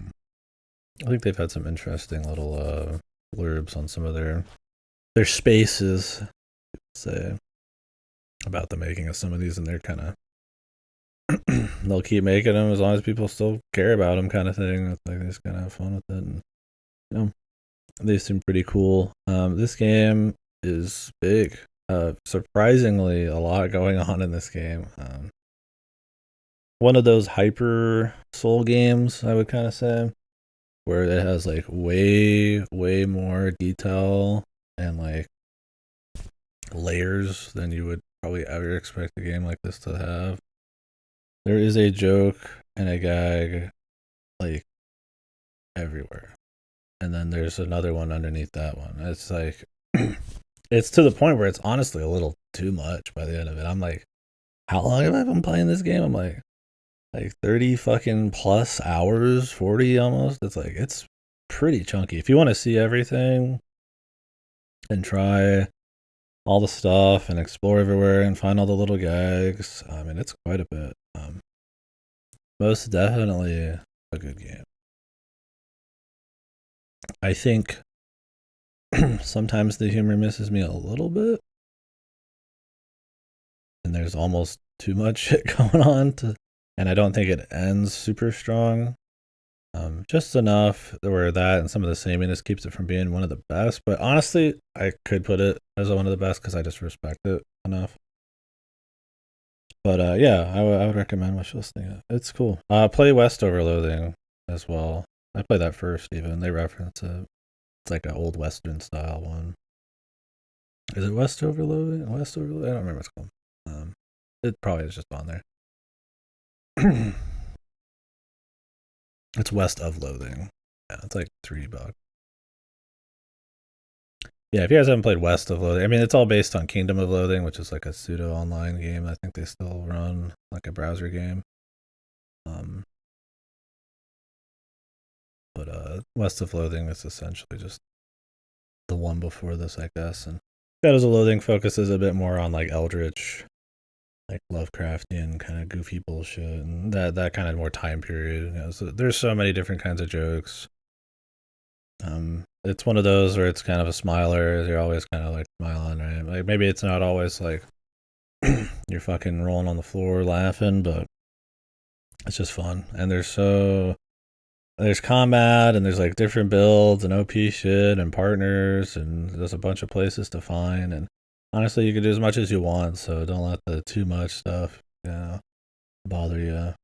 think they've had some interesting little blurbs on some of their spaces, say, about the making of some of these, and they're kind of they'll keep making them as long as people still care about them, kind of thing. It's like they just kind of have fun with it, and you know, they seem pretty cool. This game is big. Surprisingly, a lot going on in this game. One of those hyper soul games, I would kind of say, where it has like way more detail and like layers than you would probably ever expect a game like this to have. There is a joke and a gag like everywhere, and then there's another one underneath that one. It's like it's to the point where it's honestly a little too much by the end of it. I'm like, how long have I been playing this game? I'm like 30 fucking plus hours, 40 almost. It's like, it's pretty chunky. If you want to see everything and try all the stuff and explore everywhere and find all the little gags, I mean, it's quite a bit. Most definitely a good game. I think sometimes the humor misses me a little bit, and there's almost too much shit going on and I don't think it ends super strong. Just enough where that and some of the sameness keeps it from being one of the best. But honestly, I could put it as one of the best because I just respect it enough. But yeah, I would recommend wishlisting it. It's cool. Play West Over Loathing as well. I played that first even. They reference it. It's like an old Western style one. Is it West Over Loathing? West Over Loathing? I don't remember what it's called. It probably is just on there. It's West of Loathing. Yeah, it's like $3. Yeah, if you guys haven't played West of Loathing, I mean, it's all based on Kingdom of Loathing, which is like a pseudo online game. I think they still run like a browser game. But West of Loathing is essentially just the one before this, I guess. And Shadows of Loathing focuses a bit more on like eldritch, like Lovecraftian kind of goofy bullshit, and that kind of more time period. You know, so there's so many different kinds of jokes. It's one of those where it's kind of a smiler. You're always kind of like smiling, right? Like maybe it's not always like you're fucking rolling on the floor laughing, but it's just fun. And there's combat and there's like different builds and OP shit and partners and there's a bunch of places to find. And honestly, you can do as much as you want, so don't let the too much stuff, bother you.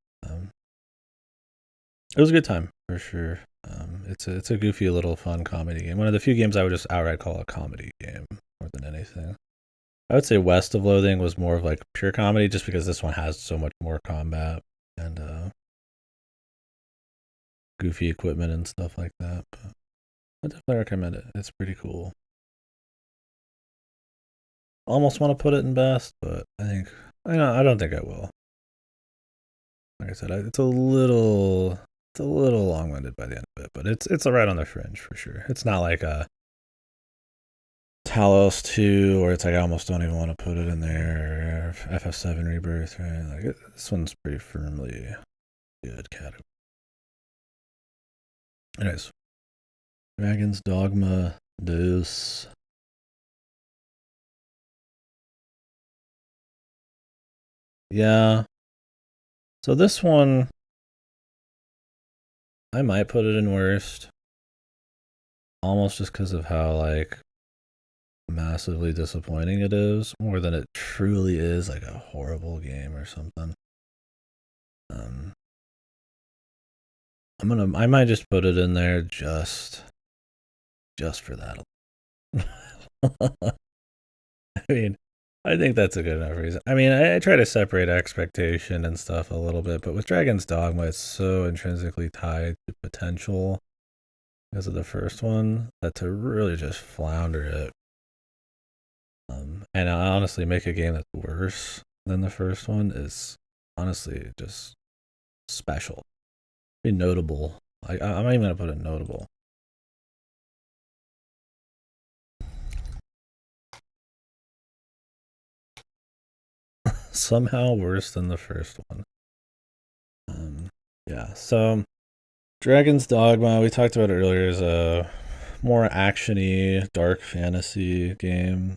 It was a good time for sure. It's a goofy little fun comedy game. One of the few games I would just outright call a comedy game more than anything. I would say West of Loathing was more of like pure comedy, just because this one has so much more combat and goofy equipment and stuff like that. But I definitely recommend it. It's pretty cool. Almost want to put it in best, but I don't think I will. Like I said, it's a little long-winded by the end of it, but it's right on the fringe for sure. It's not like a Talos 2, or it's like I almost don't even want to put it in there. Or FF7 Rebirth, right? Like this one's pretty firmly good category. Anyways, Dragon's Dogma Deuce. Yeah. So this one, I might put it in worst. Almost just because of how like massively disappointing it is, more than it truly is like a horrible game or something. I might just put it in there just just for that. I mean, I think that's a good enough reason. I mean, I try to separate expectation and stuff a little bit, but with Dragon's Dogma, it's so intrinsically tied to potential because of the first one that to really just flounder it, and honestly make a game that's worse than the first one is honestly just special, be notable. I'm not even gonna put it notable. Somehow worse than the first one. Yeah, so Dragon's Dogma, we talked about it earlier, is a more actiony, dark fantasy game.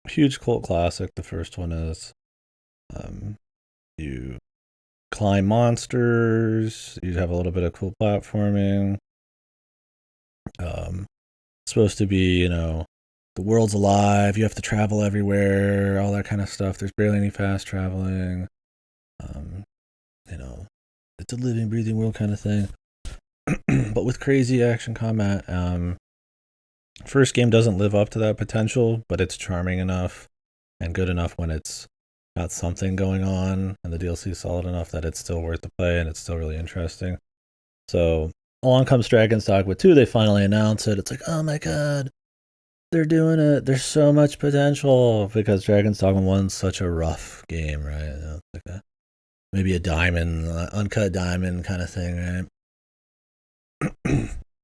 Huge cult classic. The first one is. You climb monsters. You have a little bit of cool platforming. Supposed to be, the world's alive. You have to travel everywhere. All that kind of stuff. There's barely any fast traveling. It's a living, breathing world kind of thing. But with crazy action combat. First game doesn't live up to that potential, but it's charming enough and good enough when it's got something going on and the DLC is solid enough that it's still worth the play and it's still really interesting. So along comes Dragon's Dogma 2. They finally announce it. It's like, oh my god, they're doing it. There's so much potential because Dragon's Dogma 1's such a rough game, right? Like maybe a diamond, uncut diamond kind of thing, right?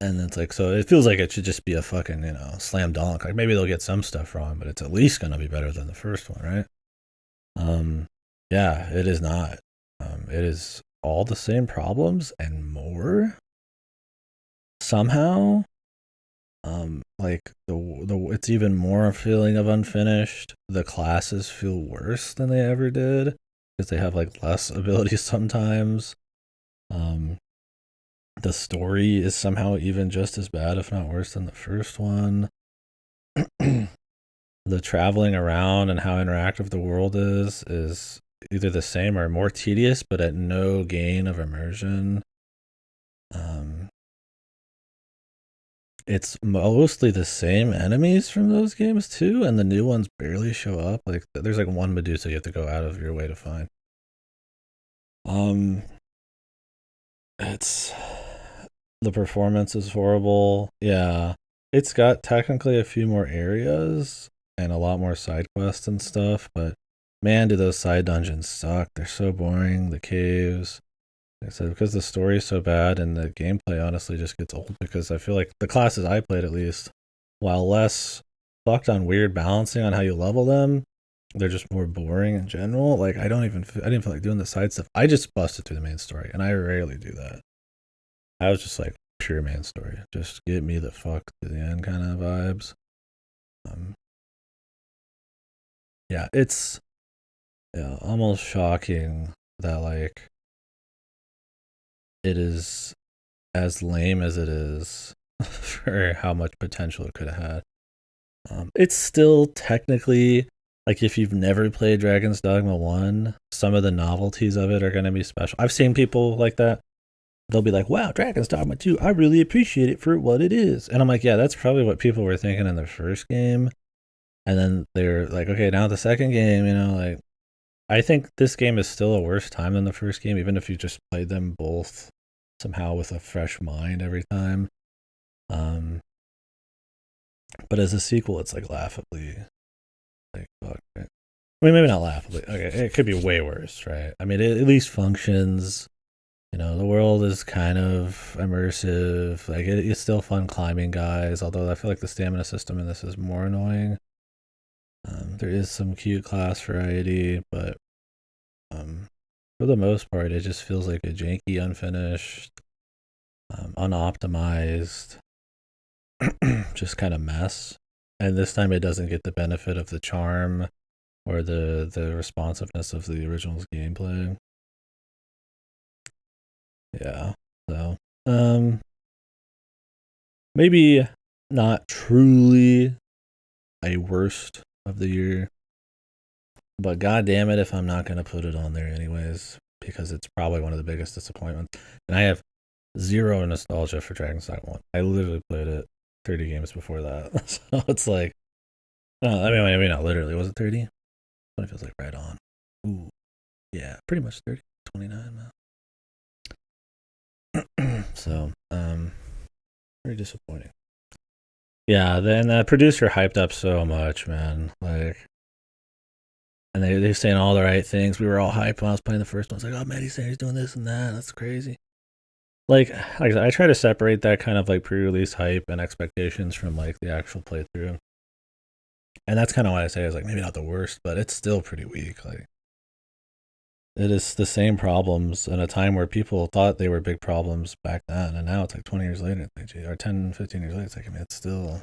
And it's like, so it feels like it should just be a fucking, slam dunk. Like maybe they'll get some stuff wrong, but it's at least going to be better than the first one, right? Yeah, it is not. It is all the same problems and more. Somehow, like it's even more a feeling of unfinished. The classes feel worse than they ever did because they have like less abilities sometimes. The story is somehow even just as bad, if not worse, than the first one. The traveling around and how interactive the world is either the same or more tedious, but at no gain of immersion. It's mostly the same enemies from those games too, and the new ones barely show up. Like there's like one Medusa you have to go out of your way to find. It's the performance is horrible. Yeah, it's got technically a few more areas and a lot more side quests and stuff, but man, do those side dungeons suck. They're so boring. The caves. Like I said, because the story is so bad and the gameplay honestly just gets old because I feel like the classes I played at least, while less fucked on weird balancing on how you level them, they're just more boring in general. Like I didn't feel like doing the side stuff. I just busted through the main story and I rarely do that. I was just like pure main story. Just get me the fuck to the end kind of vibes. Yeah, it's almost shocking that like it is as lame as it is for how much potential it could have had. It's still technically like if you've never played Dragon's Dogma 1, some of the novelties of it are going to be special. I've seen people like that. They'll be like, wow, Dragon's Dogma 2, I really appreciate it for what it is. And I'm like, yeah, that's probably what people were thinking in the first game. And then they're like, okay, now the second game, like I think this game is still a worse time than the first game, even if you just played them both somehow with a fresh mind every time. But as a sequel, it's like laughably, like fuck. Right? I mean, maybe not laughably. Okay, it could be way worse, right? I mean, it at least functions. The world is kind of immersive. Like it's still fun climbing, guys. Although I feel like the stamina system in this is more annoying. There is some cute class variety, but for the most part, it just feels like a janky, unfinished, unoptimized, just kind of mess. And this time, it doesn't get the benefit of the charm or the responsiveness of the original's gameplay. Yeah. So, maybe not truly a worst of the year, but god damn it if I'm not going to put it on there anyways, because it's probably one of the biggest disappointments. And I have zero nostalgia for Dragon's Dogma 1. I literally played it 30 games before that. So it's like, I mean, maybe not literally. Was it 30? But it feels like right on. Ooh, yeah, pretty much 30, 29 now. So, very disappointing. Yeah, then the producer hyped up so much, man. Like, and they're saying all the right things. We were all hyped when I was playing the first one. It's like, oh man, he's saying he's doing this and that. That's crazy. Like I try to separate that kind of like pre-release hype and expectations from like the actual playthrough. And that's kind of why I say it's like maybe not the worst, but it's still pretty weak. Like it is the same problems in a time where people thought they were big problems back then, and now it's like 20 years later, or 10, 15 years later. It's like, I mean, it's still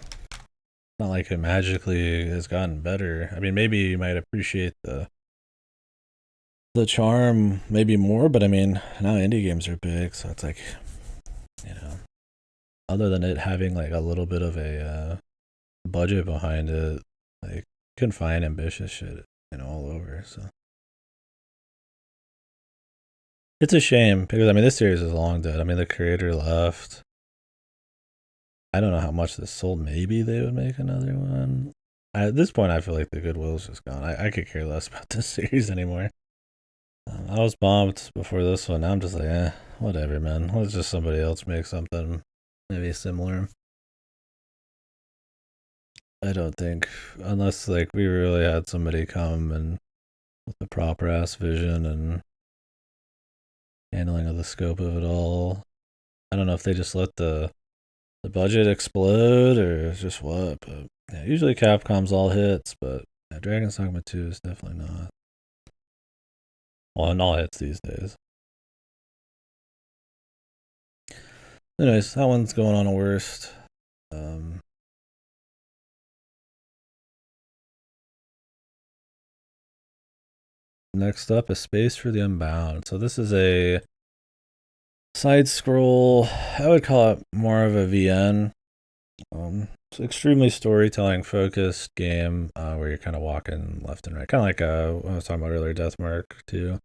not like it magically has gotten better. I mean, maybe you might appreciate the charm maybe more, but I mean, now indie games are big, so it's like, you know, other than it having like a little bit of a budget behind it, like you can find ambitious shit, all over. So it's a shame because I mean this series is long dead. I mean the creator left. I don't know how much this sold. Maybe they would make another one. At this point, I feel like the goodwill's just gone. I could care less about this series anymore. I was bombed before this one. Now I'm just like, whatever, man. Let's just somebody else make something maybe similar. I don't think, unless like we really had somebody come and with the proper ass vision and handling of the scope of it all. I don't know if they just let the budget explode or just what, but yeah, usually Capcom's all hits, but yeah, Dragon's Dogma 2 is definitely not. Well, and all hits these days. Anyways, that one's going on a worst. Next up, A Space for the Unbound. So this is a side scroll. I would call it more of a VN. It's extremely storytelling focused game where you're kind of walking left and right, kind of like what I was talking about earlier, Deathmark 2.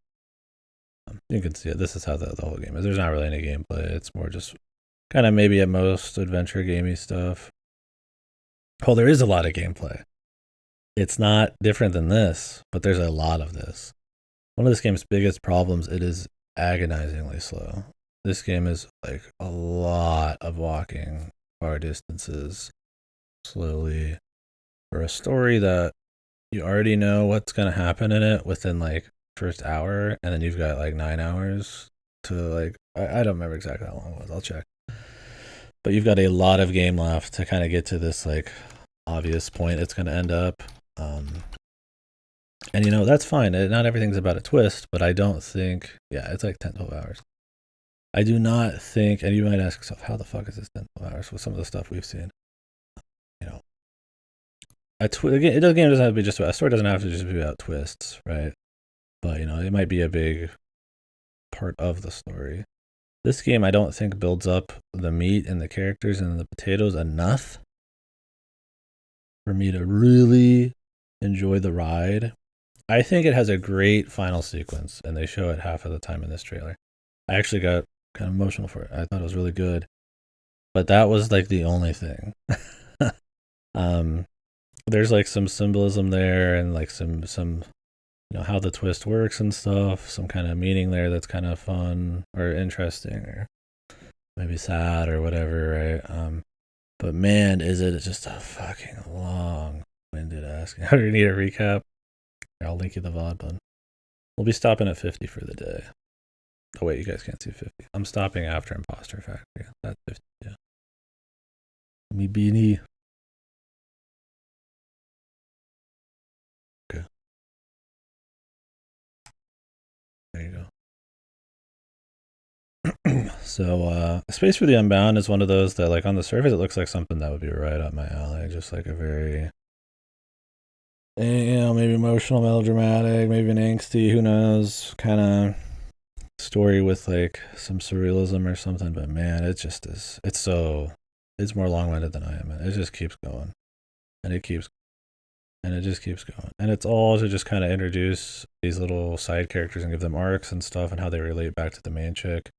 You can see it. This is how the whole game is. There's not really any gameplay. It's more just kind of maybe at most adventure gamey stuff. Oh, there is a lot of gameplay. It's not different than this, but there's a lot of this. One of this game's biggest problems, it is agonizingly slow. This game is like a lot of walking far distances slowly for a story that you already know what's going to happen in it within like first hour, and then you've got like 9 hours to like I don't remember exactly how long it was. I'll check. But you've got a lot of game left to kind of get to this like obvious point it's going to end up. And that's fine. Not everything's about a twist, but I don't think, yeah, it's like 10, 12 hours. I do not think, and you might ask yourself, how the fuck is this 10, 12 hours with some of the stuff we've seen? The game doesn't have to be just about, a story doesn't have to just be about twists, right? But, it might be a big part of the story. This game, I don't think, builds up the meat and the characters and the potatoes enough for me to really enjoy the ride. I think it has a great final sequence, and they show it half of the time in this trailer. I actually got kind of emotional for it. I thought it was really good. But that was like the only thing. There's like some symbolism there and like some how the twist works and stuff, some kind of meaning there that's kind of fun or interesting or maybe sad or whatever, right? But man, is it just a fucking long-winded ass. I already need a recap. I'll link you the VOD button. We'll be stopping at 50 for the day. Oh wait, you guys can't see 50. I'm stopping after Imposter Factory. That's 50, yeah. Me beanie. Okay. There you go. So, Space for the Unbound is one of those that, like, on the surface, it looks like something that would be right up my alley. Just like a very, maybe emotional, melodramatic, maybe an angsty, who knows, kind of story with like some surrealism or something. But man, it just is. It's more long-winded than I am. It just keeps going, and it just keeps going, and it's all to just kind of introduce these little side characters and give them arcs and stuff and how they relate back to the main chick.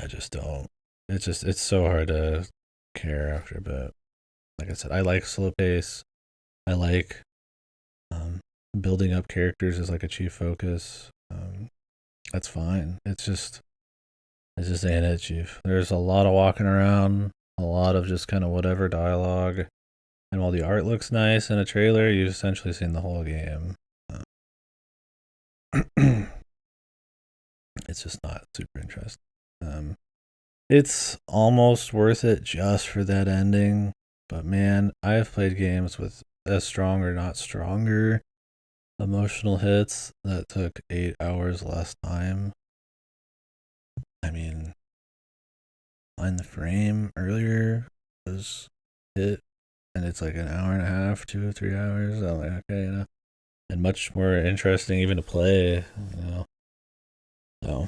I just don't. It's so hard to care after a bit. Like I said, I like slow pace. I like um, building up characters as like a chief focus. That's fine. It just ain't it, chief. There's a lot of walking around, a lot of just kind of whatever dialogue, and while the art looks nice in a trailer, you've essentially seen the whole game. It's just not super interesting. It's almost worth it just for that ending, but man, I've played games with as strong or not stronger emotional hits that took 8 hours less time. I mean, Find the Frame earlier was hit, and it's like an hour and a half, 2 or 3 hours. I'm like, okay, and much more interesting even to play, you know. So,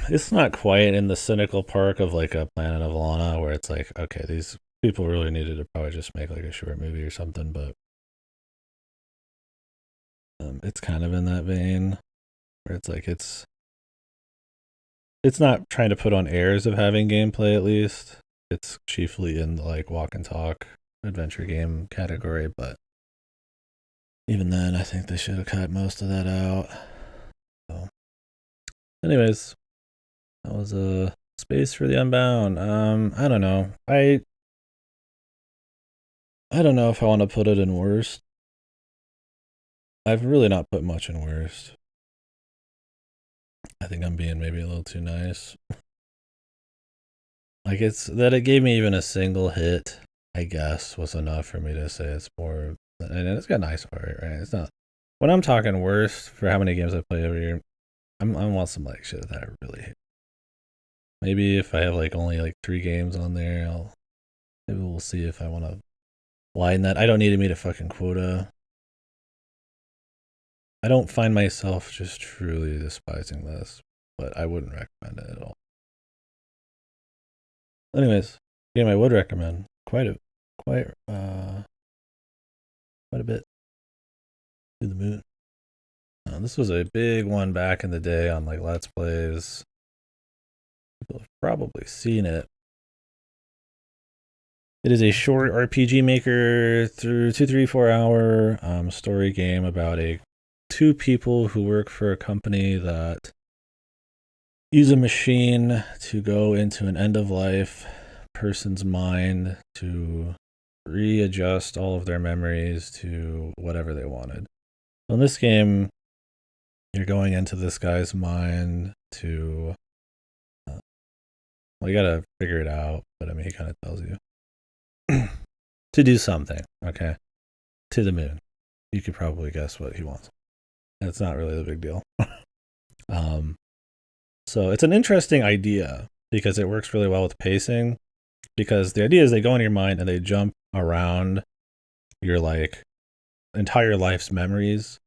it's not quite in the cynical park of like a Planet of Lana where it's like, okay, these people really needed to probably just make like a short movie or something, but it's kind of in that vein where it's like it's not trying to put on airs of having gameplay at least. It's chiefly in the like walk and talk adventure game category, but even then I think they should have cut most of that out. So anyways, that was a Space for the Unbound. I don't know. I don't know if I want to put it in worst. I've really not put much in worst. I think I'm being maybe a little too nice. Like it's that it gave me even a single hit, I guess, was enough for me to say it's more. And it's got nice art, right? It's not. When I'm talking worst for how many games I play every year, I want some like shit that I really hate. Maybe if I have like only like 3 games on there, maybe we'll see if I want to widen that. I don't need to meet a fucking quota. I don't find myself just truly despising this, but I wouldn't recommend it at all. Anyways, game I would recommend quite a bit. To the Moon. This was a big one back in the day on like Let's Plays. People have probably seen it. It is a short RPG maker through 2, 3, 4 hour story game about 2 people who work for a company that use a machine to go into an end of life person's mind to readjust all of their memories to whatever they wanted. In this game, you're going into this guy's mind to well, you gotta figure it out, but I mean, he kind of tells you to do something, okay, to the moon. You could probably guess what he wants. It's not really the big deal. So it's an interesting idea because it works really well with pacing. Because the idea is they go in your mind and they jump around your like entire life's memories,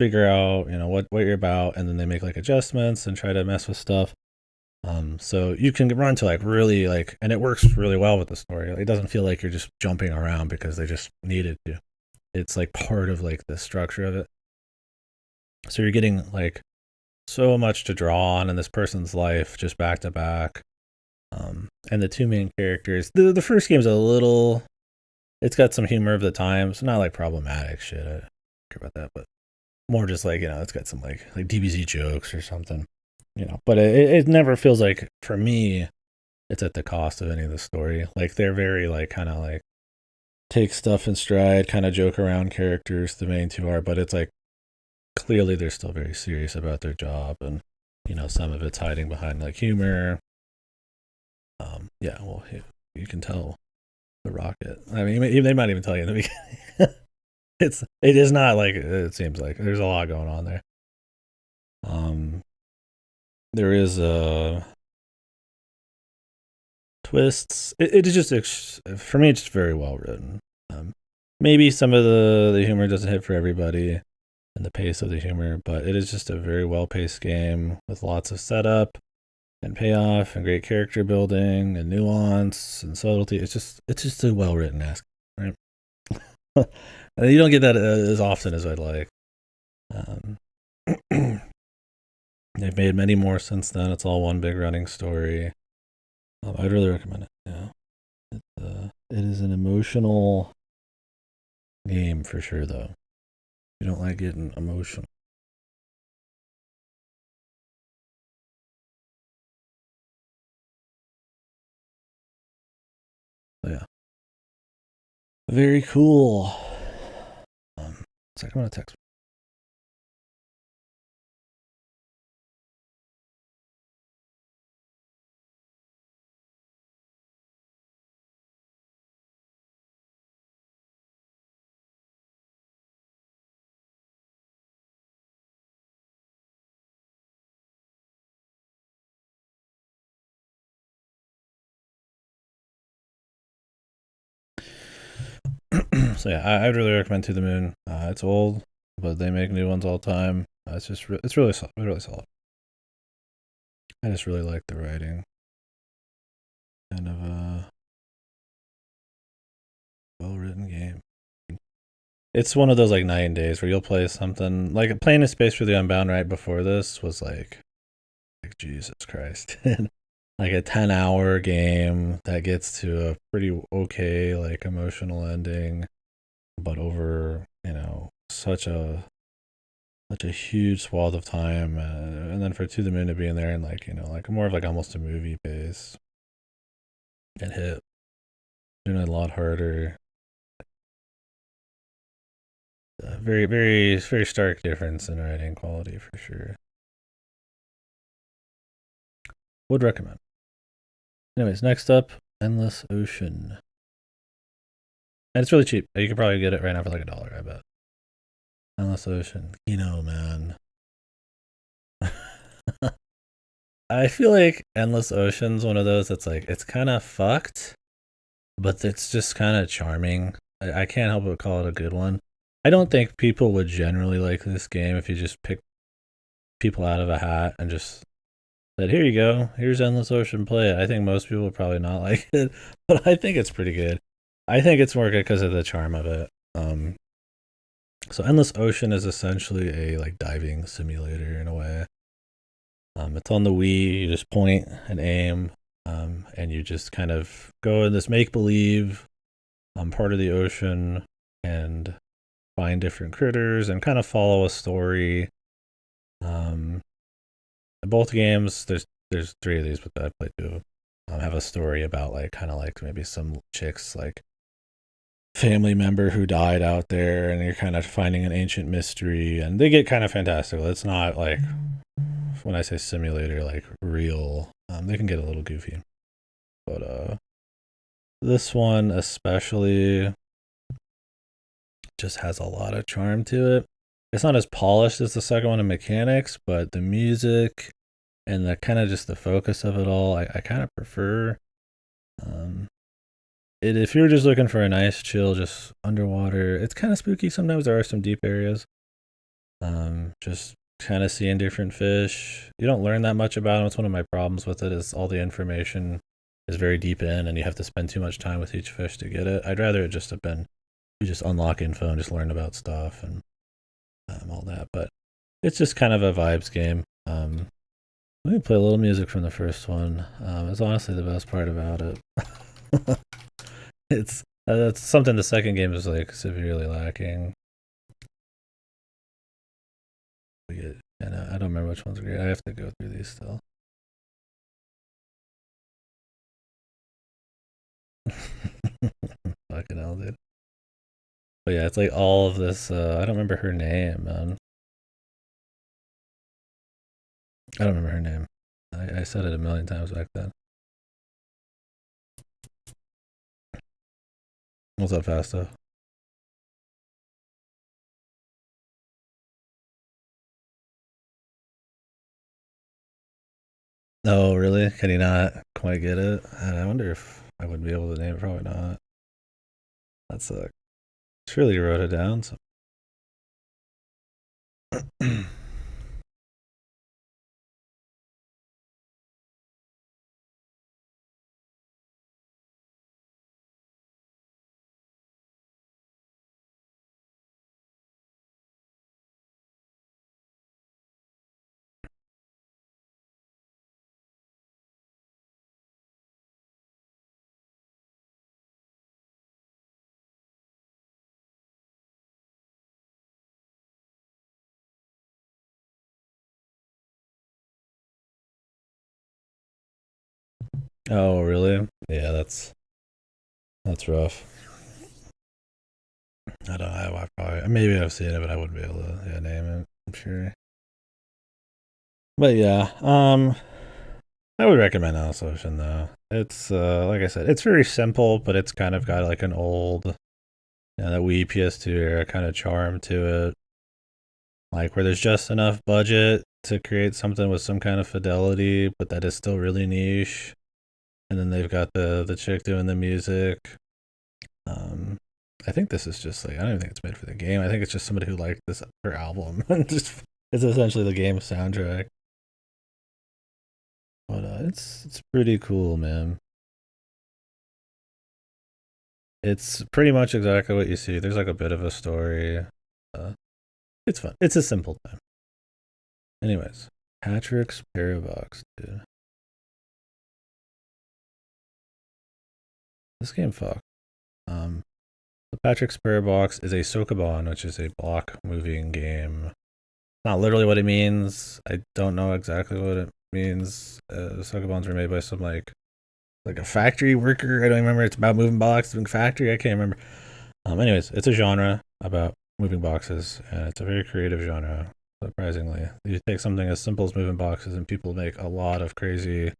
figure out what you're about, and then they make like adjustments and try to mess with stuff. So you can run to like really like, and it works really well with the story. It doesn't feel like you're just jumping around because they just needed to. It's like part of like the structure of it. So you're getting like so much to draw on in this person's life just back to back. And the 2 main characters, the first game's a little, it's got some humor of the times, not like problematic shit. I don't care about that, but more just like, it's got some like DBZ jokes or something, but it never feels like, for me, it's at the cost of any of the story. Like they're very like kind of like take stuff in stride, kind of joke around characters, the main 2 are, but it's like clearly they're still very serious about their job, and some of it's hiding behind like humor. Yeah, well, you can tell the rocket. I mean, they might even tell you in the beginning. It is not like it seems like there's a lot going on there. There is twists. It is just for me. It's very well written. Maybe some of the humor doesn't hit for everybody, and the pace of the humor, but it is just a very well paced game with lots of setup and payoff and great character building and nuance and subtlety. It's just a well written ass, right? And you don't get that as often as I'd like. They've made many more since then. It's all one big running story. I'd really recommend it. Yeah, it is an emotional game for sure, though. You don't like getting emotional. But yeah, very cool. It's like I'm gonna text. So yeah, I'd really recommend To the Moon. It's old, but they make new ones all the time. It's really solid. Really solid. I just really like the writing. Kind of a well written game. It's one of those like 9 days where you'll play something like playing a Space for the Unbound right before this was like Jesus Christ. Like a 10-hour game that gets to a pretty okay like emotional ending, but over, such a huge swath of time, and then for To the Moon to be in there and like like more of like almost a movie pace and hit doing it a lot harder. Very stark difference in writing quality for sure. Would recommend. Anyways, next up, Endless Ocean, and it's really cheap. You could probably get it right now for like $1, I bet. Endless Ocean, man. I feel like Endless Ocean's one of those that's like it's kind of fucked, but it's just kind of charming. I can't help but call it a good one. I don't think people would generally like this game if you just pick people out of a hat and just said, "Here you go, here's Endless Ocean, play it." I think most people would probably not like it, but I think it's pretty good. I think it's more good because of the charm of it. So Endless Ocean is essentially a like diving simulator in a way. It's on the Wii. You just point and aim, and you just kind of go in this make believe part of the ocean and find different critters and kind of follow a story. Um, Both games, there's three of these, but I played two of them. Have a story about like kind of like maybe some chicks like family member who died out there, and you're kind of finding an ancient mystery, and they get kind of fantastical. It's not like when I say simulator, like real. They can get a little goofy, but this one especially just has a lot of charm to it. It's not as polished as the second one in mechanics, but the music and the kind of just the focus of it all, I kind of prefer. Um, if you're just looking for a nice chill, just underwater, it's kind of spooky. Sometimes there are some deep areas. Just kind of seeing different fish. You don't learn that much about them. It's one of my problems with it is all the information is very deep in, and you have to spend too much time with each fish to get it. I'd rather it just have been you just unlock info and just learn about stuff and all that. But it's just kind of a vibes game. Let me play a little music from the first one. It's honestly the best part about it. It's that's something the second game is like severely lacking. And I don't remember which ones are great. I have to go through these still. Fucking hell, dude. But yeah, it's like all of this. I don't remember her name, man. I don't remember her name. I said it a million times back then. What's up, Fasta? Oh, really? Can you not quite get it? I wonder if I would be able to name it. Probably not. That sucks. Surely you wrote it down. So. Oh, really? Yeah, that's rough. I don't know. I probably maybe I've seen it, but I wouldn't be able to name it. I'm sure. But yeah, I would recommend Alice Ocean though. It's like I said, it's very simple, but it's kind of got like an old, that Wii PS2 era kind of charm to it. Like where there's just enough budget to create something with some kind of fidelity, but that is still really niche. And then they've got the chick doing the music. Um, I think this is just like I don't even think it's made for the game. I think it's just somebody who liked this her album and just it's essentially the game soundtrack. But it's pretty cool, man. It's pretty much exactly what you see. There's like a bit of a story. Uh, it's fun. It's a simple time. Anyways, Patrick's Parabox, dude. This game fuck. Um, the Patrick's Parabox is a Sokoban, which is a block moving game. Not literally what it means. I don't know exactly what it means. Sokobans were made by some like a factory worker. I don't remember. It's about moving boxes in factory. I can't remember. Anyways, it's a genre about moving boxes, and it's a very creative genre. Surprisingly, you take something as simple as moving boxes, and people make a lot of crazy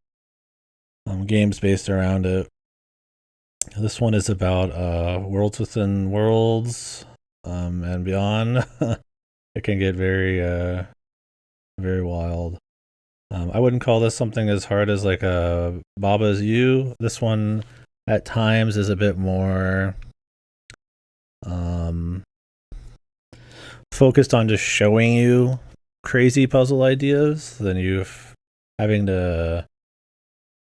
games based around it. This one is about worlds within worlds, and beyond. It can get very wild. I wouldn't call this something as hard as like a Baba's You. This one at times is a bit more um, focused on just showing you crazy puzzle ideas than you having to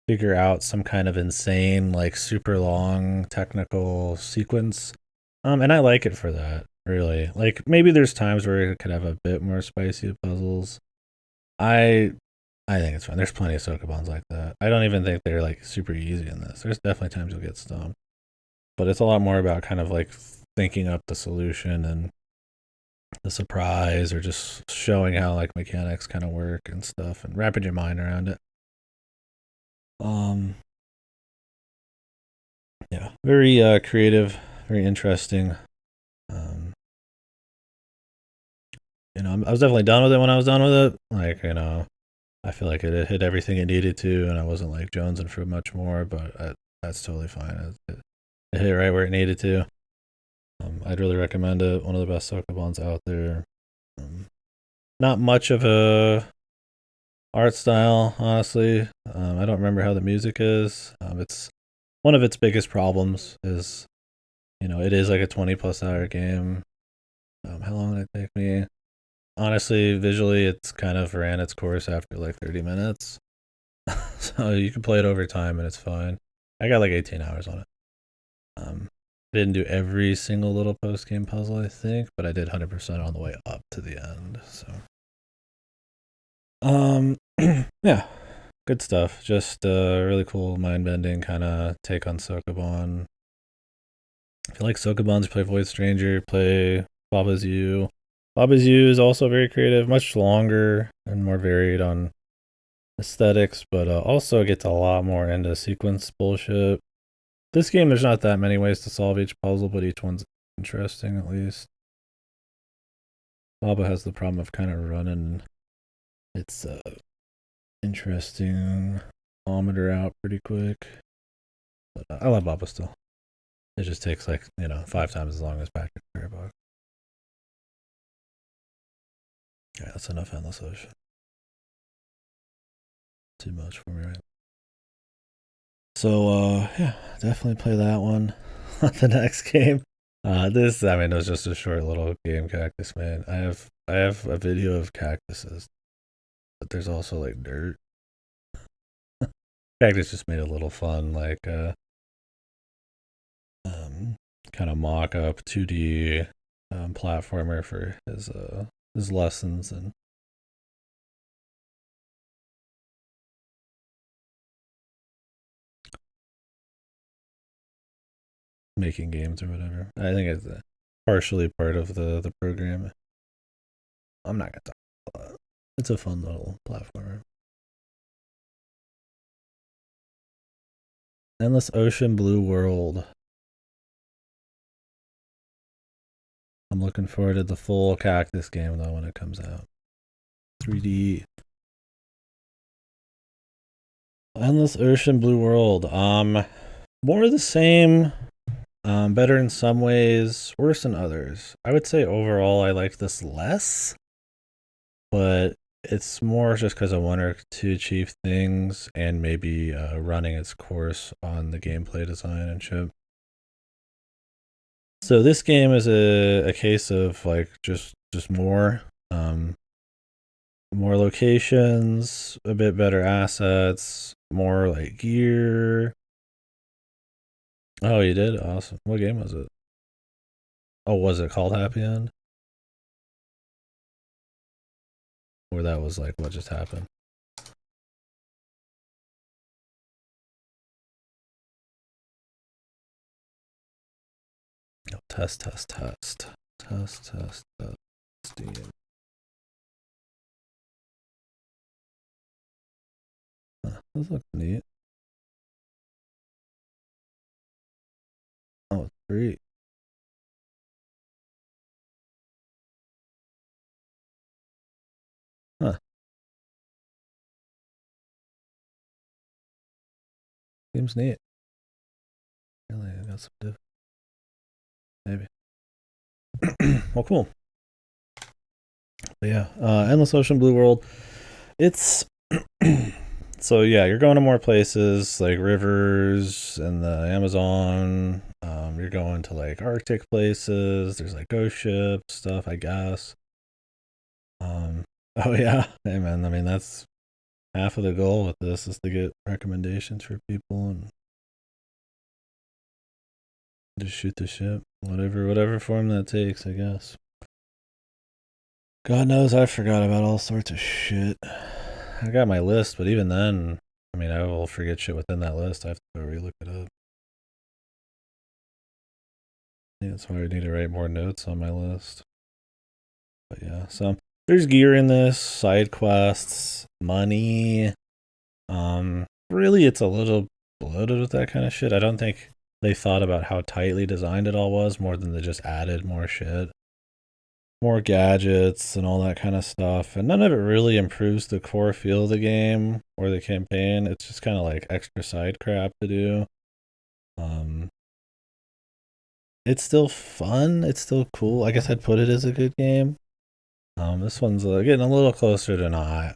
figure out some kind of insane, like super long technical sequence. And I like it for that, really. Like maybe there's times where it could have a bit more spicy puzzles. I I think it's fine. There's plenty of Sokobans like that. I don't even think they're like super easy in this. There's definitely times you'll get stumped, but it's a lot more about kind of like thinking up the solution and the surprise, or just showing how like mechanics kind of work and stuff, and wrapping your mind around it. Um, yeah, very creative, very interesting. Um, I was definitely done with it when I was done with it. Like, I feel like it hit everything it needed to, and I wasn't like jonesing for much more. But that's totally fine. It hit right where it needed to. I'd really recommend it. One of the best Sokobans out there. Um, Not much of a art style, honestly. I don't remember how the music is. It's one of its biggest problems is, it is like a 20 plus hour game. How long did it take me? Honestly, visually, it's kind of ran its course after like 30 minutes. So you can play it over time and it's fine. I got like 18 hours on it. Um, I didn't do every single little post game puzzle, I think, but I did 100% on the way up to the end. So, yeah, good stuff. Just a really cool mind bending kind of take on Sokoban. If you like Sokobans, play Void Stranger, play Baba's You. Baba's You is also very creative, much longer and more varied on aesthetics, but also gets a lot more into sequence bullshit. This game, there's not that many ways to solve each puzzle, but each one's interesting at least. Baba has the problem of kind of running its interesting ometer out pretty quick. But I love Baba still. It just takes like, 5 times as long as Patrick Fairbox. Yeah, that's enough Endless Ocean. Too much for me, right? So yeah, definitely play that one. The next game. This, I mean, it was just a short little game, Cactus Man. I have a video of cactuses, but there's also like dirt. Cactus just made a little fun, like um, kind of mock up 2D platformer for his lessons and making games or whatever. I think it's partially part of the program. I'm not gonna talk about that. It's a fun little platformer. Endless Ocean Blue World. I'm looking forward to the full Cactus game though when it comes out. 3D. Endless Ocean Blue World. More of the same. Better in some ways, worse in others. I would say overall I like this less, but it's more just because of one or two chief things and maybe running its course on the gameplay design and shit. So this game is a case of like just more more locations, a bit better assets, more like gear. Oh, you did? Awesome. What game was it? Oh, was it called Happy End? Or that was like what just happened? Oh, test. Steam. This looks neat. Oh, it's free. Huh. Seems neat. Really, I got some diff. Maybe. Well, cool. But yeah, Endless Ocean Blue World. It's so yeah, you're going to more places like rivers and the Amazon. You're going to like Arctic places. There's like ghost ship stuff, I guess. Oh yeah, hey man. I mean, that's half of the goal with this is to get recommendations for people and just shoot the ship, whatever form that takes, I guess. God knows I forgot about all sorts of shit. I got my list, but even then, I mean, I will forget shit within that list. I have to go relook it up. I think that's why I need to write more notes on my list. But yeah, so there's gear in this, side quests, money. Really, it's a little bloated with that kind of shit. I don't think they thought about how tightly designed it all was, more than they just added more shit, more gadgets, and all that kind of stuff. And none of it really improves the core feel of the game or the campaign. It's just kind of like extra side crap to do. Um, it's still fun. It's still cool. I guess I'd put it as a good game. This one's getting a little closer to not.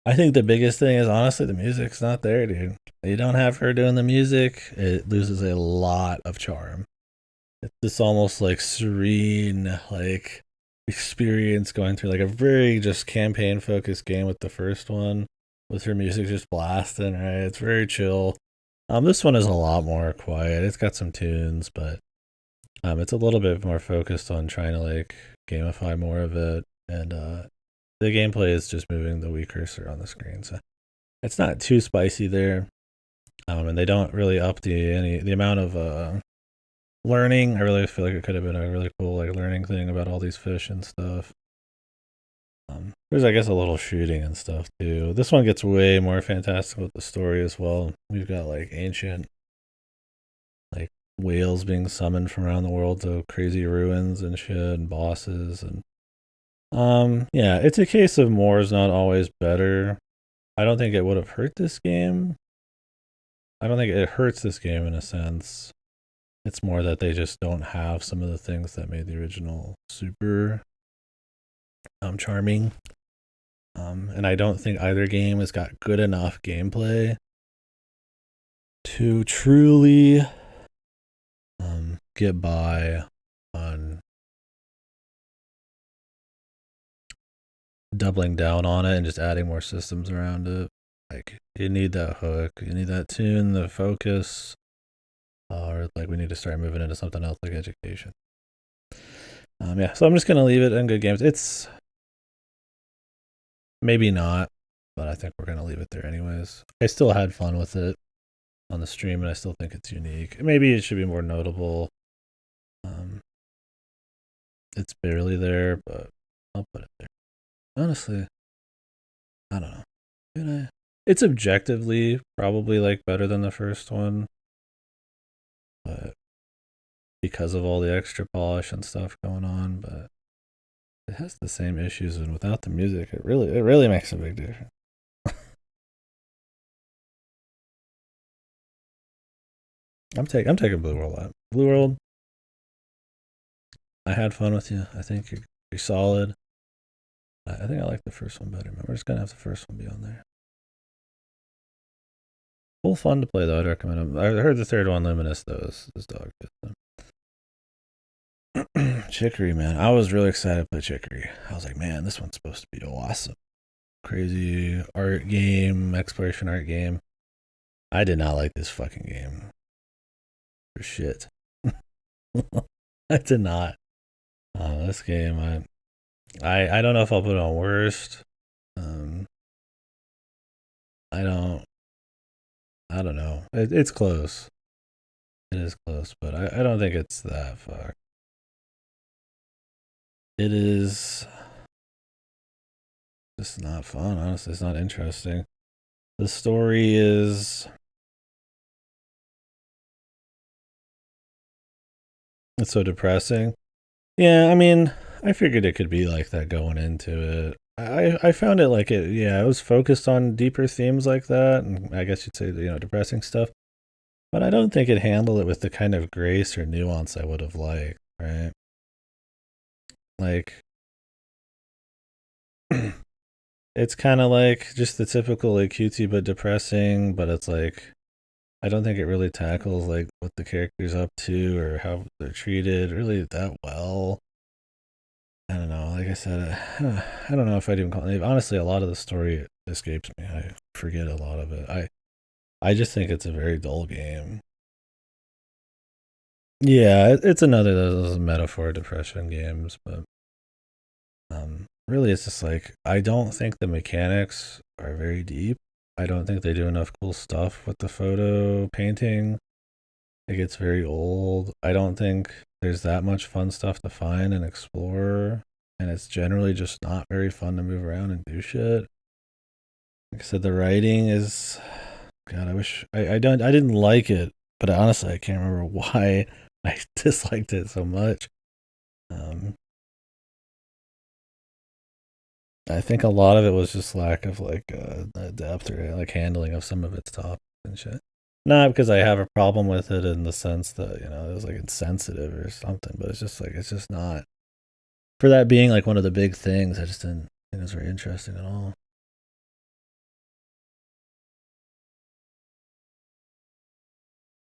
I think the biggest thing is honestly the music's not there, dude. You don't have her doing the music, it loses a lot of charm. It's this almost like serene, like experience going through like a very just campaign focused game with the first one, with her music just blasting, right? It's very chill. This one is a lot more quiet. It's got some tunes, but it's a little bit more focused on trying to like gamify more of it, and the gameplay is just moving the Wii cursor on the screen, so it's not too spicy there. And they don't really up the amount of learning. I really feel like it could have been a really cool like learning thing about all these fish and stuff. There's I guess a little shooting and stuff too. This one gets way more fantastic with the story as well. We've got like ancient like whales being summoned from around the world to crazy ruins and shit and bosses and yeah, it's a case of more is not always better. I don't think it would have hurt this game. I don't think it hurts this game in a sense. It's more that they just don't have some of the things that made the original super charming. And I don't think either game has got good enough gameplay to truly get by on doubling down on it and just adding more systems around it. Like you need that hook, you need that tune, the focus, or like we need to start moving into something else like education. Yeah, so I'm just gonna leave it in good games. It's maybe not, but I think we're gonna leave it there anyways. I still had fun with it on the stream, and I still think it's unique. Maybe it should be more notable. It's barely there, but I'll put it there. Honestly, I don't know. Did I? it's objectively probably like better than the first one, but because of all the extra polish and stuff going on, but it has the same issues, and without the music, it really makes a big difference. I'm taking Blue World out. Blue World, I had fun with you. I think you're solid. I think I like the first one better, man. We're just gonna have the first one be on there. Full fun to play though. I'd recommend them. I heard the third one, Luminous, though, is dog shit. Chicory, man. I was really excited to play Chicory. I was like, man, this one's supposed to be awesome. Crazy art game, exploration art game. I did not like this fucking game. For shit. I did not. This game, I don't know if I'll put it on worst. I don't know. It's close. It is close, but I don't think it's that far. It is just not fun, honestly. It's not interesting. The story is... It's so depressing. Yeah, I mean, I figured it could be like that going into it. I found it like it was focused on deeper themes like that, and I guess you'd say, depressing stuff. But I don't think it handled it with the kind of grace or nuance I would have liked, right? Like, it's kind of like just the typical like cutesy but depressing, but it's like I don't think it really tackles like what the character's up to or how they're treated really that well. I don't know. Like I said, I don't know if I'd even call it. Honestly, a lot of the story escapes me. I forget a lot of it. I just think it's a very dull game. Yeah, it's another of those metaphor depression games, but really, it's just like I don't think the mechanics are very deep. I don't think they do enough cool stuff with the photo painting. It gets very old. I don't think there's that much fun stuff to find and explore, and it's generally just not very fun to move around and do shit. Like I said, the writing is, God, I wish I didn't like it, but honestly, I can't remember why I disliked it so much. I think a lot of it was just lack of like depth or like handling of some of its topics and shit. Not because I have a problem with it in the sense that it was like insensitive or something, but it's just not for that being like one of the big things. I just didn't think it was very interesting at all.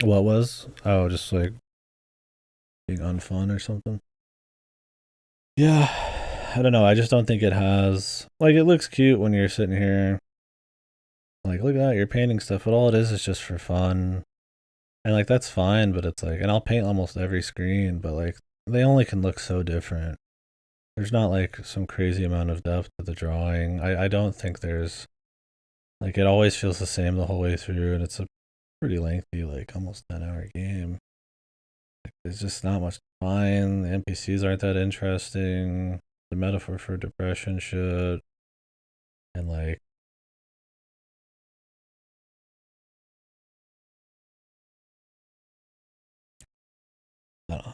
What was? Oh, just like being unfun or something. Yeah, I don't know. I just don't think it has like it looks cute when you're sitting here. Like, look at that, you're painting stuff, but all it is just for fun. And like that's fine, but it's like, and I'll paint almost every screen, but like they only can look so different. There's not like some crazy amount of depth to the drawing. I don't think there's like it always feels the same the whole way through, and it's a pretty lengthy, like almost 10-hour game. Like, there's just not much to find. The NPCs aren't that interesting. The metaphor for depression shit, and like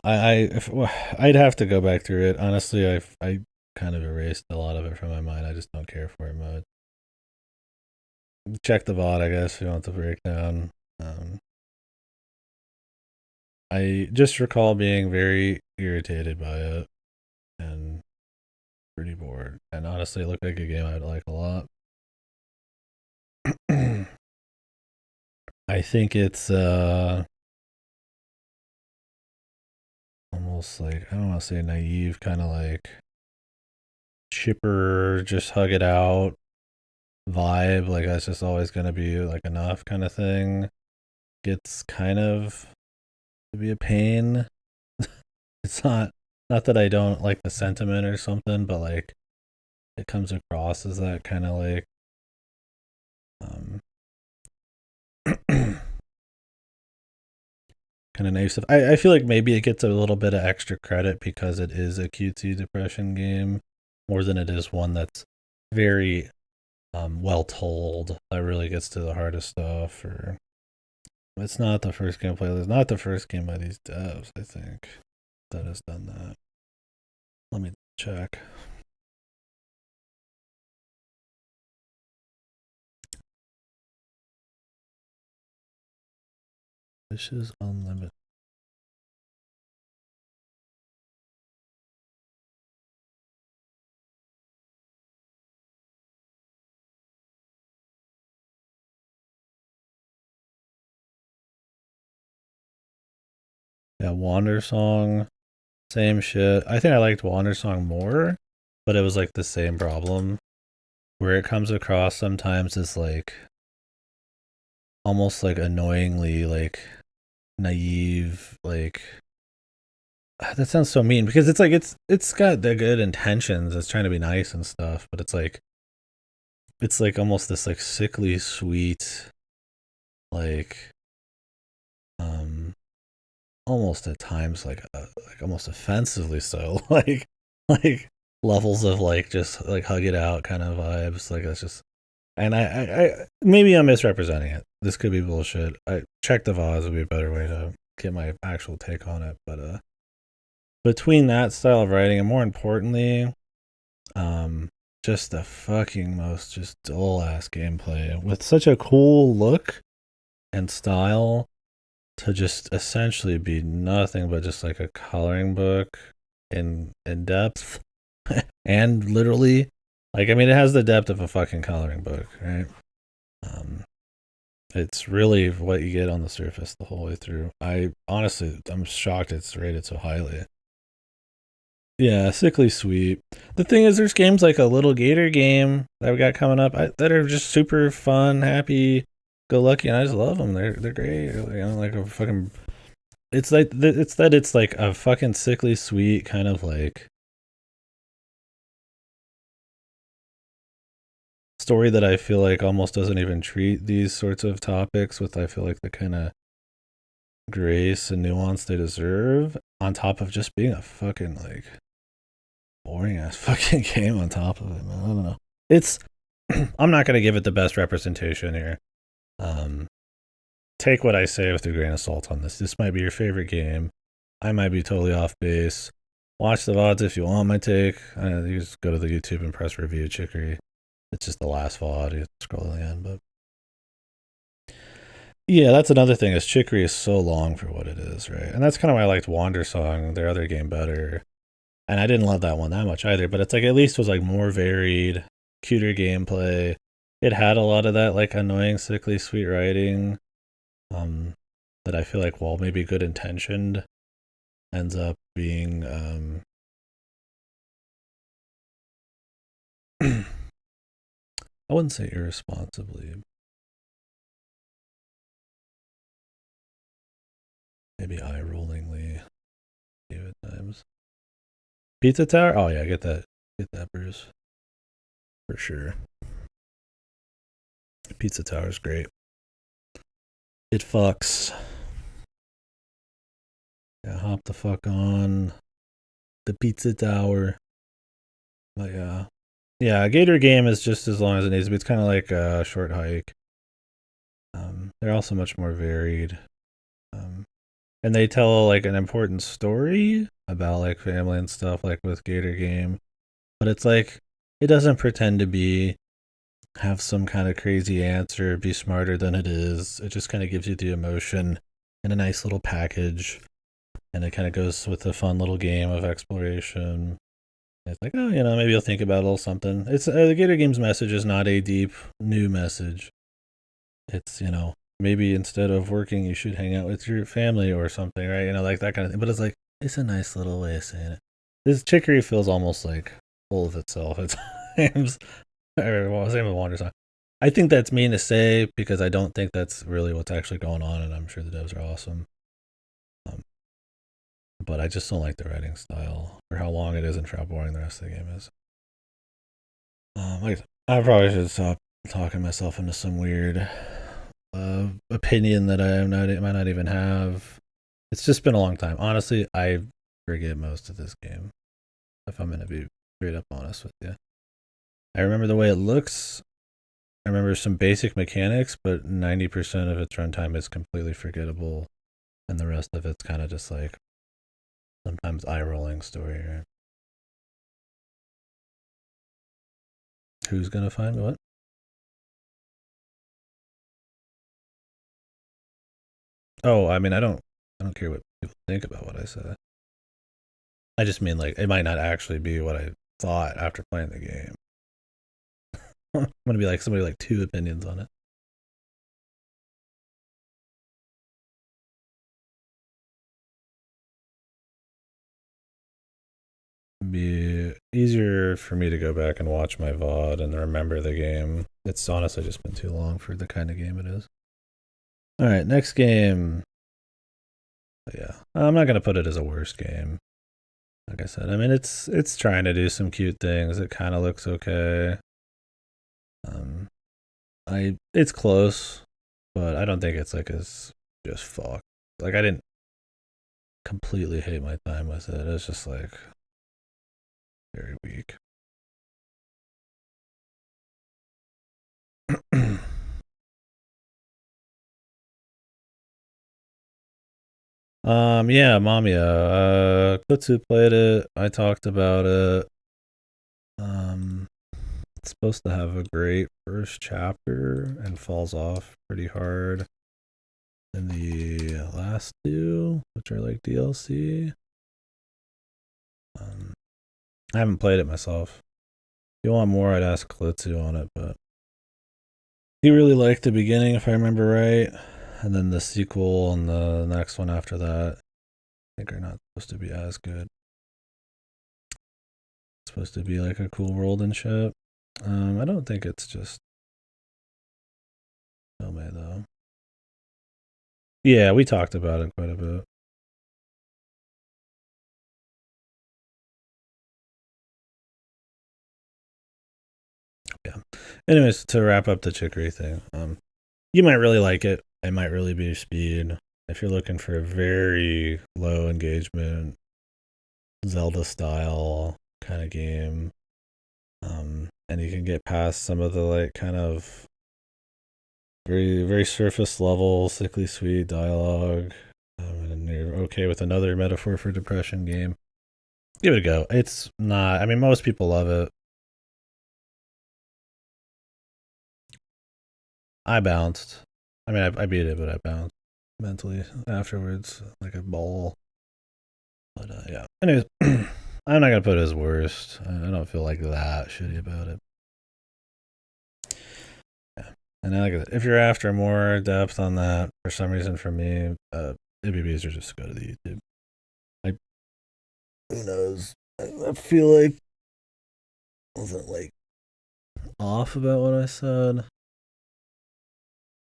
I'd have to go back through it. Honestly, I kind of erased a lot of it from my mind. I just don't care for it much. Check the bot, I guess, if you want the breakdown. Um, I just recall being very irritated by it and pretty bored. And honestly, it looked like a game I'd like a lot. I think it's almost like I don't want to say naive, kind of like chipper, just hug it out vibe. Like that's just always gonna be like enough kind of thing. Gets kind of to be a pain. It's not that I don't like the sentiment or something, but like it comes across as that kind of like um kind of naive stuff. I feel like maybe it gets a little bit of extra credit because it is a cutesy depression game more than it is one that's very well told, that really gets to the hardest stuff. Or it's not the first gameplay. It's not the first game by these devs, I think, that has done that. Let me check. Wishes Unlimited. Yeah, Wander Song, same shit. I think I liked Wander Song more, but it was like the same problem where it comes across sometimes as like almost like annoyingly like naive, like that sounds so mean because it's like it's got the good intentions, it's trying to be nice and stuff, but it's like almost this like sickly sweet, like um almost at times like almost offensively so like levels of like just like hug it out kind of vibes, like it's just. And I maybe I'm misrepresenting it. This could be bullshit. I check the VODs would be a better way to get my actual take on it. But between that style of writing and more importantly, um, just the fucking most just dull ass gameplay with such a cool look and style to just essentially be nothing but just like a coloring book in depth and literally, like, I mean, it has the depth of a fucking coloring book, right? Um, it's really what you get on the surface the whole way through. I'm shocked it's rated so highly. Yeah, sickly sweet. The thing is, there's games like a Little Gator game that we got coming up that are just super fun, happy, go lucky, and I just love them. They're great. Like a fucking. It's like a fucking sickly sweet kind of like story that I feel like almost doesn't even treat these sorts of topics with, I feel like, the kind of grace and nuance they deserve, on top of just being a fucking like boring ass fucking game on top of it, man. I don't know. It's I'm not gonna give it the best representation here. Um Take what I say with a grain of salt on this. This might be your favorite game. I might be totally off base. Watch the VODs if you want my take. You just go to the YouTube and press review Chicory. It's just the last VOD. You scroll to the end, but yeah, that's another thing. Is Chicory is so long for what it is, right? And that's kind of why I liked Wander Song, their other game, better. And I didn't love that one that much either. But it's like at least was like more varied, cuter gameplay. It had a lot of that like annoying, sickly sweet writing. That I feel like, while maybe good intentioned, ends up being I wouldn't say irresponsibly, maybe eye rollingly at times. Pizza Tower? Oh yeah, get that, Bruce, for sure. Pizza Tower's great. It fucks. Yeah, hop the fuck on the Pizza Tower. But yeah, Gator game is just as long as it needs to be. It's kind of like a short hike. They're also much more varied. And they tell like an important story about like family and stuff, like with Gator game. But it's like it doesn't pretend to be have some kind of crazy answer, be smarter than it is. It just kind of gives you the emotion in a nice little package, and it kind of goes with a fun little game of exploration. It's like, oh, maybe you'll think about a little something. It's the Gator Game's message is not a deep new message. It's maybe instead of working, you should hang out with your family or something, right? Like that kind of thing. But it's like it's a nice little way of saying it. This Chicory feels almost like full of itself at times. Well, same with Wander Song. I think that's mean to say because I don't think that's really what's actually going on, and I'm sure the devs are awesome. But I just don't like the writing style, or how long it is, and for how boring the rest of the game is. I probably should stop talking myself into some weird opinion that I might not even have. It's just been a long time. Honestly, I forget most of this game, if I'm going to be straight up honest with you. I remember the way it looks. I remember some basic mechanics, but 90% of its runtime is completely forgettable, and the rest of it's kind of just like sometimes eye-rolling story. Right? Who's gonna find what? Oh, I mean, I don't care what people think about what I said. I just mean like it might not actually be what I thought after playing the game. I'm gonna be like somebody with, like 2 opinions on it. It'd be easier for me to go back and watch my VOD and remember the game. It's honestly just been too long for the kind of game it is. All right, next game. Yeah, I'm not gonna put it as a worst game. Like I said, I mean it's trying to do some cute things. It kind of looks okay. Um, it's close, but I don't think it's like as just fuck. Like I didn't completely hate my time with it. It's just like very weak. Yeah, Mamiya. Kutsu played it. I talked about it. Um, it's supposed to have a great first chapter and falls off pretty hard in the last two, which are like DLC. Um, I haven't played it myself. If you want more, I'd ask Kutsu on it, but he really liked the beginning, if I remember right, and then the sequel and the next one after that, I think are not supposed to be as good. It's supposed to be like a cool world and shit. I don't think it's just Tome though. Yeah, we talked about it quite a bit. Yeah. Anyways, to wrap up the chicory thing, you might really like it. It might really be your speed. If you're looking for a very low engagement Zelda style kind of game, and you can get past some of the like kind of very surface level, sickly sweet dialogue, and you're okay with another metaphor for depression game, give it a go. It's not. I mean, most people love it. I bounced. I mean, I beat it, but I bounced mentally afterwards like a ball. But yeah. Anyways, I'm not gonna put it as worst. I don't feel like that shitty about it. Yeah. And like if you're after more depth on that, for some reason, for me, it'd be easier just to go to the YouTube. Like, who knows? I feel like I wasn't like off about what I said,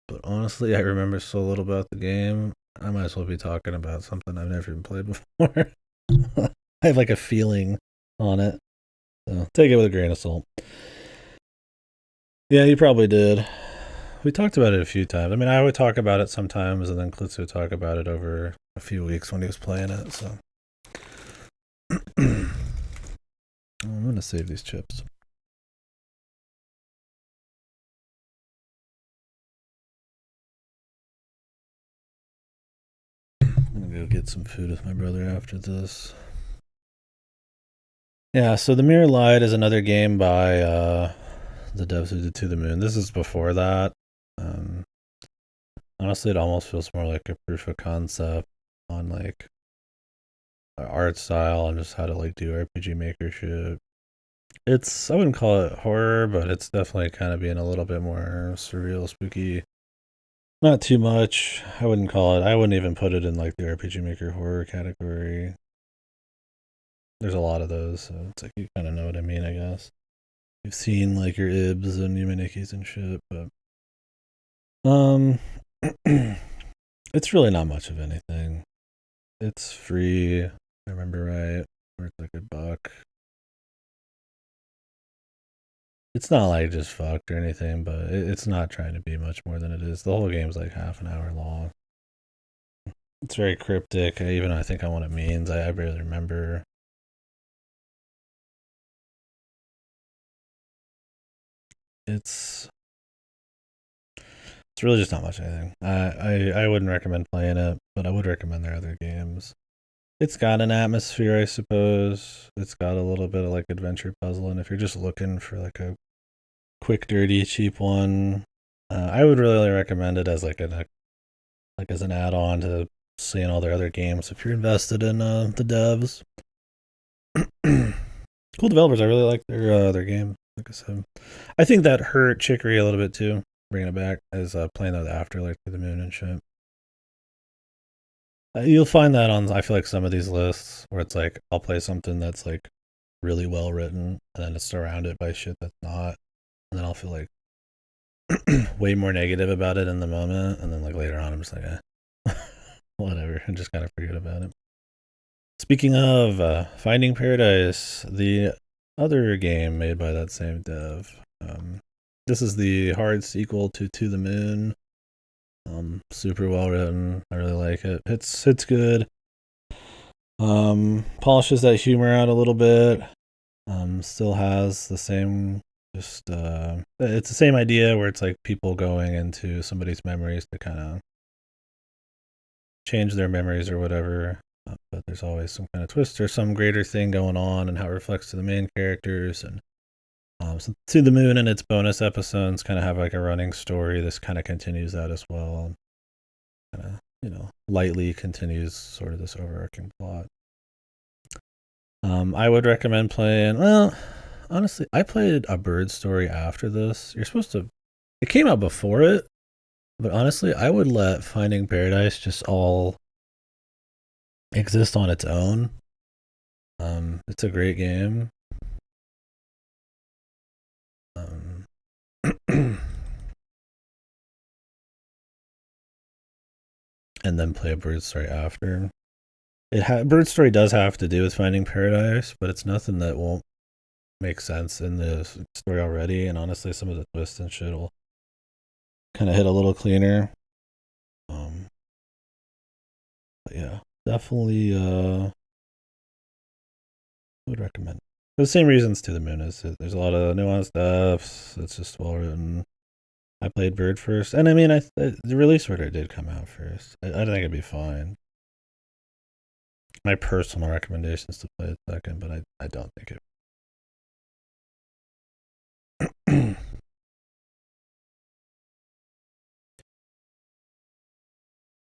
but honestly, I remember so little about the game. I might as well be talking about something I've never even played before. I have like a feeling on it, so take it with a grain of salt. Yeah, you probably did. We talked about it a few times. I mean, I would talk about it sometimes, and then Klitz would talk about it over a few weeks when he was playing it. So I'm gonna save these chips. I'm gonna go get some food with my brother after this. Yeah, so The Mirror Light is another game by the devs who did To the Moon. This is before that. Um, honestly, it almost feels more like a proof of concept on like art style and just how to like do RPG Maker shit. It's I wouldn't call it horror, but it's definitely kind of being a little bit more surreal, spooky. Not too much. I wouldn't call it. I wouldn't even put it in like the RPG Maker horror category. There's a lot of those, so it's like you kind of know what I mean, I guess. You've seen like your Ibs and Yuminikis and shit, but um, it's really not much of anything. It's free. I remember right, or it's like $1. It's not like just fucked or anything, but it's not trying to be much more than it is. The whole game's like half an hour long. It's very cryptic. Even I think on what it means. I barely remember. It's It's really just not much anything. I wouldn't recommend playing it, but I would recommend their other games. It's got an atmosphere, I suppose. It's got a little bit of like adventure puzzle, and if you're just looking for like a quick, dirty, cheap one, I would really recommend it as like as an add-on to seeing all their other games. If you're invested in the devs, cool developers. I really like their game. Like I said, I think that hurt Chicory a little bit too. Bringing it back as playing that Afterlife through the moon and shit. You'll find that on I feel like some of these lists where it's like I'll play something that's like really well written and then it's surrounded by shit that's not, and then I'll feel like way more negative about it in the moment, and then like later on I'm just like whatever, and just kind of forget about it. Speaking of Finding Paradise, the other game made by that same dev, this is the hard sequel to the Moon. Super well written. I really like it. It's good. Polishes that humor out a little bit. Still has the same it's the same idea where it's like people going into somebody's memories to kind of change their memories or whatever. But there's always some kind of twist or some greater thing going on, and how it reflects to the main characters. And so To the Moon and its bonus episodes kind of have like a running story. This kind of continues that as well. Kind of, lightly continues sort of this overarching plot. I would recommend playing. Well, honestly, I played A Bird Story after this. You're supposed to. It came out before it, but honestly, I would let Finding Paradise just all exist on its own. It's a great game. And then play A Bird Story after. Bird Story does have to do with Finding Paradise, but it's nothing that won't make sense in the story already. And honestly, some of the twists and shit will kind of hit a little cleaner. But yeah, definitely would recommend. For the same reasons To the Moon is. There's a lot of nuanced stuff. It's just well written. I played Bird first, and I mean, the release order did come out first. I think it'd be fine. My personal recommendation is to play it second, but I don't think it.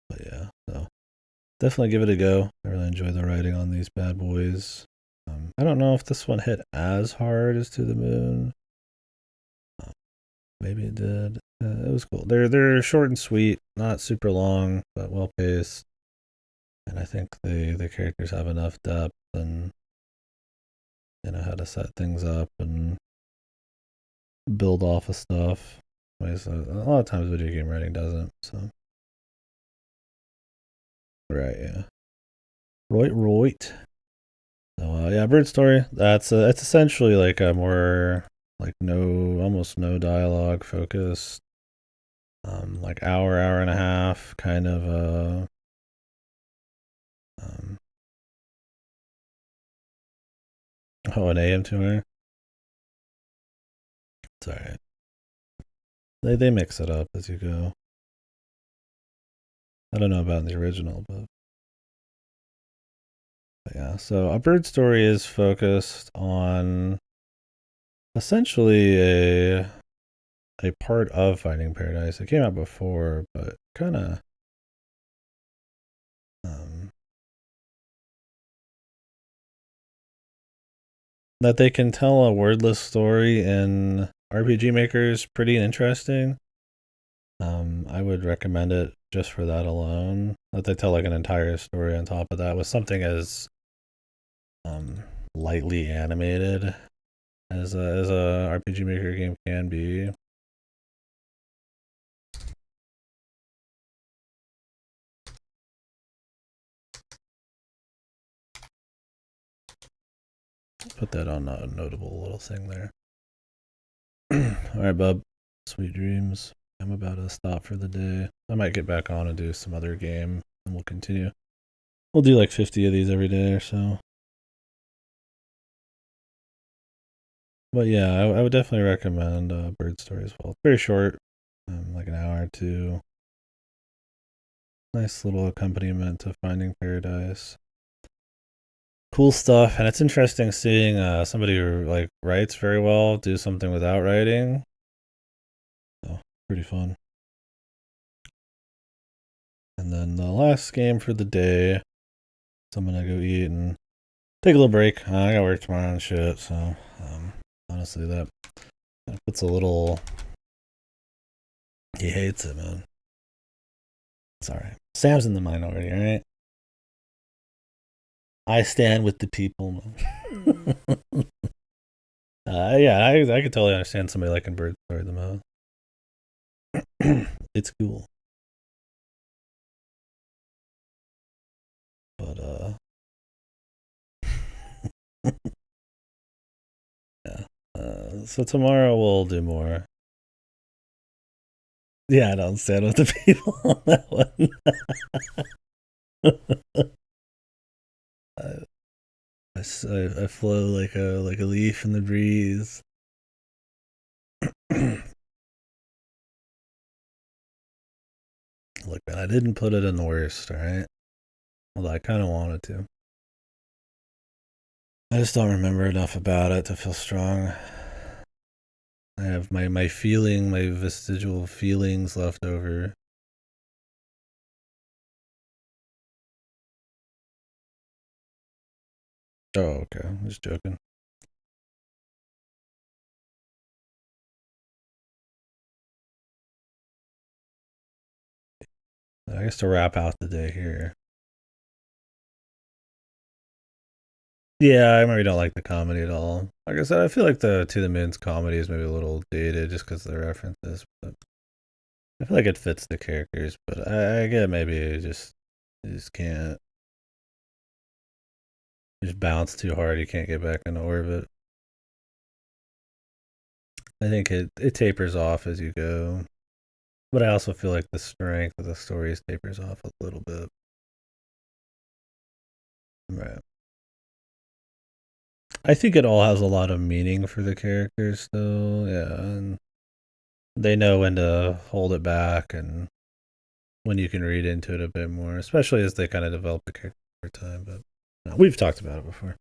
But yeah, so definitely give it a go. I really enjoy the writing on these bad boys. I don't know if this one hit as hard as To the Moon. Maybe it did. It was cool. They're short and sweet, not super long, but well paced. And I think the characters have enough depth and how to set things up and build off of stuff. Anyways, a lot of times video game writing doesn't. So right, yeah. Right. So yeah, Bird Story. That's it's essentially like a more like almost no dialogue focused, like hour and a half kind of an AM tour. It's alright. They mix it up as you go. I don't know about the original, but yeah. So A Bird Story is focused on essentially a part of Finding Paradise. It came out before, but kind of that they can tell a wordless story in RPG Maker is pretty interesting. I would recommend it just for that alone. That they tell like an entire story on top of that with something as lightly animated as a RPG Maker game can be. Put that on a notable little thing there. All right, bub. Sweet dreams. I'm about to stop for the day. I might get back on and do some other game, and we'll continue. We'll do like 50 of these every day or so. But yeah, I would definitely recommend Bird Story as well. It's very short, like an hour or two. Nice little accompaniment to Finding Paradise. Cool stuff, and it's interesting seeing somebody who like writes very well do something without writing. So pretty fun. And then the last game for the day. So I'm gonna go eat and take a little break. I gotta work tomorrow and shit. So honestly, that puts a little. He hates it, man. It's alright. Sam's in the minority, alright? I stand with the people. Yeah, I could totally understand somebody liking Bird Story the most. It's cool. But yeah. So tomorrow we'll do more. Yeah, I don't stand with the people on that one. I flow like a leaf in the breeze. Look, man, I didn't put it in the worst, alright? Although I kind of wanted to. I just don't remember enough about it to feel strong. I have my vestigial feelings left over. Oh, okay. I'm just joking. I guess to wrap out the day here. Yeah, I maybe don't like the comedy at all. Like I said, I feel like the To the Moon's comedy is maybe a little dated just because of the references, but I feel like it fits the characters. But I get maybe you just can't just bounce too hard. You can't get back into orbit. I think it tapers off as you go, but I also feel like the strength of the stories tapers off a little bit. Right. I think it all has a lot of meaning for the characters, though. Yeah, and they know when to hold it back and when you can read into it a bit more, especially as they kind of develop the character over time. But no, we've talked about it before.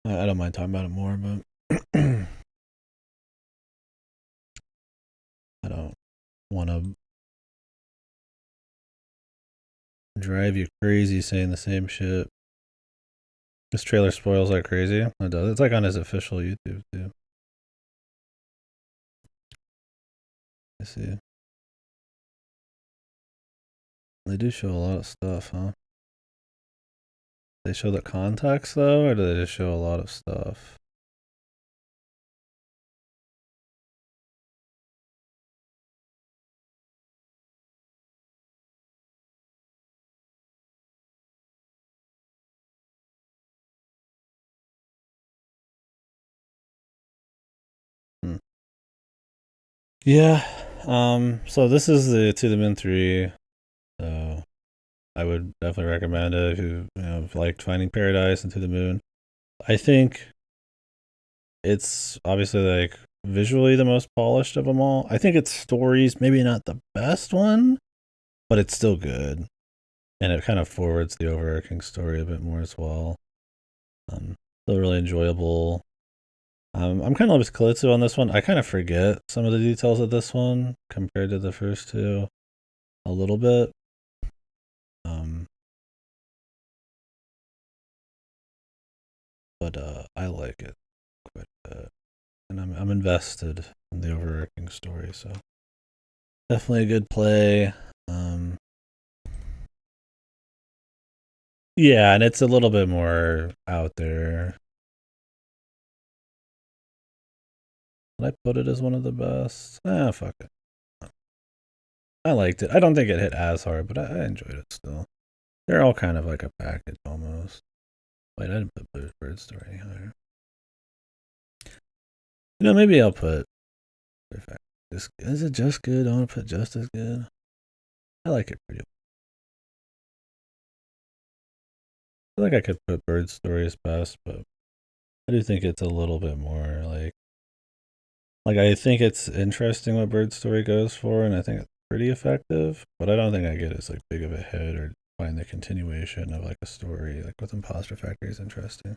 I don't mind talking about it more, but I don't want to drive you crazy saying the same shit. This trailer spoils like crazy. It does. It's like on his official YouTube too. I see. They do show a lot of stuff, huh? They show the context though, or do they just show a lot of stuff? Hmm. Yeah. So this is the To the Moon 3. So I would definitely recommend it if you liked Finding Paradise and To the Moon. I think it's obviously like visually the most polished of them all. I think its story's maybe not the best one, but it's still good. And it kind of forwards the overarching story a bit more as well. Still really enjoyable. I'm kind of with Kalitsu on this one. I kind of forget some of the details of this one compared to the first two a little bit. Um, but I like it quite a bit, and I'm invested in the overarching story. So definitely a good play. Um, yeah, and it's a little bit more out there. Did I put it as one of the best? Ah, fuck it. I liked it. I don't think it hit as hard, but I enjoyed it still. They're all kind of like a package almost. Wait, I didn't put Bird Story higher. Maybe I'll put Perfect. Is it just good? I want to put just as good. I like it pretty well. I feel like I could put Bird Story as best, but I do think it's a little bit more like Like, I think it's interesting what Bird Story goes for, and I think it's pretty effective, but I don't think I get as like big of a hit or find the continuation of like a story like with Imposter Factory is interesting.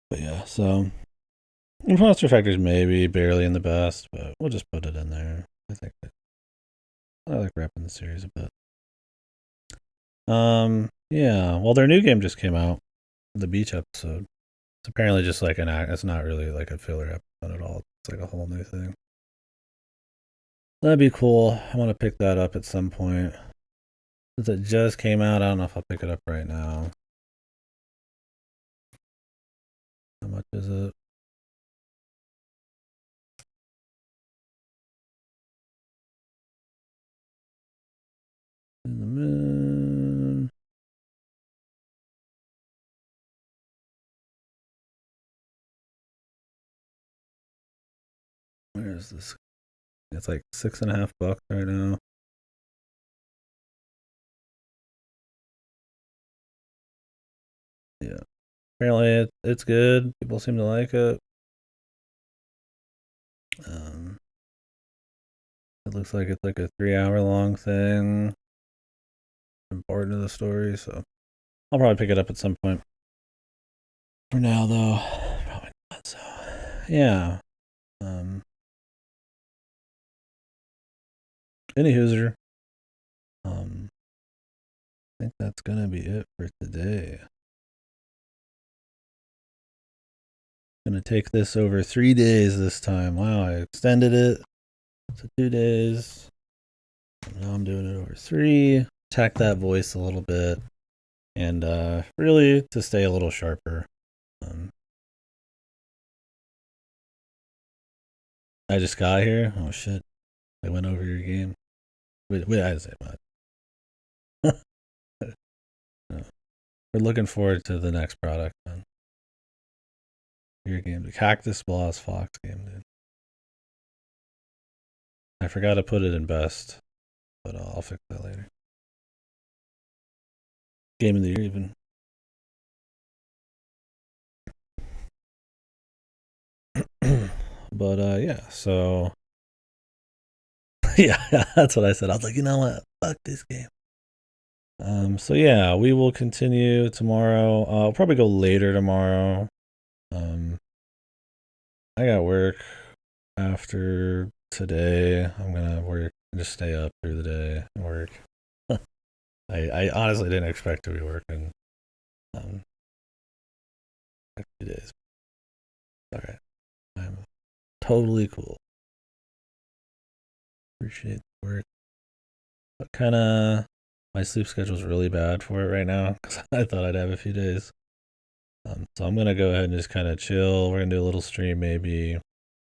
But yeah, so Imposter Factory is maybe barely in the best, but we'll just put it in there. I think I like wrapping the series a bit. Yeah. Well, their new game just came out, the beach episode. It's apparently just like an act. It's not really like a filler episode at all. It's like a whole new thing. That'd be cool. I want to pick that up at some point. Since it just came out, I don't know if I'll pick it up right now. How much is it? In the moon. Where is this? It's like $6.50 right now. Yeah. Apparently it's good. People seem to like it. Um, it looks like it's like a 3 hour long thing. Important to the story, so I'll probably pick it up at some point. For now, though, probably not. So, yeah. Um, any hooser. I think that's gonna be it for today. Gonna take this over 3 days this time. Wow, I extended it to 2 days. Now I'm doing it over three. Attack that voice a little bit, and really to stay a little sharper. Um, I just got here. Oh shit! I went over your game. Wait, I didn't say much. No. We're looking forward to the next product, man. Your game, the Cactus Boss Fox game, dude. I forgot to put it in best, but I'll fix that later. Game of the year, even. But yeah, so yeah, that's what I said. I was like, you know what? Fuck this game. So yeah, we will continue tomorrow. I'll probably go later tomorrow. Um, I got work after today. I'm gonna work and just stay up through the day and work. I honestly didn't expect to be working um a few days. All right, I'm totally cool. Appreciate the work. But kind of my sleep schedule's really bad for it right now because I thought I'd have a few days. So I'm gonna go ahead and just kind of chill. We're gonna do a little stream maybe,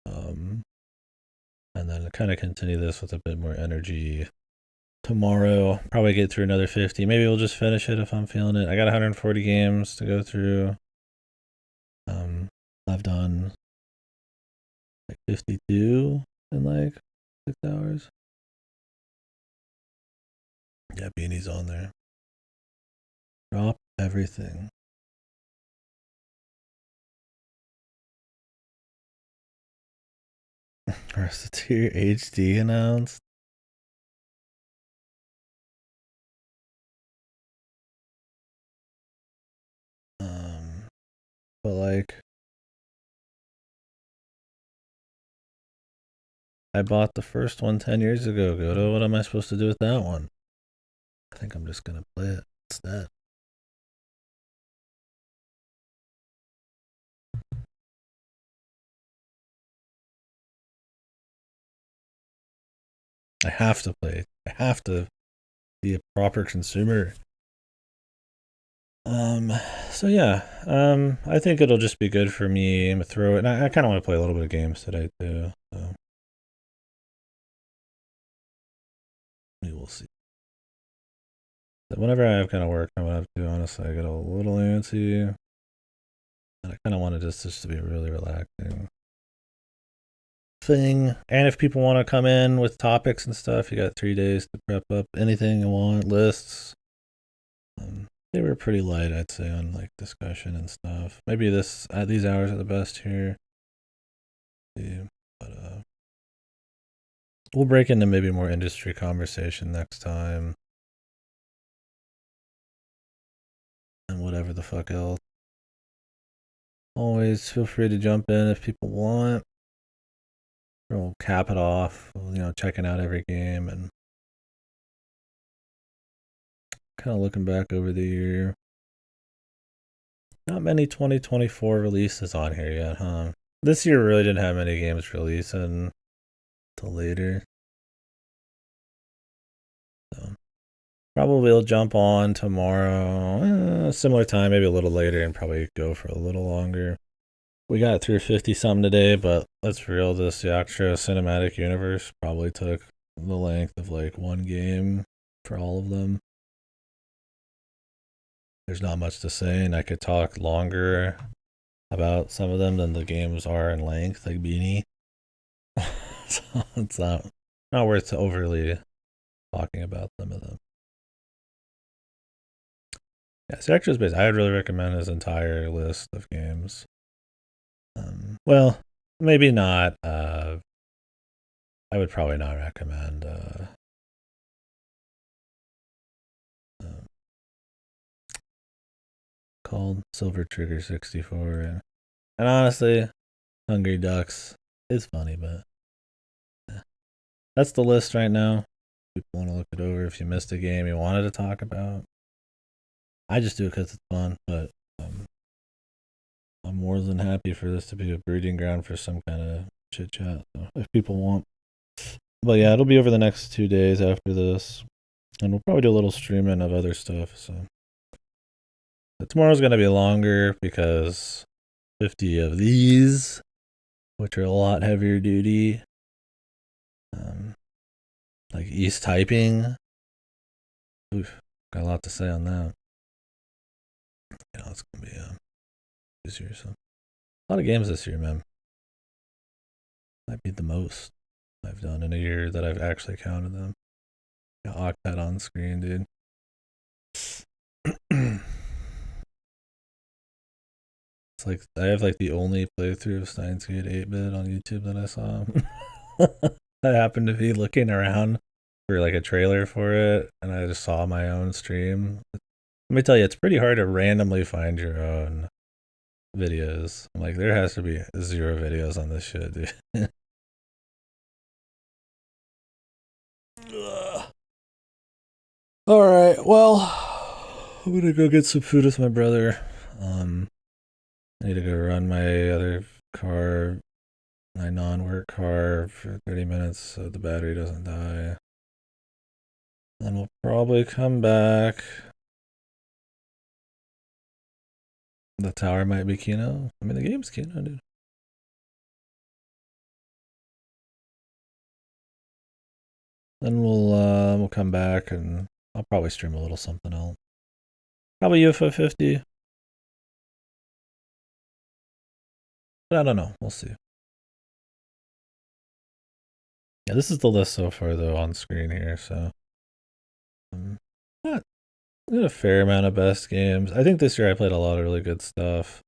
um, and then kind of continue this with a bit more energy tomorrow. Probably get through another 50. Maybe we'll just finish it if I'm feeling it. I got 140 games to go through. I've done like 52 in like 6 hours. Yeah, Beanie's on there. Drop everything. Reciteer HD announced. But like, I bought the first one 10 years ago. Goto, what am I supposed to do with that one? I think I'm just gonna play it instead. I have to play it. I have to be a proper consumer. Um, so yeah, I think it'll just be good for me. I'm gonna throw it, and I kind of want to play a little bit of games today too. So we will see. But whenever I have kind of work coming up too, honestly, I get a little antsy, and I kind of want it just to be a really relaxing thing. And if people want to come in with topics and stuff, you got 3 days to prep up anything you want, lists. They were pretty light, I'd say, on like discussion and stuff. Maybe these hours are the best here. we'll break into maybe more industry conversation next time. And whatever the fuck else. Always feel free to jump in if people want. We'll cap it off, checking out every game and kind of looking back over the year. Not many 2024 releases on here yet, huh? This year really didn't have many games releasing till later. So probably will jump on tomorrow, similar time, maybe a little later, and probably go for a little longer. We got through 50 something today, but let's be real, this Yaksha cinematic universe probably took the length of like one game for all of them. There's not much to say, and I could talk longer about some of them than the games are in length, like Beanie. So it's not worth overly talking about some of them. Yeah, Yaksha's base. I would really recommend his entire list of games. Well, maybe not. I would probably not recommend. Called Silver Trigger 64, and honestly, Hungry Ducks is funny, but yeah. That's the list right now. People want to look it over. If you missed a game you wanted to talk about, I just do it because it's fun. But I'm more than happy for this to be a breeding ground for some kind of chit chat. So if people want. But yeah, it'll be over the next 2 days after this, and we'll probably do a little streaming of other stuff. So but tomorrow's gonna be longer because 50 of these, which are a lot heavier duty, like East typing. Oof, got a lot to say on that. It's gonna be this year. So a lot of games this year, man. Might be the most I've done in a year that I've actually counted them. Got Octet on screen, dude. It's like I have like the only playthrough of Steins Gate 8-bit on YouTube that I saw. I happened to be looking around for like a trailer for it, and I just saw my own stream. Let me tell you, it's pretty hard to randomly find your own videos. I'm like, there has to be 0 videos on this shit, dude. All right, well, I'm gonna go get some food with my brother. I need to go run my other car, my non-work car, for 30 minutes so the battery doesn't die. Then we'll probably come back. The tower might be Kino. I mean, the game's Kino, dude. Then we'll come back and I'll probably stream a little something else. Probably UFO 50. But I don't know. We'll see. Yeah, this is the list so far though on screen here. So, not a fair amount of best games. I think this year I played a lot of really good stuff.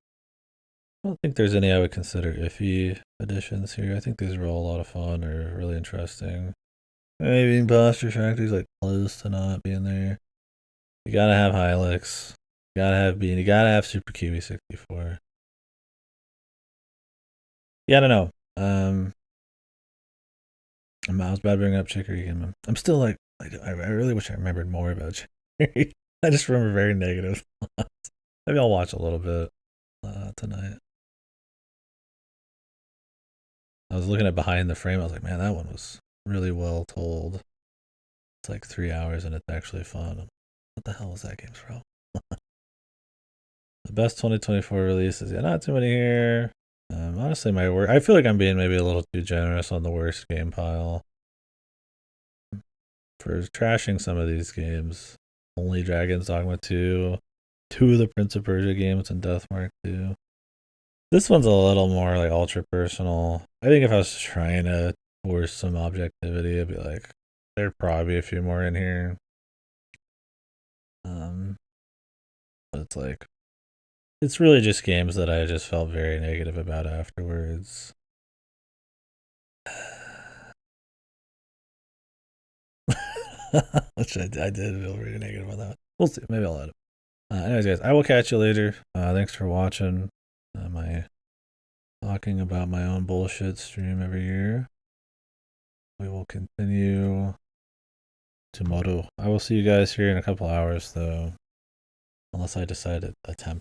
I don't think there's any I would consider iffy additions here. I think these are all a lot of fun or really interesting. Maybe Imposter Factory's like close to not being there. You gotta have Hilux. You gotta have Bean. You gotta have Super Kiwi 64. Yeah, I don't know. I was about to bring up Chicory again. I'm still like I really wish I remembered more about Chicory. I just remember very negative thoughts. Maybe I'll watch a little bit tonight. I was looking at Behind the Frame. I was like, man, that one was really well told. It's like 3 hours and it's actually fun. What the hell was that game's from? The best 2024 releases. Yeah, not too many here. Honestly, my work. I feel like I'm being maybe a little too generous on the worst game pile for trashing some of these games. Only Dragon's Dogma 2, 2 of the Prince of Persia games, and Deathmark 2. This one's a little more like ultra personal. I think if I was trying to force some objectivity, I'd be like, there'd probably be a few more in here. But it's like, it's really just games that I just felt very negative about afterwards. Which I did feel really negative about that. We'll see. Maybe I'll edit. Anyways, guys, I will catch you later. Thanks for watching my talking about my own bullshit stream every year. We will continue tomorrow. I will see you guys here in a couple hours, though, unless I decide to attempt